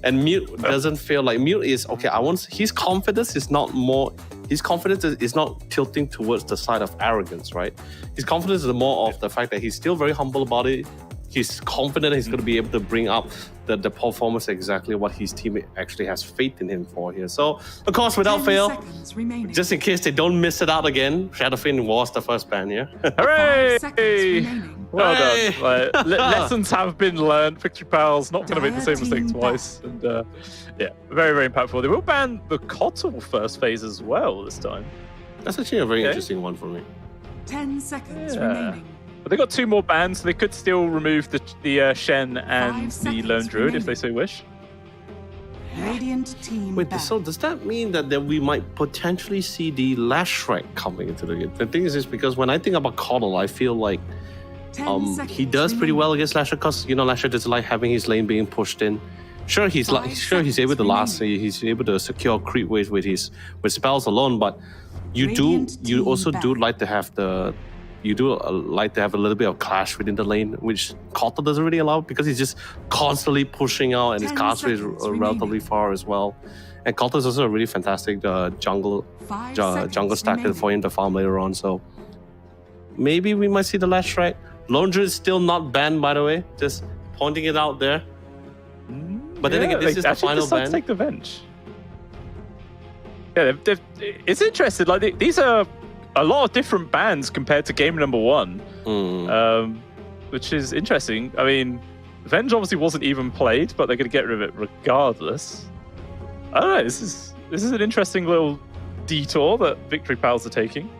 And Mute doesn't feel like Mute is okay. His confidence is not tilting towards the side of arrogance, right? His confidence is more of the fact that he's still very humble about it. He's confident he's going to be able to bring up the performance exactly what his team actually has faith in him for here. So, of course, without fail, just in case they don't miss it out again, Shadow Fiend was the first ban here. Hooray! Well done. Lessons have been learned. Victory Pals not going to make the same mistake twice. And yeah, very, very impactful. They will ban the Kotl first phase as well this time. That's actually a very interesting one for me. 10 seconds remaining. But they got two more bans, so they could still remove the Shen and the Lone Druid if they so wish. Radiant team Wait, back. so does that mean that we might potentially see the Lashrak coming into the game? The thing is because when I think about Kotl, I feel like he does pretty well against Lashrak because Lashrak doesn't like having his lane being pushed in. Sure, he's able to last. He's able to secure creep waves with spells alone, but you also do like to have a little bit of clash within the lane, which Kotl doesn't really allow because he's just constantly pushing out and his cast rate is relatively far as well. And Kotl is also a really fantastic jungle stacker for him to farm later on. So maybe we might see the Lashrak. Lone Druid is still not banned, by the way. Just pointing it out there. But then again, this is the final ban. Take the bench. Yeah, it's interesting. Like these are a lot of different bans compared to game number one, which is interesting. I mean, Venge obviously wasn't even played, but they're going to get rid of it regardless. I don't know. This is an interesting little detour that Victory Pals are taking.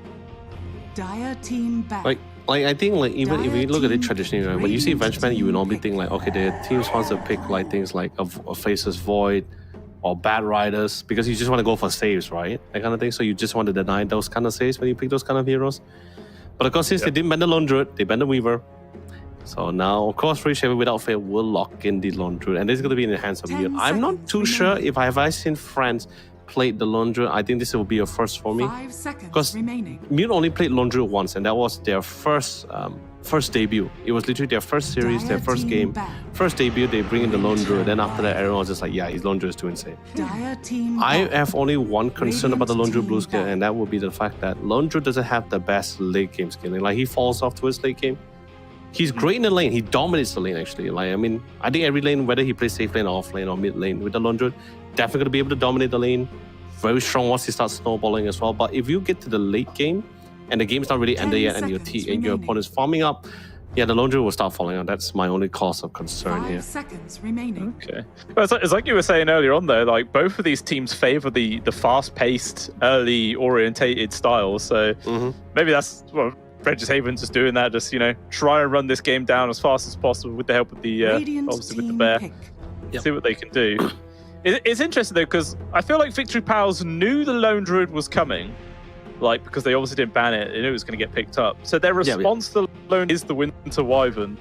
Dire team back. Like I think even if you look at it traditionally, right, when you see Venge ban, you would normally think like, okay, the teams wants to pick like things like a Faceless Void or Bad Riders because you just want to go for saves, right? That kind of thing. So you just want to deny those kind of saves when you pick those kind of heroes. But of course, since they didn't ban the Lone Druid, they banned the Weaver. So now, of course, Reshaver without fail will lock in the Lone Druid, and this is going to be in the hands of Mute. I'm not too sure if I've seen friends played the Lone Druid. I think this will be a first for me. 5 seconds because remaining. Mute only played Lone Druid once, and that was their first debut. It was literally their first series, their first game. First debut, they bring in the Lone Druid. Then after that, everyone was just like, yeah, his Lone Druid is too insane. I have only one concern about the Lone Druid blue skill, and that would be the fact that Lone Druid doesn't have the best late game scaling. Like, he falls off towards late game. He's great in the lane. He dominates the lane, actually. Like, I mean, I think every lane, whether he plays safe lane or off lane or mid lane with the Lone Druid, definitely going to be able to dominate the lane. Very strong once he starts snowballing as well. But if you get to the late game and the game's not really ended yet and your opponent's farming up, yeah, the Lone Druid will start falling out. That's my only cause of concern here. 5 seconds remaining. Okay. Well, it's like you were saying earlier on, though, like both of these teams favor the fast-paced, early-orientated style. So maybe that's what Regis Haven's just doing that. Just, try and run this game down as fast as possible with the help of the, obviously with the bear. Yep. See what they can do. It's interesting, though, because I feel like Victory Pals knew the Lone Druid was coming, because they obviously didn't ban it. They knew it was going to get picked up. So their response to the Lone is the Winter Wyvern.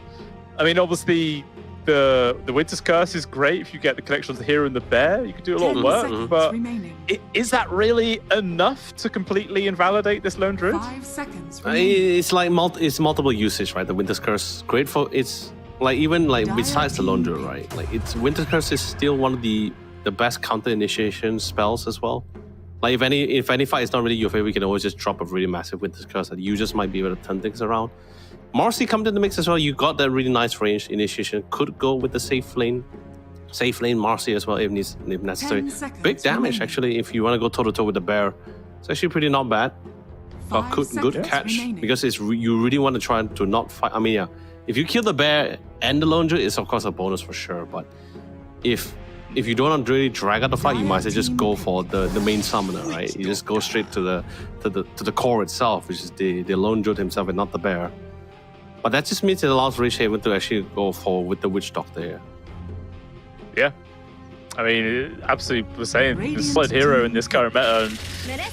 I mean, obviously, the Winter's Curse is great if you get the connection of the hero and the bear. You can do a lot of work, but is that really enough to completely invalidate this Lone Druid? 5 seconds remaining. It's like it's multiple usage, right? The Winter's Curse, great for it's like even like besides the Lone Druid, right? Like it's Winter's Curse is still one of the best counter initiation spells as well. Like if any fight is not really your favorite, you can always just drop a really massive Winter's Curse that you just might be able to turn things around. Marcy comes in the mix as well. You got that really nice range initiation. Could go with the safe lane Safe lane Marcy as well if necessary. 10 seconds Big damage remaining. actually if you want to go toe-to-toe with the bear. It's actually pretty not bad. A 5 good seconds catch remaining. because you really want to try to not fight. I mean, yeah, if you kill the bear and the lone druid, it's of course a bonus for sure. But if you don't want to really drag out the fight, you might as well just go for the main summoner, right? You just go straight to the core itself, which is the lone druid himself and not the bear. But that just means it allows Rich Haven to actually go for with the witch doctor here. Yeah. I mean, absolutely was saying, the Radiant solid hero in team this current meta and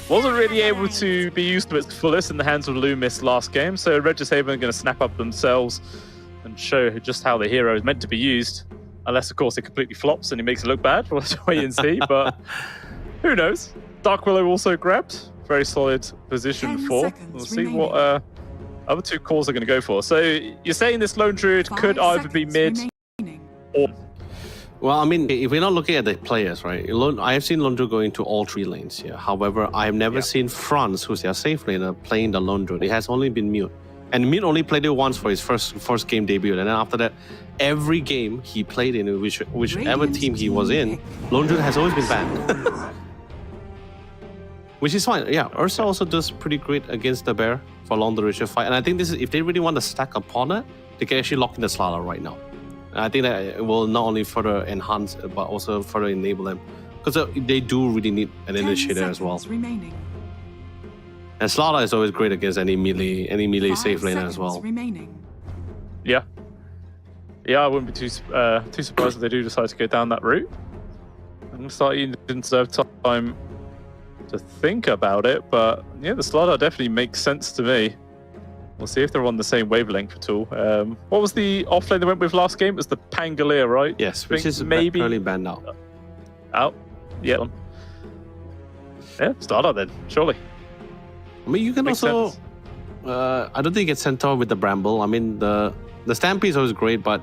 wasn't really able to be used to its fullest in the hands of Loomis last game. So Regis Haven are going to snap up themselves and show just how the hero is meant to be used. Unless, of course, it completely flops and he makes it look bad. We'll have to wait and see. But who knows? Dark Willow also grabbed. Very solid position 10 for. seconds We'll see remaining. what other two calls are going to go for. So you're saying this lone druid 5 could either be seconds mid remaining. or... Well, I mean, if we're not looking at the players, right? I have seen Lone Druid going to all 3 lanes here. However, I have never seen Franz, who's their safe laner, playing the Lone Druid. It has only been Mute. And Mute only played it once for his first game debut. And then after that, every game he played in, whichever Radiant team he was in, Lone Druid has always been banned. Which is fine. Yeah, Ursa also does pretty great against the bear for long duration fight. And I think this is, if they really want to stack upon it, they can actually lock in the Slaughter right now. I think that it will not only further enhance, but also further enable them. Because they do really need an 10 initiator as well. seconds remaining. And Slaughter is always great against any melee 5 safe laner seconds as well. remaining. Yeah. Yeah, I wouldn't be too surprised if they do decide to go down that route. I'm starting to deserve time to think about it, but yeah, the Slaughter definitely makes sense to me. We'll see if they're on the same wavelength at all. What was the offlane they went with last game? It was the Pangolier, right? Yes, I which think is maybe currently banned out. out. Yeah. Yeah, Slaughter then, surely. I mean, you can Makes also... sense. I don't think it's Centaur with the Bramble. I mean, the Stampede is always great, but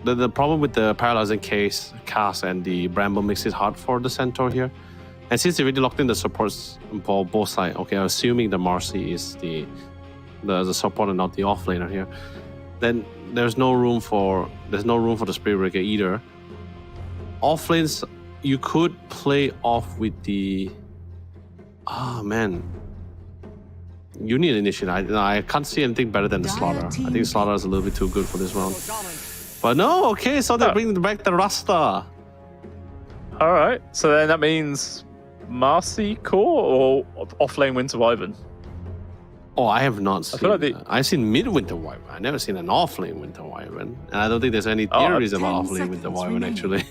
the problem with the Paralyzing Cast and the Bramble makes it hard for the Centaur here. And since they already locked in the supports for both sides, okay, assuming the Marcy is the support and not the offlaner here, then there's no room for the Spirit Breaker either. Offlanes, you could play off with the... Oh, man. You need initiative. I can't see anything better than the Slaughter. I think Slaughter is a little bit too good for this round. But no, okay, so they're bringing back the Rasta. All right, so then that means Marcy core or offlane Winter Wyvern? Oh, I have not seen. feel like I've seen mid-winter wyvern. I've never seen an offlane winter wyvern, and I don't think there's any Oh, theories about 10 offlane winter seconds wyvern remaining. actually.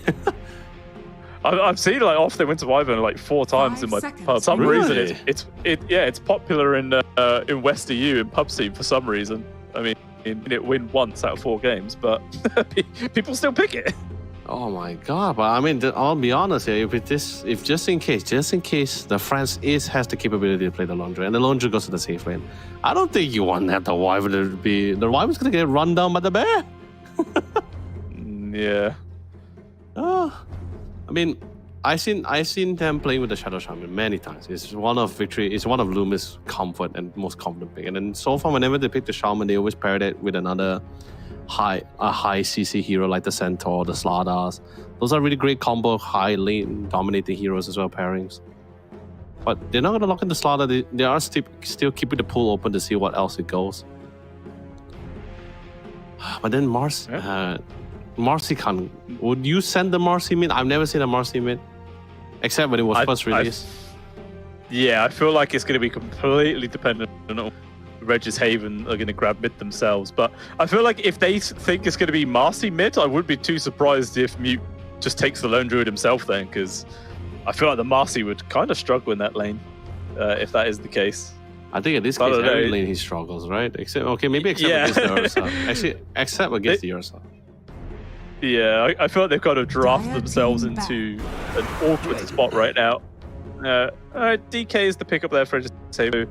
I've seen like offlane Winter Wyvern like 4 times 5 in my seconds. for some Really? reason it's popular in West EU in pub scene for some reason. I mean, it win once out of 4 games, but people still pick it. Oh my god! But I mean, I'll be honest here. If just in case the France has the capability to play the laundry, and the laundry goes to the safe lane, I don't think you want that the wyvern to be the wyvern's gonna get run down by the bear. Yeah. Oh, I mean, I seen them playing with the Shadow Shaman many times. It's one of Loomis' comfort and most confident pick. And then so far, whenever they pick the Shaman, they always pair it with another high CC hero like the Centaur, the Sladas. Those are really great combo high lane dominating heroes as well pairings. But they're not gonna lock in the Slada. They are still keeping the pool open to see what else it goes. But then Marcy can't. Would you send the Marcy mid? I've never seen a Marcy mid, except when it was first released. Yeah, I feel like it's going to be completely dependent on Regis Haven are going to grab mid themselves. But I feel like if they think it's going to be Marcy mid, I wouldn't be too surprised if Mute just takes the Lone Druid himself then, because I feel like the Marcy would kind of struggle in that lane if that is the case. I think in this I case, don't know. every lane he struggles, right? Except against the Ursa. Actually, except against the Ursa. Yeah, I feel like they've kind of drafted themselves into an awkward spot right now. DK is the pickup there for Regis Haven.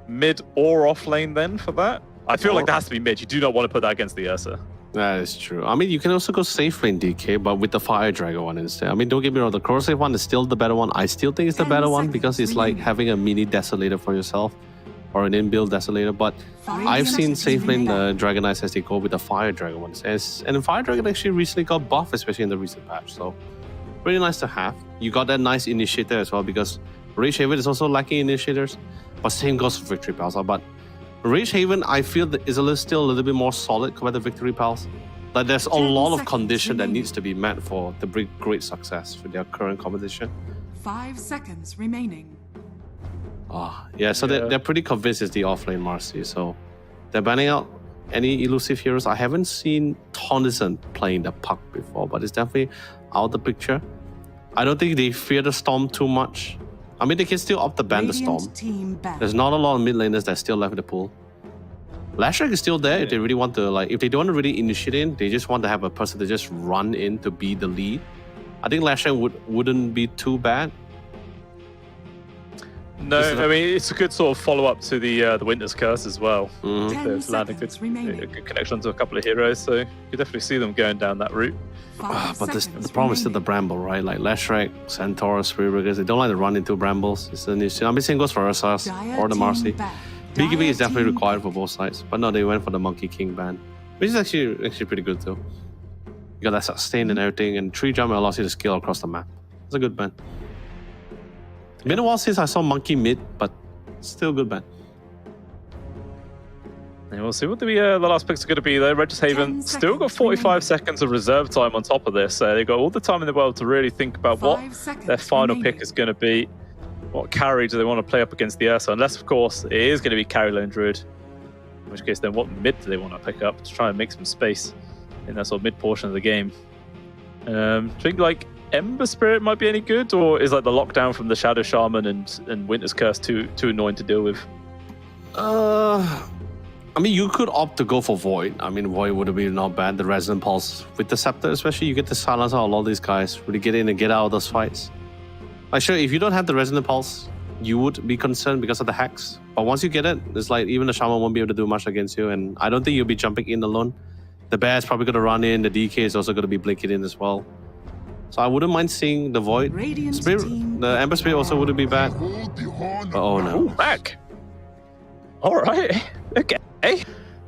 Mid or off lane then for that? I feel like that has to be mid. You do not want to put that against the Ursa. That is true. I mean, you can also go safe lane DK, but with the Fire Dragon one instead. I mean, don't get me wrong, the Corsair one is still the better one. I still think it's the 10 better one seconds because it's like remaining. having a mini Desolator for yourself. or an inbuilt Desolator, but I've seen safe lane the remaining. Dragon Knights as they go with the Fire Dragon ones. And the Fire Dragon actually recently got buffed, especially in the recent patch. So really nice to have. You got that nice initiator as well because Rage Haven is also lacking initiators, but same goes for Victory Pals. But Rage Haven, I feel that is still a little bit more solid compared to Victory Pals. Like there's a 10 lot of seconds condition that remaining. needs to be met for the great success for their current competition. 5 seconds remaining. Yeah, so they're pretty convinced it's the offlane Marcy. So they're banning out any elusive heroes. I haven't seen Tonison playing the puck before, but it's definitely out of the picture. I don't think they fear the Storm too much. I mean, they can still up the ban the Storm. Radiant team back. There's not a lot of mid laners that's still left in the pool. Lashrak is still there if they really want to, like, if they don't want to really initiate in, they just want to have a person to just run in to be the lead. I think Lashrak wouldn't be too bad. No, I mean it's a good sort of follow up to the Winter's Curse as well. 10 There's landed seconds a remaining. good connection to a couple of heroes, so you could definitely see them going down that route. 5 But the seconds problem is still the remaining. Bramble, right? Like Lashrak, Centaur, Spirit Breakers, they don't like to run into Brambles. It's an issue. I mean, same goes for Ursas Dire or the team Marcy. back. BKB Dire is definitely team required back. for both sides. But no, they went for the Monkey King ban, which is actually pretty good too. You got that sustain and everything, and tree jump allows you to scale across the map. It's a good ban. It's been a while since I saw Monkey mid, but still good ban. And we'll see what the last picks are going to be though. Regis Haven 10 still got seconds 45 remaining. seconds seconds of reserve time on top of this. They've got all the time in the world to really think about what 5 seconds their final remaining. pick is going to be. What carry do they want to play up against the Ursa? Unless, of course, it is going to be carry lane druid. In which case, then what mid do they want to pick up to try and make some space in that sort of mid portion of the game? Do you think like Ember Spirit might be any good, or is like the lockdown from the Shadow Shaman and Winter's Curse too annoying to deal with? I mean, you could opt to go for Void. I mean, Void would have been not bad. The Resonant Pulse with the Scepter, especially, you get to silence out a lot of these guys. Really get in and get out of those fights. Like, sure, if you don't have the Resonant Pulse, you would be concerned because of the hacks. But once you get it, it's like even the Shaman won't be able to do much against you. And I don't think you'll be jumping in alone. The Bear is probably going to run in. The DK is also going to be blinking in as well. So I wouldn't mind seeing the Void. Radiant Spirit, team the Ember Spirit also wouldn't be bad. But oh no. Mag. All right. Okay.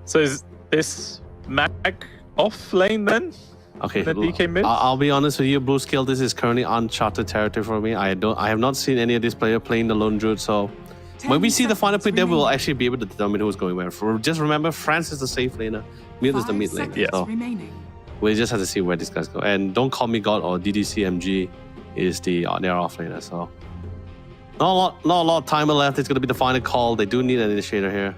So is this Mag off lane then? Okay, The DK mid? I'll be honest with you, Blue Scale, this is currently uncharted territory for me. I have not seen any of these players playing the Lone Druid, so 10 when we see the final seconds pick, then we'll remaining. actually be able to determine who's going where. Just remember, France is the safe laner, Mid is the 5 mid laner. seconds So remaining. we just have to see where these guys go. And don't call me God or DDCMG is their off laner. So not a lot of timer left. It's gonna be the final call. They do need an initiator here.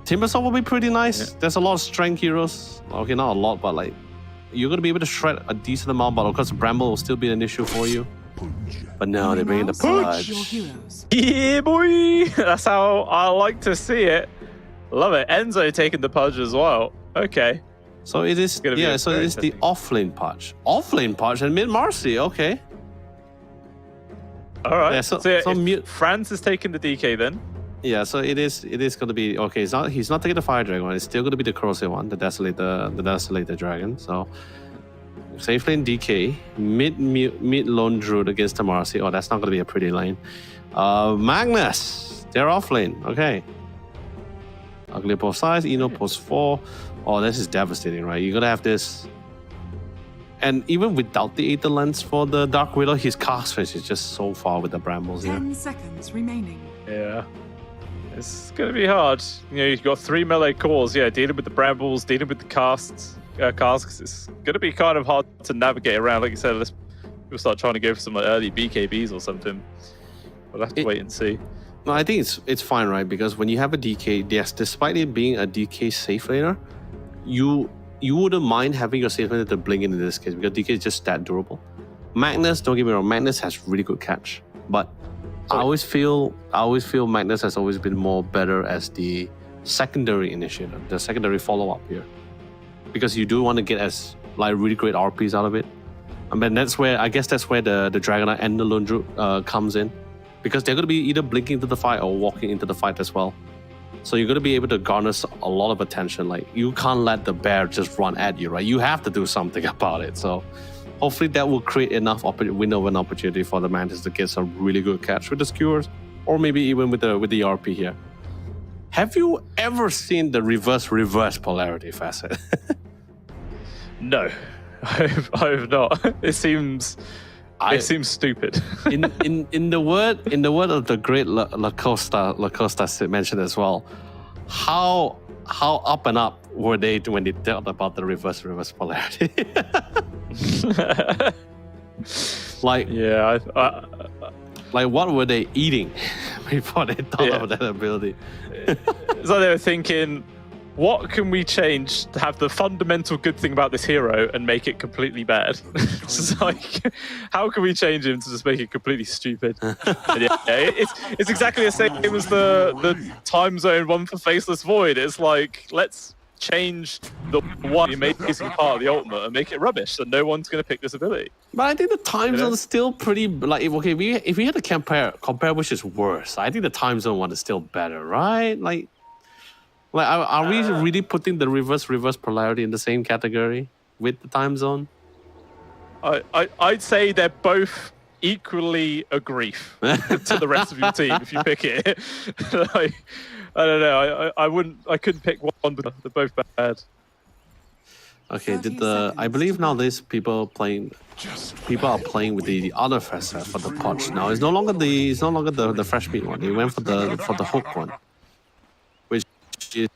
Timbersaw will be pretty nice. Yeah. There's a lot of strength heroes. Okay, not a lot, but like you're gonna be able to shred a decent amount. But of course, Bramble will still be an issue for you. But no, they're bringing the Now select your Pudge. heroes. Yeah, boy. That's how I like to see it. Love it. Enzo taking the Pudge as well. Okay. So it is, gonna be yeah. a So very it is the interesting- offlane Pudge. Offlane Pudge and mid Marcy. Okay. All right. Yeah, so if mute. France is taking the DK then. Yeah, so it is going to be okay. He's not taking the Fire Dragon one. It's still going to be the Corrosive one, the Desolator Dragon. So safe lane DK, mid Lone Druid against the Marcy. Oh, that's not going to be a pretty lane. Magnus, they're off lane. Okay. Ugly post size, Eno post 4. Oh, this is devastating, right? You're gonna have this. And even without the Aether Lens for the Dark Widow, his cast range is just so far with the Brambles here. 10 seconds remaining. Yeah. It's going to be hard. You know, you've got 3 melee cores. Yeah, dealing with the brambles, dealing with the casks. It's going to be kind of hard to navigate around. Like you said, we'll start trying to go for some like, early BKBs or something. We'll have to wait and see. No, I think it's fine, right? Because when you have a DK, yes, despite it being a DK safe laner, you wouldn't mind having your safe laner to blink in this case because DK is just that durable. Magnus, don't get me wrong, Magnus has really good catch, but I always feel Magnus has always been more better as the secondary initiator, the secondary follow-up here, because you do want to get as like really great RPs out of it. I mean, that's where the Dragonite and the Lone Druid comes in, because they're going to be either blinking into the fight or walking into the fight as well. So you're going to be able to garner a lot of attention. Like, you can't let the bear just run at you, right? You have to do something about it. So hopefully that will create enough window of an opportunity for the Mantis to get some really good catch with the skewers, or maybe even with the RP here. Have you ever seen the reverse polarity facet? No, I've not. It seems stupid. in the word of the great Lacosta mentioned as well. How up and up were they when they thought about the reverse polarity? Like, Yeah, like what were they eating before they thought of that ability? so they were thinking, what can we change to have the fundamental good thing about this hero and make it completely bad? It's like, how can we change him to just make it completely stupid? And it's exactly the same as the time zone one for Faceless Void. It's like, let's change the one amazing part of the ultimate and make it rubbish, so no one's going to pick this ability. But I think the time zone is still pretty like if we had to compare which is worse, I think the time zone one is still better, right? Like are we really putting the reverse polarity in the same category with the time zone? I'd say they're both equally a grief to the rest of your team if you pick it. Like, I don't know. I couldn't pick one, but they're both bad. Okay, I believe now people are playing with the other facet for the punch. Now it's no longer the fresh meat one. They went for the hook one. Which is,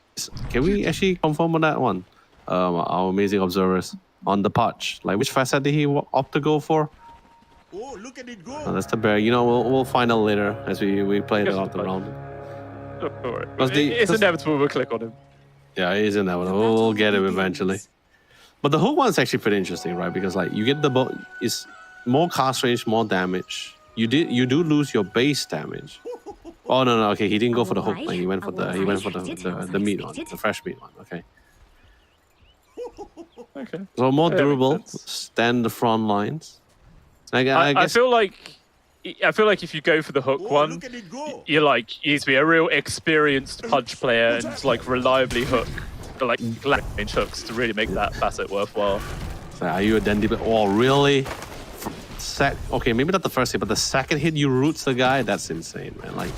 can we actually confirm on that one? Our amazing observers on the punch. Like, which facet did he opt to go for? Oh, look at it go! Oh, that's the bear. You know, we'll find out later as we play it out the round. Don't worry. It's inevitable we'll click on him. Yeah, it is inevitable. We'll get him eventually. But the hook one's actually pretty interesting, right? Because like you get it's more cast range, more damage. You do lose your base damage. Oh no, okay, he didn't go for the hook. Like, he went for the meat one, the fresh meat one. Okay. Okay. So more durable than the front lines. Like, I guess, feel like if you go for the hook one, Look at it go! you need to be a real experienced punch player and like reliably hook, like range hooks to really make that facet worthwhile. Are you a dandy? Oh, really? Okay, maybe not the first hit, but the second hit you roots the guy. That's insane, man. Like,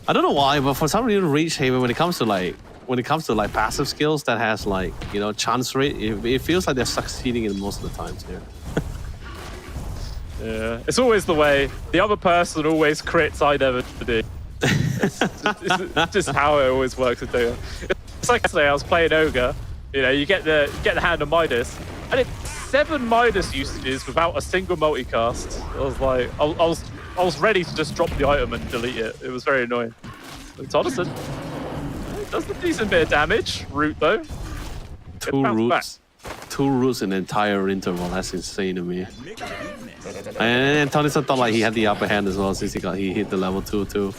I don't know why, but for some reason, Reach Haven, when it comes to passive skills that has like chance rate, it feels like they're succeeding in most of the times here. Yeah, it's always the way. The other person always crits, I never do. It's just how it always works with Dota. It's like yesterday, I was playing Ogre. You get the hand of Midas, and it's 7 Midas usages without a single multicast. I was like, I was ready to just drop the item and delete it. It was very annoying. It's Odyssey. It does a decent bit of damage. Root though. Two roots in an entire interval. That's insane to me. And Tonison thought like he had the upper hand as well since he hit the level 2 too.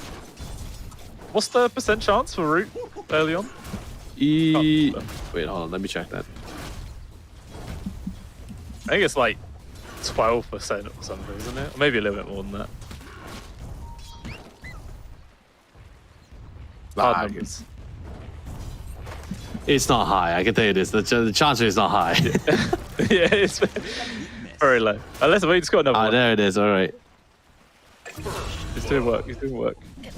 What's the % chance for root early on? Wait, hold on. Let me check that. I think it's like 12% or something, isn't it? Or maybe a little bit more than that. Hard numbers. It's not high. I can tell you this. The chance rate is not high. Yeah, it's very low. Unless we just got another one. There it is. All right. He's doing work.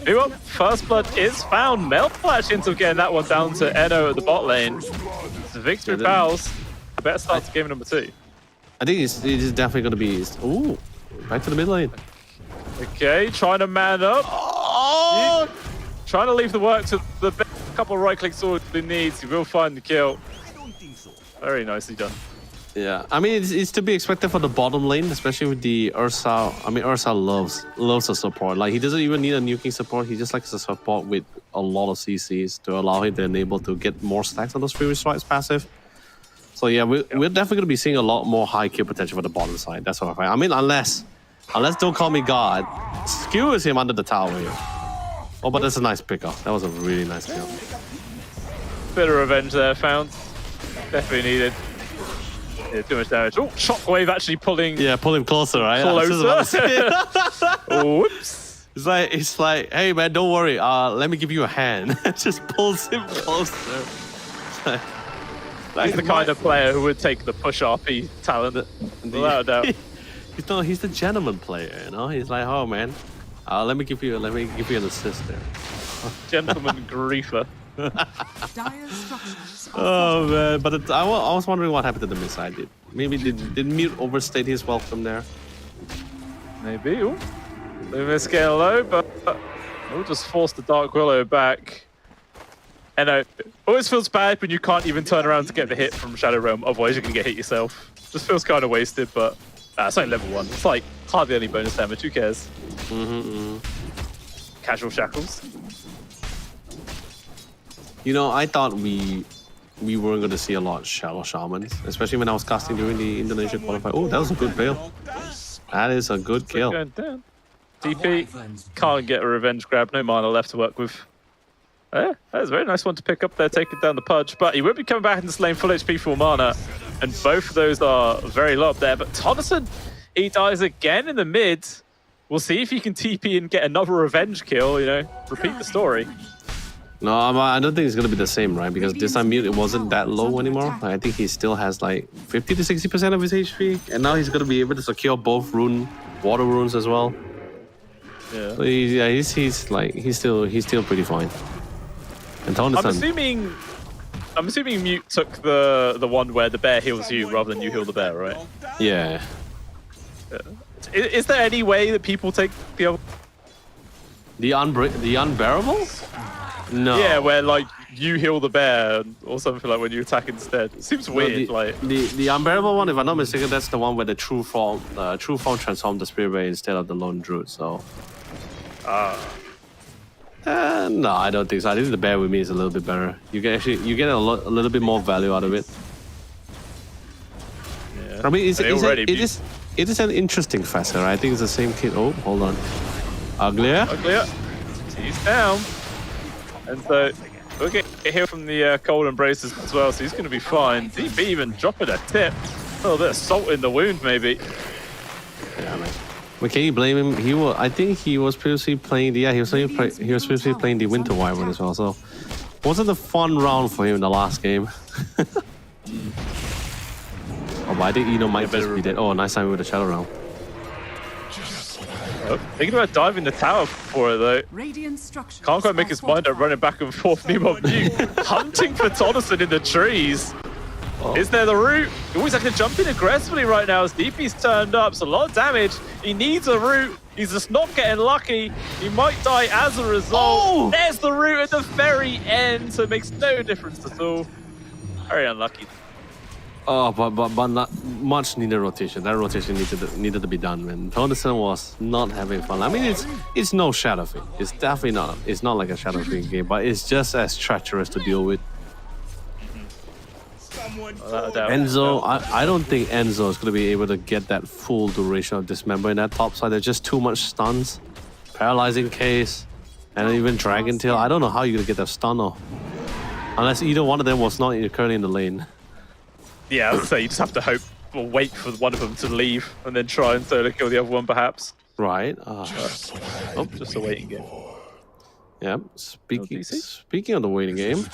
Well, first blood is found. Mel actually ends up getting that one down to Eno at the bot lane. It's a victory pals. I better start to game number 2. I think it is definitely going to be. Ooh, back to the mid lane. Okay, trying to man up. Oh! Trying to leave the work to the couple of right clicks all he needs. He will find the kill. Very nicely done. Yeah, I mean it's to be expected for the bottom lane, especially with the Ursa. I mean Ursa loves a support. Like he doesn't even need a nuking support. He just likes a support with a lot of CCs to allow him to enable to get more stacks on those Fury Strikes passive. So yeah, we're definitely gonna be seeing a lot more high kill potential for the bottom side. That's what I find. I mean unless Don't Call Me God skewers him under the tower here. Oh, but that's a nice pickup. That was a really nice kill. Bit of revenge there found. Definitely needed. Yeah, too much damage. Oh, Shockwave actually pulling. Yeah, pull him closer, right? Closer. Whoops. It's like, hey man, don't worry. Let me give you a hand. Just pulls him closer. He's the kind of player who would take the push RP talent, without a doubt. He's the gentleman player, you know. He's like, oh man, let me give you an assist there. Gentleman griefer. Dire structures are Oh man, but I was wondering what happened to the mid side. Maybe did Mute overstate his welcome there? Maybe. Ooh. They may scale low, but we'll just force the Dark Willow back. And it always feels bad when you can't even turn around to get the hit from Shadow Realm, otherwise you're going to get hit yourself. Just feels kind of wasted, but it's only level 1. It's like hardly any bonus damage, who cares? Casual shackles. You know, I thought we weren't going to see a lot of Shadow Shamans, especially when I was casting during the Indonesia qualifier. Oh, that was a good bail. That is a good kill. Going down. DP can't get a revenge grab, no mana left to work with. That was a very nice one to pick up there, taking down the Pudge, but he will be coming back into this lane full HP, full mana, and both of those are very low up there. But Tonneson, he dies again in the mid. We'll see if he can TP and get another revenge kill, you know, repeat the story. No, I don't think it's going to be the same, right? Because this time Mute, it wasn't that low anymore. I think he still has like 50 to 60% of his HP, and now he's going to be able to secure both water runes as well. Yeah. So he's still pretty fine. And Tonneson, I'm assuming Mute took the one where the bear heals you rather than you heal the bear, right? yeah. Is there any way that people take the other? The unbearable? No. Yeah, where like you heal the bear or something like when you attack instead. It seems weird. The unbearable one, if I'm not mistaken, that's the one where the true form transformed the spirit ray instead of the lone druid. So. No, I don't think so. I think the bear with me is a little bit better. You get a little bit more value out of it. Yeah. I mean, it is an interesting facet. Right? I think it's the same kid. Oh, hold on. Uglier. He's down. And so we'll get here from the cold embraces as well, so he's going to be fine. DB even dropping a tip. A little bit of salt in the wound, maybe. Yeah, man. But can you blame him? I think he was previously playing. He was previously playing the Winter Wyvern as well. So wasn't a fun round for him in the last game. Oh, but I think Eno might just be dead. Oh, nice time with the Shadow Realm. Oh, thinking about diving the tower for it though. Radiant structures Can't quite make his mind up running back and forth. Nemo Mute hunting for Tonneson in the trees. Oh. Is there the root? He's like to jump in aggressively right now as DP's turned up. It's a lot of damage. He needs a root. He's just not getting lucky. He might die as a result. Oh! There's the root at the very end, so it makes no difference at all. Very unlucky. Oh, but not much needed rotation. That rotation needed to be done, man. Tonneson was not having fun. I mean, it's no Shadow Fiend. It's definitely not. It's not like a Shadow Fiend game, but it's just as treacherous to deal with. Enzo, I don't think Enzo is going to be able to get that full duration of Dismember in that top side. There's just too much stuns, paralyzing case, and even Dragon Tail. I don't know how you're going to get that stun off, unless either one of them was not currently in the lane. Yeah, so you just have to hope or wait for one of them to leave and then try and solo kill the other one, perhaps. Right. Just a waiting game. Yeah. Speaking of the waiting game,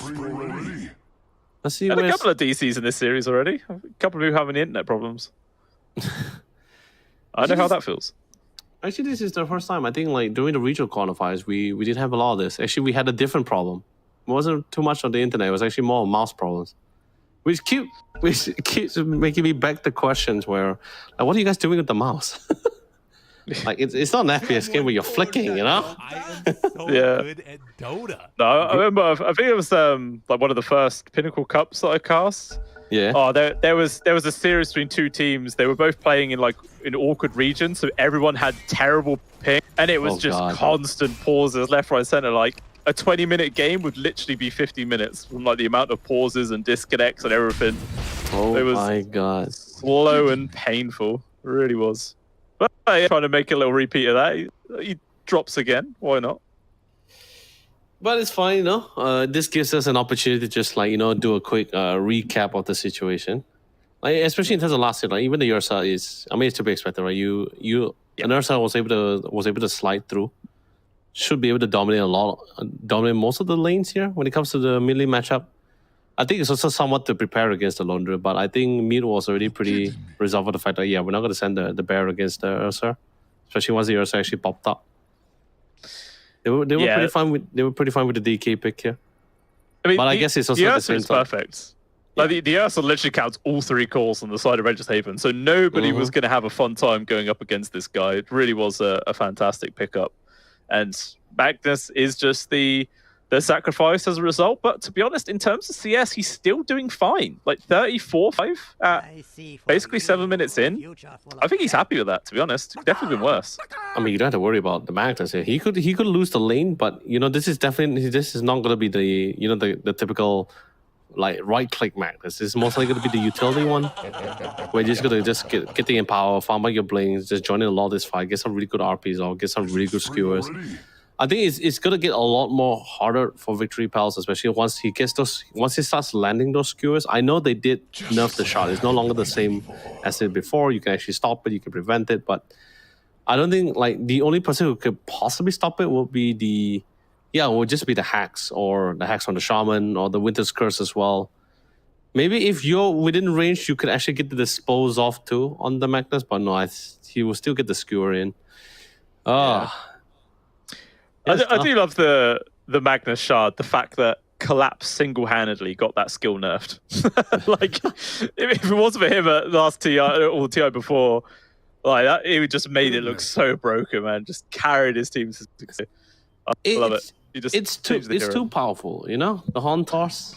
let's see. Had a couple of DCs in this series already. A couple who having internet problems. I know how that feels. Actually, this is the first time. I think like during the regional qualifiers, we didn't have a lot of this. Actually, we had a different problem. It wasn't too much on the internet. It was actually more mouse problems. Which keeps making me back the questions where, like, what are you guys doing with the mouse? Like, it's not an FPS game where you're flicking, you know? I am so good at Dota. No, I remember. I think it was like one of the first Pinnacle Cups that I cast. Yeah. Oh, there was a series between two teams. They were both playing in awkward regions, so everyone had terrible ping, and it was constant pauses left, right, center. Like a 20-minute game would literally be 50 minutes from like the amount of pauses and disconnects and everything. Oh it was my god. Slow and painful. It really was. But yeah, trying to make a little repeat of that. He drops again. Why not? But it's fine, you know. This gives us an opportunity to just do a quick recap of the situation. Like, especially in terms of last year, like even the Ursa is, I mean, it's to be expected, right? An Ursa was able to slide through. Should be able to dominate most of the lanes here when it comes to the melee matchup. I think it's also somewhat to prepare against the Lone Druid, but I think Mid was already pretty resolved with the fact that we're not going to send the bear against the Ursa, especially once the Ursa actually popped up. They were Yeah. pretty fine with the DK pick here. I mean, But I guess it's also the at the Ursa same is time. perfect. Like the Ursa literally counts all 3 calls on the side of Regis Haven, so nobody was going to have a fun time going up against this guy. It really was a fantastic pickup, and Magnus is just the sacrifice as a result. But to be honest, in terms of CS, he's still doing fine. Like 34-5 at basically 7 minutes in. I think he's happy with that. To be honest, could definitely been worse. I mean, you don't have to worry about the Magnus here. He could lose the lane, but this is not going to be the typical like right-click Magnus. This is most likely going to be the utility one, where you're just going to get the empower, farm out your blings, just join in a lot of this fight, get some really good RPs or get some really good skewers. I think it's going to get a lot more harder for Victory Pals, especially once he starts landing those skewers. I know they did nerf the shot. It's no longer the same as it before. You can actually stop it, you can prevent it, but I don't think like the only person who could possibly stop it will be would just be the hacks, or the hacks on the shaman, or the Winter's Curse as well. Maybe if you're within range, you could actually get the dispose off too on the Magnus, but no, he will still get the skewer in. I do love the Magnus shard, the fact that Collapse single-handedly got that skill nerfed. Like, if it wasn't for him at last TI or the TI before, like that, it just made it look so broken, man. Just carried his team to success. I love it. It's too powerful, the Horn Toss.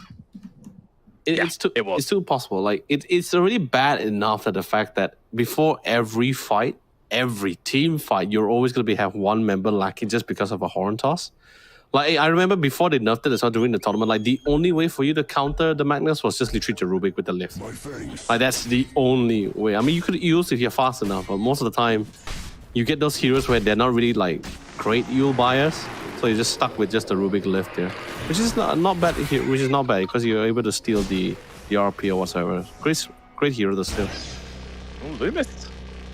It's too possible. Like it's already bad enough that the fact that before every fight, every team fight, you're always gonna have one member lacking just because of a Horn Toss. Like I remember before they nerfed it, during the tournament, like the only way for you to counter the Magnus was just literally to Rubik with the lift. Like that's the only way. I mean, you could use if you're fast enough, but most of the time, you get those heroes where they're not really like great Yule buyers. So you're just stuck with just the Rubik lift here, which is not bad. Which is not bad because you're able to steal the RP or whatsoever. Great hero to steal. Oh, Loomis,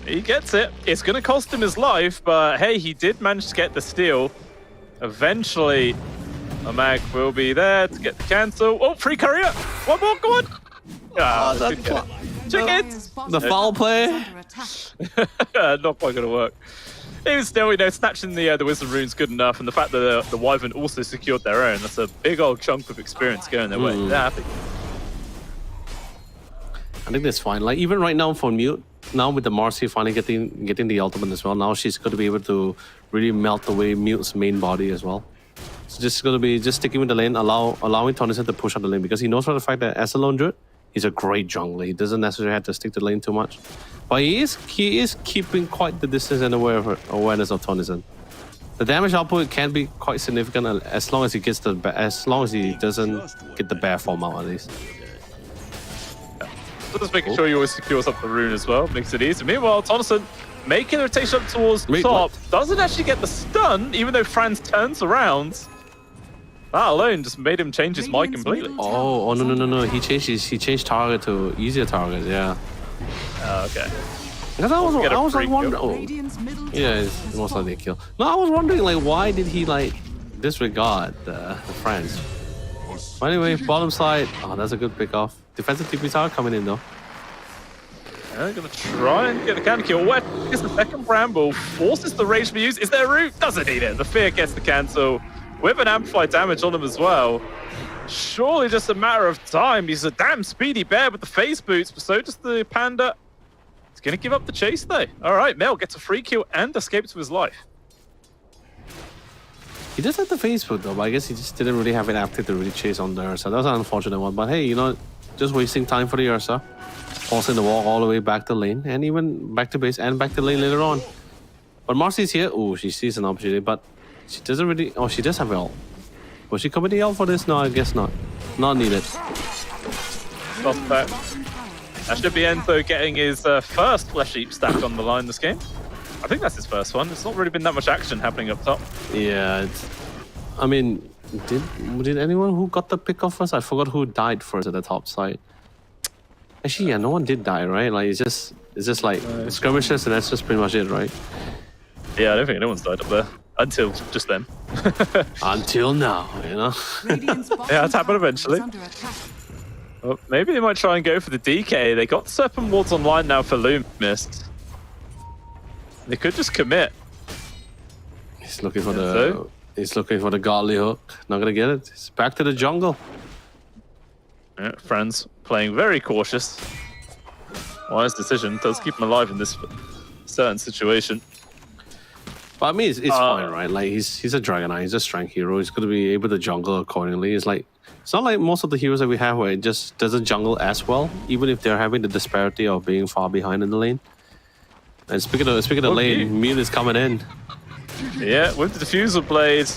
he gets it. It's going to cost him his life, but hey, he did manage to get the steal. Eventually, a mag will be there to get the cancel. Oh, free courier! One more, go on! Chickens! The foul play. Not quite going to work. Even still, snatching the Wisdom Rune's good enough, and the fact that the Wyvern also secured their own, that's a big old chunk of experience going their way. They're happy. I think that's fine. Like even right now for Mute, now with the Marcy finally getting the ultimate as well, now she's going to be able to really melt away Mute's main body as well. It's just going to be just sticking with the lane, allowing Tonison to push out the lane, because he knows for the fact that as a lone druid, he's a great jungler. He doesn't necessarily have to stick to the lane too much. But he is keeping quite the distance and awareness of Tonison. The damage output can be quite significant as long as he doesn't get the bear form out at least. So just making sure you always secure up the rune as well, makes it easy. Meanwhile, Tonison making the rotation up towards top, doesn't actually get the stun, even though Franz turns around. That alone just made him change his mic completely. Oh no! He changed target to easier targets. Yeah. Okay. Because I was like wondering. Yeah, it's most likely a kill. No, I was wondering like why did he like disregard the Franz? But anyway, bottom side. Oh, that's a good pick off. Defensive TP tower coming in though. They're gonna try and get a counter kill. Wet gets the second bramble, forces the rage to be used. Is there a root? Doesn't need it. The fear gets the cancel with an amplified damage on him as well. Surely just a matter of time. He's a damn speedy bear with the phase boots, but so does the panda. He's gonna give up the chase though. All right, Mel gets a free kill and escapes with his life. He does have the phase boot though, but I guess he just didn't really have it active to really chase on the Ursa. That was an unfortunate one, but hey, just wasting time for the Ursa. Forcing the wall all the way back to lane, and even back to base and back to lane later on. But Marcy's here. Oh, she sees an opportunity, but she doesn't really... Oh, she does have ult. Was she coming out for this? No, I guess not. Not needed. Not that. That should be Enzo getting his first Flesh Heap stack on the line this game. I think that's his first one. It's not really been that much action happening up top. Yeah, I mean, did anyone who got the pick off first? I forgot who died first at the top side. Actually, yeah, no one did die, right? Like, it's just like skirmishes, and that's just pretty much it, right? Yeah, I don't think anyone's died up there. Until just then. Until now, Yeah, it's happened eventually. Well, maybe they might try and go for the DK. They got the Serpent Wards online now for Loomis. They could just commit. He's looking for the He's looking for the godly hook. Not gonna get it. He's back to the jungle. Yeah, Franz playing very cautious. Wise decision. Does keep him alive in this certain situation. But I mean, it's fine, right? Like he's a Dragon Knight. He's a strength hero. He's gonna be able to jungle accordingly. It's not like most of the heroes that we have where it just doesn't jungle as well, even if they're having the disparity of being far behind in the lane. And speaking of the lane, Mute is coming in. Yeah, with the diffusal blade,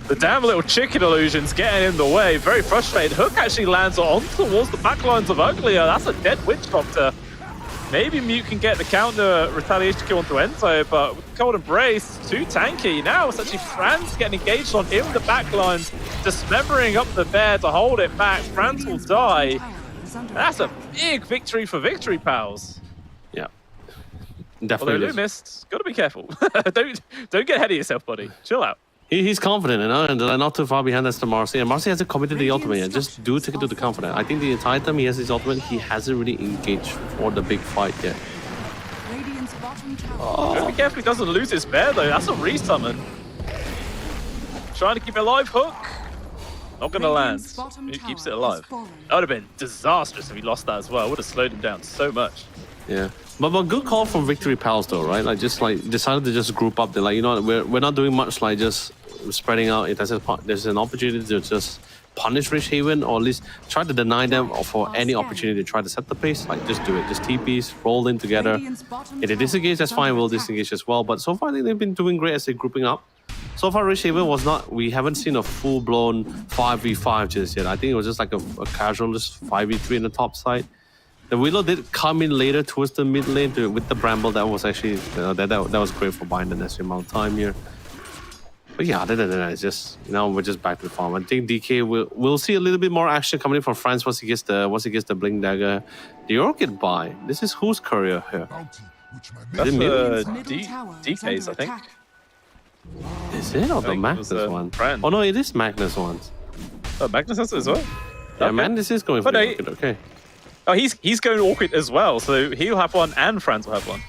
the damn little chicken illusions getting in the way. Very frustrated. Hook actually lands on towards the backlines of Uglier. That's a dead Witch Doctor. Maybe Mute can get the counter retaliation kill onto Enzo, but with the Cold Embrace, too tanky. Now it's actually Franz getting engaged on in the backlines, dismembering up the bear to hold it back. Franz will die. That's a big victory for Victory Pals. Yeah, Although definitely. Loomis, gotta be careful. don't get ahead of yourself, buddy. Chill out. He's confident, and they're not too far behind. That's the Marcy, and Marcy hasn't committed the ultimate yet. Just do take it to the confident. I think the entire time he has his ultimate, he hasn't really engaged for the big fight yet. Radiant's bottom tower. Gotta be careful he doesn't lose his bear though. That's a resummon. Trying to keep it alive, Hook. Not gonna land. Radiant's bottom He keeps it tower alive. has fallen. That would have been disastrous if he lost that as well. Would have slowed him down so much. Yeah, but good call from Victory Pals though, right? Like decided to just group up. They're like, you know what, we're not doing much, like just spreading out. If there's an opportunity to just punish Rich Haven, or at least try to deny them for any opportunity to try to set the pace, like just do it. Just TPs, roll in together. Radiant's bottom If they tower disengage, that's is fine. under We'll attack. disengage as well. But so far, I think they've been doing great as they're grouping up. So far, Rich Haven was not. We haven't seen a full-blown 5v5 just yet. I think it was just like a casual, just 5v3 in the top side. The Willow did come in later towards the mid lane with the Bramble. That was actually that was great for buying the necessary amount of time here. But yeah, other than that, it's just we're just back to the farm. I think DK we'll see a little bit more action coming in from France once he gets the Blink Dagger. The Orchid buy. This is whose courier here? That's it Radiant's middle tower is DK's, I under think. attack. Is it or the think it Magnus was, one? Brand. Oh no, it is Magnus ones. Oh, Magnus has it as well. Yeah, Okay. man, this is going for But the I- Orchid. Okay. Oh, he's going Orchid as well, so he'll have one and Franz will have one.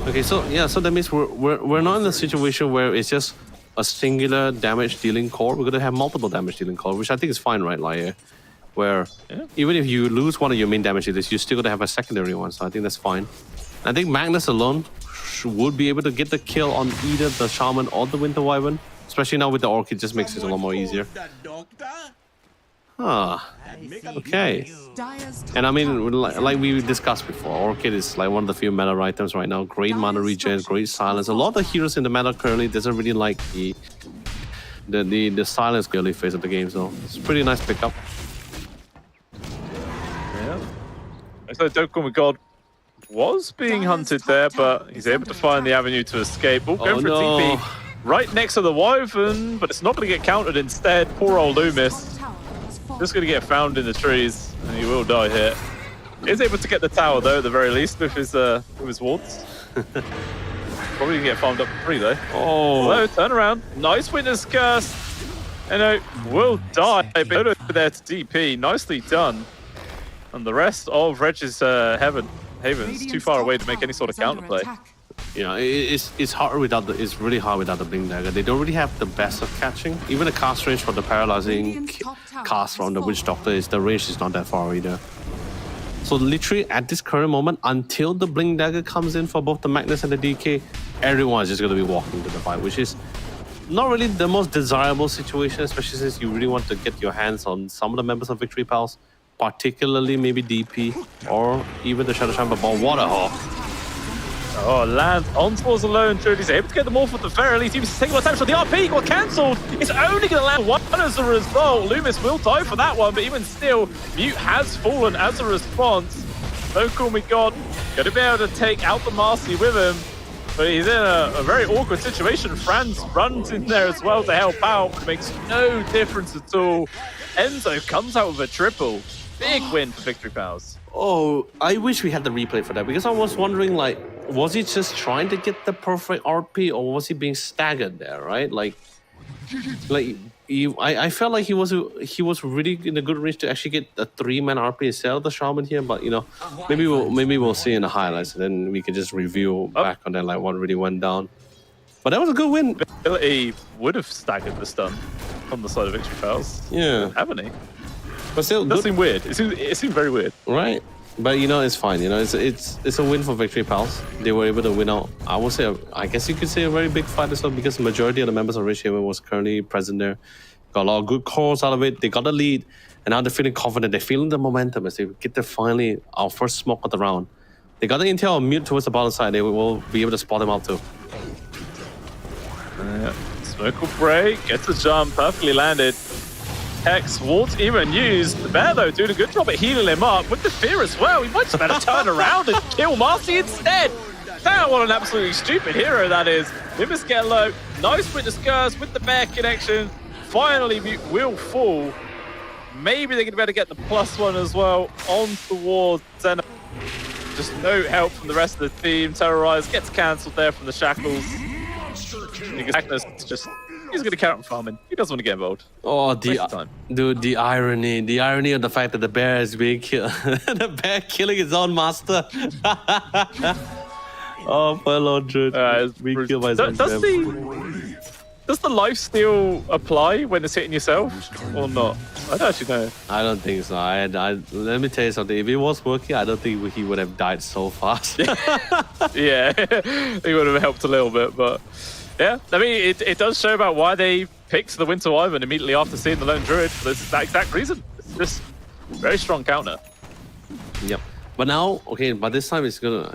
Okay, so yeah, so that means we're not in a situation where it's just a singular damage dealing core. We're gonna have multiple damage dealing core, which I think is fine, right? Like, where even if you lose one of your main damage dealers, you're still gonna have a secondary one. So I think that's fine. I think Magnus alone would be able to get the kill on either the Shaman or the Winter Wyvern, especially now with the Orchid. Just makes it a lot more easier. Ah, okay. Dire's top And I mean, tower is like under we attack. discussed before, Orchid is like one of the few meta items right now. Great mana regen, great silence. A lot of the heroes in the meta currently doesn't really like the silence girly phase of the game, so it's a pretty nice pickup. Yeah. So Dokkan God was being hunted there, but he's able to find the avenue to escape. Oh, going for a no. TP right next to the Wyvern, but it's not going to get countered instead. Poor old Loomis. Tower has fallen. Just going to get found in the trees, and he will die here. Is able to get the tower though, at the very least, with his wards. Probably gonna get farmed up for free though. Oh, Hello, turn around. Nice Witness Curse. And will die. But over there to DP. Nicely done. And the rest of Reg's Haven's too Radiant's far top away to make any tower sort of is under counterplay. attack. yeah, it's hard without it's really hard without the Blink Dagger. They don't really have the best of catching. Even the cast range for the paralyzing Radiant's top tower cast from the has Witch fallen. Doctor the range is not that far either. So literally at this current moment, until the Blink Dagger comes in for both the Magnus and the DK, everyone is just going to be walking to the fight, which is not really the most desirable situation, especially since you really want to get your hands on some of the members of Victory Pals, particularly maybe DP or even the Shadow Chamber. But what a hawk! Oh, land on towards alone. Jody's able to get them off at the very least. He was taking more damage, so the RP got cancelled. It's only going to land one as a result. Loomis will die for that one, but even still, Mute has fallen as a response. No call me God. Going to be able to take out the Marcy with him, but he's in a very awkward situation. Franz runs in there as well to help out, but it makes no difference at all. Enzo comes out with a triple. Big win for Victory Pals. Oh, I wish we had the replay for that, because I was wondering, like, was he just trying to get the perfect RP, or was he being staggered there, right? Like I felt like he was really in a good range to actually get a 3-man RP instead of the Shaman here, but maybe we'll see in the highlights, and then we can just review back on that, like what really went down. But that was a good win. Ability would have staggered the stun on the side of Victory Pals. Yeah. Haven't he? But still, That good, seemed weird. It seemed very weird. right? But you know, it's fine. You know, it's a win for Victory Pals. They were able to win out. I would say, I guess you could say a very big fight as well, because the majority of the members of Rich Haven was currently present there. Got a lot of good calls out of it. They got the lead, and now they're feeling confident. They're feeling the momentum as they get their finally our first smoke of the round. They got the intel on mute towards the bottom side. They will be able to spot them out too. Smoke will break, gets a jump, perfectly landed. Hex won't even use the bear though, doing a good job at healing him up with the fear as well. He might just better turn around and kill Marcy instead. Damn, what an absolutely stupid hero that is. Nimbus get low, nice witness curse with the bear connection. Finally, Mute will fall. Maybe they're going to be able to get the +1 as well on towards Zena. Just no help from the rest of the team. Terrorize gets cancelled there from the shackles. Agnes just, he's going to count on farming. He doesn't want to get involved. Oh, Waste of time. dude, the irony of the fact that the bear is being killed, the bear killing his own master. Oh, my lord, dude. Being killed by his own bear. Does the lifesteal apply when it's hitting yourself or not? I don't actually know. I don't think so. Let me tell you something. If it was working, I don't think he would have died so fast. Yeah, it would have helped a little bit, but yeah. I mean, it does show about why they picked the Winter Wyvern immediately after seeing the Lone Druid. This is that exact reason. It's just very strong counter. Yep. But now, okay, but this time we're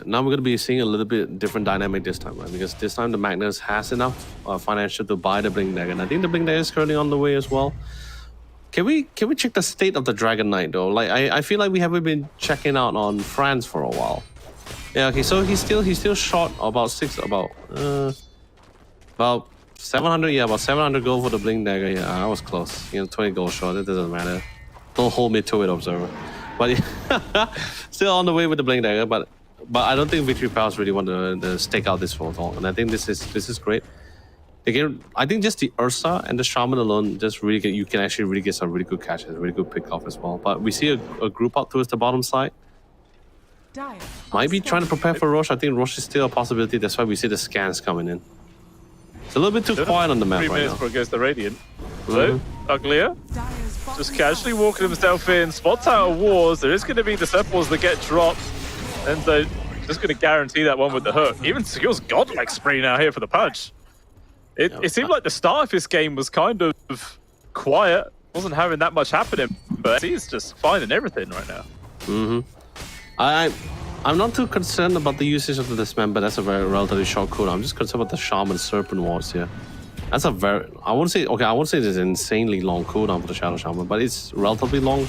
gonna be seeing a little bit different dynamic this time, right? Because this time the Magnus has enough financial to buy the Blink Dagger, and I think the Blink Dagger is currently on the way as well. Can we check the state of the Dragon Knight though? Like I feel like we haven't been checking out on France for a while. Yeah, okay, so he's still short about 700. Yeah, about 700 gold for the Blink Dagger. Yeah, I was close. 20 gold short. It doesn't matter. Don't hold me to it, observer. But still on the way with the Blink Dagger, but I don't think Victory Pals really want to stake out this for at all, and I think this is great. Again, I think just the Ursa and the Shaman alone just really you can actually really get some really good catches, really good pick off as well. But we see a group up towards the bottom side. Might be trying to prepare for Roche. I think Roche is still a possibility. That's why we see the scans coming in. It's a little bit too quiet on the map 3 right minutes now. before it goes to Radiant. So, Uglier just casually walking himself in, spots out of wars. There is going to be the Sepals that get dropped. And so, just going to guarantee that one with the hook. Even Sigur's godlike spree now here for the punch. It seemed like the start of his game was kind of quiet. Wasn't having that much happening. But he's just finding everything right now. I'm not too concerned about the usage of the Dismember. That's a very relatively short cooldown. I'm just concerned about the Shaman Serpent Wards here. That's a very, I won't say it's an insanely long cooldown for the Shadow Shaman, but it's relatively long.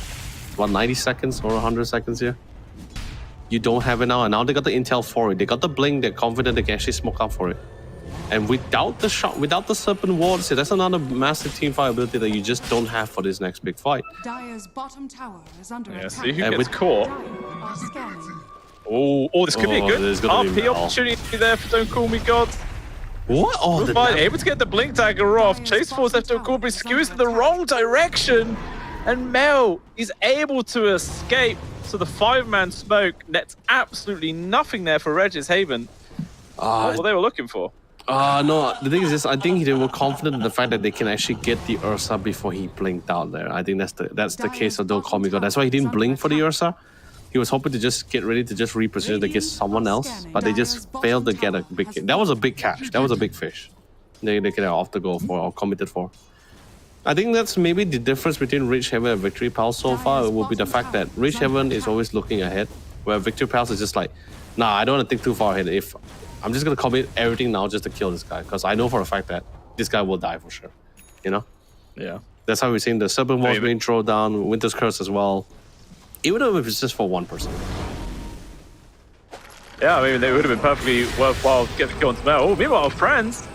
About 90 seconds or 100 seconds here. You don't have it now, and now they got the intel for it. They got the blink, they're confident they can actually smoke out for it. And without the Serpent Wards here, that's another massive teamfight ability that you just don't have for this next big fight. Dire's bottom tower is under Yeah, attack. see who And gets with- caught. Dire are scanning. Oh, this could be a good there's gonna be RP metal. opportunity there for Don't Call Me God. What? Oh, the Fine, able to get the blink dagger off. Chase Force left to Corbry skews in the wrong direction. And Mel is able to escape. So the 5-man smoke nets absolutely nothing there for Regis Haven. What they were looking for. No, the thing is this, I think they were confident in the fact that they can actually get the Ursa before he blinked out there. I think that's the case of Don't Call Me God. That's why he didn't blink for the Ursa. He was hoping to just get ready to just reposition against someone else, but they just failed to get a big hit. That was a big catch. That was a big fish. They get off the goal for or committed for. I think that's maybe the difference between Rich Haven and Victory Pals so far. It will be the fact that Rich Haven is always looking ahead, where Victory Pals is just like, nah, I don't want to think too far ahead. If I'm just gonna commit everything now just to kill this guy, because I know for a fact that this guy will die for sure. You know? Yeah. That's how we're seeing the Serpent Walls being thrown down, Winter's Curse as well. Even though if it's just for one person. Yeah, I mean, it would have been perfectly worthwhile to get the kill on Mel. Oh, meanwhile, Franz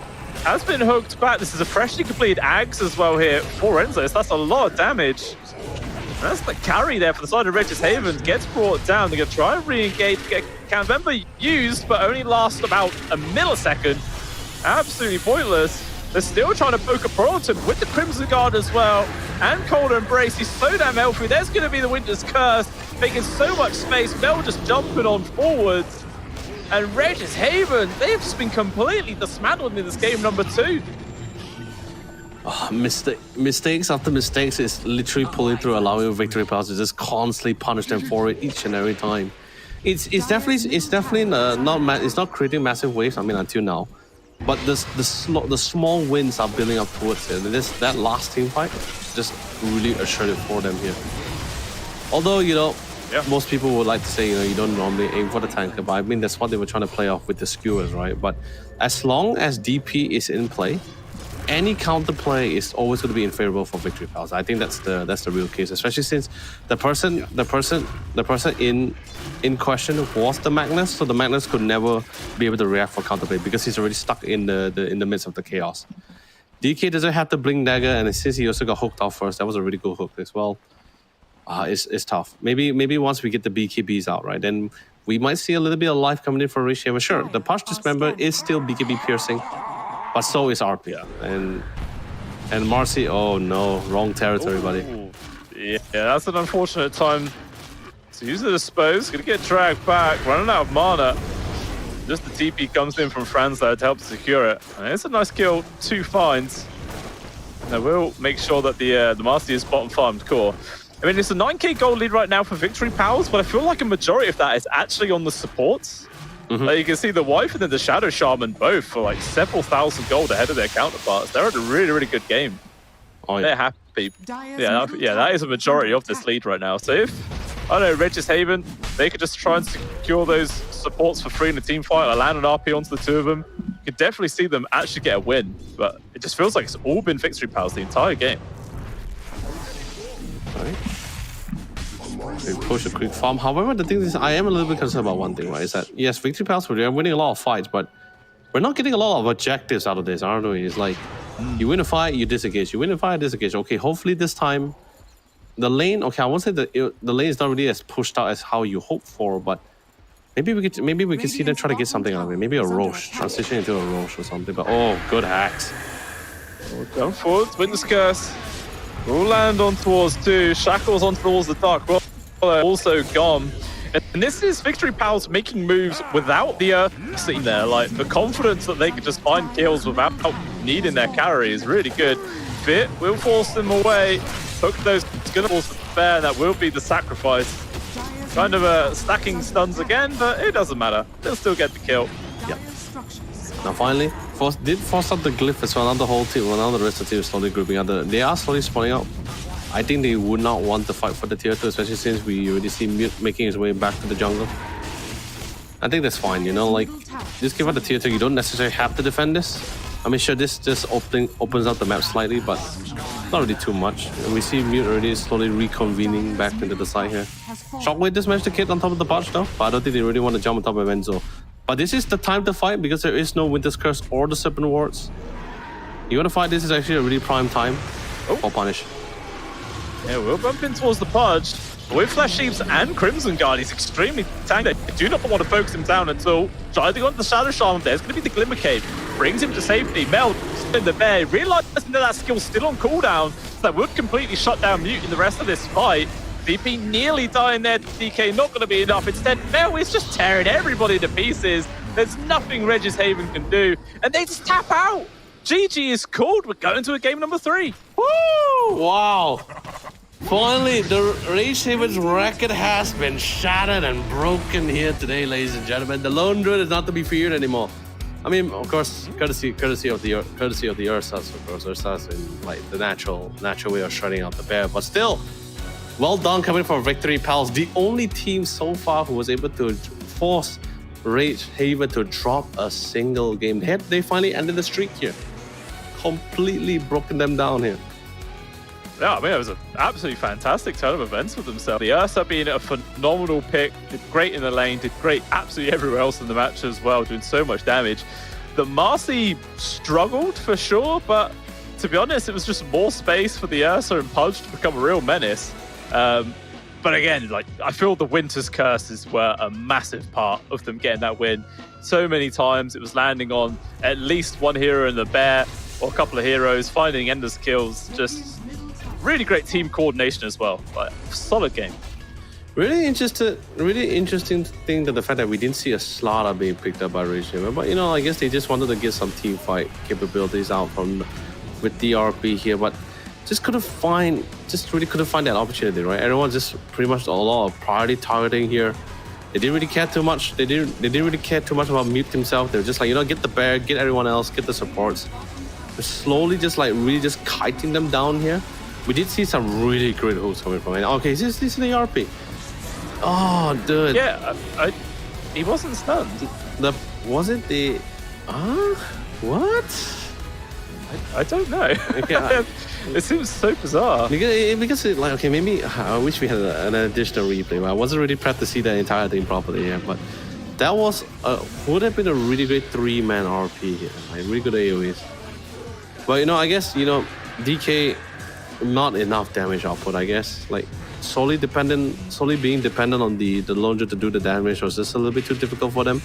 has been hooked back. This is a freshly completed Ags as well here for Renzo. So that's a lot of damage. And that's the carry there for the side of Regis Haven. Gets brought down. They're going to try and re-engage. Get Canvember used, but only lasts about a millisecond. Absolutely pointless. They're still trying to poke a Prolton with the Crimson Guard as well. And Cold Embrace. He's so damn healthy. There's going to be the Winter's Curse. Making so much space. Mel just jumping on forwards. And Regis Haven, they've just been completely dismantled in this game number 2. Mistakes after mistakes is literally pulling through, allowing victory pals to just constantly punish them for it each and every time. It's definitely not creating massive waves. I mean, until now, but the small wins are building up towards it. And that last team fight just really assured it for them here. Although, you know, most people would like to say, you know, you don't normally aim for the tanker, but I mean that's what they were trying to play off with the skewers, right? But as long as DP is in play, any counterplay is always going to be unfavorable for victory pals. I think that's the real case, especially since the person in question was the Magnus, so the Magnus could never be able to react for counterplay because he's already stuck in the midst of the chaos. DK doesn't have the blink dagger, and since he also got hooked off first, that was a really good hook as well. It's tough. Maybe once we get the BKBs out, right, then we might see a little bit of life coming in for Rage Haven. Sure, the Push Dismember is still BKB piercing, but so is RP. And Marcy, oh no, wrong territory, buddy. Yeah, that's an unfortunate time to use the dispose. Gonna get dragged back, running out of mana. Just the TP comes in from Franz there to help to secure it. And it's a nice kill, 2 finds. Now we'll make sure that the Marcy is bottom farmed core. I mean, it's a 9k gold lead right now for Victory Pals, but I feel like a majority of that is actually on the supports. Like you can see the Wife and then the Shadow Shaman both for like several thousand gold ahead of their counterparts. They're at a really, really good game. Oh, yeah. They're happy. Yeah, that is a majority of this lead right now. So if, I don't know, Regis Haven, they could just try and secure those supports for free in a team fight or land an RP onto the 2 of them. You could definitely see them actually get a win, but it just feels like it's all been Victory Pals the entire game. Right. We push a quick farm. However, the thing is, I am a little bit concerned about one thing, right? Is that yes, Victory Pals, we're winning a lot of fights, but we're not getting a lot of objectives out of this, aren't we? It's like you win a fight, you disengage. You win a fight, disengage. Okay, hopefully this time the lane. Okay, I won't say the lane is not really as pushed out as how you hope for, but maybe we could see them try to get something out of it. Maybe a Roche, transition into a Roche or something. But oh, good hacks. Going forward, Witness Curse. We'll land on towards 2. Shackles on towards the Dark Well, also gone. And this is Victory Pals making moves without the Earth scene there. Like, the confidence that they could just find kills without needing their carry is really good. Fit will force them away. Hook those gonna force the bear, and that will be the sacrifice. Kind of stacking stuns again, but it doesn't matter. They'll still get the kill. Yeah. Now finally, did force out the glyph as well. Now the whole team, well, now the rest of the team is slowly grouping up. They are slowly spawning out. I think they would not want to fight for the tier 2, especially since we already see Mute making his way back to the jungle. I think that's fine, you know, like, just give out the tier 2. You don't necessarily have to defend this. I mean, sure, this just opens up the map slightly, but not really too much. And we see Mute already slowly reconvening back into the side here. Shockwave just managed to get on top of the Punch though, but I don't think they really want to jump on top of Enzo. But this is the time to fight because there is no Winter's Curse or the Serpent Wards. You want to fight, this is actually a really prime time for Punish. Yeah, we'll bump in towards the Pudge. With Flesh Sheeps and Crimson Guard, he's extremely tanky. They do not want to focus him down until driving onto the Shadow Shaman. There's going to be the Glimmer Cave. Brings him to safety. Mel in the bear, realizing that skill's still on cooldown. So that would completely shut down Mute in the rest of this fight. VP nearly dying there. DK not going to be enough. Instead, Mel is just tearing everybody to pieces. There's nothing Regis Haven can do. And they just tap out. GG is called. We're going to a game number 3. Woo! Wow. Finally, the Rage Haven's record has been shattered and broken here today, ladies and gentlemen. The Lone Druid is not to be feared anymore. I mean, of course, courtesy of the Ursas, of course, Ursas in like the natural way of shutting out the bear. But still, well done coming from Victory Pals, the only team so far who was able to force Rage Haven to drop a single game. They finally ended the streak here, completely broken them down here. Yeah, I mean, it was an absolutely fantastic turn of events for themselves. The Ursa being a phenomenal pick, did great in the lane, did great absolutely everywhere else in the match as well, doing so much damage. The Marcy struggled for sure, but to be honest, it was just more space for the Ursa and Pudge to become a real menace. But again, like, I feel the Winter's Curses were a massive part of them getting that win. So many times it was landing on at least one hero in the bear or a couple of heroes, finding endless kills, just really great team coordination as well. Like, solid game. Really interesting thing that the fact that we didn't see a slaughter being picked up by Regime. But I guess they just wanted to get some team fight capabilities out from with DRP here, but just really couldn't find that opportunity, right? Everyone just pretty much a lot of priority targeting here. They didn't really care too much. They didn't really care too much about Mute himself. They were just like, get the bear, get everyone else, get the supports. They're slowly just like really just kiting them down here. We did see some really great hooks coming from it. Okay, this is the RP. Oh, dude. Yeah, he wasn't stunned. Was it the... what? I don't know. Okay, it seems so bizarre. Because okay, maybe I wish we had an additional replay. I wasn't really prepped to see the entire thing properly here, but that was would have been a really great 3-man RP here. Like really good AoEs. But I guess DK not enough damage output. I guess like solely being dependent on the launcher to do the damage was just a little bit too difficult for them.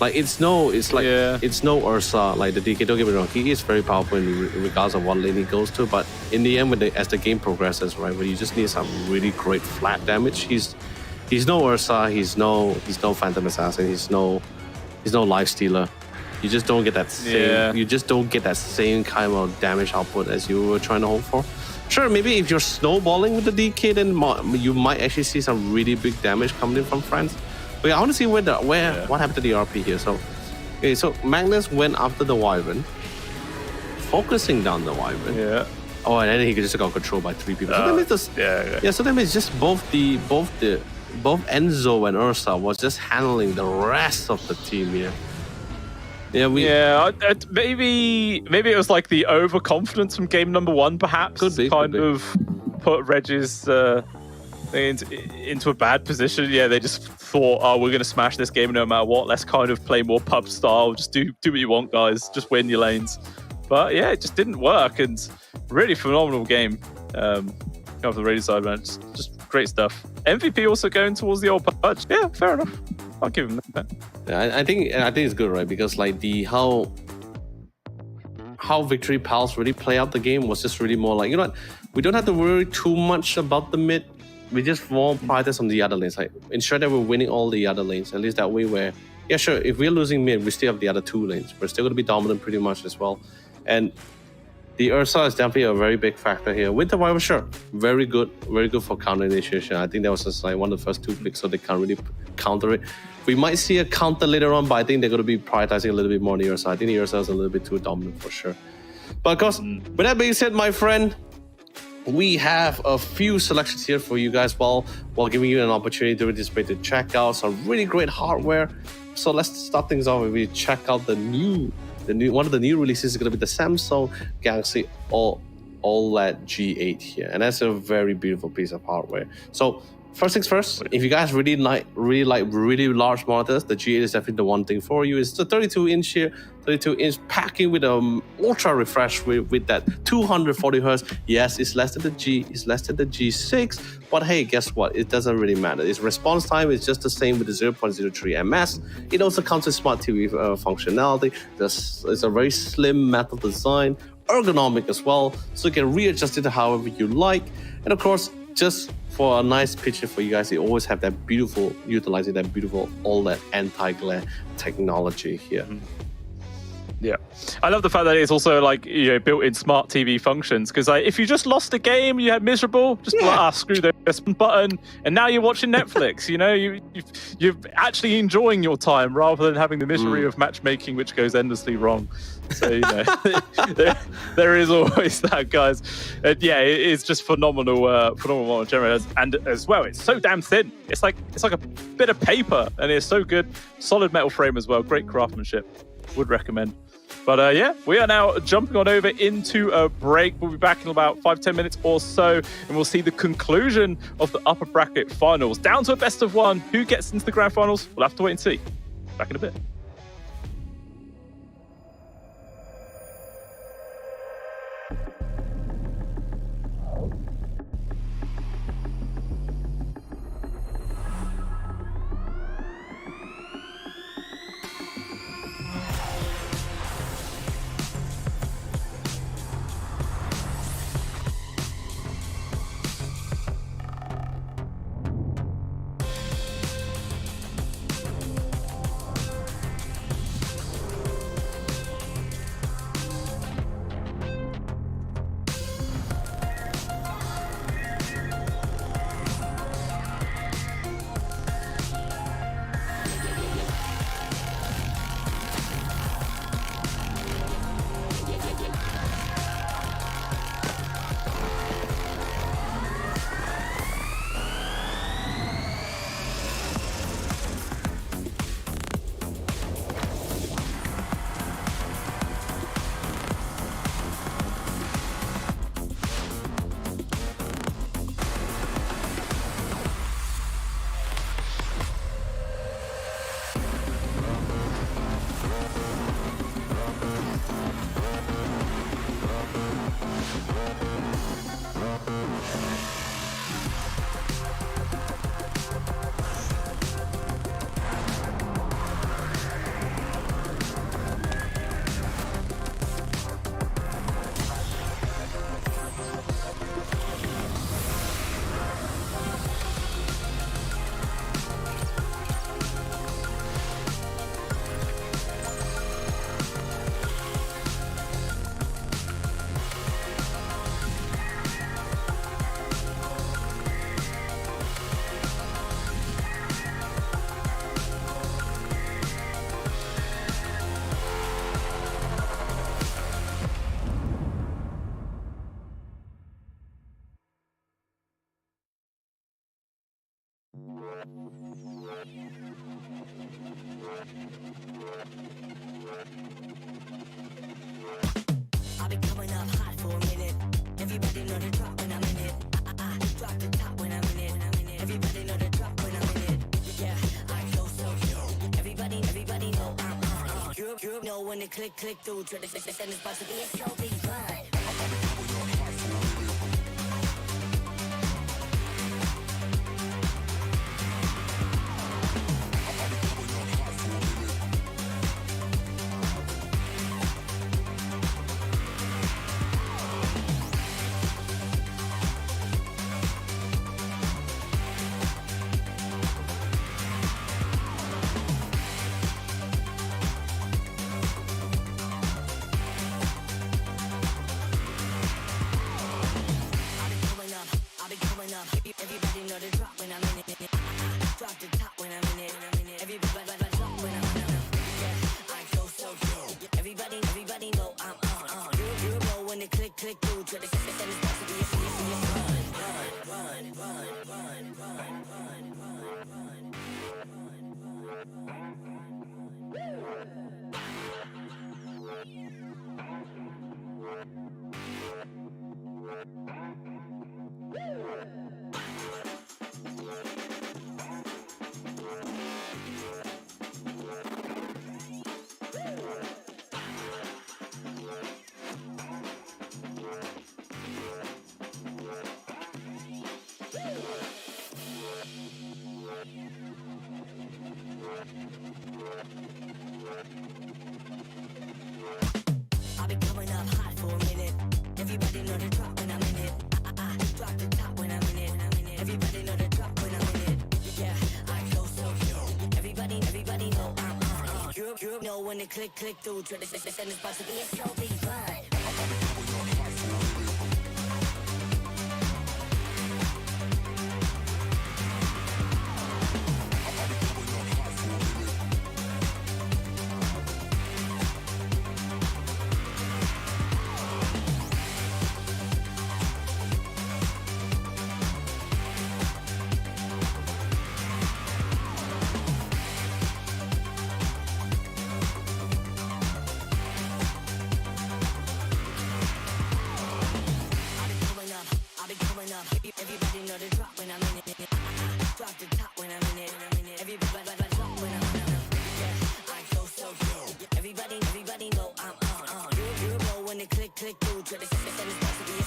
Like it's no Ursa. Like the DK, don't get me wrong, he is very powerful in regards of what lane he goes to. But in the end, as the game progresses, right, where you just need some really great flat damage, he's no Ursa, he's no Phantom Assassin, he's no Life Stealer. You just don't get that same. You just don't get that same kind of damage output as you were trying to hope for. Sure, maybe if you're snowballing with the DK, then you might actually see some really big damage coming in from France. But I want to see what happened to the RP here. So, okay, so Magnus went after the Wyvern, focusing down the Wyvern. Yeah. Oh, and then he just got controlled by 3 people. So that means so that means just both Enzo and Ursa was just handling the rest of the team here. Yeah, maybe it was like the overconfidence from game number 1, perhaps. Could be. Put Reg's into a bad position. Yeah, they just thought, we're going to smash this game no matter what. Let's kind of play more pub style. Just do what you want, guys. Just win your lanes. But yeah, it just didn't work. And really phenomenal game. Of the radio side, man. Just great stuff. MVP also going towards the old Pudge. Yeah, fair enough. I'll give him that. Yeah, I think it's good, right? Because like how Victory Pals really play out the game was just really more like, we don't have to worry too much about the mid. We just want prioritize on the other lanes. Like ensure that we're winning all the other lanes. At least that way where, yeah, sure, if we're losing mid, we still have the other 2 lanes. We're still going to be dominant pretty much as well. And the Ursa is definitely a very big factor here. With the Wyvern, sure, very good for counter initiation. I think that was just like one of the first 2 picks, so they can't really counter it. We might see a counter later on, but I think they're going to be prioritizing a little bit more on the Ursa. I think the Ursa is a little bit too dominant for sure. But of course, with that being said, my friend, we have a few selections here for you guys while giving you an opportunity to participate to check out some really great hardware. So let's start things off. We check out the new one of the new releases is going to be the Samsung Galaxy OLED G8 here, and that's a very beautiful piece of hardware. So first things first, if you guys really like really large monitors, the G8 is definitely the one thing for you. It's the 32-inch here, 32-inch packing with a ultra refresh with that 240 hertz. Yes, it's less than the G6, but hey, guess what? It doesn't really matter. Its response time is just the same with the 0.03 ms. It also comes with smart TV functionality. It's a very slim metal design, ergonomic as well, so you can readjust it however you like. And of course, just for a nice picture for you guys, they always have that beautiful, utilizing that beautiful OLED anti-glare technology here. Yeah, I love the fact that it's also like built-in smart TV functions, because like if you just lost a game, you had miserable, just be like, screw this button, and now you're watching Netflix. You're actually enjoying your time rather than having the misery of matchmaking, which goes endlessly wrong. So there is always that, guys. Yeah, it is just phenomenal generators, and as well, it's so damn thin. It's like a bit of paper, and it's so good. Solid metal frame as well. Great craftsmanship. Would recommend. But yeah, we are now jumping on over into a break. We'll be back in about 5-10 minutes or so, and we'll see the conclusion of the upper bracket finals. Down to a best of 1. Who gets into the grand finals? We'll have to wait and see. Back in a bit. You know when they click through, try to send this about to be a slow beat run. Everybody know the drop when I'm in it. Drop the top when I'm in it. Everybody drop when I'm in it. Yeah, I go so good. Everybody know I'm on. You know when they click through, try to send this about to be a I've been coming up hot for a minute. Everybody know the drop when I'm in it. Drop the top when I'm in it. Everybody know the drop when I'm in it. Yeah, I go so good. Everybody know I'm on. You know when they click through, try to send this about to be a slow beat run. Everybody know the drop when I'm in it. Drop the top when I'm in it. Everybody drop when I'm in it. Yeah, I go so good. Everybody know I'm on. You know when they click through, try to send this about to be a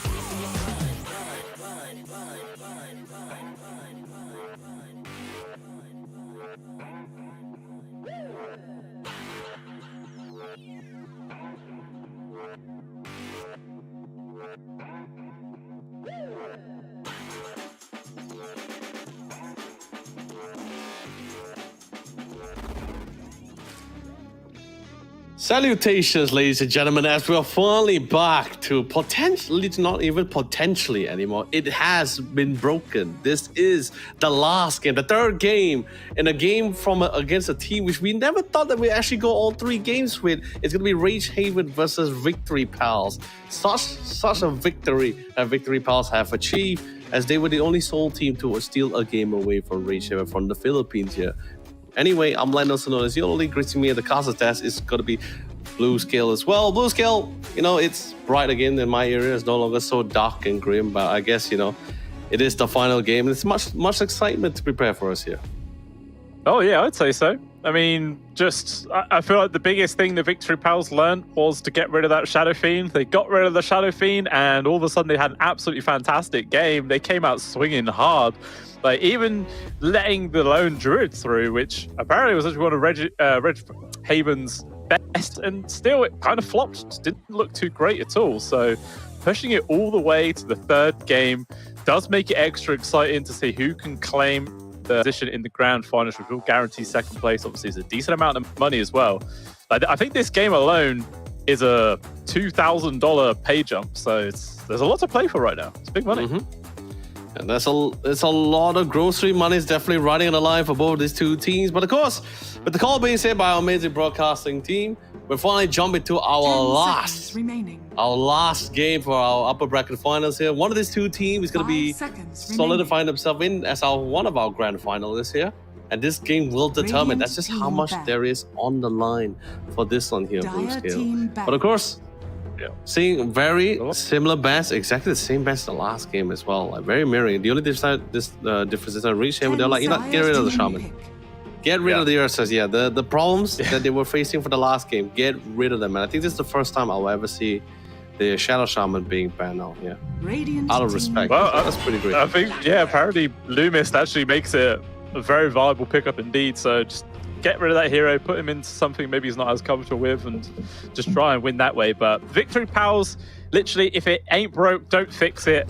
Salutations, ladies and gentlemen, as we are finally back to potentially, not even potentially anymore. It has been broken. This is the last game, the third game, in a game from against a team which we never thought that we'd actually go all 3 games with. It's going to be Rage Haven versus Victory Pals. Such a victory that Victory Pals have achieved, as they were the only sole team to steal a game away from Rage Haven from the Philippines here. Anyway, I'm Lando Sononis. You're only greeting me at the caster test. It's going to be Blue Scale as well. Blue Scale, it's bright again in my area. It's no longer so dark and grim, but I guess, it is the final game. It's much excitement to prepare for us here. Oh, yeah, I'd say so. I mean, I feel like the biggest thing the Victory Pals learned was to get rid of that Shadow Fiend. They got rid of the Shadow Fiend, and all of a sudden they had an absolutely fantastic game. They came out swinging hard. Like, even letting the lone druid through, which apparently was actually one of Reg Haven's best, and still it kind of flopped. Just didn't look too great at all. So pushing it all the way to the 3rd game does make it extra exciting to see who can claim the position in the grand finals, which will guarantee 2nd place. Obviously, it's a decent amount of money as well. I think this game alone is a $2,000 pay jump. So there's a lot to play for right now. It's big money. Mm-hmm. And there's a lot of grocery money is definitely running on the line for both these 2 teams. But of course, with the call being said by our amazing broadcasting team, we're finally jumping to our last game for our upper bracket finals here. One of these 2 teams is going to be solidifying themselves in as one of our grand finalists here. And this game will determine that's just how much there is on the line for this one here, Blue Scale. But of course, seeing very similar best, exactly the same best the last game as well. Like, very mirroring. The only difference is that Rage Haven, they're like, get rid of the Shaman. Get rid of the Ursas, yeah. The problems that they were facing for the last game, get rid of them. And I think this is the first time I'll ever see the Shadow Shaman being banned now, yeah. Radiant Out of team respect. Well, That's pretty great. I think, yeah, apparently Lumist actually makes it a very viable pickup indeed. So just get rid of that hero, put him into something maybe he's not as comfortable with, and just try and win that way. But Victory Pals, literally, if it ain't broke, don't fix it.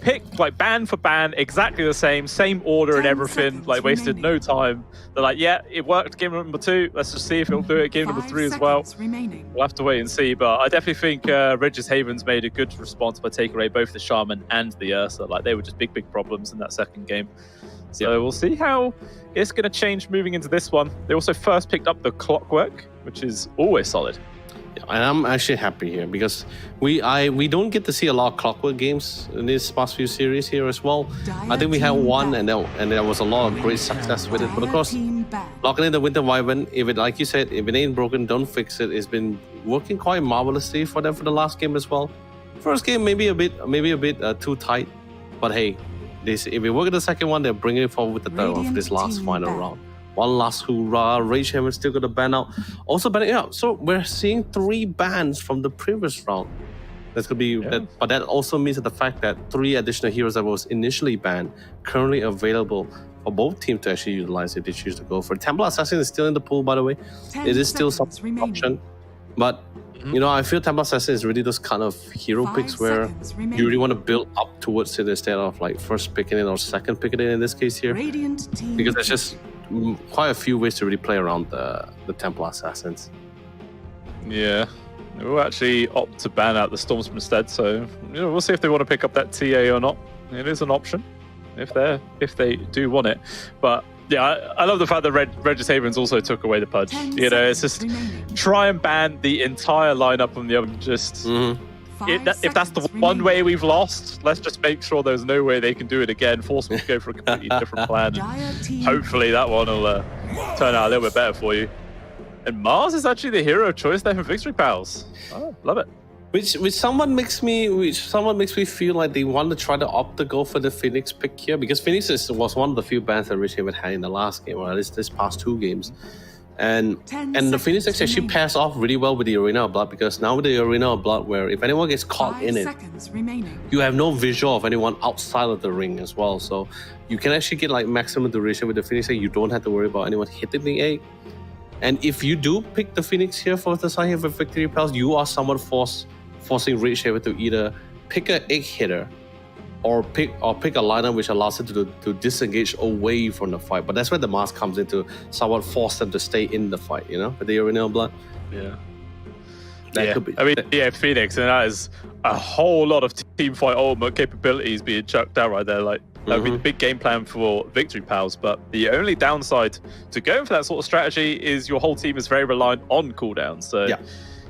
Pick like ban for ban, exactly the same order and 10 everything. seconds Like wasted no remaining. time. They're like, yeah, it worked. Game number 2. Let's just see if it'll do it. Game number 5 3 as well. seconds remaining. We'll have to wait and see. But I definitely think Regis Havens made a good response by taking away both the Shaman and the Ursa. Like they were just big problems in that second game. So we'll see how it's going to change moving into this one. They also first picked up the Clockwork, which is always solid. And I'm actually happy here because we don't get to see a lot of Clockwork games in this past few series here as well. I think we had one and there was a lot of great success with it. But of course, locking in the Winter Wyvern, if it, like you said, if it ain't broken, don't fix it. It's been working quite marvelously for them for the last game as well. First game maybe a bit too tight, but hey, if we work in the second one, they're bringing it forward with the third one for this last final round. One last hoorah. Rage Hammer still got to ban out. Also banning out. So we're seeing 3 bans from the previous round. That's gonna be that, but that also means that the fact that 3 additional heroes that was initially banned currently available for both teams to actually utilize if they choose to go for it. Templar Assassin is still in the pool, by the way. 10 It is still seconds some remaining. option, but you know, I feel Templar Assassin is really those kind of hero 5 picks where seconds you remaining. really want to build up towards it instead of like first picking it or second picking it in this case here, Radiant team because there's just quite a few ways to really play around the Templar Assassins. Yeah. We'll actually opt to ban out the Stormsman instead. So we'll see if they want to pick up that TA or not. It is an option if they do want it. But yeah, I love the fact that Regis Havens also took away the Pudge. 10 You know, it's just seconds remaining. try and ban the entire lineup from the other. Just if that's the one way we've lost, let's just make sure there's no way they can do it again. Force them to go for a completely different plan. Dire team Hopefully that one will turn out a little bit better for you. And Mars is actually the hero choice there for Victory Pals. Oh, love it. Which somewhat makes me feel like they want to try to opt to go for the Phoenix pick here, because Phoenix was one of the few bans that Rich Haven had in the last game, or at least this past 2 games. And 10 the Phoenix seconds actually remaining. passed off really well with the Arena of Blood, because now with the Arena of Blood, where if anyone gets caught 5 in it, seconds remaining. you have no visual of anyone outside of the ring as well. So you can actually get like maximum duration with the Phoenix, and you don't have to worry about anyone hitting the egg. And if you do pick the Phoenix here for the side here for Victory Pals, you are somewhat forcing Rage Haven to either pick an egg hitter or pick a lineup which allows it to disengage away from the fight. But that's where the mask comes in to somewhat force them to stay in the fight, you know, with the Arena of Blood. Yeah. That could be. I mean, yeah, Phoenix, and that is a whole lot of team fight ultimate capabilities being chucked out right there. Like, that would be the big game plan for Victory Pals. But the only downside to going for that sort of strategy is your whole team is very reliant on cooldowns. So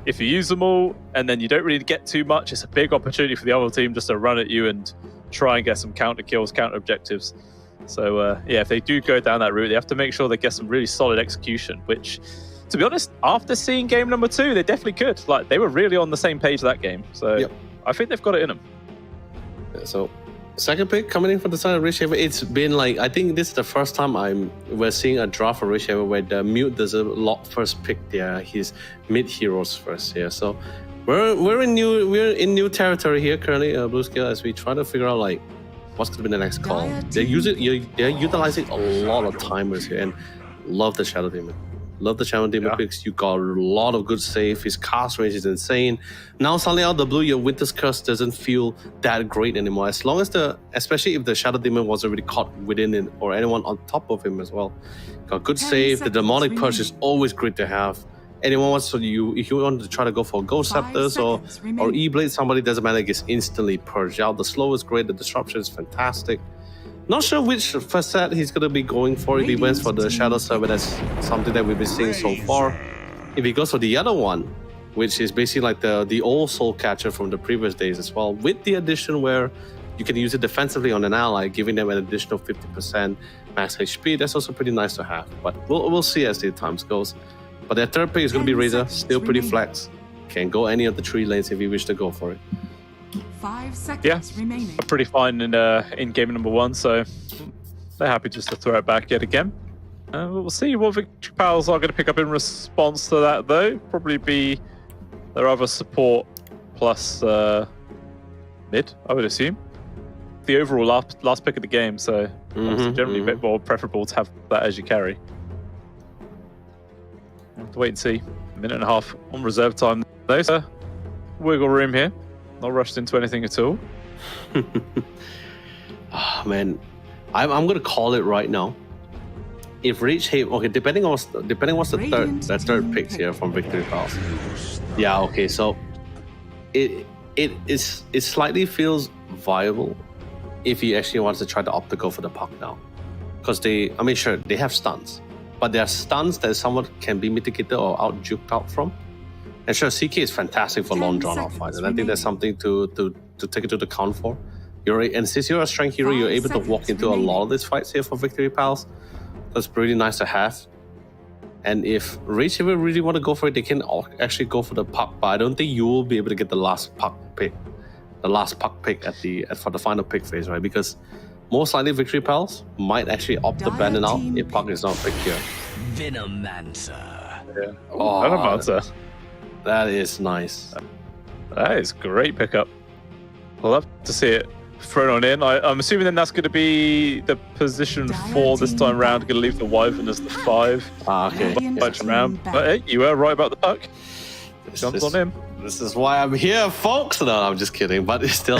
if you use them all and then you don't really get too much, it's a big opportunity for the other team just to run at you and try and get some counter kills, counter objectives. So yeah, if they do go down that route, they have to make sure they get some really solid execution, which, to be honest, after seeing game number 2, they definitely could. Like, they were really on the same page that game. So I think they've got it in them. So second pick coming in for the side of Rage Haven. It's been like, I think this is the first time we're seeing a draft for Rage Haven where the mute does a lot first pick his mid heroes first here. So we're in new territory here currently, Blue Scale, as we try to figure out like what's gonna be the next call. They're utilizing a lot of timers here, and love the Shadow Demon. Love the Shadow Demon picks. You got a lot of good save. His cast range is insane. Now suddenly out of the blue, your Winter's Curse doesn't feel that great anymore. As long as especially if the Shadow Demon was already caught within it, or anyone on top of him as well. Got good save. The Demonic Purge is always great to have. Anyone wants to if you want to try to go for Ghost 5 Scepters or seconds remaining. E-Blade, somebody, doesn't matter, gets instantly purged out. The slow is great. The disruption is fantastic. Not sure which facet he's going to be going for. If he went for the Shadow Server, that's something that we've been seeing so far. If he goes for the other one, which is basically like the old Soul Catcher from the previous days as well, with the addition where you can use it defensively on an ally, giving them an additional 50% max HP, that's also pretty nice to have. But we'll see as the times goes. But their third pick is going to be 10 Razor, seconds still pretty remaining. flex. Can go any of the 3 lanes if you wish to go for it. 5 seconds remaining. Pretty fine in game number 1, so they're happy just to throw it back yet again. We'll see what Victory Pals are going to pick up in response to that, though. Probably be their other support plus mid, I would assume. The overall last pick of the game, so obviously generally a bit more preferable to have that as your carry. We'll have to wait and see. A minute and a half on reserve time, though. So wiggle room here. Not rushed into anything at all. Oh, man, I'm gonna call it right now. If Reach Haven, okay, depending on what's the third picks here from Victory Pals. Yeah, okay, so it slightly feels viable if he actually wants to try to opt to go for the puck now, because sure, they have stuns, but there are stuns that somewhat can be mitigated or out juked out from. And sure, CK is fantastic for long drawn out fights, and I think that's something to take into account for. And since you're a strength hero, you're able to walk into a lot of these fights here for Victory Pals. That's pretty nice to have. And if Rage Haven really want to go for it, they can actually go for the puck, but I don't think you will be able to get the last puck pick for the final pick phase, right? Because most likely Victory Pals might actually opt to ban it out if puck is not picked here. Venomancer. Yeah. Oh, Venomancer. That is nice. That is great pickup. I'll love to see it thrown on in. I'm assuming then that's going to be the position 4 this time round. Going to leave the Wyvern as the 5. Okay. Bunch around. But hey, you were right about the puck. Jumps on him. This is why I'm here, folks. No, I'm just kidding. But it's still,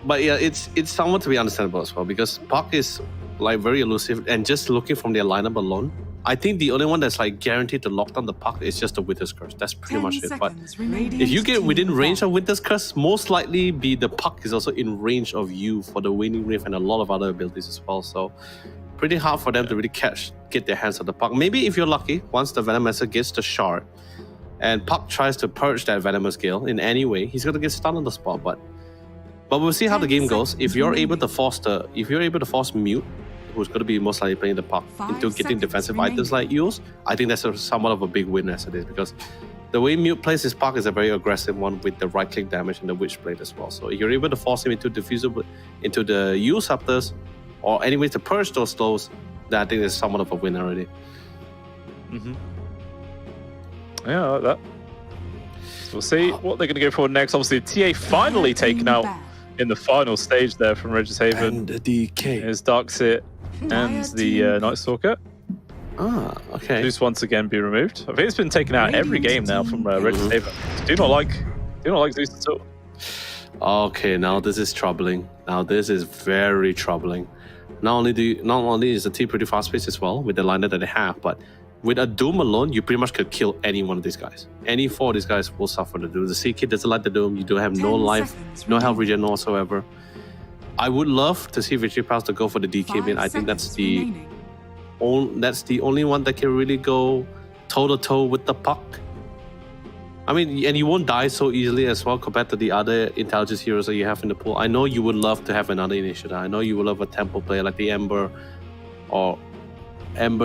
it's somewhat to be understandable as well, because puck is like very elusive, and just looking from their lineup alone, I think the only one that's like guaranteed to lock down the puck is just the Winter's Curse. That's pretty much it. But if you get within range of Winter's Curse, most likely the puck is also in range of you for the Waning Rift and a lot of other abilities as well. So pretty hard for them to really get their hands on the puck. Maybe if you're lucky, once the Venomancer gets the shard and puck tries to purge that Venomous Gale in any way, he's gonna get stunned on the spot. But we'll see how the game goes. If you're able to force Mute, who's going to be most likely playing the puck, into getting defensive items like yours, I think that's somewhat of a big win as it is, because the way Mute plays his puck is a very aggressive one with the right-click damage and the Witchblade as well. So if you're able to force him into the Use Scepters, or any way to purge those slows, then I think there's somewhat of a win already. Yeah, I like that. So we'll see what they're going to go for next. Obviously, TA finally taken out in the final stage there from Regis Haven. And the DK. Is Darkseer and the Night Stalker. Ah, okay. Just once again be removed. I think it's been taken out every game now from Regis Haven. Do not like Zeus at all. Okay, now this is troubling. Now this is very troubling. Not only is the team pretty fast paced as well with the lineup that they have, but with a Doom alone, you pretty much could kill any one of these guys. Any 4 of these guys will suffer the Doom. The CK doesn't like the Doom. You do have no life, no health regen whatsoever. I would love to see Victory Pals to go for the DK bin. I think that's the only one that can really go toe-to-toe with the puck. I mean, and you won't die so easily as well compared to the other intelligence heroes that you have in the pool. I know you would love to have another initiator. I know you would love a temple player like the Ember,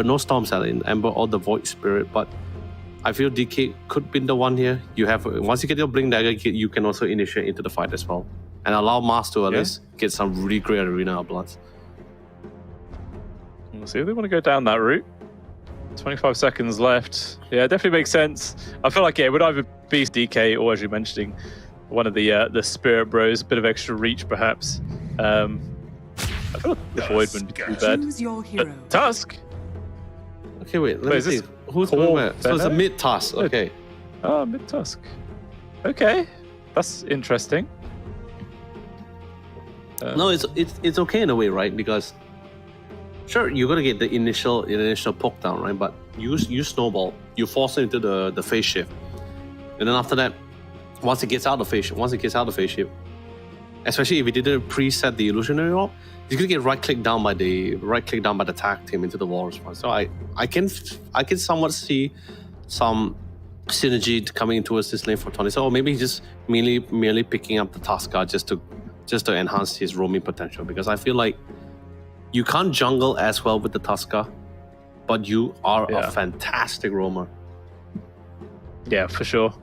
no Storm Salad, Ember or the Void Spirit, but I feel DK could be the one here. You have, once you get your Blink Dagger, you can also initiate into the fight as well, and allow Mars to at least get some really great arena bloods. We'll see if they want to go down that route. 25 seconds left. Yeah, definitely makes sense. I feel like it would either be DK or, as you're mentioning, one of the Spirit Bros, a bit of extra reach perhaps. I feel like the Void wouldn't be too bad. Choose your hero. But Tusk. Okay, wait, let me see. Who's going where? So it's a mid Tusk, okay. Oh, mid Tusk. Okay, that's interesting. No, it's okay in a way, right? Because sure, you're gonna get the initial poke down, right? But you snowball, you force it into the phase shift, and then after that, once it gets out of phase shift, especially if you didn't preset the illusionary orb, you're gonna get right click down by the tag team into the wall response. So I can somewhat see some synergy coming towards this lane for Tony. So maybe he's just merely picking up the Tusker just to enhance his roaming potential, because I feel like you can't jungle as well with the Tusker, but you are a fantastic roamer. Yeah, for sure.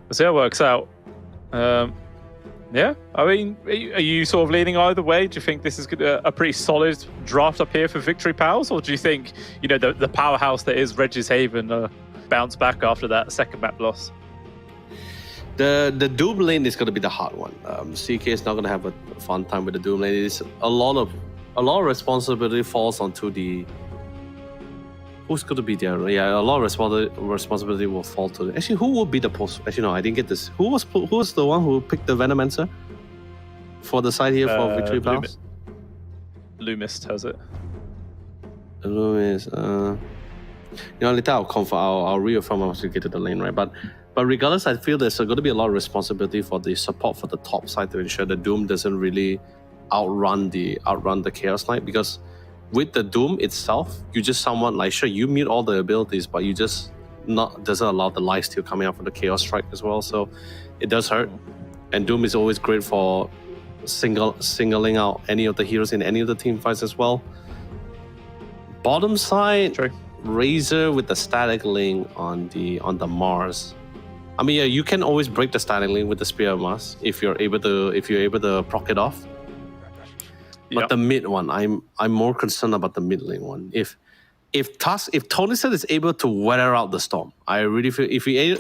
Let's see how it works out. Yeah, I mean, are you sort of leaning either way? Do you think this is a pretty solid draft up here for Victory Pals, or do you think the powerhouse that is Reggie's Haven bounce back after that second map loss? The Doom lane is going to be the hard one. CK is not going to have a fun time with the Doom lane. It's a lot of responsibility falls onto the. Who's going to be there? Yeah, a lot of responsibility will fall to. Actually, who will be the post? Actually, no, I didn't get this. Who was the one who picked the Venomancer for the side here for Victory Pals? Loomis has it. Loomis. Later I'll reaffirm once we get to the lane, right? But regardless, I feel there's going to be a lot of responsibility for the support for the top side to ensure the Doom doesn't really outrun the Chaos Knight, because with the Doom itself, you just someone like, sure, you mute all the abilities, but you just doesn't allow the lifesteal coming out from the Chaos Strike as well, so it does hurt. And Doom is always great for singling out any of the heroes in any of the team fights as well. Bottom side, True. Razor with the static link on the Mars. I mean, yeah, you can always break the static link with the Spear of Mars if you're able to proc it off. But the mid one, I'm more concerned about the mid lane one. If Tonyson is able to weather out the storm, I really feel if he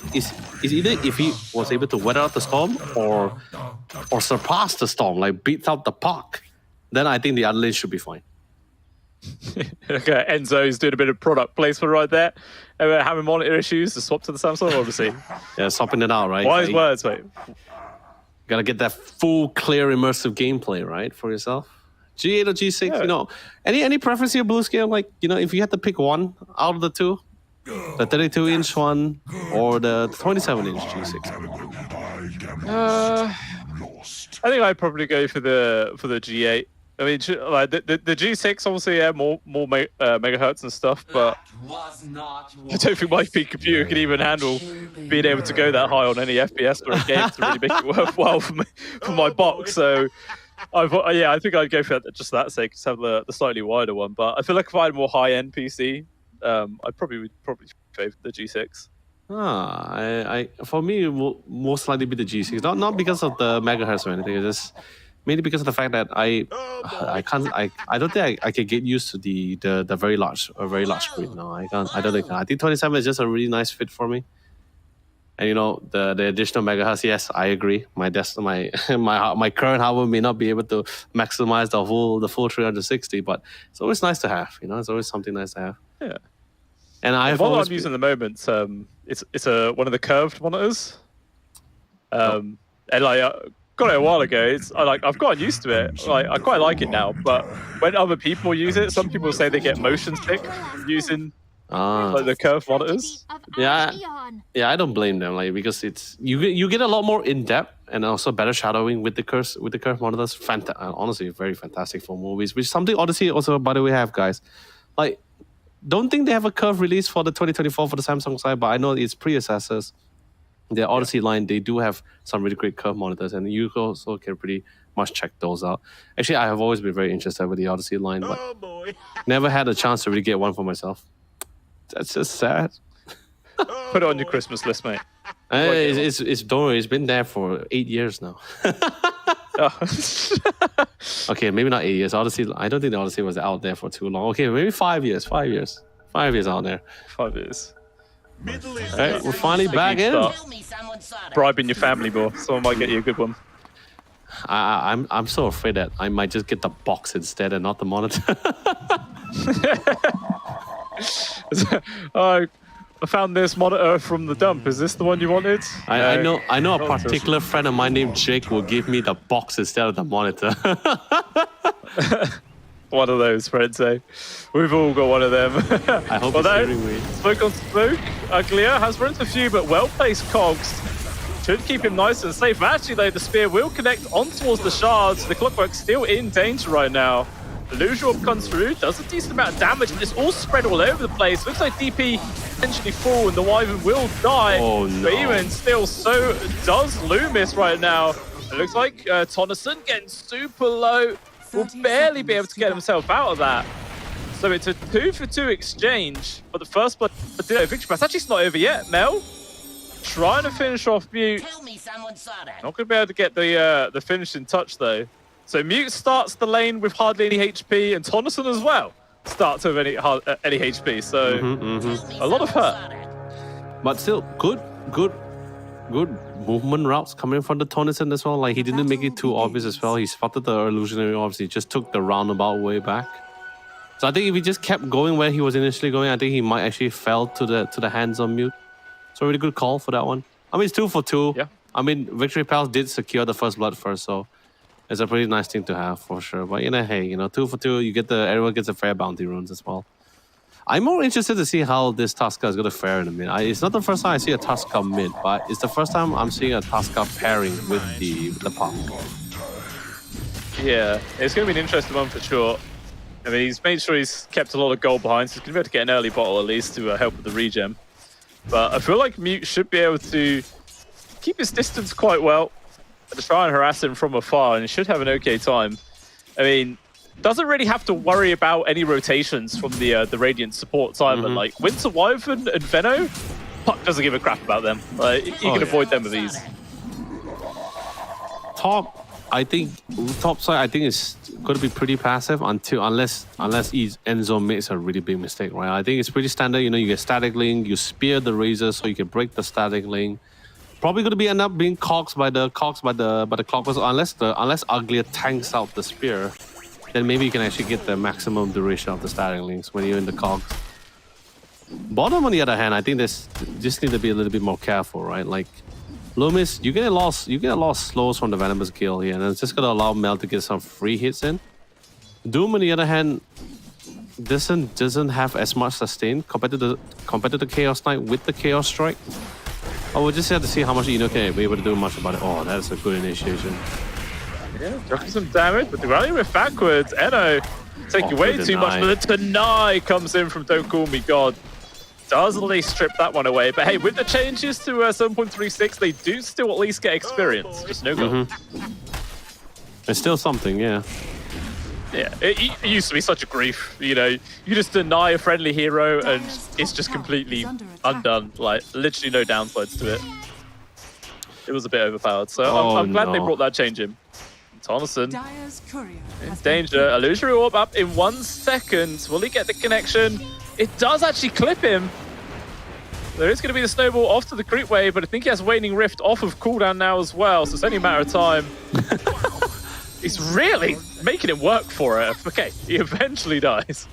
was able to weather out the storm or surpass the storm, like beat out the park, then I think the other lane should be fine. Okay, Enzo's doing a bit of product placement right there. Having monitor issues to swap to the Samsung Odyssey. Yeah, swapping it out, right? Wise words, mate. Gotta get that full, clear, immersive gameplay, right, for yourself. G8 or G6, any preference here, Blue Scale? Like, if you had to pick one out of the two, the 32-inch one or the 27-inch G6? I think I'd probably go for the G8. I mean, like the G6, obviously, yeah, more megahertz and stuff, but I don't think my peak computer can even handle being able to go that high on any FPS or a game to really make it worthwhile for my box. So, I think I'd go for just that sake, just have the slightly wider one. But I feel like if I had a more high-end PC, I would probably favor the G6. For me, it will most likely be the G6. Not because of the megahertz or anything. It's just mainly because of the fact that I don't think I can get used to the very large screen. No, I can't. I don't think. I think 27 is just a really nice fit for me. And the additional megahertz, yes, I agree. My current hardware may not be able to maximize the full 360, but it's always nice to have. It's always something nice to have. Yeah. And I'm using at the moment, it's one of the curved monitors. And got it a while ago. I've gotten used to it. I quite like it now. But when other people use it, some people say they get motion sick using the curved monitors. Yeah, I don't blame them. Because it's you get a lot more in depth and also better shadowing with the curved monitors. Honestly, very fantastic for movies. Which is something Odyssey also, by the way, have, guys. Don't think they have a curve release for the 2024 for the Samsung side, but I know its predecessors. The Odyssey line, they do have some really great curve monitors, and you also can pretty much check those out. Actually, I have always been very interested with the Odyssey line, but never had a chance to really get one for myself. That's just sad. Put it on your Christmas list, mate. Don't worry, it's been there for 8 years now. Okay, maybe not 8 years. Odyssey, I don't think the Odyssey was out there for too long. Okay, maybe 5 years. 5 years. 5 years out there. 5 years. Alright, we're finally back in. Bribing your family more. Someone might get you a good one. I'm so afraid that I might just get the box instead and not the monitor. I found this monitor from the dump. Is this the one you wanted? I know a particular friend of mine named Jake will give me the box instead of the monitor. One of those, friends, eh? We've all got one of them. I hope it's hearing me. Smoke on smoke. Uglier has runs a few, but well-placed cogs should keep him nice and safe. Actually, though, the spear will connect on towards the shards. The Clockwork's still in danger right now. Illusion Orb comes through, does a decent amount of damage, but it's all spread all over the place. Looks like DP potentially fall and the Wyvern will die. Oh, no. But even still, so does Loomis right now. It looks like Tonneson getting super low. Will barely be able to get himself out of that. So it's a 2-for-2 exchange. But the first blood victory pass. Actually, it's not over yet. Mel trying to finish off Butte. Not going to be able to get the finishing touch though. So Mute starts the lane with hardly any HP, and Tonneson as well starts with any HP. So a lot of hurt. But still, good movement routes coming from the Tonneson as well. Like he didn't make it too obvious as well. He spotted the illusionary orbs. He just took the roundabout way back. So I think if he just kept going where he was initially going, I think he might actually fell to the hands on Mute. So really good call for that one. I mean, it's 2 for 2. Yeah. I mean, Victory Pals did secure the first blood first, so it's a pretty nice thing to have for sure. But hey, 2 for 2, you get everyone gets a fair bounty runes as well. I'm more interested to see how this Tusker is going to fare in a mid. It's not the first time I see a Tusker mid, but it's the first time I'm seeing a Tusker pairing with the pop. Yeah, it's going to be an interesting one for sure. I mean, he's made sure he's kept a lot of gold behind, so he's going to be able to get an early bottle at least to help with the regen. But I feel like Mute should be able to keep his distance quite well and try and harass him from afar, and he should have an okay time. I mean, doesn't really have to worry about any rotations from the Radiant support either. Like Winter Wyvern and Venno, Puck doesn't give a crap about them. Like, you can avoid them with ease. Top side, I think is going to be pretty passive unless Enzo makes a really big mistake, right? I think it's pretty standard. You get static link, you spear the razor so you can break the static link. Probably going to end up being cogs by the clockwork, unless Uglier tanks out the spear. Then maybe you can actually get the maximum duration of the static links when you're in the cogs. Bottom, on the other hand, I think this just need to be a little bit more careful, right? Like Loomis, you get a lot of slows from the Venomous Gale here, and it's just gonna allow Mel to get some free hits in. Doom, on the other hand, doesn't have as much sustain compared to the Chaos Knight with the Chaos Strike. Oh, we'll just have to see how much Eno can be able to do much about it. Oh, that's a good initiation. Yeah, dropping some damage, but the rally with backwards. Eno taking way too much, but the deny comes in from Don't Call Me God. Does at least strip that one away, but hey, with the changes to 7.36, they do still at least get experience. Just no gold. It's still something, yeah. Yeah, it used to be such a grief. You just deny a friendly hero and it's just completely undone. Like, literally no downsides to it. It was a bit overpowered, so I'm glad they brought that change in. Tonneson in danger. Illusory Orb up in 1 second. Will he get the connection? It does actually clip him. There is going to be the snowball off to the creep wave, but I think he has Waning Rift off of cooldown now as well, so it's only a matter of time. He's really making him work for it. Okay, he eventually dies.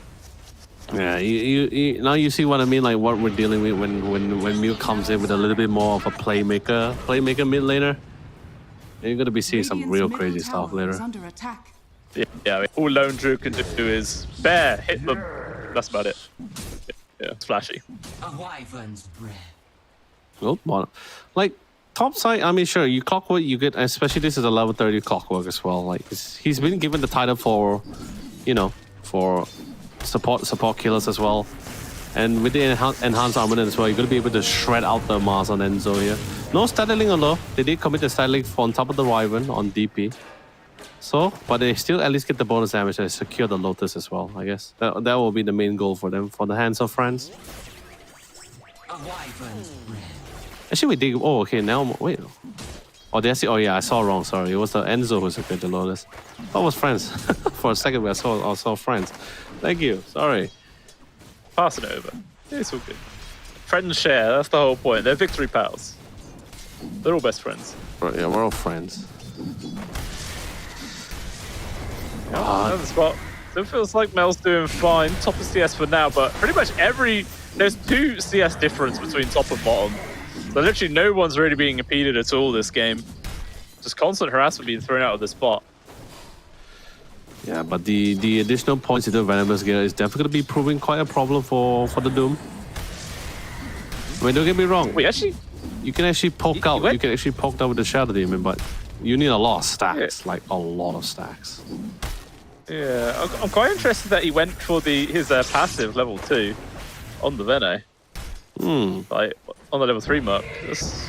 Yeah, now you see what I mean, like what we're dealing with when Mew comes in with a little bit more of a playmaker mid laner. You're going to be seeing some real crazy stuff later. Yeah, all Lone Druid can do is bear, hit them. That's about it. Yeah, it's flashy. Well, like top side, I mean, sure, you clockwork, you get, especially this is a level 30 clockwork as well. Like he's been given the title for, for support killers as well. And with the enhanced armament as well, you're going to be able to shred out the Mars on Enzo here. No static link although, they did commit the static link on top of the Wyvern on DP. So, but they still at least get the bonus damage and secure the Lotus as well, I guess. That will be the main goal for them, for the Hands of Friends. Actually, we did. Oh, okay, now, wait. Oh, did I see? Oh, yeah, I saw wrong, sorry. It was the Enzo who secured the Lotus. That was Friends. For a second, I saw Friends. Thank you, sorry. Passing it over. It's all good. Friends share, that's the whole point. They're victory pals. They're all best friends. Right, yeah, we're all friends. Another spot. So it feels like Mel's doing fine. Top of CS for now, but pretty much there's 2 CS difference between top and bottom. So literally no one's really being impeded at all this game. Just constant harassment being thrown out of the spot. Yeah, but the additional points into Venomous Gale is definitely going to be proving quite a problem for the Doom. I mean, don't get me wrong. Wait, actually, you can actually poke out. You can actually poke out with the Shadow Demon, but you need a lot of stacks, like a lot of stacks. Yeah, I'm quite interested that he went for his passive level 2 on the Veno. Like on the level 3 mark. That's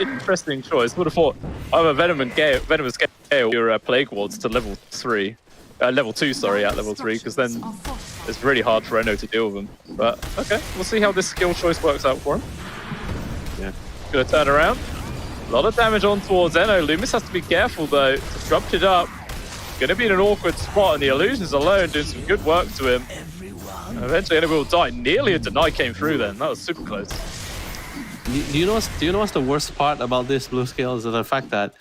an interesting choice. Would have thought either Venomous Gale your Plague Wards to level 3. Level 2, sorry, at level 3, because then it's really hard for Eno to deal with them. But okay, we'll see how this skill choice works out for him. Yeah. Gonna turn around. A lot of damage on towards Eno. Loomis has to be careful though. Disrupted up. Gonna be in an awkward spot, and the illusions alone doing some good work to him. And eventually Eno will die. Nearly a deny came through then. That was super close. Do you know what's the worst part about this blue scale is the fact that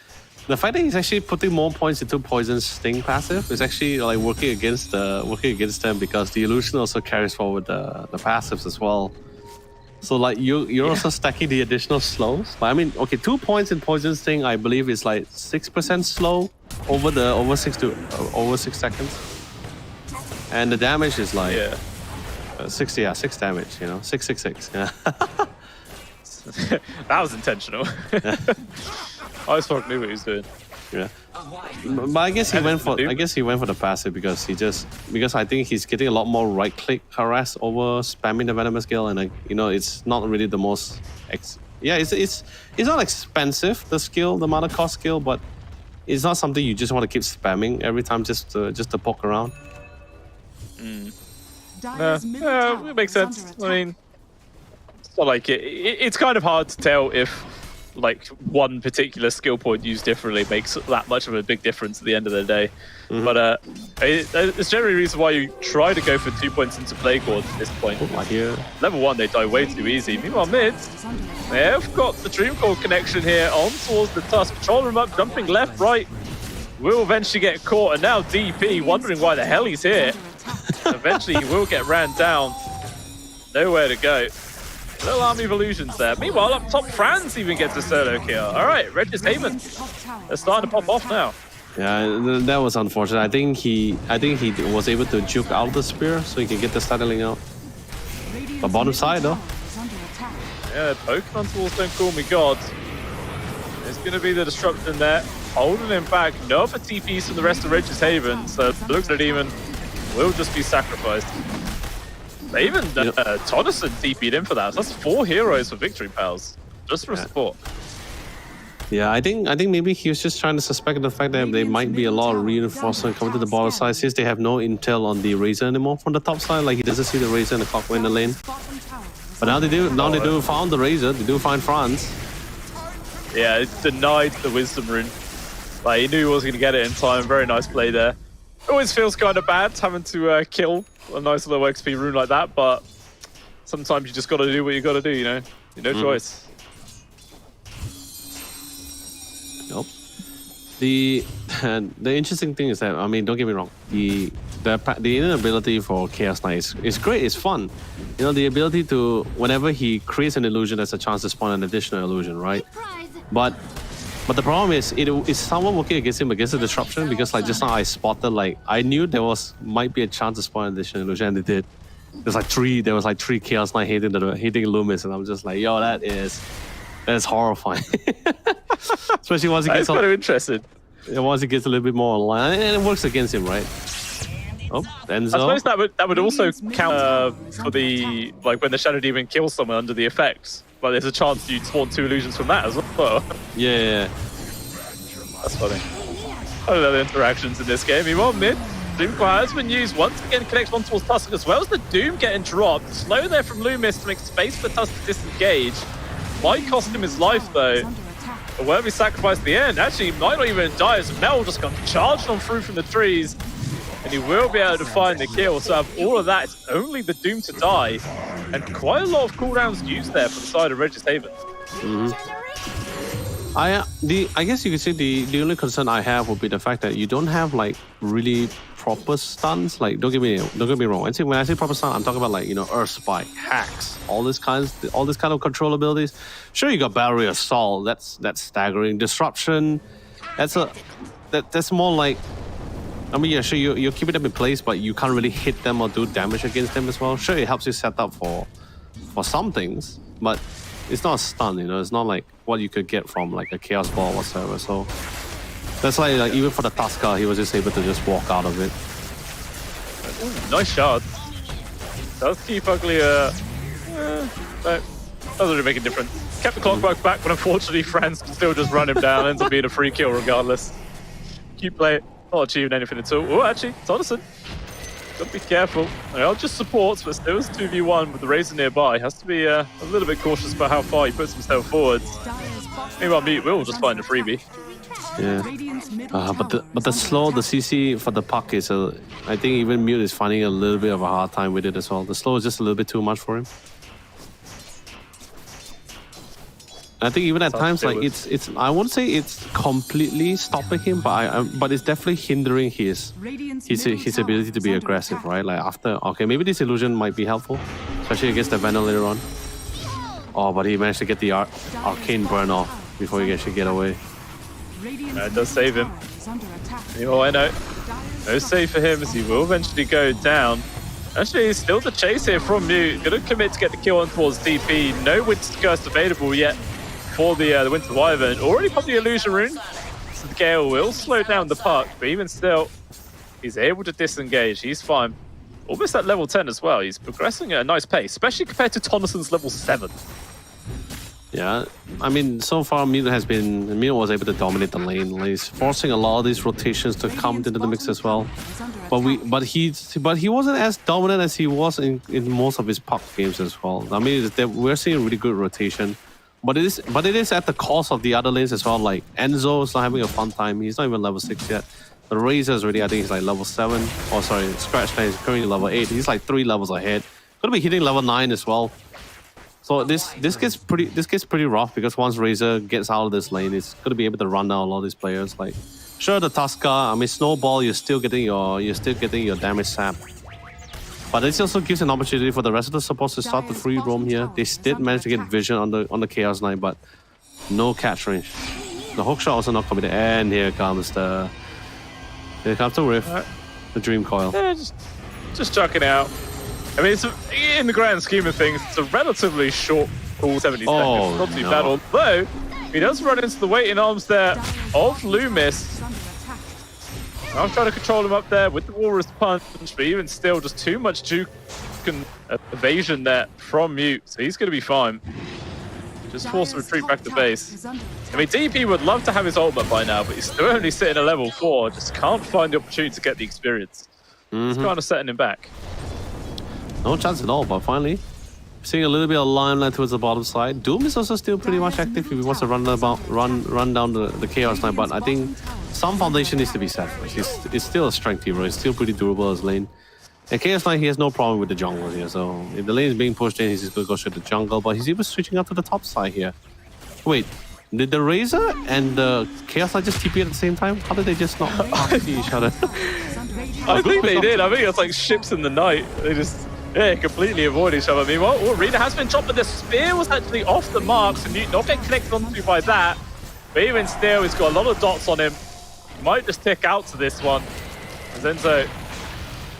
he's actually putting more points into Poison's Sting passive is actually like working against them because the illusion also carries forward the passives as well. So like you're also stacking the additional slows. But I mean, okay, 2 points in Poison's Sting I believe is like 6% slow over 6 seconds, and the damage is like 6 damage. 666. Yeah. That was intentional. I just knew what he was doing. Yeah, but I guess he went for the passive because I think he's getting a lot more right click harass over spamming the venomous skill, and it's not really the most it's not expensive, the skill, the mana cost skill, but it's not something you just want to keep spamming every time just to poke around. It makes sense. I mean, it's not like it's kind of hard to tell if like one particular skill point used differently makes that much of a big difference at the end of the day. But it's generally a reason why you try to go for 2 points into Plague Ward at this point. Level 1, they die way too easy. Meanwhile, mid, they've got the Dreamcore connection here on towards the Tusk. Patrolling him up, jumping left, right. Will eventually get caught, and now DP wondering why the hell he's here. Eventually, he will get ran down. Nowhere to go. Little army of illusions there. Meanwhile, up top, Franz even gets a solo kill. All right, Regis Haven. They're starting to pop off now. Yeah, that was unfortunate. I think he was able to juke out the spear so he can get the startling out. But bottom side though. Yeah, poking on towards Don't Call Me God. It's going to be the disruption there, holding him back. No for TPs from the rest of Regis Haven, so looks at Demon will just be sacrificed. They even Tonison TP'd in for that. So that's 4 heroes for victory, pals. Just for support. Yeah, I think maybe he was just trying to suspect the fact that there might be a lot of reinforcement coming to the bottom side since they have no intel on the Razor anymore from the top side. Like he doesn't see the Razor and the Clockwork in the lane. But now they do found the Razor. They do find Franz. Yeah, it denied the Wisdom Rune. Like he knew he wasn't going to get it in time. Very nice play there. Always feels kind of bad having to kill a nice little XP rune like that, but sometimes you just got to do what you got to do, no choice. Nope. The interesting thing is that, I mean, don't get me wrong, the inability for Chaos Knight is great, it's fun. The ability to, whenever he creates an illusion, there's a chance to spawn an additional illusion, right? But the problem is, it's someone working against him against the disruption, because like just now I spotted, like I knew there might be a chance to spawn an additional illusion, and they did. There was like three Chaos Knight hitting Loomis, and I'm just like, yo, that's horrifying. Especially once he gets kind of interested. Once he gets a little bit more online, and it works against him, right? Oh, Enzo. I suppose that would also count for the when the Shadow Demon kills someone under the effects. But there's a chance you'd spawn 2 illusions from that as well. Yeah. That's funny. I don't know the interactions in this game. Meanwhile, mid, Doomcore has been used once again, connects one towards Tusk, as well as the Doom getting dropped. Slow there from Loomis to make space for Tusk to disengage. Might cost him his life though. But wherever he sacrificed at the end, actually might not even die as Mel just comes charged on through from the trees. And he will be able to find the kill. So out of all of that, it's only the Doom to die. And quite a lot of cooldowns used there for the side of Regis Haven. I guess you could say the only concern I have would be the fact that you don't have like really proper stuns. Like don't get me wrong. When I say proper stun, I'm talking about like Earth Spike, hacks, all this kind of control abilities. Sure, you got Barrier Assault. That's staggering. Disruption. That's more like. I mean, yeah, sure, you're keeping them in place, but you can't really hit them or do damage against them as well. Sure, it helps you set up for some things, but it's not a stun, It's not like what you could get from like a Chaos Ball or whatsoever. So that's why, like, even for the Tusker, he was just able to just walk out of it. Ooh, nice shot. Does keep Ugly, but doesn't really make a difference. Kept the clockwork back, but unfortunately, Franz can still just run him down. Ends up being a free kill regardless. Keep playing. Not achieving anything at all. Oh, actually, Tonison. Gotta be careful. They are just supports, but still it's 2v1 with the Razor nearby. Has to be a little bit cautious about how far he puts himself forward. Meanwhile, Mute will just find a freebie. Yeah. Radiant's middle But tower the is slow, under the CC for the puck is I think even Mute is finding a little bit of a hard time with it as well. The slow is just a little bit too much for him. I think even at times like it's I won't say it's completely stopping him, but it's definitely hindering his ability to be aggressive, right? Like after maybe this illusion might be helpful, especially against the Venom later on. Oh, but he managed to get the arcane burn off before he can actually get away. It does save him. Oh, I know. No save for him as he will eventually go down. Actually, still the chase here from Mute. Gonna commit to get the kill on towards DP. No Winter Curse available yet for the Winter Wyvern. Already popped the illusion rune. So the Gale will slow down the puck, but even still, he's able to disengage. He's fine. Almost at level 10 as well. He's progressing at a nice pace, especially compared to Tonnisson's level 7. Yeah, I mean, so far Mute was able to dominate the lane. Like, he's forcing a lot of these rotations to come into the mix as well. But he wasn't as dominant as he was in most of his puck games as well. I mean, we're seeing really good rotation, but it is at the cost of the other lanes as well. Like Enzo is not having a fun time. He's not even level 6 yet. The Razor is already, I think he's like level 7. Oh, sorry, Scratch Knight is currently level 8. He's like 3 levels ahead. Gonna be hitting level 9 as well. So this gets pretty rough because once Razor gets out of this lane, it's gonna be able to run down a lot of these players. Like, sure, the Tusker, I mean, Snowball, you're still getting your damage sap, but this also gives an opportunity for the rest of the supports to start the free roam here. They did manage to get vision on the Chaos Knight, but no catch range. The hookshot also not committed, and here comes the Rift, the Dream Coil. Yeah, just chucking out. I mean, in the grand scheme of things, it's a relatively short cool 70 seconds. Not too bad, although he does run into the waiting arms there of Loomis. I'm trying to control him up there with the Walrus Punch, but even still, just too much juke and evasion there from Mute, so he's going to be fine. Just forced to retreat back to base. I mean, DP would love to have his ultimate by now, but he's still only sitting at level 4, just can't find the opportunity to get the experience. It's kind of setting him back. No chance at all, but finally, seeing a little bit of limelight towards the bottom side. Doom is also still pretty much active if he wants to run down the Chaos Knight, but I think some foundation needs to be set first. It's still a strength hero, it's still pretty durable as lane. And Chaos Knight, he has no problem with the jungle here, so if the lane is being pushed in, he's just going to go straight to the jungle, but he's even switching up to the top side here. Wait, did the Razor and the Chaos Knight just TP at the same time? How did they just not see each other? I think they did. I think it's like ships in the night. They just... yeah, completely avoid each other. Meanwhile, Arena has been chopped, but the spear was actually off the mark, so Mute not getting connected onto by that. But even still, he's got a lot of dots on him. He might just tick out to this one. Zenzo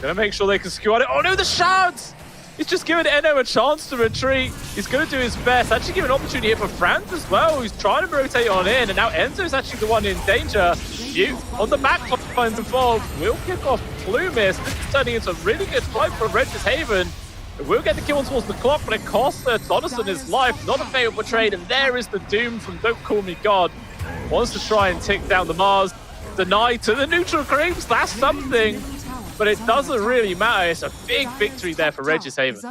gonna make sure they can skew on it. Oh no, the shards! He's just giving Enno a chance to retreat. He's gonna do his best. Actually giving an opportunity here for Franz as well, who's trying to rotate on in, and now Enzo's actually the one in danger. Mute on the back finds involved. Will kick off Loomis. This is turning into a really good fight for Regis Haven. It will get the kill towards the clock, but it costs Tonnison his life. Not a favorable trade, and there is the doom from Don't Call Me God. Wants to try and take down the Mars. Deny to the neutral creeps. That's something, but it doesn't really matter. It's a big victory there for Regis Haven.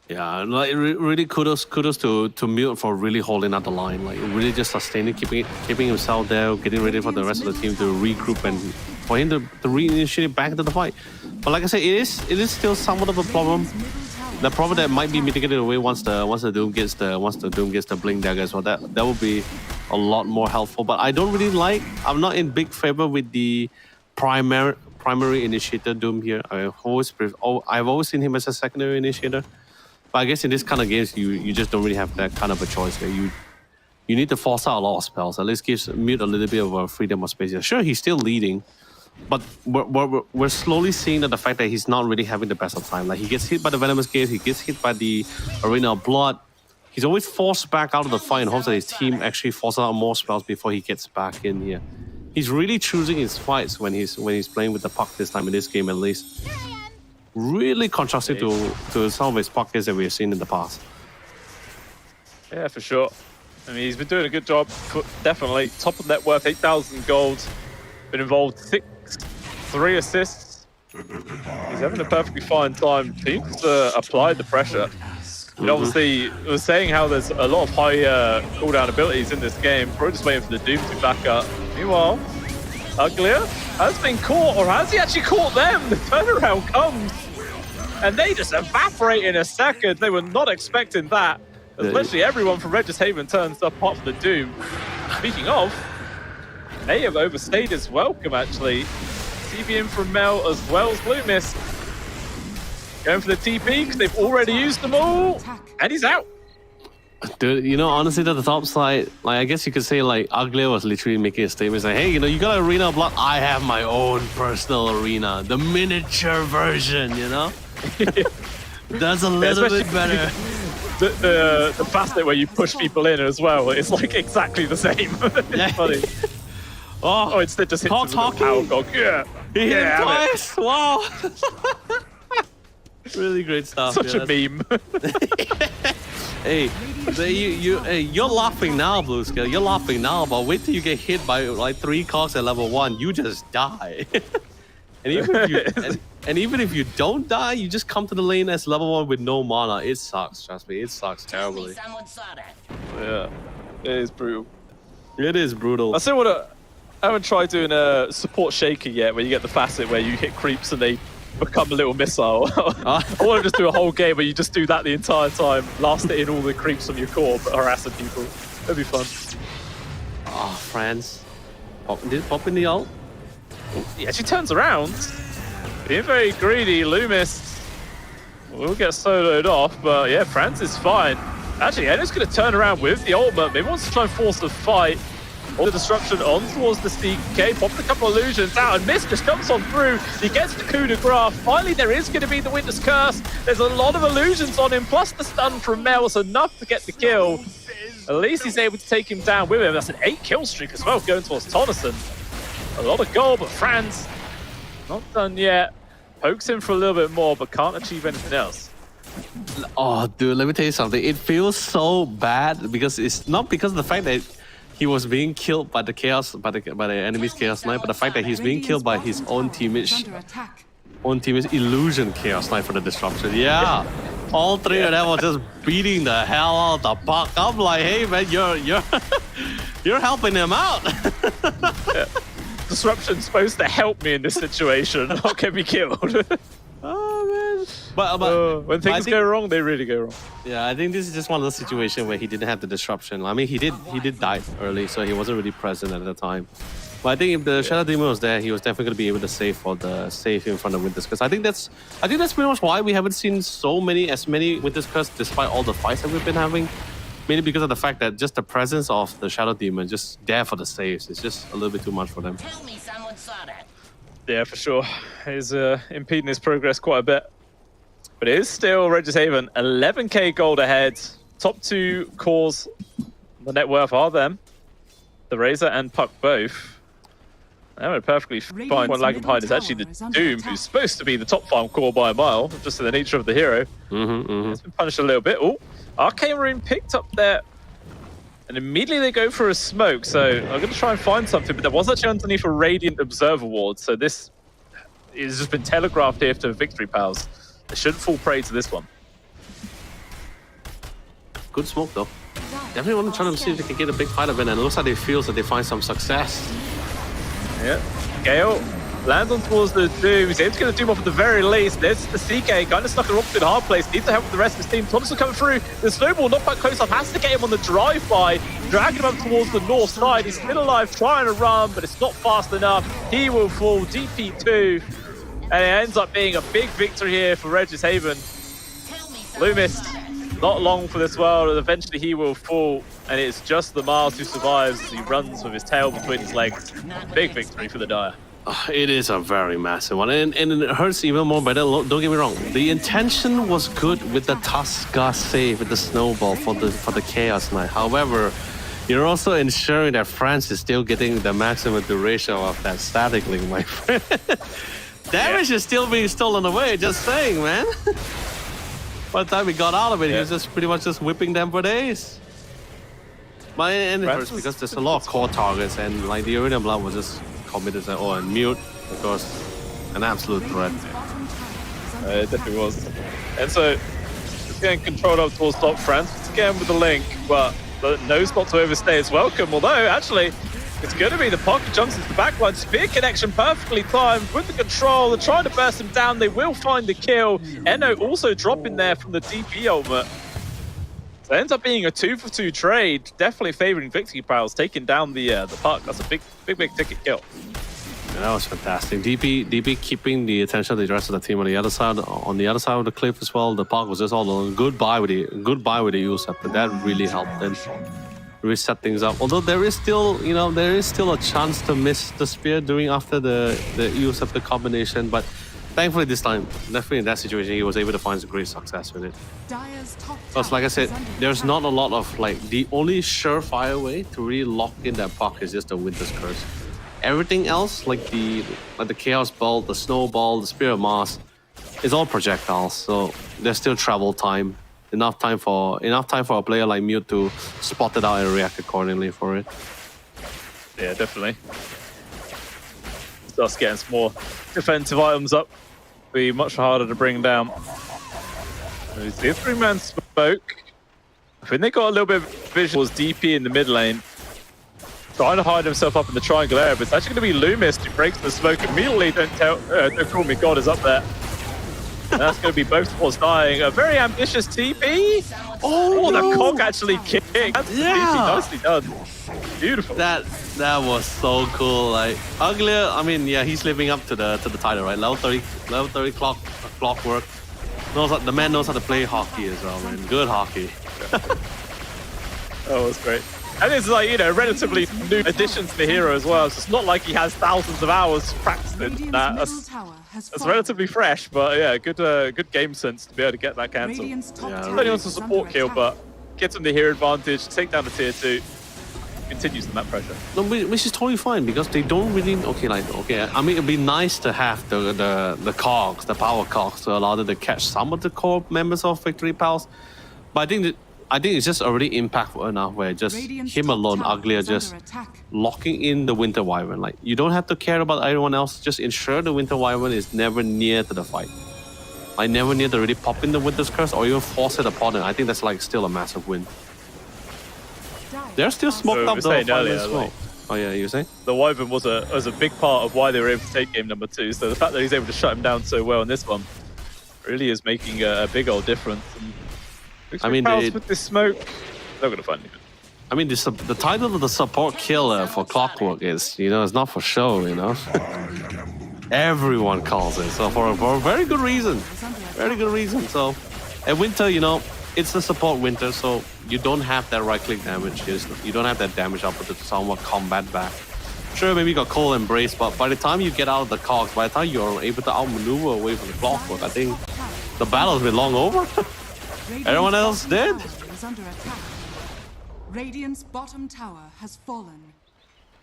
Yeah, like really kudos to Mute for really holding out the line, like really just sustaining, keeping himself there, getting ready for the rest of the team to regroup and for him to reinitiate back into the fight. But like I said, it is still somewhat of a problem. The problem that might be mitigated away once the Doom gets the Blink Dagger as well. That will be a lot more helpful. But I don't really like. I'm not in big favor with the primary initiator Doom here. I've always seen him as a secondary initiator. But I guess in this kind of games, you just don't really have that kind of a choice here. You need to force out a lot of spells. At least gives Mute a little bit of a freedom of space here. Sure, he's still leading, but we're slowly seeing that the fact that he's not really having the best of time. Like, he gets hit by the Venomous Gaze, he gets hit by the Arena of Blood. He's always forced back out of the fight in hopes that his team actually forces out more spells before he gets back in here. He's really choosing his fights when he's playing with the puck this time in this game, at least. Really contrasting to some of his pockets that we've seen in the past. Yeah, for sure. I mean, he's been doing a good job, definitely. Top of net worth, 8,000 gold. Been involved 3 assists. He's having a perfectly fine time. Teams applied the pressure. And obviously, it was saying how there's a lot of high cooldown abilities in this game. We're just waiting for the Doom to back up. Meanwhile, Uglier has been caught, or has he actually caught them? The turnaround comes, and they just evaporate in a second. They were not expecting that. Especially everyone from Regis Haven turns up apart from the Doom. Speaking of, they have overstayed his welcome, actually. CV in from Mel as well as Blue Mist. Going for the TP because they've already used them all. And he's out. Dude, you know, honestly, to the top side, like, I guess you could say, like, Uglier was literally making a statement saying, hey, you know, you got an arena of blood, I have my own personal arena. The miniature version, you know? That's a little bit better. The facet where you push people in as well, it's like exactly the same. It's funny. Oh, instead just hits him with a power gog. Yeah. He hit him twice. Wow. Really great stuff. Such a meme. Hey, you're laughing now, Blue Scale. You're laughing now, but wait till you get hit by like 3 cogs at level 1. You just die. and even if you don't die, you just come to the lane as level 1 with no mana. It sucks, trust me. It sucks terribly. Yeah, it is brutal. It is brutal. I still want to. I haven't tried doing a support shaker yet, where you get the facet where you hit creeps and they become a little missile. I want to just do a whole game where you just do that the entire time, last it in all the creeps from your core, but harassing people. That'd be fun. Oh, France. Did it pop in the ult? He actually turns around. Being very greedy, Loomis will get soloed off, but yeah, France is fine. Actually, Enno's going to turn around with the ultimate. Maybe wants to try and force the fight. All the disruption on towards the CK, popped a couple of illusions out, and Mist just jumps on through. He gets the coup de grace. Finally, there is going to be the Witness Curse. There's a lot of illusions on him, plus the stun from Mel, so enough to get the kill. At least he's able to take him down with him. That's an 8-kill streak as well, going towards Tonneson. A lot of gold, but Franz not done yet. Pokes him for a little bit more, but can't achieve anything else. Oh, dude, let me tell you something. It feels so bad because it's not because of the fact that he was being killed by the chaos, by the enemy's chaos knight, but the fact that he's being killed by his own teammate's illusion chaos knight for the disruption. Yeah, all 3 of them were just beating the hell out of the puck. I'm like, hey man, you're helping him out. Yeah. Disruption's supposed to help me in this situation, not get me killed. Oh man! But when things go wrong, they really go wrong. Yeah, I think this is just one of those situations where he didn't have the disruption. I mean, he did die early, so he wasn't really present at the time. But I think if the Shadow Demon was there, he was definitely going to be able to save for the save in front of Winter's Curse. I think that's pretty much why we haven't seen as many Winter's Curse despite all the fights that we've been having. Mainly because of the fact that just the presence of the Shadow Demon just there for the saves. It's just a little bit too much for them. Tell me someone saw that. Yeah, for sure. He's impeding his progress quite a bit. But it is still Regis Haven. 11k gold ahead. Top 2 cores, the net worth are them. The Razor and Puck both. They're perfectly fine. One lagging behind is actually the Doom, who's supposed to be the top farm core by a mile, just in the nature of the hero. It's been punished a little bit. Oh, Arcane Rune picked up there. And immediately they go for a smoke, so I'm going to try and find something, but there was actually underneath a Radiant Observer Ward, so this has just been telegraphed here to Victory Pals. They shouldn't fall prey to this one. Good smoke though. Definitely want to try to see if they can get a big fight of it, and it looks like they feel that they find some success. Yeah, Gale lands on towards the Doom. He's able to get the Doom off at the very least. There's the CK, kind of stuck in a hard place. Needs to help with the rest of his team. Thompson coming through. The Snowball not quite close up. Has to get him on the drive-by. Dragging him up towards the north side. He's still alive, trying to run, but it's not fast enough. He will fall. DP2. And it ends up being a big victory here for Regis Haven. Loomis, not long for this world, and eventually he will fall. And it's just the Mars who survives as he runs with his tail between his legs. Big victory for the Dire. It is a very massive one, and it hurts even more. But don't get me wrong, the intention was good with the Tuska save with the snowball for the Chaos Knight. However, you're also ensuring that France is still getting the maximum duration of that static link, my friend. Damage is still being stolen away. Just saying, man. By the time we got out of it, he was just pretty much just whipping them for days. But and it hurts because there's a lot of core targets, and like the Arena Blood was just committed and mute, of course. An absolute threat. It definitely was. And so, just getting controlled up towards top France. Once again with the link, but no spot to overstay is welcome. Although, actually, it's going to be the pocket jumps into the backline. Spear connection perfectly timed with the control. They're trying to burst him down. They will find the kill. Eno also dropping there from the DP ultimate. So it ends up being a 2-for-2 trade. Definitely favoring Victory Pals, taking down the puck. That's a big ticket kill. Yeah, that was fantastic. DP keeping the attention of the rest of the team on the other side of the cliff as well. The puck was just all alone. Goodbye with the use up, but that really helped them reset things up. Although there is still, there is still a chance to miss the spear after the use up the combination, but thankfully this time, definitely in that situation, he was able to find some great success with it. Because like I said, there's not a lot of the only surefire way to really lock in that puck is just the Winter's Curse. Everything else, like the Chaos Bolt, the Snowball, the Spear of Mars, is all projectiles. So there's still travel time. Enough time for a player like Mute to spot it out and react accordingly for it. Yeah, definitely. Starts getting some more defensive items up. Be much harder to bring down. You see a 3-man smoke. I think they got a little bit of visuals DP in the mid lane. Trying to hide himself up in the triangle area, but it's actually going to be Loomis who breaks the smoke immediately. Don't call me God is up there. And that's going to be both towards dying. A very ambitious TP. Oh, no. The cog actually kicked. That's nicely done. Beautiful. That was so cool. Like Uglier, I mean, yeah, he's living up to the title, right? Level 30 clockwork. The man knows how to play hockey as well, man. Good hockey. That was great. And it's relatively new addition to the hero as well. So it's not like he has thousands of hours practiced in that. That's relatively fresh, but yeah, good game sense to be able to get that cancel. Yeah, Only wants a support kill, but gets him the hero advantage, take down the tier 2, continues the map pressure. No, which is totally fine because they don't really. I mean, it'd be nice to have the cogs, the power cogs, to allow them to catch some of the core members of Victory Pals. But I think it's just already impactful enough where just him alone, Uglier, just locking in the Winter Wyvern. Like, you don't have to care about everyone else. Just ensure the Winter Wyvern is never near to the fight. Like, never near to really pop in the Winter's Curse or even force it upon it. I think that's still a massive win. They're still smoked up though. Oh yeah, you were saying? The Wyvern was a big part of why they were able to take game number 2. So the fact that he's able to shut him down so well in this one really is making a big old difference. And I mean, with this smoke, they're going to find anything. I mean, the title of the support killer for Clockwork is, it's not for show, Everyone calls it, so for a very good reason. Very good reason. So, at Winter, it's the support Winter, so you don't have that right-click damage. You don't have that damage output to somewhat combat back. Sure, maybe you got Cold Embrace, but by the time you get out of the cogs, by the time you're able to outmaneuver away from the Clockwork, I think the battle's been long over. Everyone else dead? Radiant's bottom tower has fallen.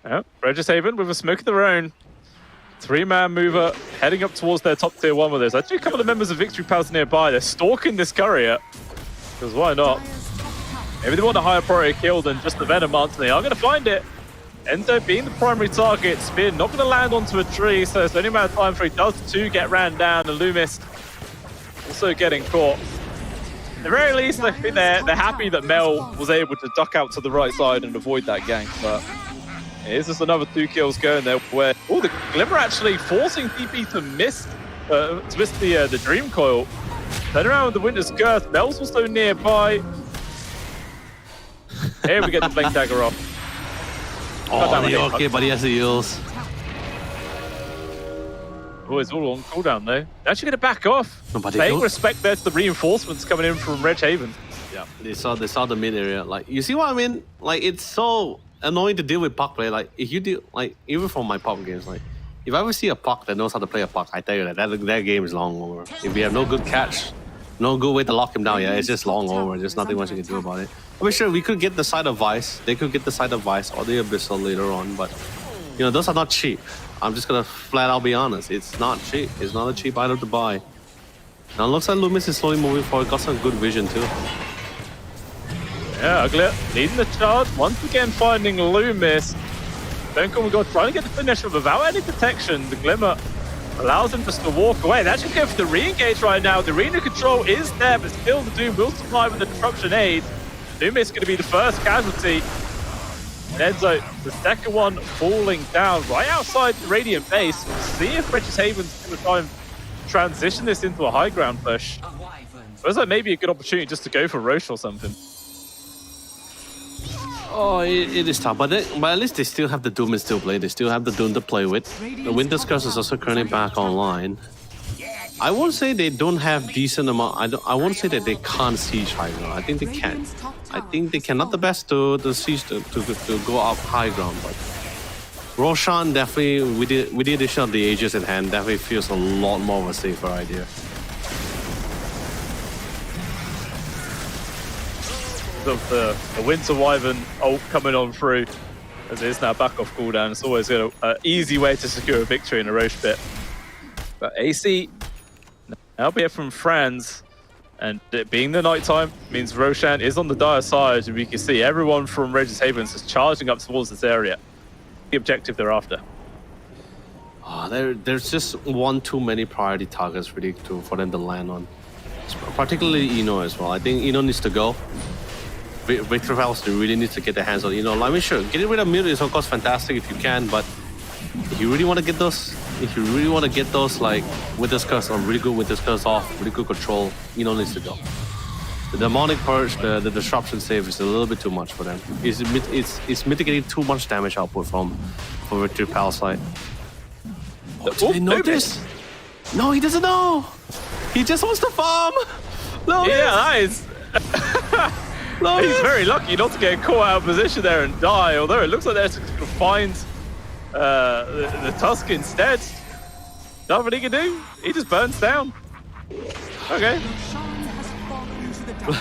Yeah, Regis Haven with a smoke of their own. 3-man mover heading up towards their top tier 1 with this. Actually, a couple of members of Victory Pals nearby. They're stalking this courier. Because why not? Maybe they want a higher priority kill than just the Venom Answer. They are going to find it. Enzo being the primary target. Spear not going to land onto a tree, so it's the only amount of time for he does 2 get ran down. And Loomis also getting caught. At the very least, I think they're happy that Mel was able to duck out to the right side and avoid that gank. But here's just another 2 kills going there. Where the Glimmer actually forcing TP to miss the Dream Coil. Turn around with the Winter's Curse. Mel's also nearby. Here we get the Blink Dagger off. Okay, but he has the heals. Oh, it's all on cooldown though. They're actually going to back off. Paying respect there to the reinforcements coming in from Reg Haven. Yeah, they saw the mid area. Like, you see what I mean? Like, it's so annoying to deal with puck play. Like, if you do, even from my puck games, if I ever see a puck that knows how to play a puck, I tell you that game is long over. If we have no good catch, no good way to lock him down, it's just long over. There's nothing much you can do about it. I mean, sure, we could get the side of Vice. They could get the side of Vice or the Abyssal later on, but those are not cheap. I'm just gonna flat out be honest. It's not cheap. It's not a cheap item to buy. Now it looks like Loomis is slowly moving forward. Got some good vision too. Yeah, Uglier leading the charge. Once again finding Loomis. Don't call me God, trying to get the finish without any protection. The Glimmer allows him just to walk away. They're actually going for the re-engage right now. The arena control is there, but still the Doom will survive with the disruption aid. Doom is going to be the first casualty. Enzo, the second one falling down right outside the Radiant base. We'll see if Regis Haven's going to try and transition this into a high ground push. Feels like maybe a good opportunity just to go for Roche or something. Oh, it is tough, but at least they still have the Doom and still play. They still have the Doom to play with. The Winter's Curse is also currently back online. I won't say they don't have decent amount. I won't say that they can't siege high ground. I think they can. I think they can. Not the best to siege to go up high ground, but Roshan definitely with the addition of the Aegis in hand definitely feels a lot more of a safer idea. Of the Winter Wyvern ult coming on through as it is now back off cooldown. It's always an easy way to secure a victory in a Roche pit. But AC now be it from Franz, and it being the nighttime means Roshan is on the dire side, and we can see everyone from Regis Havens is charging up towards this area. The objective they're after. There's just one too many priority targets really for them to land on. Particularly Eno as well. I think Eno needs to go. Victor Vals really needs to get their hands on Eno. I mean, sure, getting rid of Mute is of course fantastic if you can, but if you really want to get those, like Winter's Curse or really good Winter's Curse off, really good control, Eno needs to go. The Demonic Purge, the disruption save is a little bit too much for them. It's mitigating too much damage output from Victor Pal's side. Oh, did they notice? No, he doesn't know. He just wants to farm. No, yeah, nice. He's very lucky not to get caught out of position there and die, although it looks like they're just going to find the Tusk instead. Nothing he can do. He just burns down. Okay.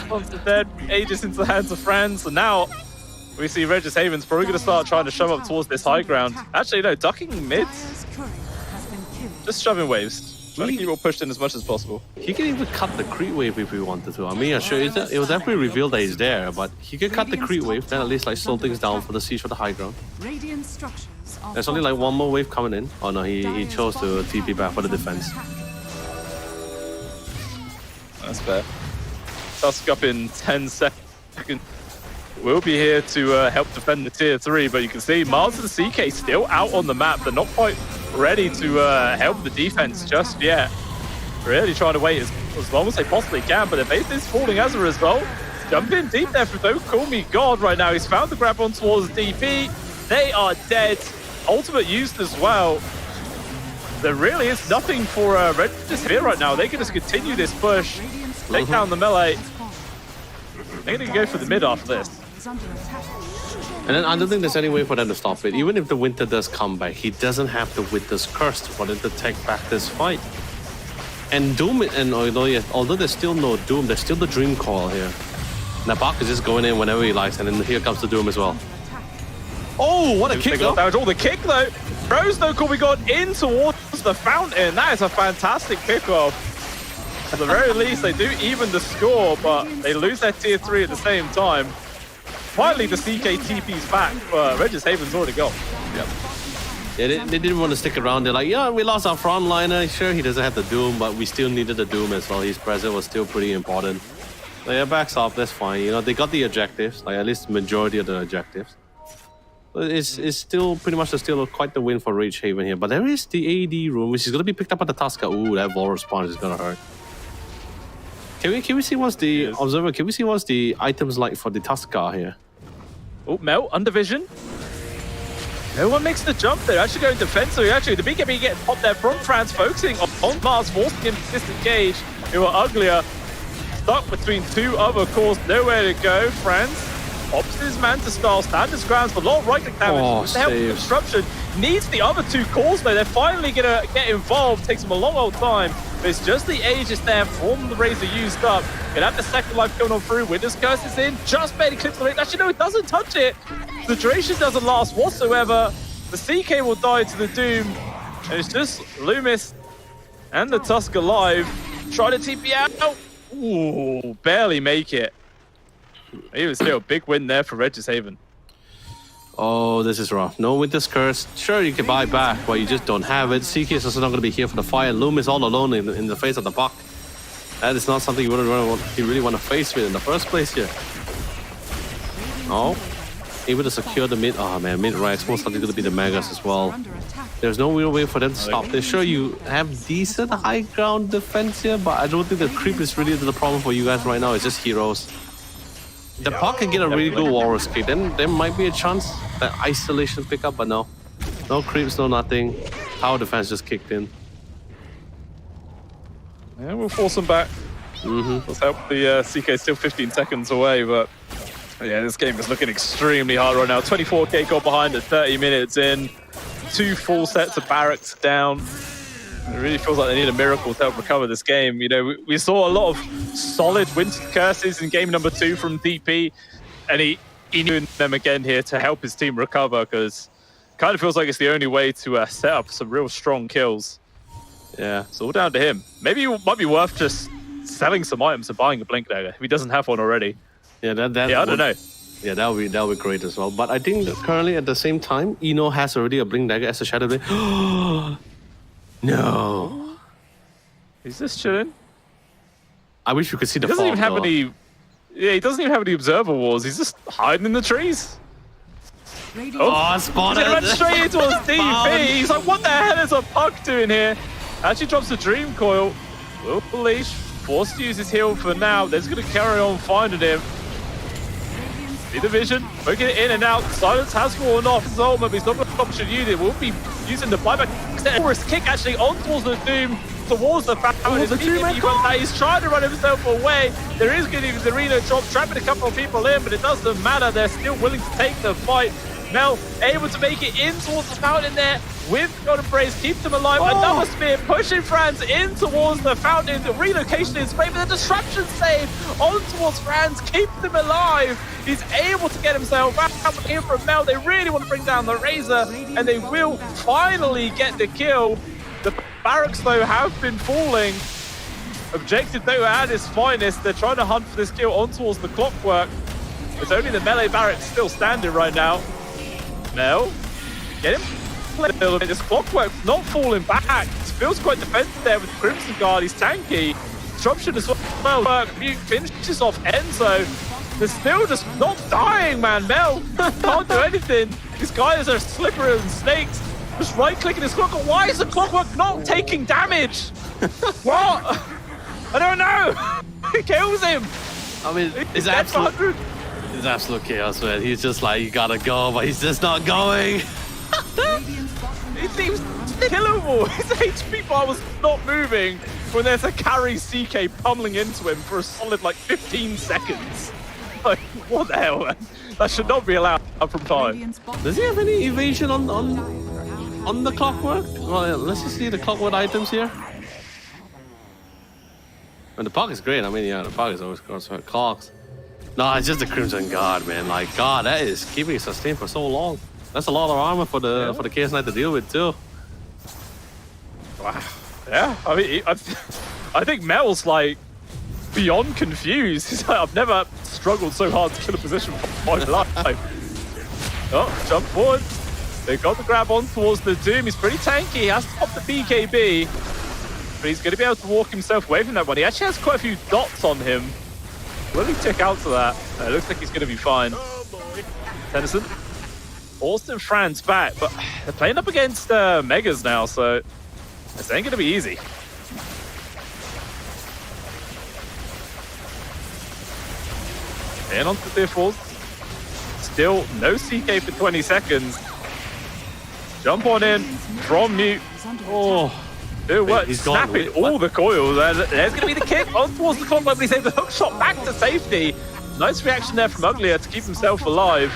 Once the dead, Aegis into the hands of Franz, and now we see Regis Haven's probably going to start trying to shove up towards this high ground. Actually, no, ducking mid. Just shoving waves. Trying to keep it pushed in as much as possible. He can even cut the creep wave if he wanted to. I mean, yeah, sure, it will definitely reveal that he's there, but he could cut the creep wave, then at least like slow things down for the siege for the high ground. There's only like one more wave coming in. Oh no, he chose to TP back for the defense. That's fair. Tusk up in 10 seconds. We'll be here to help defend the tier 3, but you can see Mars and CK still out on the map. They're not quite ready to help the defense just yet. Really trying to wait as long as they possibly can, but their base is falling as a result. Jump in deep there for Don't Call Me God right now. He's found the grab on towards DP. They are dead. Ultimate used as well. There really is nothing for Regis here right now. They can just continue this push, take down the melee. They're going to go for the mid after this. And then I don't think there's any way for them to stop it. Even if the Winter does come back, he doesn't have the Winter's Curse for them to take back this fight. And Doom, and although there's still no Doom, there's still the Dream Coil here. Nabak is just going in whenever he likes, and then here comes the Doom as well. Oh, what a kick though! Oh, the kick though! Rose though, we got in towards the fountain. That is a fantastic kickoff. At the very least, they do even the score, but they lose their tier 3 at the same time. Finally, the CK TP's back, but Regis Haven's already gone. Yep. Yeah, they didn't want to stick around. They're like, yeah, we lost our frontliner. Sure, he doesn't have the Doom, but we still needed the Doom as well. His presence was still pretty important. So yeah, backs off, that's fine. You know, they got the objectives, like at least the majority of the objectives. But it's still pretty much still quite the win for Rage Haven here. But there is the AD room, which is going to be picked up by the Tusker. Ooh, that Vol response is going to hurt. Can we see what's the observer? Can we see what's the items like for the Tusker here? Oh, Mel under vision. No one makes the jump. They're actually going defensive. Actually, the BKB getting popped there from Franz, focusing on Mars, forcing him to disengage. Who are uglier, stuck between two other cores, nowhere to go. Franz pops his Manta style, stands his grounds for a lot of right click damage. With the help of disruption, needs the other two cores though. They're finally gonna get involved. Takes them a long old time. But it's just the Aegis there from the Razor used up. Gonna have the second life going on through. Winter's Curse is in. Just barely clips the ring. Actually, no, it doesn't touch it. The duration doesn't last whatsoever. The CK will die to the Doom. And it's just Loomis and the Tusk alive. Try to TP out. Ooh, barely make it. Even still, big win there for Regis Haven. Oh, this is rough. No Winter's Curse. Sure, you can buy back, but you just don't have it. CK is also not going to be here for the fight. Loom is all alone in the face of the Puck. That is not something you really want to face with in the first place here. Oh, able to secure the mid. Oh man, mid Rex. Most likely going to be the Megas as well. There's no real way for them to stop this. Sure, you have decent high ground defense here, but I don't think the creep is really the problem for you guys right now. It's just heroes. The Puck can get a really good Walrus kick. Then there might be a chance that isolation pick up, but no. No creeps, no nothing. Tower defense just kicked in. Yeah, we'll force them back. Let's help the CK still 15 seconds away, but yeah, this game is looking extremely hard right now. 24k goal behind at 30 minutes in. 2 full sets of barracks down. It really feels like they need a miracle to help recover this game. You know, we saw a lot of solid Winter Curses in game number 2 from DP, and he knew them again here to help his team recover, because kind of feels like it's the only way to set up some real strong kills. Yeah. It's all down to him. Maybe it might be worth just selling some items and buying a Blink Dagger if he doesn't have one already. Yeah, I don't know. Yeah, that would be great as well. But I think that currently at the same time, Eno has already a Blink Dagger as a Shadow Blade. No. He's just chilling. I wish we could see the He doesn't fog, even have though. any. Yeah, he doesn't even have any observer walls. He's just hiding in the trees. Oh, spotted! He ran straight into his DP. He's like, what the hell is a Puck doing here? Actually drops the Dream Coil. Will Leash forced to use his heal for now. They're just going to carry on finding him. See the vision, poking it in and out. Silence has worn off his ultimate, but he's not going to option unit. We'll be using the buyback. His kick actually on towards the Doom, towards the Fountain. He's trying to run himself away. There is going to be the Reno drop, trapping a couple of people in, but it doesn't matter. They're still willing to take the fight. Mel able to make it in towards the fountain there with Golden Brace, keeps them alive. Another spear pushing Franz in towards the fountain. The relocation is great, but the disruption save on towards Franz keeps him alive. He's able to get himself back up here from Mel. They really want to bring down the Razor, and they will finally get the kill. The barracks, though, have been falling. Objective, though, at its finest. They're trying to hunt for this kill on towards the Clockwork. It's only the melee barracks still standing right now. Mel, get him a little bit. This Clockwork's not falling back. It feels quite defensive there with Crimson Guard. He's tanky. Disruption as well. Mute finishes off Enzo. They're still just not dying, man. Mel can't do anything. These guys are slippery and snakes. Just right-clicking his Clockwork. Why is the Clockwork not taking damage? What? I don't know. It kills him. I mean, it's absolute chaos, man. He's just like, you gotta go, but he's just not going. He seems killable. His HP bar was not moving when there's a carry CK pummeling into him for a solid like 15 seconds. Like, what the hell, man? That should not be allowed from time. Does he have any evasion on the Clockwork? Well, let's just see the Clockwork items here. And the Puck is great. I mean, yeah, the Puck is always cross her clocks. No, it's just the Crimson Guard, man. Like, God, that is keeping it sustained for so long. That's a lot of armor for the Chaos Knight to deal with too. Wow. Yeah, I mean, I think Mel's like beyond confused. He's like, I've never struggled so hard to kill a position for my life. Oh, jump forward. They got the grab on towards the Doom. He's pretty tanky. He has to pop the BKB, but he's going to be able to walk himself away from that one. He actually has quite a few dots on him. Will he tick out to that? It looks like he's going to be fine. Tennyson. Austin Franz back, but they're playing up against Megas now, so this ain't going to be easy. And onto the falls. Still no CK for 20 seconds. Jump on in from Mute. Oh. Do what? Snapping all the coils, and there's going to be the kick on towards the Clockwork, but he's able to hook shot back to safety. Nice reaction there from Uglier to keep himself alive.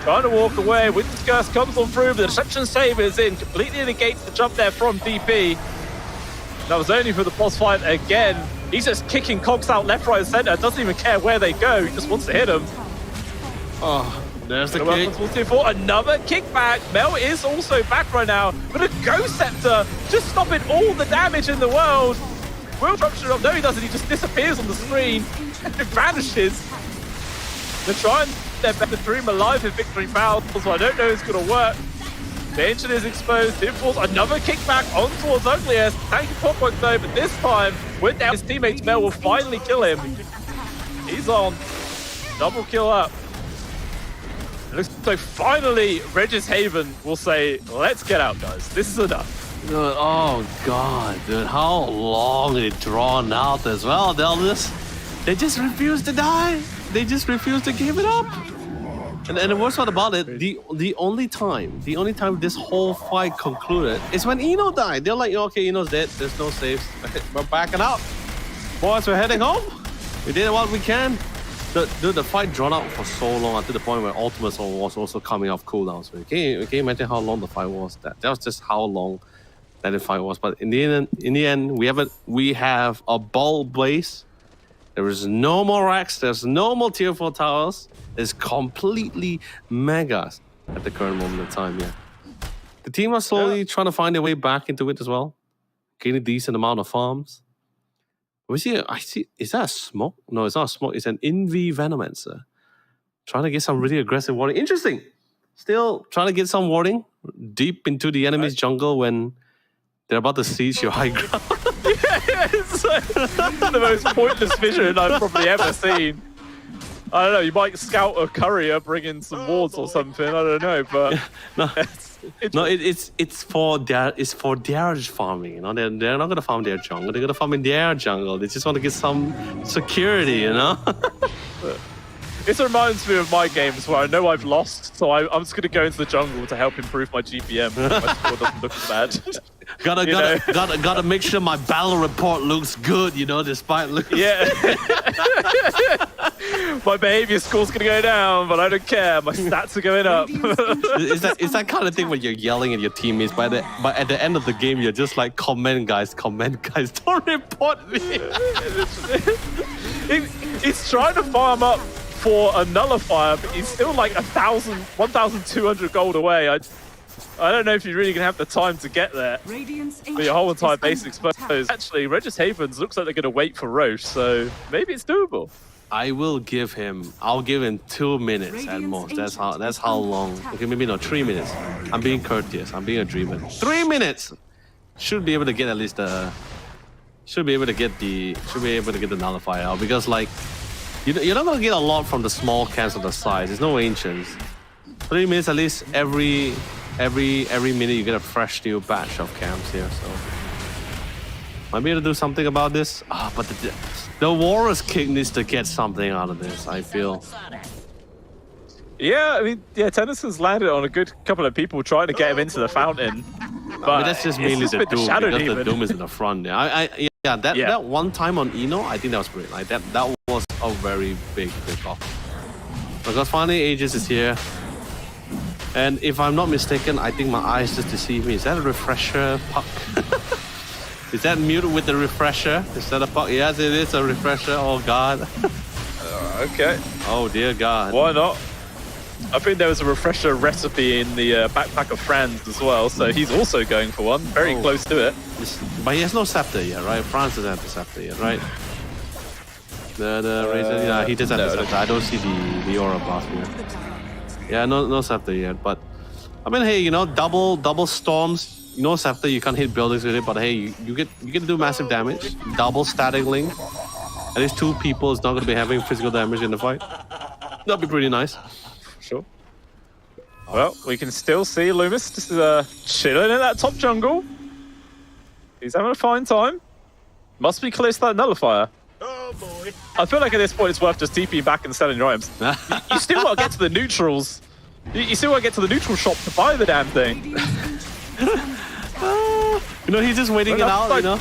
Trying to walk away. Winter's Curse comes on through, but the Deception Save is in. Completely negates the jump there from DP. That was only for the boss fight again. He's just kicking cogs out left, right, and center. Doesn't even care where they go. He just wants to hit them. Oh, there's the kick. Another kickback. Mel is also back right now, but a Ghost Scepter just stopping all the damage in the world. Will Disruption up? No, he doesn't. He just disappears on the screen and vanishes. They're trying their better dream alive in victory battles, so I don't know if it's going to work. The engine is exposed. It falls another kickback on towards Ugliest. Tanky Popbox though, but this time, with his teammates, Mel will finally kill him. He's on. Double kill up. It looks like finally Regis Haven will say, let's get out, guys. This is enough. Dude, oh god, dude, how long it drawn out as well. They just refuse to die. They just refuse to give it up. And the worst part about it, the only time this whole fight concluded is when Eno died. They're like, okay, Eno's dead. There's no saves. We're backing up. Boys, we're heading home. We did what we can. The fight drawn out for so long until the point where Ultimates was also coming off cooldown. So can you imagine how long the fight was? That was just how long that the fight was. But in the end, we have a ball blaze. There is no more racks. There's no more tier 4 towers. It's completely megas at the current moment in time. Yeah, the team are slowly trying to find their way back into it as well, getting a decent amount of farms. We see. I see. Is that a smoke? No, it's not a smoke. It's an Invi Venomancer. Trying to get some really aggressive warding. Interesting. Still trying to get some warding deep into the enemy's jungle when they're about to siege your high ground. Yeah, it's the most pointless vision I've probably ever seen. I don't know, you might scout a courier, bring in some wards or something, I don't know, but... it's for their farming, you know? They're not gonna farm their jungle, they're gonna farm in their jungle. They just want to get some security, you know? It reminds me of my games where I know I've lost, so I'm just gonna go into the jungle to help improve my GPM. My score doesn't look bad. Gotta make sure my battle report looks good, you know, despite losing. Yeah. My behavior score's gonna go down, but I don't care. My stats are going up. It's that kind of thing when you're yelling at your teammates, but at the end of the game, you're just like, comment guys, don't report me. He's trying to farm up for a nullifier, but he's still like 1,200 gold away. I don't know if you're really going to have the time to get there. But your whole entire base exposed. Actually, Regis Havens looks like they're going to wait for Roche, so maybe it's doable. I'll give him 2 minutes at most. That's how long. Okay, maybe not 3 minutes. I'm being courteous. I'm being a dreamer. 3 minutes. Should be able to get at least should be able to get the nullifier out, because like you're not gonna get a lot from the small camps of the size. There's no ancients. 3 minutes at least every minute you get a fresh new batch of camps here, so might be able to do something about this. But the Warriors King needs to get something out of this, I feel. Yeah, I mean, Tennyson's landed on a good couple of people trying to get him into the fountain. But I mean, that's just mainly the Doom, because the Doom is in the front. Yeah, that one time on Eno, I think that was great. Like that was a very big off. Because finally Aegis is here. And if I'm not mistaken, I think my eyes just deceive me. Is that a refresher puck? Is that muted with the refresher? Is that a puck? Yes, it is a refresher. Oh god. Okay. Oh dear god. Why not? I think there was a refresher recipe in the backpack of Franz as well, so he's also going for one. Very close to it. But he has no scepter yet, right? Franz doesn't have the scepter yet, right? The Razor, yeah, he does have the scepter. I don't see the Aura Blast here. Yeah, no scepter yet, but I mean, hey, you know, double storms. No scepter, you can't hit buildings with it, but hey, you get to do massive damage. Double static link. At least 2 people is not going to be having physical damage in the fight. That'd be pretty nice. Sure. Well, we can still see Loomis just chilling in that top jungle. He's having a fine time. Must be close to that nullifier. Oh boy. I feel like at this point it's worth just TPing back and selling your items. You still got to get to the neutrals. You still got to get to the neutral shop to buy the damn thing. You know, he's just waiting it out, like, you know?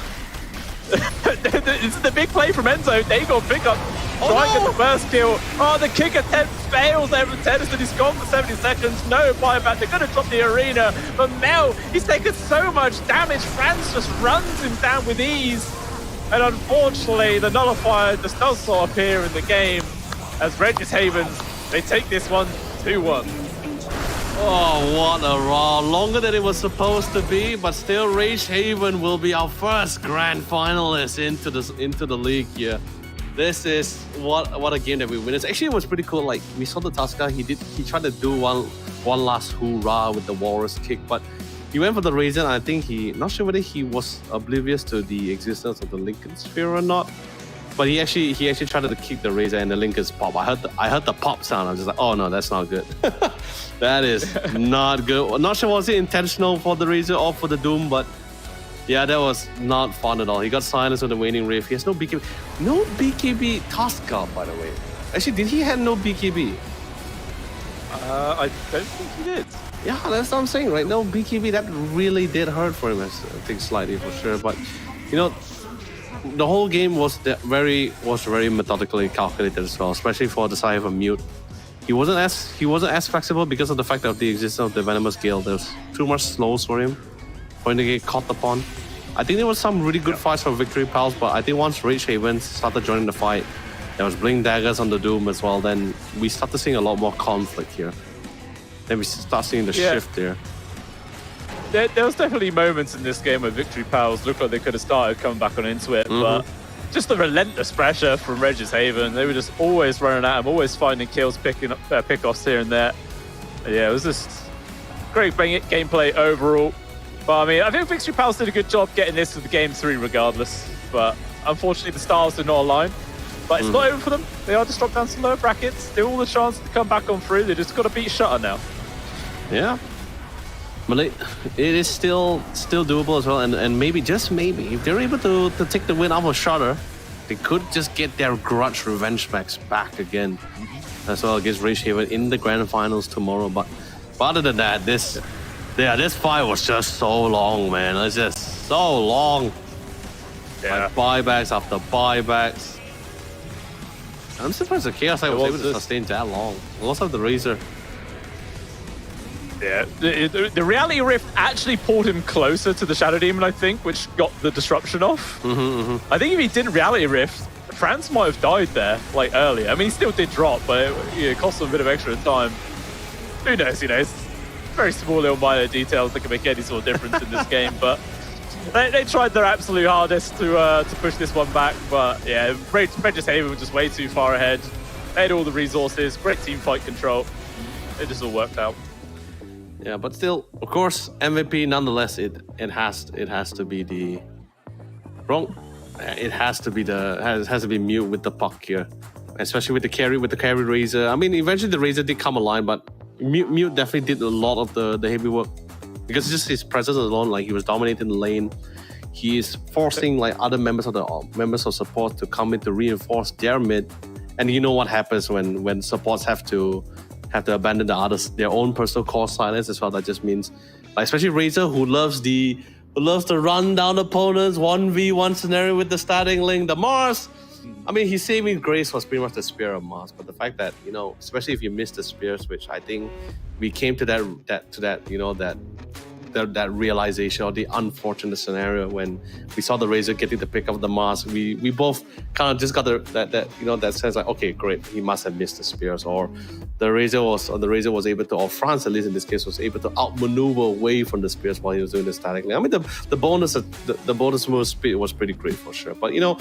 It's the big play from Enzo. They got pick up. Try and get the first kill. Oh, the kick attempt fails there from Tennyson. He's gone for 70 seconds. No buyback. They're going to drop the arena. But Mel, he's taken so much damage. Franz just runs him down with ease. And unfortunately, the nullifier just does so appear in the game as Regis Havens, they take this one 2-1. Oh, what a round. Longer than it was supposed to be, but still Rage Haven will be our first grand finalist into the league here. This is what a game that we witnessed. Actually, it was pretty cool. Like we saw the Tusker, he tried to do one last hoorah with the Walrus kick, but he went for the Razor. And I think not sure whether he was oblivious to the existence of the Lincoln Sphere or not. But he actually tried to kick the Razor and the Lincoln's pop. I heard the pop sound. I was just like, oh no, that's not good. That is not good. Not sure was it intentional for the Razor or for the Doom, but yeah, that was not fun at all. He got silenced on the Waning Rift. He has no BKB. No BKB Tusker, by the way. Actually, did he have no BKB? I don't think he did. Yeah, that's what I'm saying, right? No BKB, that really did hurt for him, I think, slightly for sure. But, you know, the whole game was very methodically calculated as well, especially for the side of a mute. He wasn't as flexible because of the fact of the existence of the Venomous Gale. There's too much slows for him to get caught upon. I think there was some really good fights for Victory Pals, but I think once Rage Haven started joining the fight, there was Blink Daggers on the Doom as well, then we started seeing a lot more conflict here. Then we start seeing the shift there. There was definitely moments in this game where Victory Pals looked like they could have started coming back on into it, but just the relentless pressure from Regis Haven. They were just always running at him, always finding kills, picking up pickoffs here and there. Yeah, it was just great gameplay overall. But I mean, I think Victory Pals did a good job getting this to the game 3 regardless. But unfortunately, the stars did not align. But it's not over for them. They are just dropped down to lower brackets. Still all the chance to come back on through. They just got to beat Shutter now. Yeah. But it is still doable as well. And maybe, just maybe, if they're able to take the win off of Shutter, they could just get their grudge revenge max back again. As well against Rage Haven in the grand finals tomorrow. But other than that, this fight was just so long, man. It's just so long. Yeah. Like buybacks after buybacks. I'm surprised the Chaos was able to sustain that long. Also the Razor. Yeah, the Reality Rift actually pulled him closer to the Shadow Demon, I think, which got the disruption off. I think if he didn't Reality Rift, France might have died there, like, earlier. I mean, he still did drop, but it cost him a bit of extra time. Who knows, you know, it's very small little minor details that can make any sort of difference in this game, but they tried their absolute hardest to push this one back, but yeah, Regis Haven was just way too far ahead. They had all the resources, great team fight control. It just all worked out. Yeah, but still, of course, MVP nonetheless. It has to be the wrong. It has to be Mute with the puck here, especially with the carry Razor. I mean, eventually the Razor did come alive, but Mute definitely did a lot of the heavy work because just his presence alone, like he was dominating the lane. He is forcing like other members of support to come in to reinforce their mid, and you know what happens when supports have to abandon their own personal core silence as well. That just means, like, especially Razor, who loves to run down opponents 1v1 scenario with the starting link, the Mars. I mean, his saving grace was pretty much the Spear of Mars, but the fact that, you know, especially if you miss the Spear switch, I think we came to that realization, or the unfortunate scenario when we saw the Razor getting the pick of the Mars. We both kind of just got that sense like, okay, great, he must have missed the Spears, or the Razor was able to, or France at least in this case, was able to outmaneuver away from the Spears while he was doing the static link. I mean, the bonus move speed was pretty great for sure. But you know,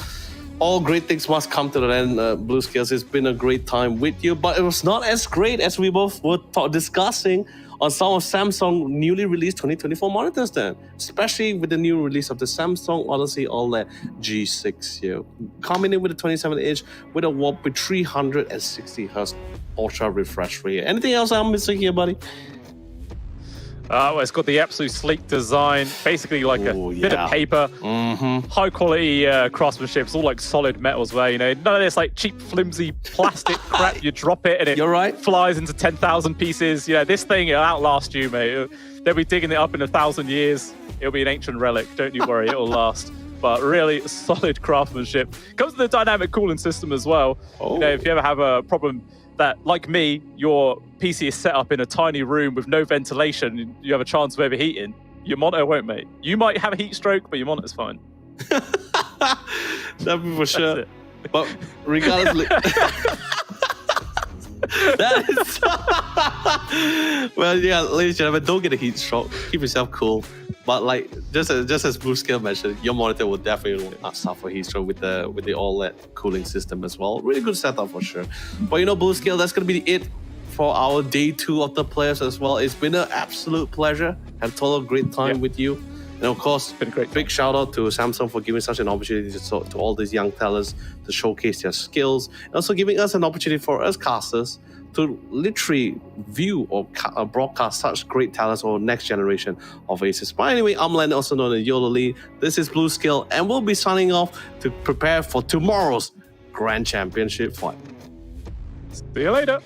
all great things must come to the end. Blue Scales, it's been a great time with you, but it was not as great as we both were discussing on some of Samsung newly released 2024 monitors then, especially with the new release of the Samsung Odyssey OLED G6 here, coming in with a 27-inch with a whopping 360Hz ultra refresh rate. Anything else I'm missing here, buddy? Well, it's got the absolute sleek design, basically like a bit of paper, high quality craftsmanship. It's all like solid metals there, you know, none of this like cheap flimsy plastic crap. You drop it and it flies into 10,000 pieces. You know, this thing, it'll outlast you, mate. They'll be digging it up in 1,000 years. It'll be an ancient relic. Don't you worry, it'll last. But really solid craftsmanship. Comes with a dynamic cooling system as well. You know, if you ever have a problem that, like me, your PC is set up in a tiny room with no ventilation, you have a chance of overheating, your monitor won't, mate. You might have a heat stroke, but your monitor's fine. That'd be for sure. But regardless... That is... Well, yeah, ladies and gentlemen, don't get a heat stroke. Keep yourself cool. But like just as Blue Scale mentioned, your monitor will definitely not suffer heat stroke with the OLED cooling system as well. Really good setup for sure. But you know, Blue Scale, that's gonna be it for our day 2 of the players as well. It's been an absolute pleasure. Had a total great time with you. And of course, Been a great big shout out to Samsung for giving such an opportunity to all these young talents to showcase their skills, and also giving us an opportunity for us casters to literally view or broadcast such great talents or next generation of aces. But anyway, I'm Len, also known as Yola Lee. This is Blue Scale, and we'll be signing off to prepare for tomorrow's Grand Championship fight. See you later.